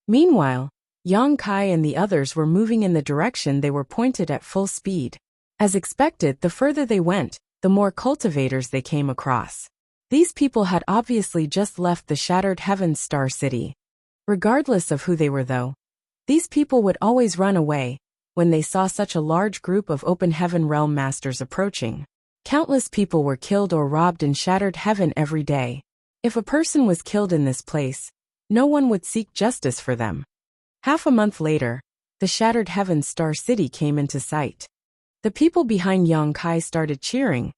Meanwhile, Yang Kai and the others were moving in the direction they were pointed at full speed. As expected, the further they went, the more cultivators they came across. These people had obviously just left the Shattered Heavens Star City. Regardless of who they were though, these people would always run away when they saw such a large group of Open Heaven Realm Masters approaching. Countless people were killed or robbed in Shattered Heaven every day. If a person was killed in this place, no one would seek justice for them. Half a month later, the Shattered Heavens Star City came into sight. The people behind Yang Kai started cheering.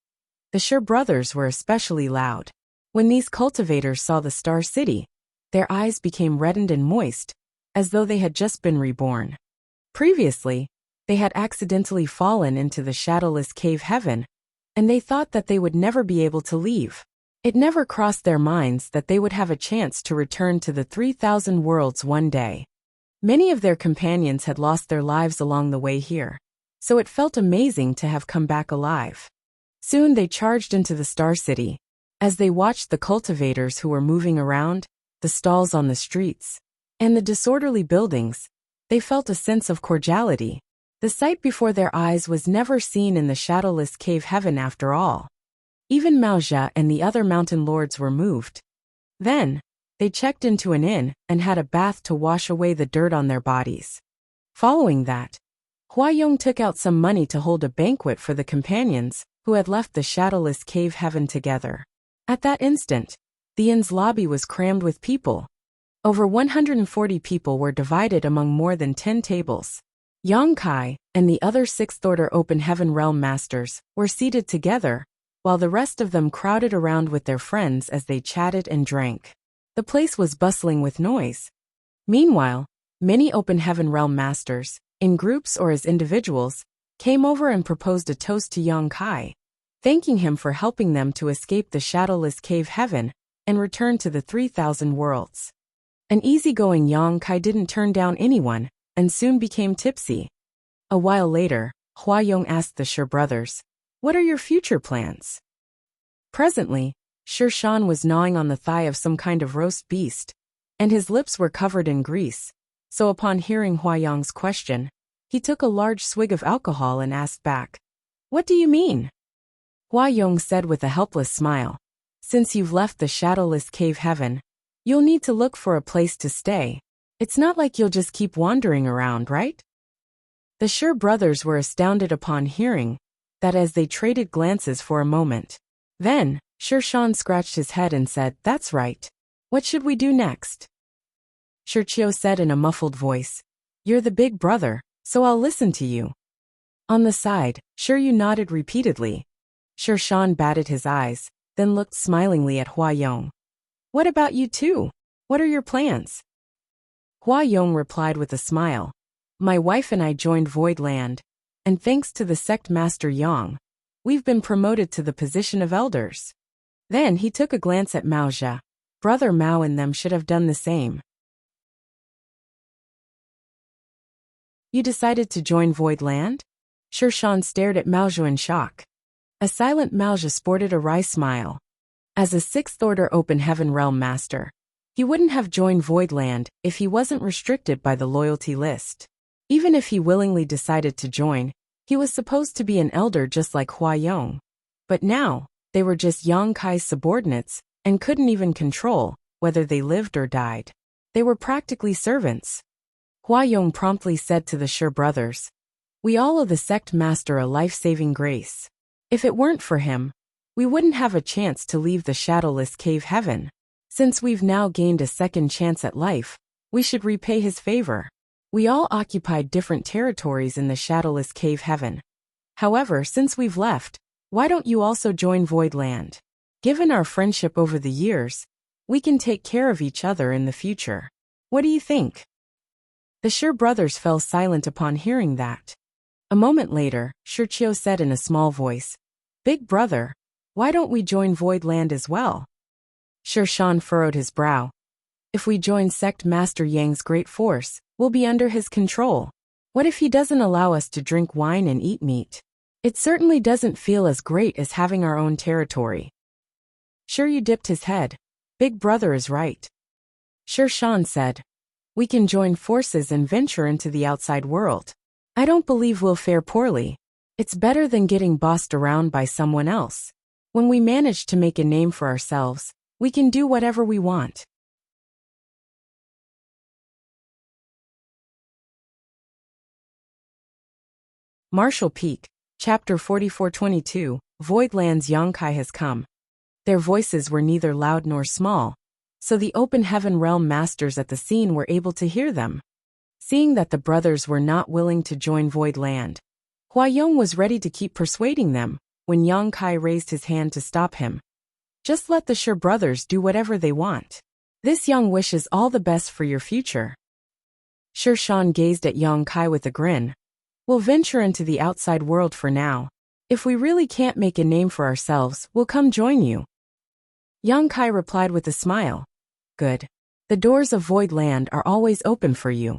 The Sher brothers were especially loud. When these cultivators saw the Star City, their eyes became reddened and moist, as though they had just been reborn. Previously, they had accidentally fallen into the shadowless cave heaven, and they thought that they would never be able to leave. It never crossed their minds that they would have a chance to return to the 3,000 worlds one day. Many of their companions had lost their lives along the way here, so it felt amazing to have come back alive. Soon they charged into the Star City. As they watched the cultivators who were moving around, the stalls on the streets, and the disorderly buildings, they felt a sense of cordiality. The sight before their eyes was never seen in the shadowless cave heaven after all. Even Wuxia and the other mountain lords were moved. Then, they checked into an inn and had a bath to wash away the dirt on their bodies. Following that, Huayong took out some money to hold a banquet for the companions who had left the shadowless cave heaven together. At that instant, the inn's lobby was crammed with people. Over 140 people were divided among more than 10 tables. Yang Kai and the other Sixth Order Open Heaven Realm Masters were seated together, while the rest of them crowded around with their friends as they chatted and drank. The place was bustling with noise. Meanwhile, many Open Heaven Realm Masters, in groups or as individuals, came over and proposed a toast to Yang Kai, thanking him for helping them to escape the shadowless cave heaven and return to the 3,000 worlds. An easygoing Yang Kai didn't turn down anyone, and soon became tipsy. A while later, Huayong asked the Sher brothers, "What are your future plans?" Presently, Sure Shan was gnawing on the thigh of some kind of roast beast, and his lips were covered in grease, so upon hearing Huayong's question, he took a large swig of alcohol and asked back, "What do you mean?" Huayong said with a helpless smile, "Since you've left the shadowless cave heaven, you'll need to look for a place to stay. It's not like you'll just keep wandering around, right?" The Sure brothers were astounded upon hearing that as they traded glances for a moment. Then, Sure Shan scratched his head and said, "That's right. What should we do next?" Sure Chio said in a muffled voice, "You're the big brother, so I'll listen to you." On the side, Sure Yu nodded repeatedly. Sure Shan batted his eyes, then looked smilingly at Huayong. "What about you too? What are your plans?" Huayong replied with a smile, "My wife and I joined Void Land, and thanks to the sect master Yang, we've been promoted to the position of elders." Then he took a glance at Mao Zhe. Brother Mao and them should have done the same. "You decided to join Void Land?" Sure Shan stared at Mao Zhe in shock. A silent Mao Zhe sported a wry smile. As a sixth-order open heaven realm master, he wouldn't have joined Void Land if he wasn't restricted by the loyalty list. Even if he willingly decided to join, he was supposed to be an elder just like Huayong. But now, they were just Yang Kai's subordinates and couldn't even control whether they lived or died. They were practically servants. Huayong promptly said to the Sure brothers, "We all owe the sect master a life-saving grace. If it weren't for him, we wouldn't have a chance to leave the shadowless cave heaven. Since we've now gained a second chance at life, we should repay his favor." We all occupied different territories in the shadowless cave heaven. However, since we've left, why don't you also join Void Land? Given our friendship over the years, we can take care of each other in the future. What do you think? The Sure brothers fell silent upon hearing that. A moment later, Sure Chio said in a small voice, "Big brother, why don't we join Void Land as well?" Sure Shan furrowed his brow. "If we join Sect Master Yang's great force, we'll be under his control. What if he doesn't allow us to drink wine and eat meat? It certainly doesn't feel as great as having our own territory." Sure Yu dipped his head. "Big brother is right." Sure Shan said, "We can join forces and venture into the outside world. I don't believe we'll fare poorly. It's better than getting bossed around by someone else. When we manage to make a name for ourselves, we can do whatever we want." Marshall Peak, Chapter 4422, Voidland's Yang Kai has come. Their voices were neither loud nor small, so the open heaven realm masters at the scene were able to hear them. Seeing that the brothers were not willing to join Void Land, Huayong was ready to keep persuading them when Yang Kai raised his hand to stop him. "Just let the Sure brothers do whatever they want. This Yang wishes all the best for your future." Sure Shan gazed at Yang Kai with a grin. "We'll venture into the outside world for now. If we really can't make a name for ourselves, we'll come join you." Yang Kai replied with a smile. "Good. The doors of Void Land are always open for you."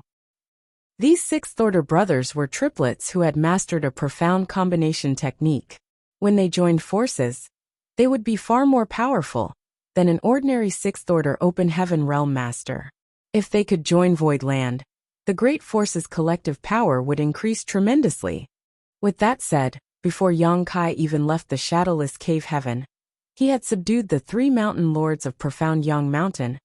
These sixth-order brothers were triplets who had mastered a profound combination technique. When they joined forces, they would be far more powerful than an ordinary sixth-order open heaven realm master. If they could join Void Land, the Great Force's collective power would increase tremendously. With that said, before Yang Kai even left the shadowless cave heaven, he had subdued the 3 mountain lords of Profound Yang Mountain,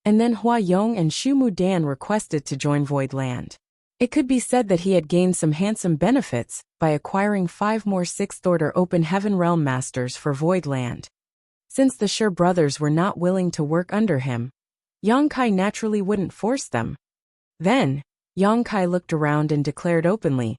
and then Huayong and Shu Mudan requested to join Void Land. It could be said that he had gained some handsome benefits by acquiring 5 more sixth-order open heaven realm masters for Void Land. Since the Sure brothers were not willing to work under him, Yang Kai naturally wouldn't force them. Then, Yang Kai looked around and declared openly,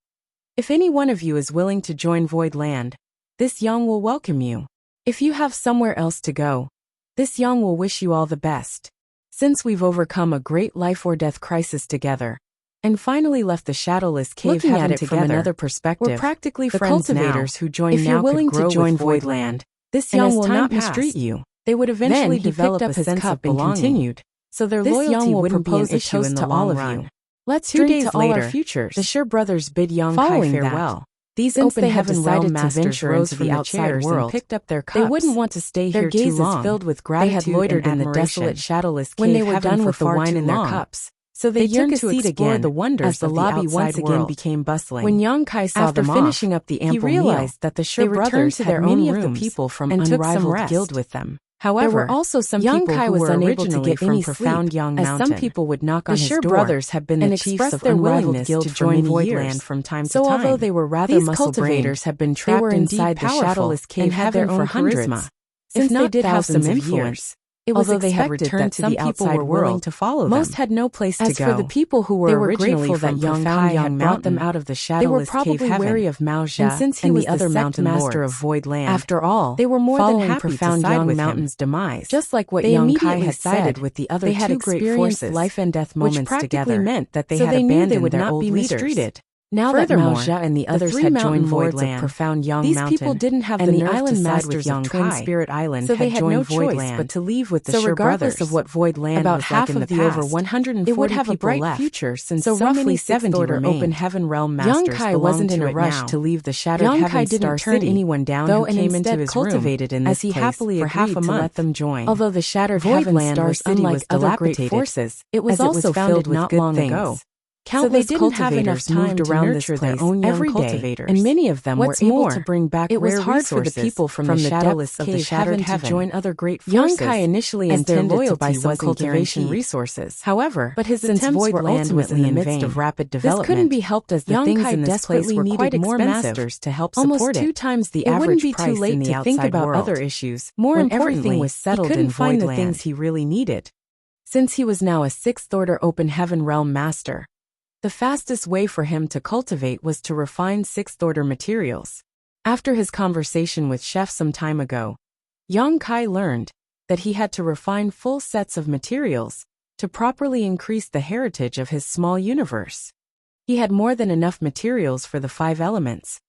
"If any one of you is willing to join Void Land, this Yang will welcome you. If you have somewhere else to go, this Yang will wish you all the best. Since we've overcome a great life-or-death crisis together, and finally left the shadowless cave heaven together from another perspective, we're practically the friends cultivators now. Who join if now you're willing could grow to join Void Land, this Yang will not mistreat you. They would eventually develop a sense of belonging. Continued, so their loyalty wouldn't be an issue in the long run. Let's drink to all our futures." The Sure brothers bid Yang Kai farewell. These Since open they had heaven decided realm to masters venture rose into from the the outside chairs world, and picked up their cups. they wouldn't want to stay Their here too gazes long. filled with They gratitude had loitered and in the admiration desolate, shadowless when they cave were heaven done for with the far wine too in their long. cups. So they Took yearned a to seat explore again the wonders as the of the lobby outside once again world. became bustling. When young Kai saw After them finishing off, up the he ample realized meal, that the they Sure returned brothers to had their many own of the rooms people from and took some unrivaled rest. guild with them. However, There were also some young people Kai who was were unable to originally get from any profound sleep, young as mountain. some people would knock The on his Sure door brothers had been the and chiefs express of their unrivaled willingness guild to for join many Voidland years. from time to So time. although they were rather These muscle-brained, cultivators had been they trapped were inside indeed the powerful shadowless cave and had their heaven for own hundreds, charisma, if if not they did have some thousands of influence. years. It was Although they had expected returned that to some the people outside were willing world, to follow most them. had no place to As go. for the people who were They were originally grateful from that young profound Kai young had brought them mountain, out of the they were shadowless probably cave heaven. wary of Wuxia And since he and was the other the mountain master lords. of Voidland, After all, they were more than following happy profound to side young with mountain's him. demise. Just like what They young Kai immediately had sided said, with the other they had two great experienced forces, life and death which moments practically together, meant that they so had they knew abandoned they would their not old be leaders. mistreated. Now Furthermore, that Wuxia and the the others three had mountain joined lords of Voidland, profound young these mountain, people didn't have and the the nerve island to side masters with of young Twin Kai, Spirit Island so they had had joined no choice Voidland but to leave with the so Sure regardless brothers. of what Voidland About was half like in of the the over past, 140 it would have a people bright left, future since so so roughly many 70 sixth-order remained. open heaven realm masters Young Kai wasn't in a rush now. to leave the shattered Young heaven Kai star didn't turn city, anyone down though, who and came into instead his cultivated room, in as this he place happily for half agreed a to month. let them join. Although the shattered Voidland heaven star was city unlike was other great dilapidated, forces, it was as it was also founded filled with not good long things. ago. Countless So they didn't have enough cultivators time moved to around nurture this their place own young every day, cultivators, and many of them What's were able more, to bring back it was rare hard for the resources people from the the depths depths of of the the shattered heaven to heaven. join other great Young forces, Kai initially as their intended to loyalty buy some wasn't cultivation guaranteed. resources. However, but his since attempts were Voidland was in ultimately the in midst vain. of rapid This development, couldn't be helped as the young things Kai in this place desperately were needed quite more expensive, masters to help almost support 2 it. times the It average wouldn't be too price late in the to think outside about world. other issues. More When everything importantly, was settled he couldn't in find the Voidland. things he really needed. Since he was now a sixth-order open heaven realm master, the fastest way for him to cultivate was to refine sixth-order materials. After his conversation with Chef some time ago, young Kai learned that he had to refine full sets of materials to properly increase the heritage of his small universe. He had more than enough materials for the 5 elements,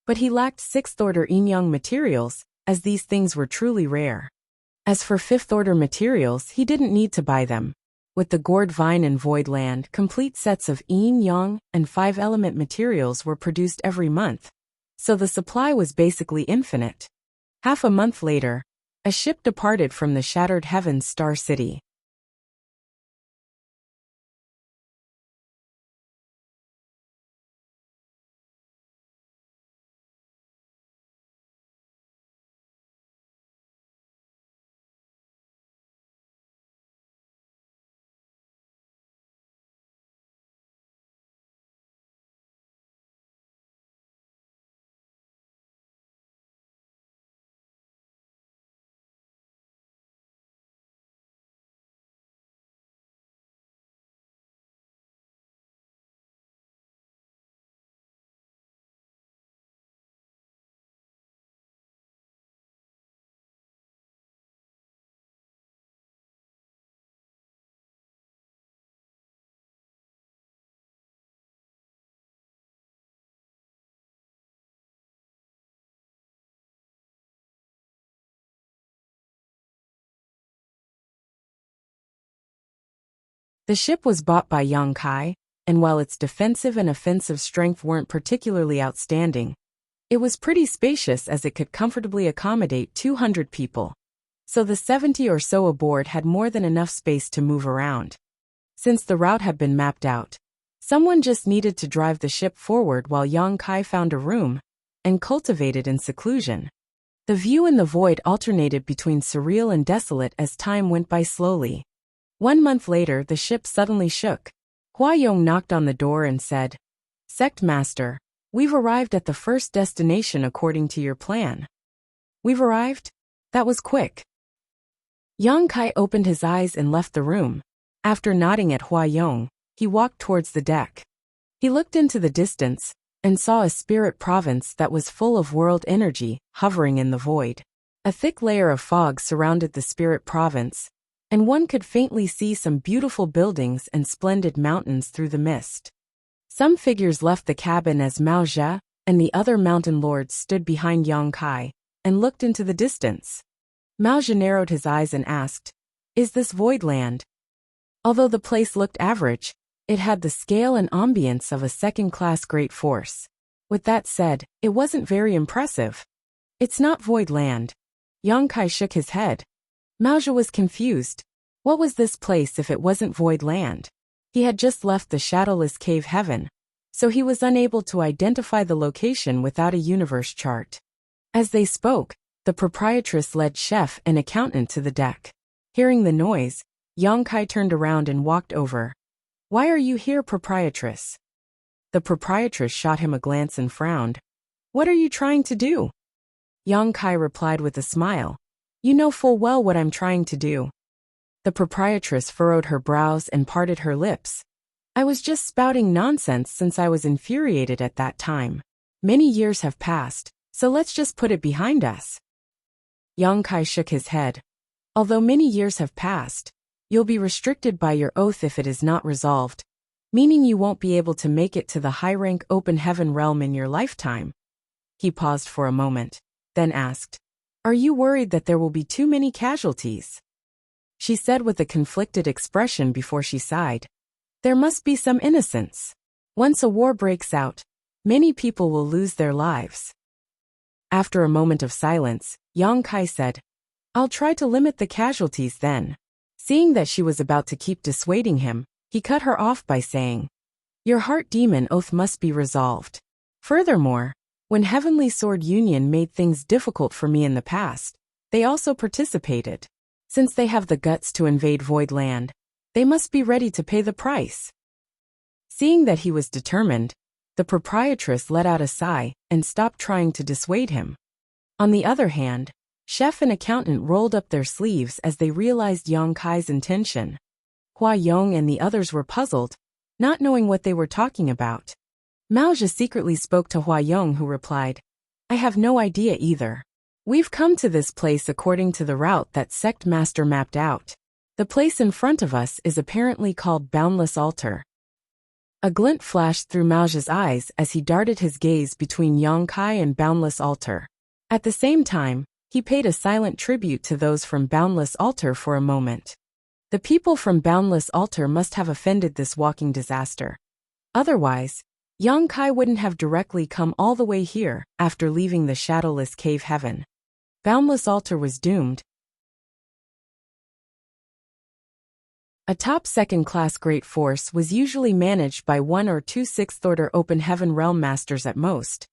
but he lacked sixth-order yin-yang materials, as these things were truly rare. As for fifth-order materials, he didn't need to buy them. With the gourd vine in Voidland, complete sets of yin-yang and 5-element materials were produced every month, so the supply was basically infinite. Half a month later, a ship departed from the Shattered Heavens Star City. The ship was bought by young Kai, and while its defensive and offensive strength weren't particularly outstanding, it was pretty spacious as it could comfortably accommodate 200 people. So the 70 or so aboard had more than enough space to move around. Since the route had been mapped out, someone just needed to drive the ship forward while young Kai found a room and cultivated in seclusion. The view in the void alternated between surreal and desolate as time went by slowly. 1 month later, the ship suddenly shook. Hua Yong knocked on the door and said, "Sect Master, we've arrived at the first destination according to your plan." "We've arrived?" That was quick. Young Kai opened his eyes and left the room. After nodding at Hua Yong, he walked towards the deck. He looked into the distance and saw a spirit province that was full of world energy hovering in the void. A thick layer of fog surrounded the spirit province, and one could faintly see some beautiful buildings and splendid mountains through the mist. Some figures left the cabin as Mao Zhe and the other mountain lords stood behind Yang Kai and looked into the distance. Mao Zhe narrowed his eyes and asked, "Is this Voidland?" Although the place looked average, it had the scale and ambience of a second-class great force. With that said, it wasn't very impressive. It's not Void Land. Yang Kai shook his head. Maoja was confused. What was this place if it wasn't Void Land? He had just left the shadowless cave heaven, so he was unable to identify the location without a universe chart. As they spoke, the proprietress led chef and accountant to the deck. Hearing the noise, Yang Kai turned around and walked over. Why are you here, proprietress? The proprietress shot him a glance and frowned. What are you trying to do? Yang Kai replied with a smile. You know full well what I'm trying to do. The proprietress furrowed her brows and parted her lips. I was just spouting nonsense since I was infuriated at that time. Many years have passed, so let's just put it behind us. Yang Kai shook his head. Although many years have passed, you'll be restricted by your oath if it is not resolved, meaning you won't be able to make it to the high-rank open heaven realm in your lifetime. He paused for a moment, then asked, Are you worried that there will be too many casualties? She said with a conflicted expression before she sighed. There must be some innocence. Once a war breaks out, many people will lose their lives. After a moment of silence, Yang Kai said, I'll try to limit the casualties then. Seeing that she was about to keep dissuading him, he cut her off by saying, Your heart demon oath must be resolved. Furthermore, when Heavenly Sword Union made things difficult for me in the past, they also participated. Since they have the guts to invade Void Land, they must be ready to pay the price. Seeing that he was determined, the proprietress let out a sigh and stopped trying to dissuade him. On the other hand, chef and accountant rolled up their sleeves as they realized Yang Kai's intention. Hua Yong and the others were puzzled, not knowing what they were talking about. Maoja secretly spoke to Hua Yong, who replied, I have no idea either. We've come to this place according to the route that Sect Master mapped out. The place in front of us is apparently called Boundless Altar. A glint flashed through Maoja's eyes as he darted his gaze between Yang Kai and Boundless Altar. At the same time, he paid a silent tribute to those from Boundless Altar for a moment. The people from Boundless Altar must have offended this walking disaster. Otherwise, Yang Kai wouldn't have directly come all the way here after leaving the shadowless cave heaven. Boundless Altar was doomed. A top second-class great force was usually managed by 1 or 2 sixth-order open heaven realm masters at most.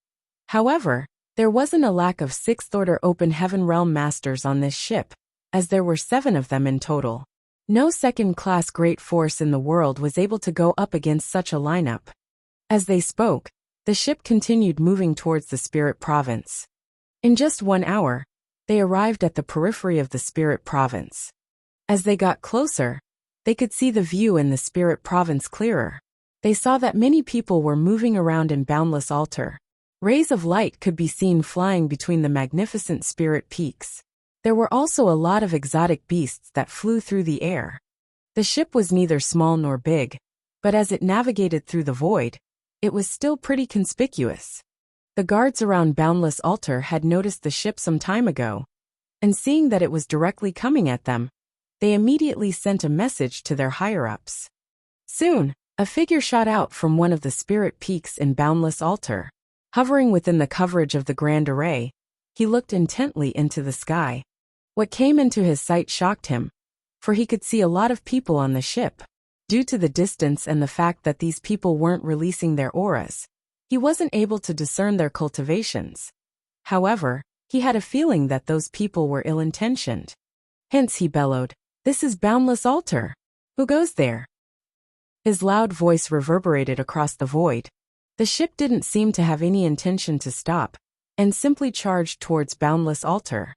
However, there wasn't a lack of sixth-order open heaven realm masters on this ship, as there were 7 of them in total. No second-class great force in the world was able to go up against such a lineup. As they spoke, the ship continued moving towards the Spirit Province. In just 1 hour, they arrived at the periphery of the Spirit Province. As they got closer, they could see the view in the Spirit Province clearer. They saw that many people were moving around in Boundless Altar. Rays of light could be seen flying between the magnificent spirit peaks. There were also a lot of exotic beasts that flew through the air. The ship was neither small nor big, but as it navigated through the void, it was still pretty conspicuous. The guards around Boundless Altar had noticed the ship some time ago, and seeing that it was directly coming at them, they immediately sent a message to their higher-ups. Soon, a figure shot out from one of the spirit peaks in Boundless Altar. Hovering within the coverage of the Grand Array, he looked intently into the sky. What came into his sight shocked him, for he could see a lot of people on the ship. Due to the distance and the fact that these people weren't releasing their auras, he wasn't able to discern their cultivations. However, he had a feeling that those people were ill-intentioned. Hence he bellowed, "This is Boundless Altar. Who goes there?" His loud voice reverberated across the void. The ship didn't seem to have any intention to stop, and simply charged towards Boundless Altar.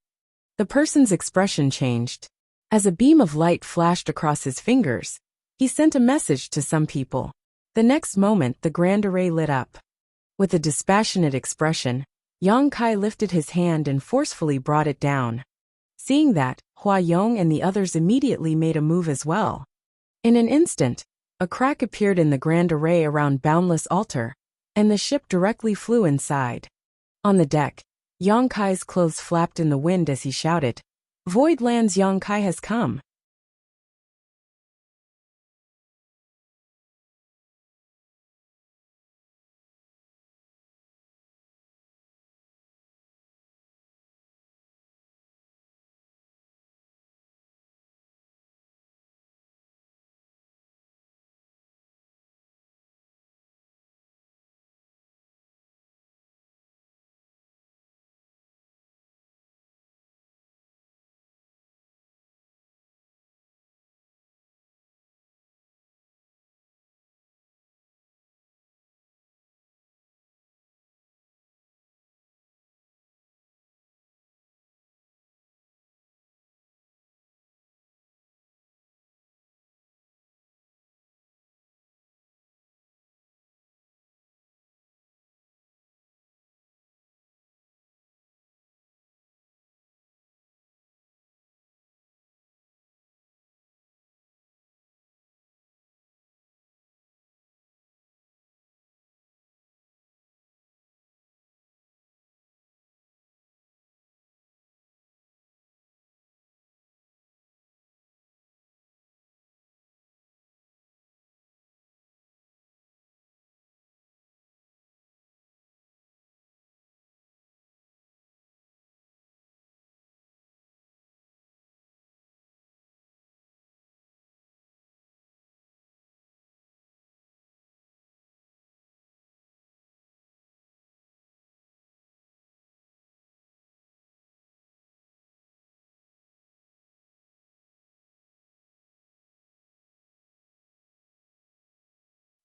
The person's expression changed. As a beam of light flashed across his fingers, he sent a message to some people. The next moment the Grand Array lit up. With a dispassionate expression, Yang Kai lifted his hand and forcefully brought it down. Seeing that, Hua Yong and the others immediately made a move as well. In an instant, a crack appeared in the Grand Array around Boundless Altar, and the ship directly flew inside. On the deck, Yang Kai's clothes flapped in the wind as he shouted, "Void Land's Yang Kai has come."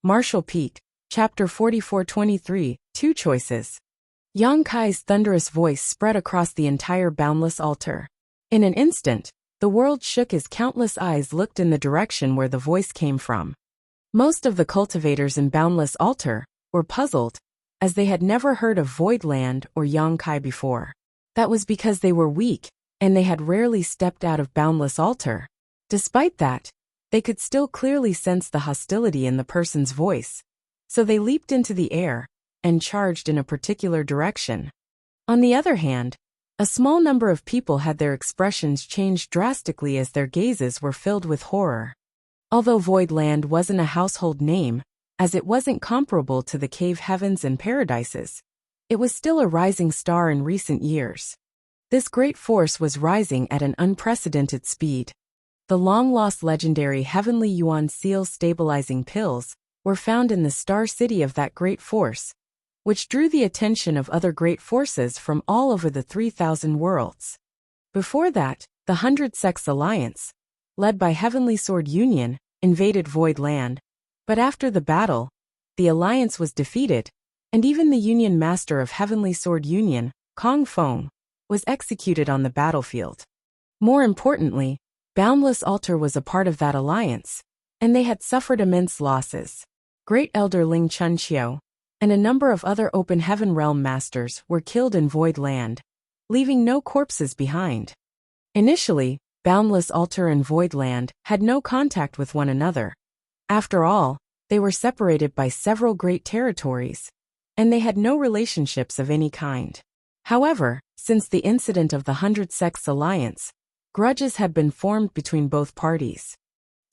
Martial Peak, Chapter 4423, Two Choices. Yang Kai's thunderous voice spread across the entire boundless altar. In an instant, the world shook as countless eyes looked in the direction where the voice came from. Most of the cultivators in Boundless Altar were puzzled, as they had never heard of Void Land or Yang Kai before. That was because they were weak, and they had rarely stepped out of Boundless Altar. Despite that, they could still clearly sense the hostility in the person's voice, so they leaped into the air and charged in a particular direction. On the other hand, a small number of people had their expressions changed drastically as their gazes were filled with horror. Although Void Land wasn't a household name, as it wasn't comparable to the cave heavens and paradises, it was still a rising star in recent years. This great force was rising at an unprecedented speed. The long-lost legendary Heavenly Yuan Seal stabilizing pills were found in the star city of that great force, which drew the attention of other great forces from all over the 3,000 worlds. Before that, the 100 Sects Alliance, led by Heavenly Sword Union, invaded Void Land, but after the battle, the alliance was defeated, and even the Union Master of Heavenly Sword Union, Kong Feng, was executed on the battlefield. More importantly, Boundless Altar was a part of that alliance, and they had suffered immense losses. Great Elder Ling Chunqiu and a number of other Open Heaven Realm Masters were killed in Void Land, leaving no corpses behind. Initially, Boundless Altar and Void Land had no contact with one another. After all, they were separated by several great territories, and they had no relationships of any kind. However, since the incident of the 100 Sects Alliance, grudges had been formed between both parties.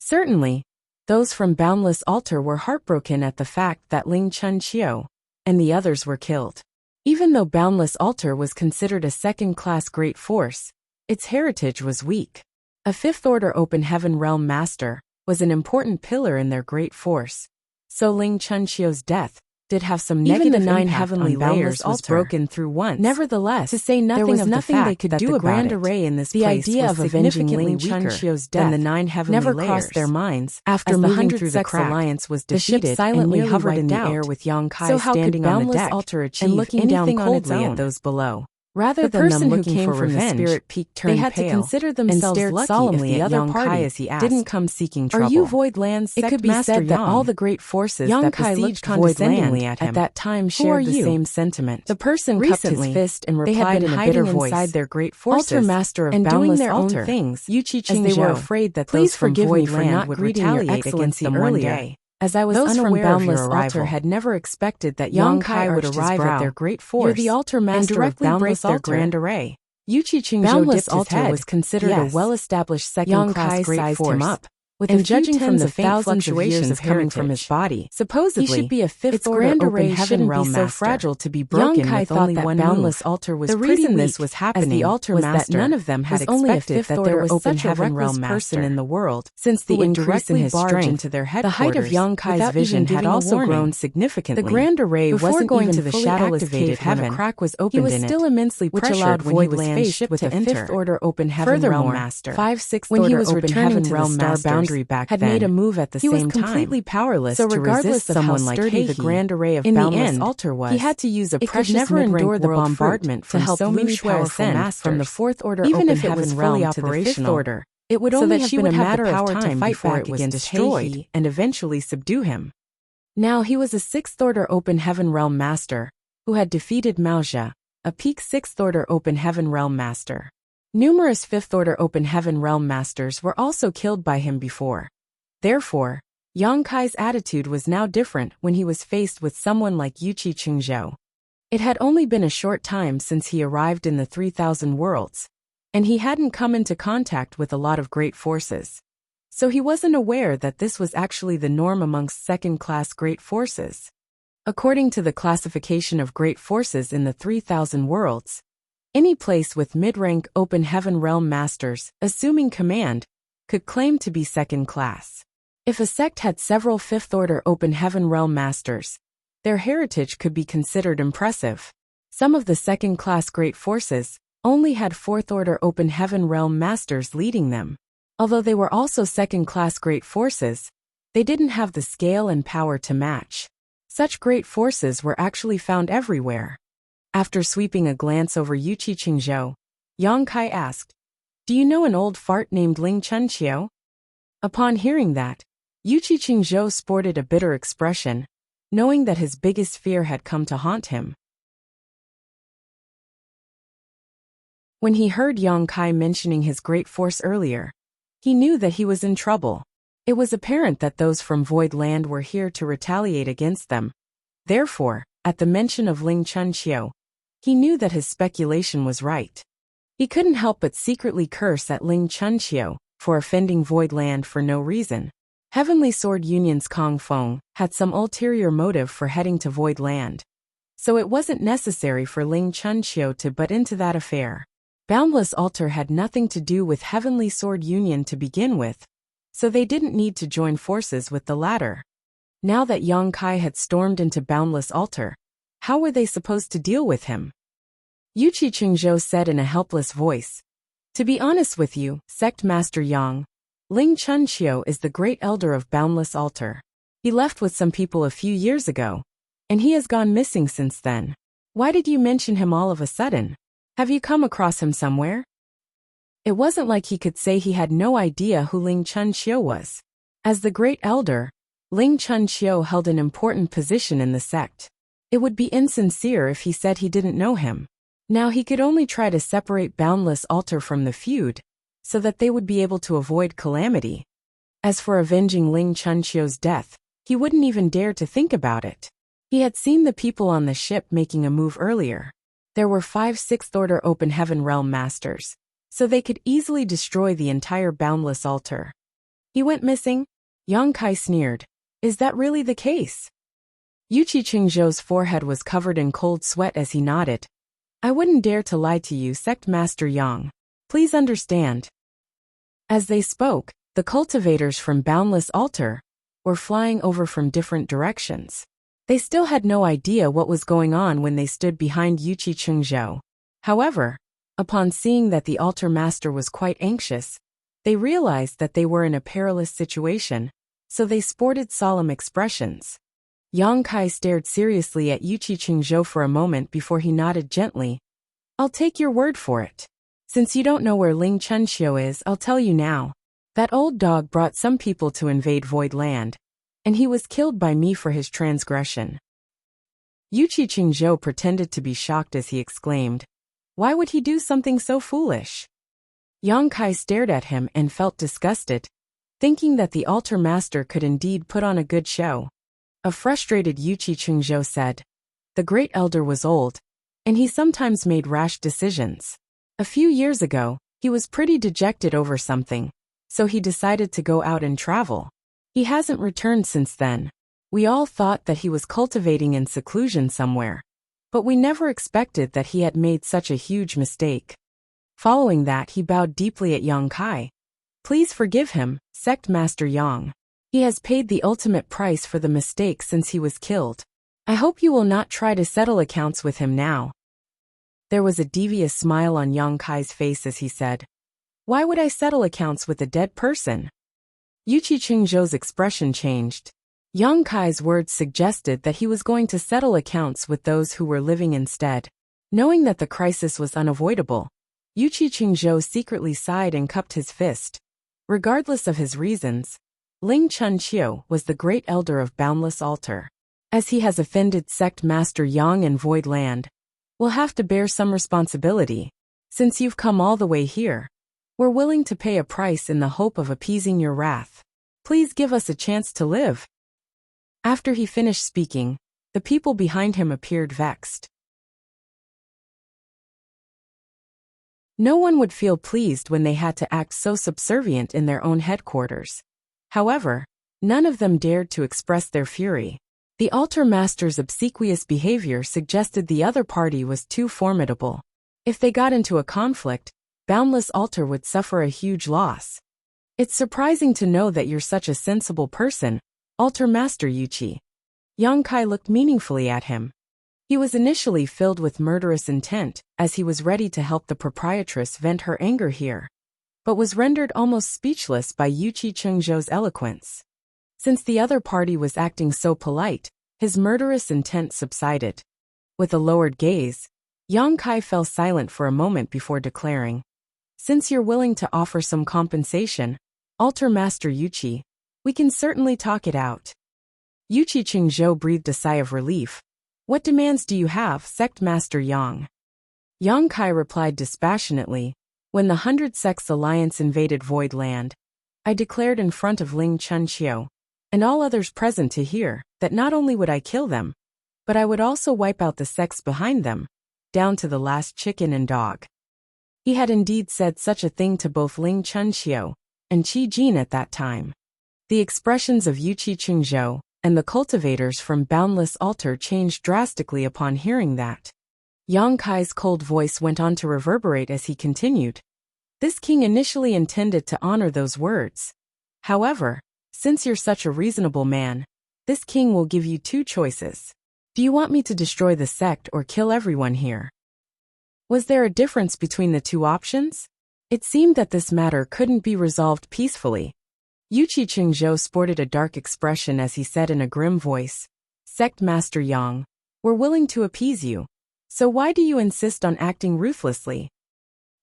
Certainly, those from Boundless Altar were heartbroken at the fact that Ling Chunqiu and the others were killed. Even though Boundless Altar was considered a second-class great force, its heritage was weak. A fifth-order Open Heaven Realm Master was an important pillar in their great force, so Ling Chunqiu's death did have some negative impact. Even the 9 heavenly layers was broken through once. Nevertheless, to say nothing of the fact they could do about grand array in this place, the idea of avenging Ling Chunqiu's death than the 9 heavenly never crossed their minds. After moving through the crack, alliance was defeated, the ship silently hovered in the air with Yang Kai standing on the deck and looking down coldly at those below. Rather than them looking for revenge, the Spirit Peak turned they had pale to consider themselves and stared solemnly if the other party as he asked, didn't come seeking trouble. Are you Void Land's sect? It could be Master said that all the great forces that besieged Void Land at that time shared the same sentiment. The person cupped his fist and replied in a bitter voice, inside their great forces, Altar Master of and doing their own things, as they were afraid that those from Void Land would retaliate against them one day. As I was unaware of your arrival, had never expected that Yang Kai would arrive at their great force. You're the Altar Master and directly break their grand array. Boundless Altar was considered a well-established second-class great force. Him up, with and judging from the faint fluctuations of coming from his body, supposedly he should be a fifth-order Open Heaven Realm Master. So fragile to be broken Yang Kai with only one Boundless Altar was the reason this was happening the Altar was Master that none of them had expected that there was Open Heaven Realm person in the world, since the increase in his strength into their headquarters. The height of Yang Kai's vision had also grown significantly. The grand array wasn't going to the shadowless cave heaven. A crack was opened in it, he was still immensely pressured when he was faced with a fifth-order Open Heaven Realm Master. 5/6-order Open Heaven Realm Master back had made a move at the same time. He was completely powerless to resist someone like sturdy the grand array of Boundless Altar was. He had to use a precious never endure the bombardment from so many powerful masters from the fourth order even if it was fully operational. It would only have been a matter of time to fight back against destroyed and eventually subdue him. Now he was a sixth-order Open Heaven Realm Master who had defeated Maozha, a peak sixth-order Open Heaven Realm Master. Numerous fifth-order Open Heaven Realm Masters were also killed by him before. Therefore, Yang Kai's attitude was now different when he was faced with someone like Yuqi Qingzhou. It had only been a short time since he arrived in the 3,000 worlds, and he hadn't come into contact with a lot of great forces. So he wasn't aware that this was actually the norm amongst second-class great forces. According to the classification of great forces in the 3,000 worlds, any place with mid-rank Open Heaven Realm Masters, assuming command, could claim to be second-class. If a sect had several fifth-order Open Heaven Realm Masters, their heritage could be considered impressive. Some of the second-class great forces only had fourth-order Open Heaven Realm Masters leading them. Although they were also second-class great forces, They didn't have the scale and power to match. Such great forces were actually found everywhere. After sweeping a glance over Yuqi Qingzhou, Yang Kai asked, "Do you know an old fart named Ling Chunqiu?" Upon hearing that, Yuqi Qingzhou sported a bitter expression, knowing that his biggest fear had come to haunt him. When he heard Yang Kai mentioning his great force earlier, he knew that he was in trouble. It was apparent that those from Void Land were here to retaliate against them. Therefore, at the mention of Ling Chunqiu, he knew that his speculation was right. He couldn't help but secretly curse at Ling Chunqiu for offending Void Land for no reason. Heavenly Sword Union's Kong Feng had some ulterior motive for heading to Void Land, so it wasn't necessary for Ling Chunqiu to butt into that affair. Boundless Altar had nothing to do with Heavenly Sword Union to begin with, so they didn't need to join forces with the latter. Now that Yang Kai had stormed into Boundless Altar, how were they supposed to deal with him? Yuqi Qingzhou said in a helpless voice, "To be honest with you, Sect Master Yang, Ling Chunqiu is the great elder of Boundless Altar. He left with some people a few years ago, and he has gone missing since then. Why did you mention him all of a sudden? Have you come across him somewhere?" It wasn't like he could say he had no idea who Ling Chunqiu was. As the great elder, Ling Chunqiu held an important position in the sect. It would be insincere if he said he didn't know him. Now he could only try to separate Boundless Altar from the feud, so that they would be able to avoid calamity. As for avenging Ling Chunqiu's death, he wouldn't even dare to think about it. He had seen the people on the ship making a move earlier. There were 5 Sixth Order Open Heaven Realm Masters, so they could easily destroy the entire Boundless Altar. He went missing? Yang Kai sneered. Is that really the case? Yuqi Qingzhou's forehead was covered in cold sweat as he nodded. I wouldn't dare to lie to you, Sect Master Yang. Please understand. As they spoke, the cultivators from Boundless Altar were flying over from different directions. They still had no idea what was going on when they stood behind Yuqi Qingzhou. However, upon seeing that the Altar Master was quite anxious, they realized that they were in a perilous situation, so they sported solemn expressions. Yang Kai stared seriously at Yuqi Qingzhou for a moment before he nodded gently. I'll take your word for it. Since you don't know where Ling Chunqiu is, I'll tell you now. That old dog brought some people to invade Void Land, and he was killed by me for his transgression. Yuqi Qingzhou pretended to be shocked as he exclaimed, why would he do something so foolish? Yang Kai stared at him and felt disgusted, thinking that the Altar Master could indeed put on a good show. A frustrated Yuqi Qingzhou said, the Great Elder was old, and he sometimes made rash decisions. A few years ago, he was pretty dejected over something, so he decided to go out and travel. He hasn't returned since then. We all thought that he was cultivating in seclusion somewhere, but we never expected that he had made such a huge mistake. Following that, he bowed deeply at Yang Kai. Please forgive him, Sect Master Yang. He has paid the ultimate price for the mistake since he was killed. I hope you will not try to settle accounts with him now. There was a devious smile on Yang Kai's face as he said, why would I settle accounts with a dead person? Yuqi Qingzhou's expression changed. Yang Kai's words suggested that he was going to settle accounts with those who were living instead. Knowing that the crisis was unavoidable, Yuqi Qingzhou secretly sighed and cupped his fist. Regardless of his reasons, Ling Chunqiu was the great elder of Boundless Altar. As he has offended Sect Master Yang and Void Land, we'll have to bear some responsibility. Since you've come all the way here, we're willing to pay a price in the hope of appeasing your wrath. Please give us a chance to live. After he finished speaking, the people behind him appeared vexed. No one would feel pleased when they had to act so subservient in their own headquarters. However, none of them dared to express their fury. The Altar Master's obsequious behavior suggested the other party was too formidable. If they got into a conflict, Boundless Altar would suffer a huge loss. It's surprising to know that you're such a sensible person, Altar Master Yuqi. Yang Kai looked meaningfully at him. He was initially filled with murderous intent, as he was ready to help the proprietress vent her anger here, but was rendered almost speechless by Yuqi Qingzhou's eloquence. Since the other party was acting so polite, his murderous intent subsided. With a lowered gaze, Yang Kai fell silent for a moment before declaring, "Since you're willing to offer some compensation, Altar Master Yuchi, we can certainly talk it out." Yuchi Qingzhou breathed a sigh of relief. "What demands do you have, Sect Master Yang?" Yang Kai replied dispassionately, "When the 100 Sects Alliance invaded Void Land, I declared in front of Ling Chunqiu, and all others present to hear, that not only would I kill them, but I would also wipe out the sects behind them, down to the last chicken and dog." He had indeed said such a thing to both Ling Chunqiu and Qi Jin at that time. The expressions of Yuchi Qingzhou and the cultivators from Boundless Altar changed drastically upon hearing that. Yang Kai's cold voice went on to reverberate as he continued. "This king initially intended to honor those words. However, since you're such a reasonable man, this king will give you two choices. Do you want me to destroy the sect or kill everyone here?" Was there a difference between the two options? It seemed that this matter couldn't be resolved peacefully. Yuchi Qingzhou sported a dark expression as he said in a grim voice, "Sect Master Yang, we're willing to appease you. So why do you insist on acting ruthlessly?"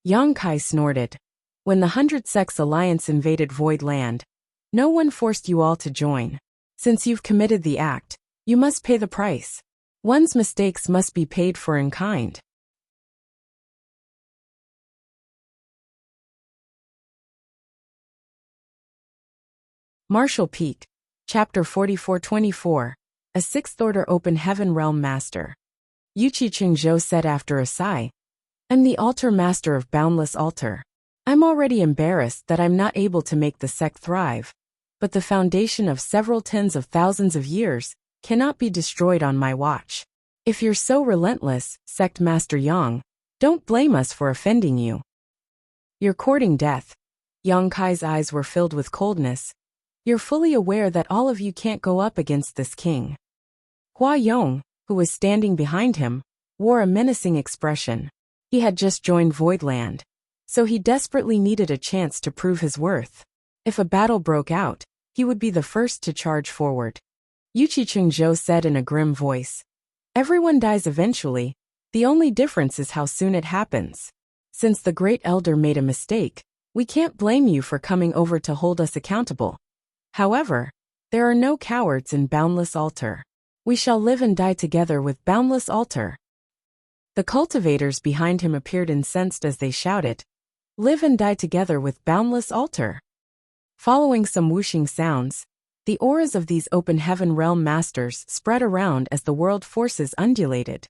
Yang Kai snorted. "When the 100 Sects Alliance invaded Void Land, no one forced you all to join. Since you've committed the act, you must pay the price. One's mistakes must be paid for in kind." Martial Peak, Chapter 44-24, A Sixth Order Open Heaven Realm Master. Yuchi Qingzhou said after a sigh, "I'm the Altar Master of Boundless Altar. I'm already embarrassed that I'm not able to make the sect thrive, but the foundation of several tens of thousands of years cannot be destroyed on my watch. If you're so relentless, Sect Master Yang, don't blame us for offending you. You're courting death." Yang Kai's eyes were filled with coldness. "You're fully aware that all of you can't go up against this king." Hua Yong, who was standing behind him, wore a menacing expression. He had just joined Voidland, so he desperately needed a chance to prove his worth. If a battle broke out, he would be the first to charge forward. Yuchi Qingzhou said in a grim voice, "Everyone dies eventually, the only difference is how soon it happens. Since the Great Elder made a mistake, we can't blame you for coming over to hold us accountable. However, there are no cowards in Boundless Altar. We shall live and die together with Boundless Altar." The cultivators behind him appeared incensed as they shouted, "Live and die together with Boundless Altar." Following some whooshing sounds, the auras of these open heaven realm masters spread around as the world forces undulated.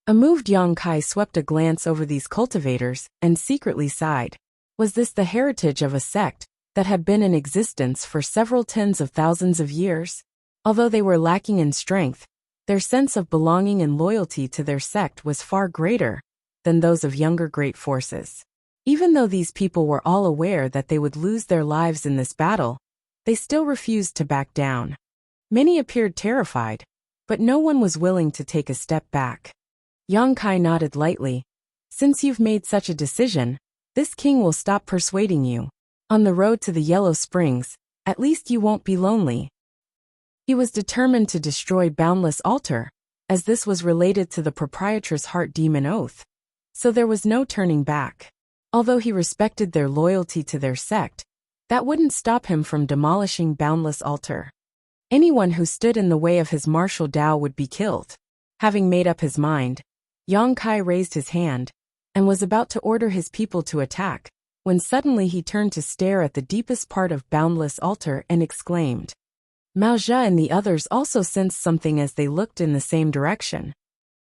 A moved Yang Kai swept a glance over these cultivators and secretly sighed. Was this the heritage of a sect that had been in existence for several tens of thousands of years? Although they were lacking in strength, their sense of belonging and loyalty to their sect was far greater than those of younger great forces. Even though these people were all aware that they would lose their lives in this battle, they still refused to back down. Many appeared terrified, but no one was willing to take a step back. Yang Kai nodded lightly. "Since you've made such a decision, this king will stop persuading you. On the road to the Yellow Springs, at least you won't be lonely." He was determined to destroy Boundless Altar, as this was related to the proprietor's heart demon oath. So there was no turning back. Although he respected their loyalty to their sect, that wouldn't stop him from demolishing Boundless Altar. Anyone who stood in the way of his martial Tao would be killed. Having made up his mind, Yang Kai raised his hand and was about to order his people to attack, when suddenly he turned to stare at the deepest part of Boundless Altar and exclaimed. Mao Zhe and the others also sensed something as they looked in the same direction.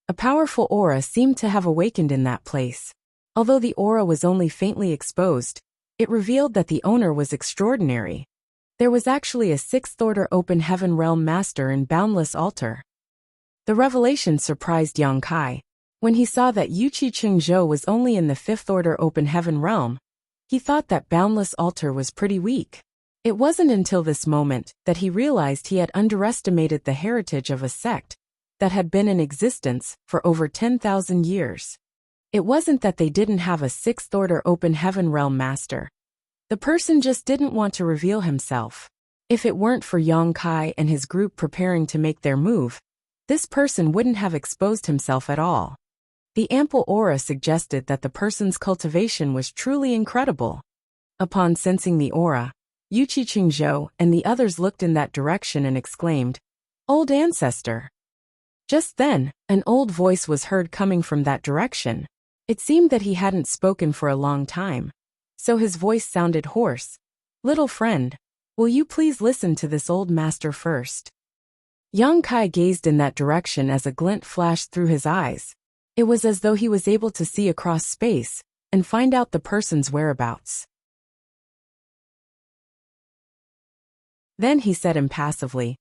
A powerful aura seemed to have awakened in that place. Although the aura was only faintly exposed, it revealed that the owner was extraordinary. There was actually a Sixth Order Open Heaven Realm Master in Boundless Altar. The revelation surprised Yang Kai. When he saw that Yuchi Qingzhou was only in the Fifth Order Open Heaven Realm, he thought that Boundless Altar was pretty weak. It wasn't until this moment that he realized he had underestimated the heritage of a sect that had been in existence for over 10,000 years. It wasn't that they didn't have a Sixth Order Open Heaven Realm Master. The person just didn't want to reveal himself. If it weren't for Yang Kai and his group preparing to make their move, this person wouldn't have exposed himself at all. The ample aura suggested that the person's cultivation was truly incredible. Upon sensing the aura, Yuchi Qingzhou and the others looked in that direction and exclaimed, "Old ancestor." Just then, an old voice was heard coming from that direction. It seemed that he hadn't spoken for a long time, so his voice sounded hoarse. "Little friend, will you please listen to this old master first?" Yang Kai gazed in that direction as a glint flashed through his eyes. It was as though he was able to see across space and find out the person's whereabouts. Then he said impassively,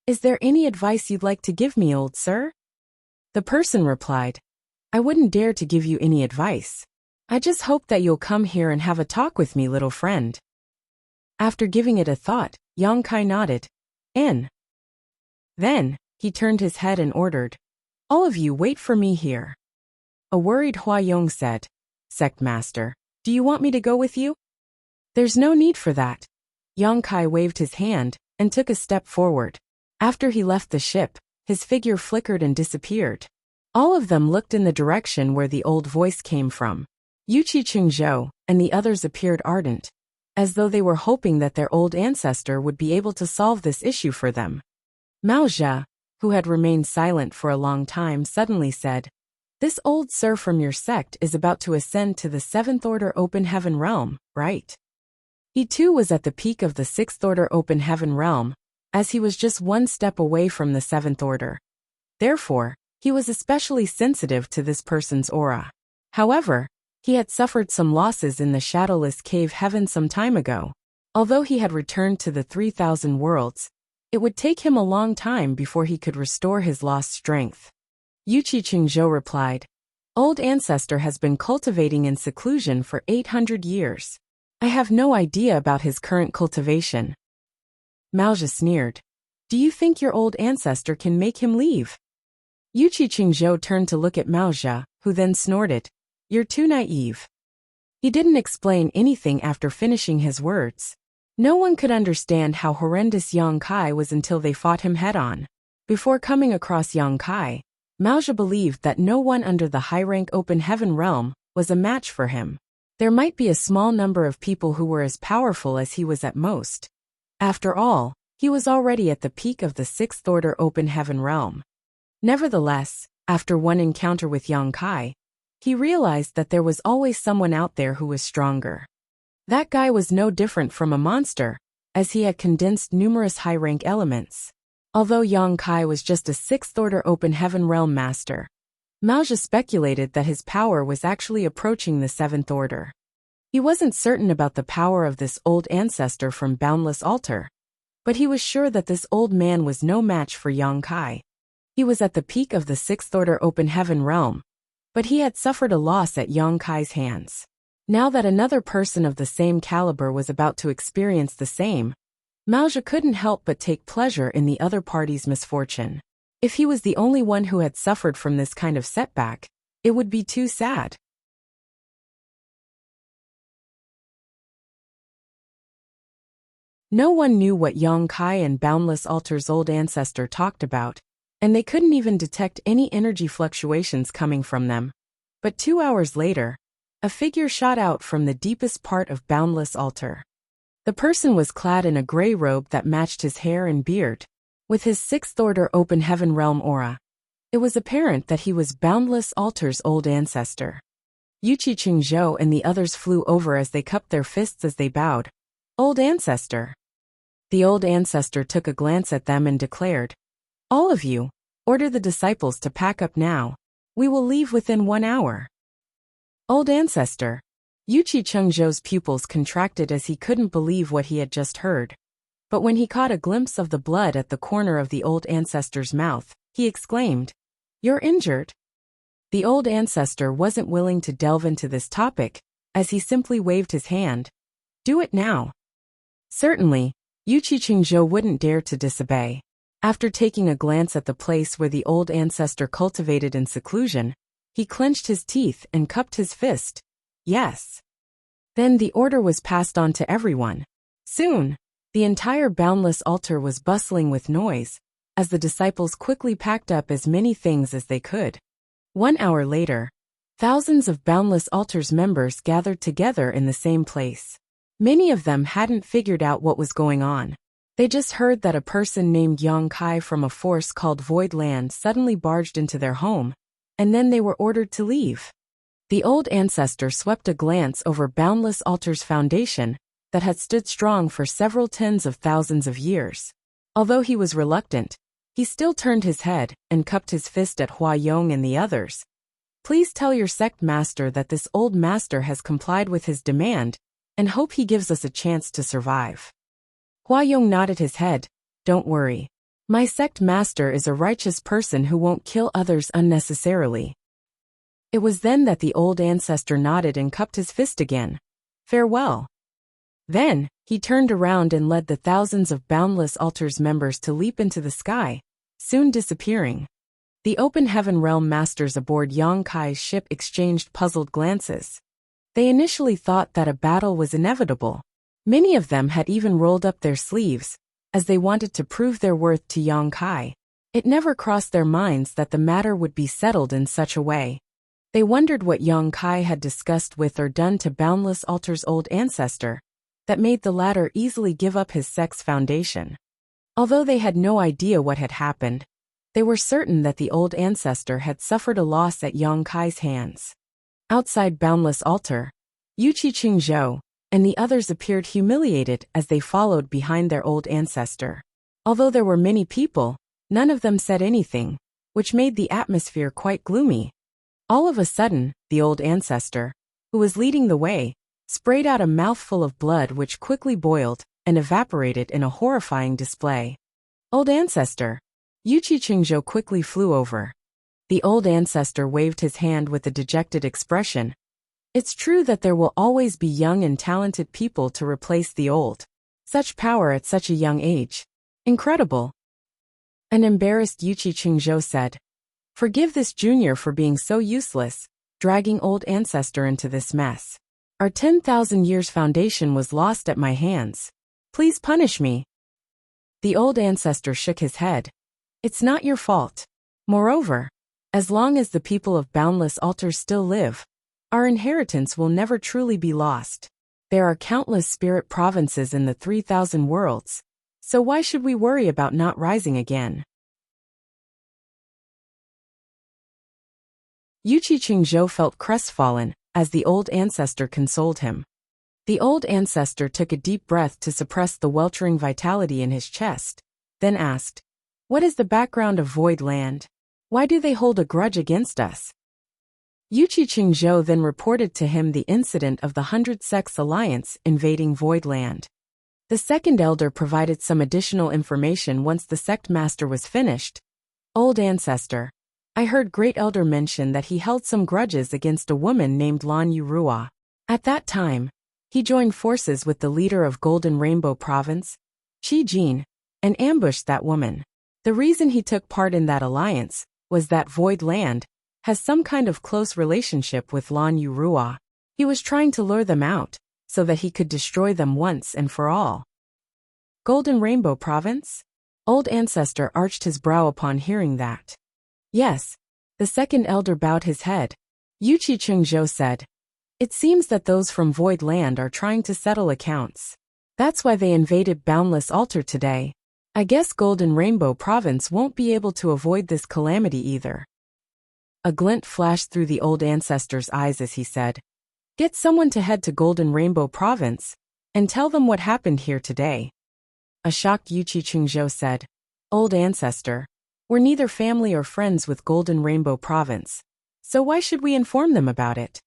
"Is there any advice you'd like to give me, old sir?" The person replied, "I wouldn't dare to give you any advice. I just hope that you'll come here and have a talk with me, little friend." After giving it a thought, Yang Kai nodded. "In." Then, he turned his head and ordered, "All of you wait for me here." A worried Hua Yong said, "Sect Master, do you want me to go with you?" "There's no need for that." Yang Kai waved his hand and took a step forward. After he left the ship, his figure flickered and disappeared. All of them looked in the direction where the old voice came from. Yuchi Qingzhou and the others appeared ardent, as though they were hoping that their old ancestor would be able to solve this issue for them. Mao Zhe, who had remained silent for a long time, suddenly said, "This old sir from your sect is about to ascend to the 7th Order Open Heaven Realm, right?" He too was at the peak of the 6th Order Open Heaven Realm, as he was just one step away from the 7th Order. Therefore, he was especially sensitive to this person's aura. However, he had suffered some losses in the shadowless cave heaven some time ago. Although he had returned to the 3,000 worlds, it would take him a long time before he could restore his lost strength. Yuchi Qingzhou replied, "Old ancestor has been cultivating in seclusion for 800 years. I have no idea about his current cultivation." Mao Zhe sneered, "Do you think your old ancestor can make him leave?" Yuchi Qingzhou turned to look at Mao Zhe, who then snorted, "You're too naive." He didn't explain anything after finishing his words. No one could understand how horrendous Yang Kai was until they fought him head-on. Before coming across Yang Kai, Mao Zhe believed that no one under the high-rank Open Heaven realm was a match for him. There might be a small number of people who were as powerful as he was at most. After all, he was already at the peak of the 6th Order Open Heaven realm. Nevertheless, after one encounter with Yang Kai, he realized that there was always someone out there who was stronger. That guy was no different from a monster, as he had condensed numerous high-rank elements. Although Yang Kai was just a 6th Order Open Heaven realm master, Mao Zhe speculated that his power was actually approaching the 7th Order. He wasn't certain about the power of this old ancestor from Boundless Altar, but he was sure that this old man was no match for Yang Kai. He was at the peak of the 6th Order Open Heaven realm, but he had suffered a loss at Yang Kai's hands. Now that another person of the same caliber was about to experience the same, Mao Zhe couldn't help but take pleasure in the other party's misfortune. If he was the only one who had suffered from this kind of setback, it would be too sad. No one knew what Yang Kai and Boundless Altar's old ancestor talked about, and they couldn't even detect any energy fluctuations coming from them. But 2 hours later, a figure shot out from the deepest part of Boundless Altar. The person was clad in a gray robe that matched his hair and beard, with his 6th Order Open Heaven realm aura. It was apparent that he was Boundless Altar's old ancestor. Yuchi Qingzhou and the others flew over as they cupped their fists as they bowed. "Old ancestor." The old ancestor took a glance at them and declared, "All of you, order the disciples to pack up now. We will leave within 1 hour." "Old ancestor." Yuchi Qingzhou's pupils contracted as he couldn't believe what he had just heard. But when he caught a glimpse of the blood at the corner of the old ancestor's mouth, he exclaimed, "You're injured?" The old ancestor wasn't willing to delve into this topic, as he simply waved his hand. "Do it now." Certainly, Yuchi Qingzhou wouldn't dare to disobey. After taking a glance at the place where the old ancestor cultivated in seclusion, he clenched his teeth and cupped his fist. Yes. Then the order was passed on to everyone. Soon, The entire boundless altar was bustling with noise, as the disciples quickly packed up as many things as they could. 1 hour later, thousands of Boundless Altar's members gathered together in the same place. Many of them hadn't figured out what was going on. They just heard that a person named Yang Kai from a force called Void Land suddenly barged into their home, and then they were ordered to leave. The old ancestor swept a glance over Boundless Altar's foundation that had stood strong for several tens of thousands of years. Although he was reluctant, he still turned his head and cupped his fist at Hua Yong and the others. Please tell your sect master that this old master has complied with his demand, and hope he gives us a chance to survive. Hua Yong nodded his head. Don't worry. My sect master is a righteous person who won't kill others unnecessarily. It was then that the old ancestor nodded and cupped his fist again. Farewell. Then, he turned around and led the thousands of Boundless Altar's members to leap into the sky, soon disappearing. The Open Heaven Realm masters aboard Yang Kai's ship exchanged puzzled glances. They initially thought that a battle was inevitable. Many of them had even rolled up their sleeves, as they wanted to prove their worth to Yang Kai. It never crossed their minds that the matter would be settled in such a way. They wondered what Yang Kai had discussed with or done to Boundless Altar's old ancestor that made the latter easily give up his sect's foundation. Although they had no idea what had happened, they were certain that the old ancestor had suffered a loss at Yang Kai's hands. Outside Boundless Altar, Yuqi Qingzhou and the others appeared humiliated as they followed behind their old ancestor. Although there were many people, none of them said anything, which made the atmosphere quite gloomy. All of a sudden, the old ancestor, who was leading the way, sprayed out a mouthful of blood which quickly boiled and evaporated in a horrifying display. Old ancestor! Yuqi Qingzhou quickly flew over. The old ancestor waved his hand with a dejected expression. It's true that there will always be young and talented people to replace the old. Such power at such a young age. Incredible. An embarrassed Yuqi Qingzhou said. Forgive this junior for being so useless, dragging old ancestor into this mess. Our 10,000 years foundation was lost at my hands. Please punish me. The old ancestor shook his head. It's not your fault. Moreover, as long as the people of Boundless Altar still live, our inheritance will never truly be lost. There are countless spirit provinces in the 3,000 worlds, so why should we worry about not rising again? Yuqi Qingzhou felt crestfallen as the old ancestor consoled him. The old ancestor took a deep breath to suppress the weltering vitality in his chest, then asked, What is the background of Void Land? Why do they hold a grudge against us? Yuqi Qingzhou then reported to him the incident of the 100 Sects Alliance invading Void Land. The second elder provided some additional information once the sect master was finished. Old ancestor, I heard Great Elder mention that he held some grudges against a woman named Lan Yurua. At that time, he joined forces with the leader of Golden Rainbow Province, Qi Jin, and ambushed that woman. The reason he took part in that alliance was that Void Land has some kind of close relationship with Lan Yurua. He was trying to lure them out, so that he could destroy them once and for all. Golden Rainbow Province? Old ancestor arched his brow upon hearing that. Yes, the second elder bowed his head. Yuqi Qingzhou said, It seems that those from Void Land are trying to settle accounts. That's why they invaded Boundless Altar today. I guess Golden Rainbow Province won't be able to avoid this calamity either. A glint flashed through the old ancestor's eyes as he said, Get someone to head to Golden Rainbow Province, and tell them what happened here today. A shocked Yuqi Qingzhou said, Old ancestor, we're neither family or friends with Golden Rainbow Province, so why should we inform them about it?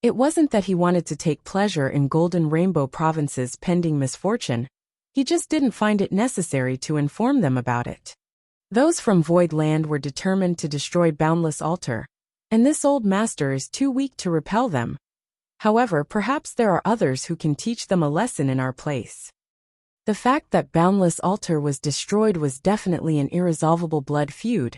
It wasn't that he wanted to take pleasure in Golden Rainbow Province's pending misfortune, he just didn't find it necessary to inform them about it. Those from Void Land were determined to destroy Boundless Altar, and this old master is too weak to repel them. However, perhaps there are others who can teach them a lesson in our place. The fact that Boundless Altar was destroyed was definitely an irresolvable blood feud.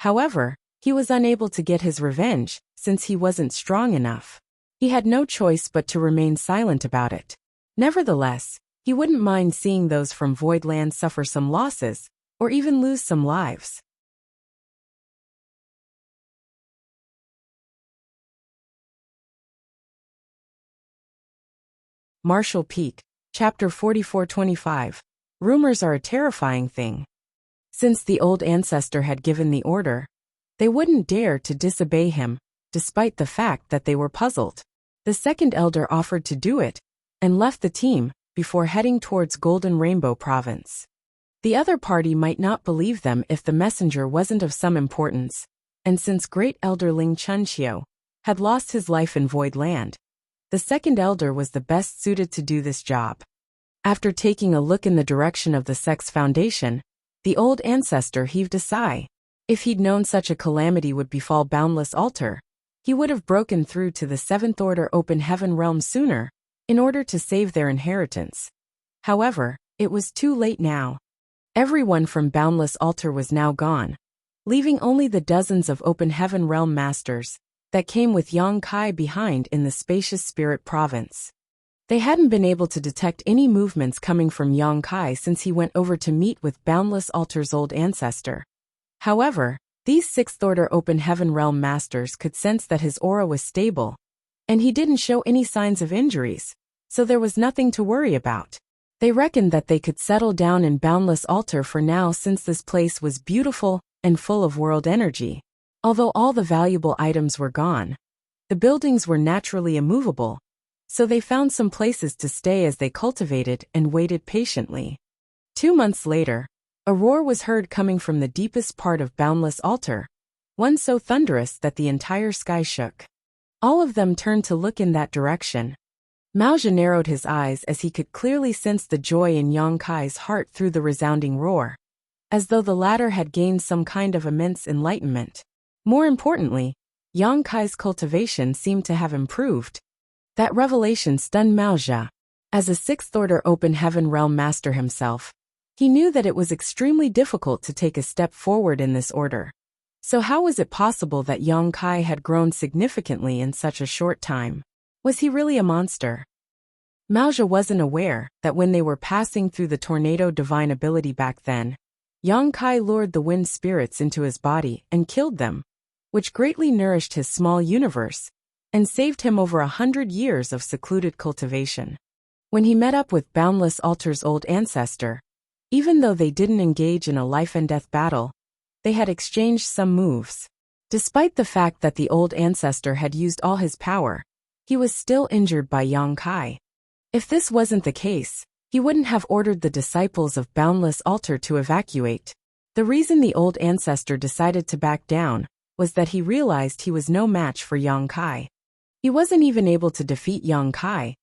However, he was unable to get his revenge, since he wasn't strong enough. He had no choice but to remain silent about it. Nevertheless, He wouldn't mind seeing those from Voidland suffer some losses, or even lose some lives. Marshall Peak, Chapter 4425. Rumors are a terrifying thing. Since the old ancestor had given the order, they wouldn't dare to disobey him, despite the fact that they were puzzled. The second elder offered to do it, and left the team, before heading towards Golden Rainbow Province. The other party might not believe them if the messenger wasn't of some importance, and since Great Elder Ling Chunxiu had lost his life in Void Land, the second elder was the best suited to do this job. After taking a look in the direction of the Sex Foundation, the old ancestor heaved a sigh. If he'd known such a calamity would befall Boundless Altar, he would have broken through to the Seventh Order Open Heaven realm sooner, in order to save their inheritance. However, it was too late now. Everyone from Boundless Altar was now gone, leaving only the dozens of Open Heaven realm masters that came with Yang Kai behind in the spacious Spirit Province. They hadn't been able to detect any movements coming from Yang Kai since he went over to meet with Boundless Altar's old ancestor. However, these Sixth Order Open Heaven realm masters could sense that his aura was stable, and he didn't show any signs of injuries, so there was nothing to worry about. They reckoned that they could settle down in Boundless Altar for now since this place was beautiful and full of world energy. Although all the valuable items were gone, the buildings were naturally immovable, so they found some places to stay as they cultivated and waited patiently. 2 months later, a roar was heard coming from the deepest part of Boundless Altar, one so thunderous that the entire sky shook. All of them turned to look in that direction. Maoja narrowed his eyes as he could clearly sense the joy in Yang Kai's heart through the resounding roar, as though the latter had gained some kind of immense enlightenment. More importantly, Yang Kai's cultivation seemed to have improved. That revelation stunned Maoja. As a Sixth Order Open Heaven realm master himself, he knew that it was extremely difficult to take a step forward in this order. So how was it possible that Yang Kai had grown significantly in such a short time? Was he really a monster? Maoja wasn't aware that when they were passing through the tornado divine ability back then, Yang Kai lured the wind spirits into his body and killed them, which greatly nourished his small universe and saved him over 100 years of secluded cultivation. When he met up with Boundless Altar's old ancestor, even though they didn't engage in a life-and-death battle, they had exchanged some moves. Despite the fact that the old ancestor had used all his power, he was still injured by Yang Kai. If this wasn't the case, he wouldn't have ordered the disciples of Boundless Altar to evacuate. The reason the old ancestor decided to back down was that he realized he was no match for Yang Kai. He wasn't even able to defeat Yang Kai,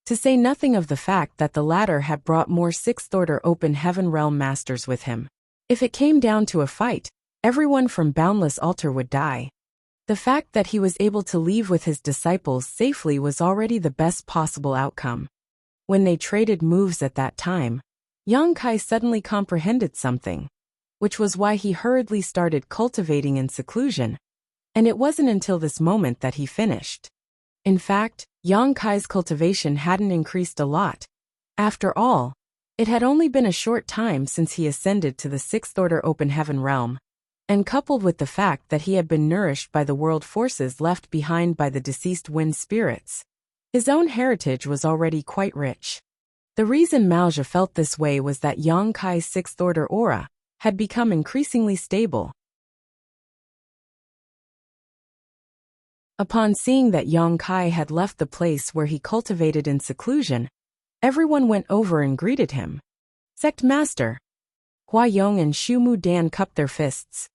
to say nothing of the fact that the latter had brought more Sixth Order Open Heaven realm masters with him. If it came down to a fight, everyone from Boundless Altar would die. The fact that he was able to leave with his disciples safely was already the best possible outcome. When they traded moves at that time, Yang Kai suddenly comprehended something, which was why he hurriedly started cultivating in seclusion, and it wasn't until this moment that he finished. In fact, Yang Kai's cultivation hadn't increased a lot. After all, it had only been a short time since he ascended to the Sixth Order Open Heaven realm, and coupled with the fact that he had been nourished by the world forces left behind by the deceased wind spirits, his own heritage was already quite rich. The reason Maoja felt this way was that Yang Kai's Sixth Order aura had become increasingly stable. Upon seeing that Yang Kai had left the place where he cultivated in seclusion, everyone went over and greeted him. Sect Master. Hua Yong and Shu Mu Dan cupped their fists.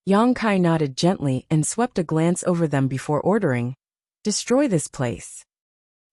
Yang Kai nodded gently and swept a glance over them before ordering, "Destroy this place."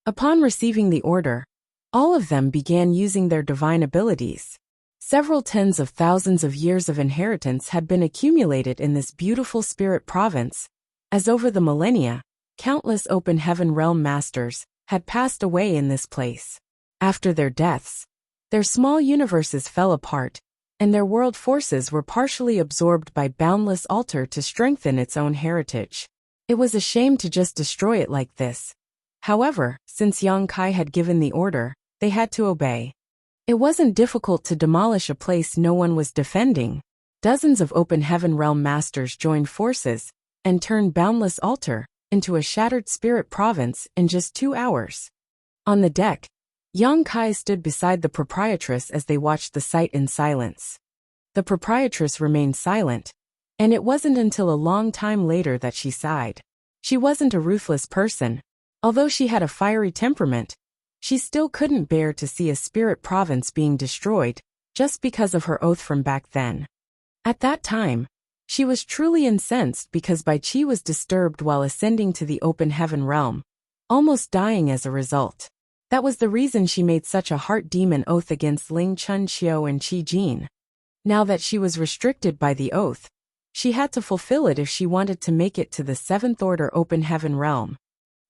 Upon receiving the order, all of them began using their divine abilities. Several tens of thousands of years of inheritance had been accumulated in this beautiful spirit province, as over the millennia, countless Open Heaven realm masters had passed away in this place. After their deaths, their small universes fell apart, and their world forces were partially absorbed by Boundless Altar to strengthen its own heritage. It was a shame to just destroy it like this. However, since Yang Kai had given the order, they had to obey. It wasn't difficult to demolish a place no one was defending. Dozens of open heaven realm masters joined forces and turned Boundless Altar into a shattered spirit province in just 2 hours. On the deck, Yang Kai stood beside the proprietress as they watched the sight in silence. The proprietress remained silent, and it wasn't until a long time later that she sighed. She wasn't a ruthless person. Although she had a fiery temperament, she still couldn't bear to see a spirit province being destroyed just because of her oath from back then. At that time, she was truly incensed because Bai Qi was disturbed while ascending to the open heaven realm, almost dying as a result. That was the reason she made such a heart demon oath against Ling Chun Qiu and Qi Jin. Now that she was restricted by the oath, she had to fulfill it if she wanted to make it to the 7th Order open heaven realm.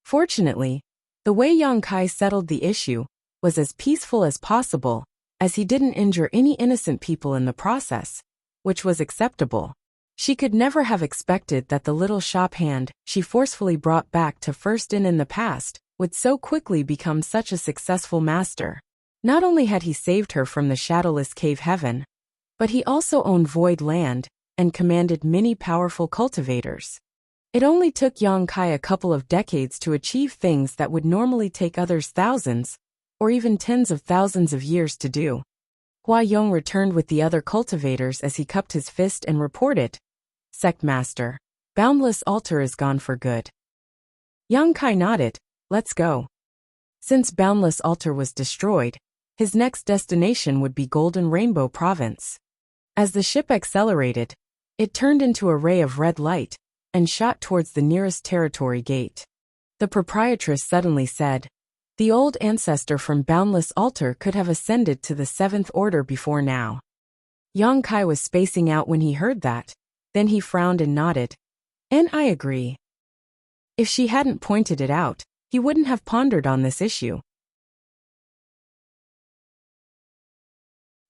Fortunately, the way Yang Kai settled the issue was as peaceful as possible, as he didn't injure any innocent people in the process, which was acceptable. She could never have expected that the little shop hand she forcefully brought back to first in the past would so quickly become such a successful master. Not only had he saved her from the shadowless cave heaven, but he also owned void land and commanded many powerful cultivators. It only took Yang Kai a couple of decades to achieve things that would normally take others thousands, or even tens of thousands of years to do. Hua Yong returned with the other cultivators as he cupped his fist and reported, "Sect Master, Boundless Altar is gone for good." Yang Kai nodded, "Let's go." Since Boundless Altar was destroyed, his next destination would be Golden Rainbow Province. As the ship accelerated, it turned into a ray of red light and shot towards the nearest territory gate. The proprietress suddenly said, "The old ancestor from Boundless Altar could have ascended to the 7th Order before now." Yang Kai was spacing out when he heard that. Then he frowned and nodded. "And I agree." If she hadn't pointed it out, he wouldn't have pondered on this issue.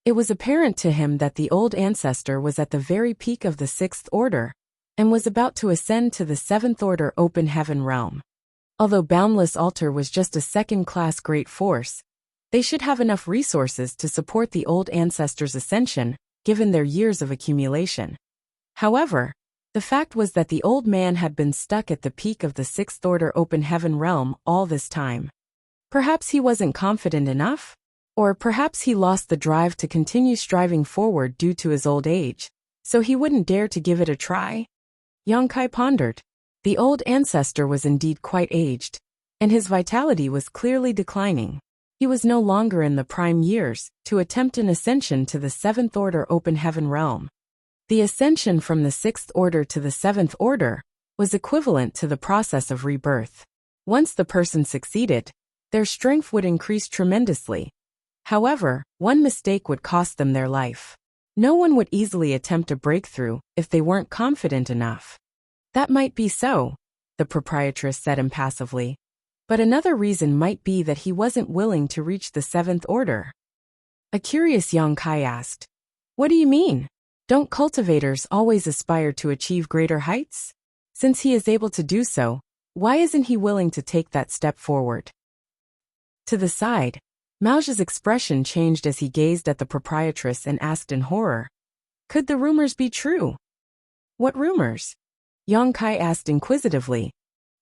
It was apparent to him that the old ancestor was at the very peak of the 6th Order, and was about to ascend to the 7th Order open heaven realm. Although Boundless Altar was just a second-class great force, they should have enough resources to support the old ancestor's ascension, given their years of accumulation. However, the fact was that the old man had been stuck at the peak of the 6th Order open heaven realm all this time. Perhaps he wasn't confident enough? Or perhaps he lost the drive to continue striving forward due to his old age, so he wouldn't dare to give it a try? Yang Kai pondered. The old ancestor was indeed quite aged, and his vitality was clearly declining. He was no longer in the prime years to attempt an ascension to the 7th Order open heaven realm. The ascension from the 6th Order to the 7th Order was equivalent to the process of rebirth. Once the person succeeded, their strength would increase tremendously. However, one mistake would cost them their life. No one would easily attempt a breakthrough if they weren't confident enough. That might be so, the proprietress said impassively. But another reason might be that he wasn't willing to reach the 7th Order. A curious Yang Kai asked, "What do you mean? Don't cultivators always aspire to achieve greater heights? Since he is able to do so, why isn't he willing to take that step forward?" To the side, Mao's expression changed as he gazed at the proprietress and asked in horror, "Could the rumors be true?" "What rumors?" Yang Kai asked inquisitively.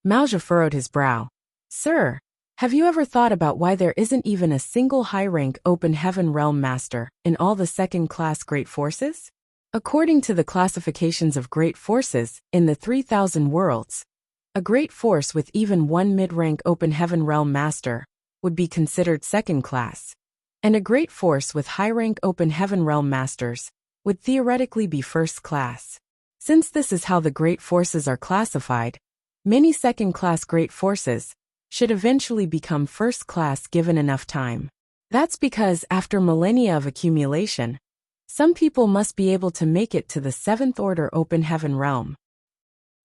Mao furrowed his brow. "Sir, have you ever thought about why there isn't even a single high-rank open heaven realm master in all the second-class great forces? According to the classifications of great forces in the 3,000 worlds, a great force with even one mid-rank open heaven realm master would be considered second class, and a great force with high-rank open heaven realm masters would theoretically be first class. Since this is how the great forces are classified, many second-class great forces should eventually become first class given enough time. That's because after millennia of accumulation, some people must be able to make it to the 7th Order open heaven realm.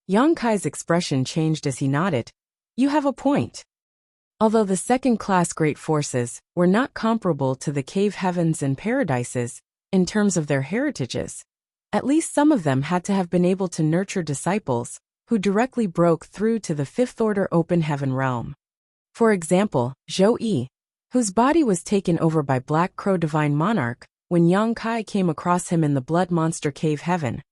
Yang Kai's expression changed as he nodded. "You have a point." Although the second-class great forces were not comparable to the cave heavens and paradises in terms of their heritages, at least some of them had to have been able to nurture disciples who directly broke through to the 5th Order open heaven realm. For example, Zhou Yi, whose body was taken over by Black Crow Divine Monarch when Yang Kai came across him in the Blood Monster Cave Heaven,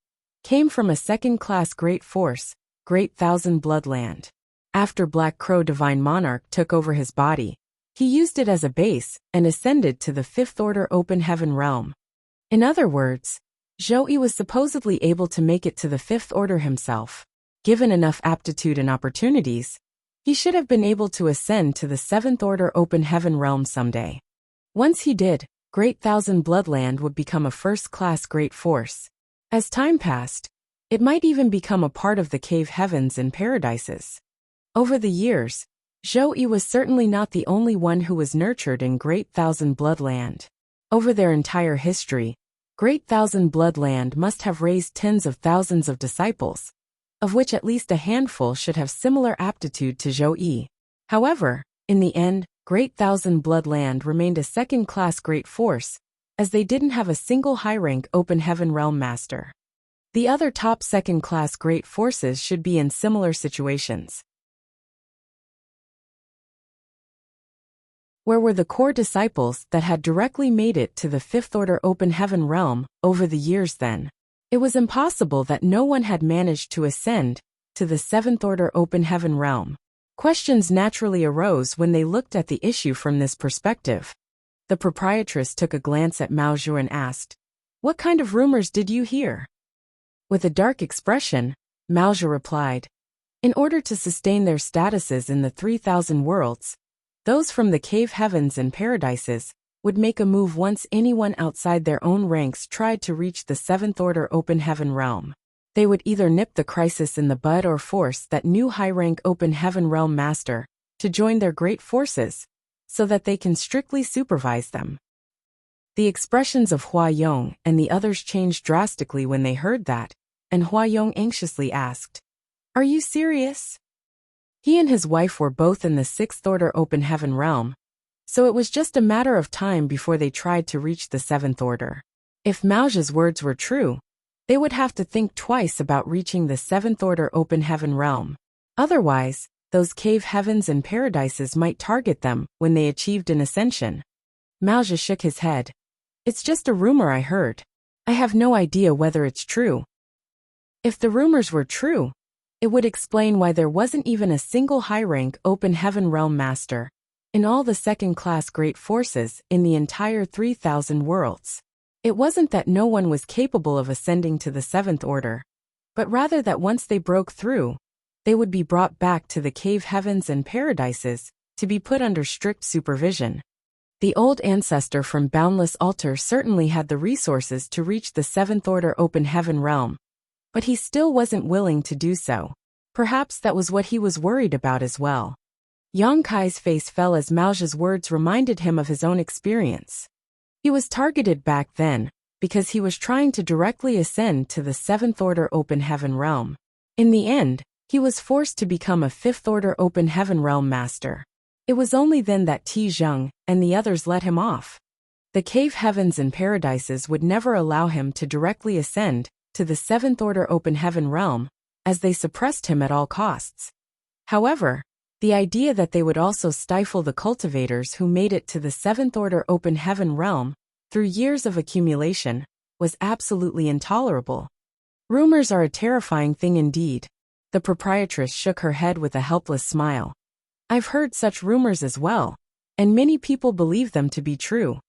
came from a second-class Great Force, Great Thousand Bloodland. After Black Crow Divine Monarch took over his body, he used it as a base and ascended to the Fifth Order Open Heaven realm. In other words, Zhou Yi was supposedly able to make it to the Fifth Order himself. Given enough aptitude and opportunities, he should have been able to ascend to the Seventh Order Open Heaven realm someday. Once he did, Great Thousand Bloodland would become a first-class Great Force. As time passed, it might even become a part of the Cave Heavens and Paradises. Over the years, Zhou Yi was certainly not the only one who was nurtured in Great Thousand Bloodland. Over their entire history, Great Thousand Bloodland must have raised tens of thousands of disciples, of which at least a handful should have similar aptitude to Zhou Yi. However, in the end, Great Thousand Bloodland remained a second-class Great Force, as they didn't have a single high-rank Open Heaven Realm Master. The other top second-class Great Forces should be in similar situations. Where were the core disciples that had directly made it to the Fifth Order Open Heaven realm over the years then? It was impossible that no one had managed to ascend to the Seventh Order Open Heaven realm. Questions naturally arose when they looked at the issue from this perspective. The proprietress took a glance at Mao Zhu and asked, "What kind of rumors did you hear?" With a dark expression, Mao Zhu replied, "In order to sustain their statuses in the 3,000 worlds, those from the Cave Heavens and Paradises would make a move once anyone outside their own ranks tried to reach the Seventh Order Open Heaven realm. They would either nip the crisis in the bud or force that new high-rank Open Heaven realm master to join their great forces, so that they can strictly supervise them." The expressions of Hua Yong and the others changed drastically when they heard that, and Hua Yong anxiously asked, "Are you serious?" He and his wife were both in the Sixth Order Open Heaven realm, so it was just a matter of time before they tried to reach the Seventh Order. If Mao Zhu's words were true, they would have to think twice about reaching the Seventh Order Open Heaven realm. Otherwise, those Cave Heavens and Paradises might target them when they achieved an ascension. Mao Zhu shook his head. "It's just a rumor I heard. I have no idea whether it's true." If the rumors were true, it would explain why there wasn't even a single high-rank Open Heaven Realm Master in all the second-class Great Forces in the entire 3,000 worlds. It wasn't that no one was capable of ascending to the Seventh Order, but rather that once they broke through, they would be brought back to the Cave Heavens and Paradises to be put under strict supervision. The old ancestor from Boundless Altar certainly had the resources to reach the Seventh Order Open Heaven realm, but he still wasn't willing to do so. Perhaps that was what he was worried about as well. Yang Kai's face fell as Mao Zhu's words reminded him of his own experience. He was targeted back then because he was trying to directly ascend to the Seventh Order Open Heaven realm. In the end, he was forced to become a Fifth Order Open Heaven realm master. It was only then that Ti Zheng and the others let him off. The Cave Heavens and Paradises would never allow him to directly ascend to the Seventh Order Open Heaven realm, as they suppressed him at all costs. However, the idea that they would also stifle the cultivators who made it to the Seventh Order Open Heaven realm through years of accumulation was absolutely intolerable. Rumors are a terrifying thing indeed. The proprietress shook her head with a helpless smile. "I've heard such rumors as well, and many people believe them to be true."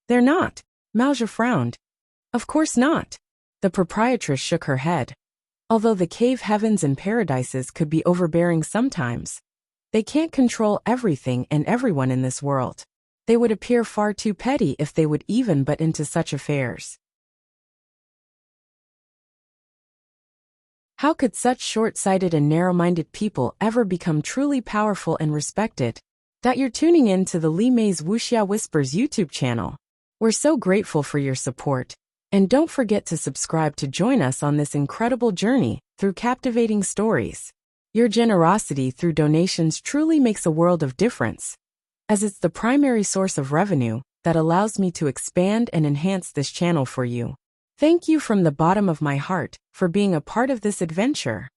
"They're not," Mao Zhu frowned. "Of course not." The proprietress shook her head. "Although the Cave Heavens and Paradises could be overbearing sometimes, they can't control everything and everyone in this world. They would appear far too petty if they would even butt into such affairs." How could such short-sighted and narrow-minded people ever become truly powerful and respected? That you're tuning in to the Li Mei's Wuxia Whispers YouTube channel. We're so grateful for your support. And don't forget to subscribe to join us on this incredible journey through captivating stories. Your generosity through donations truly makes a world of difference, as it's the primary source of revenue that allows me to expand and enhance this channel for you. Thank you from the bottom of my heart for being a part of this adventure.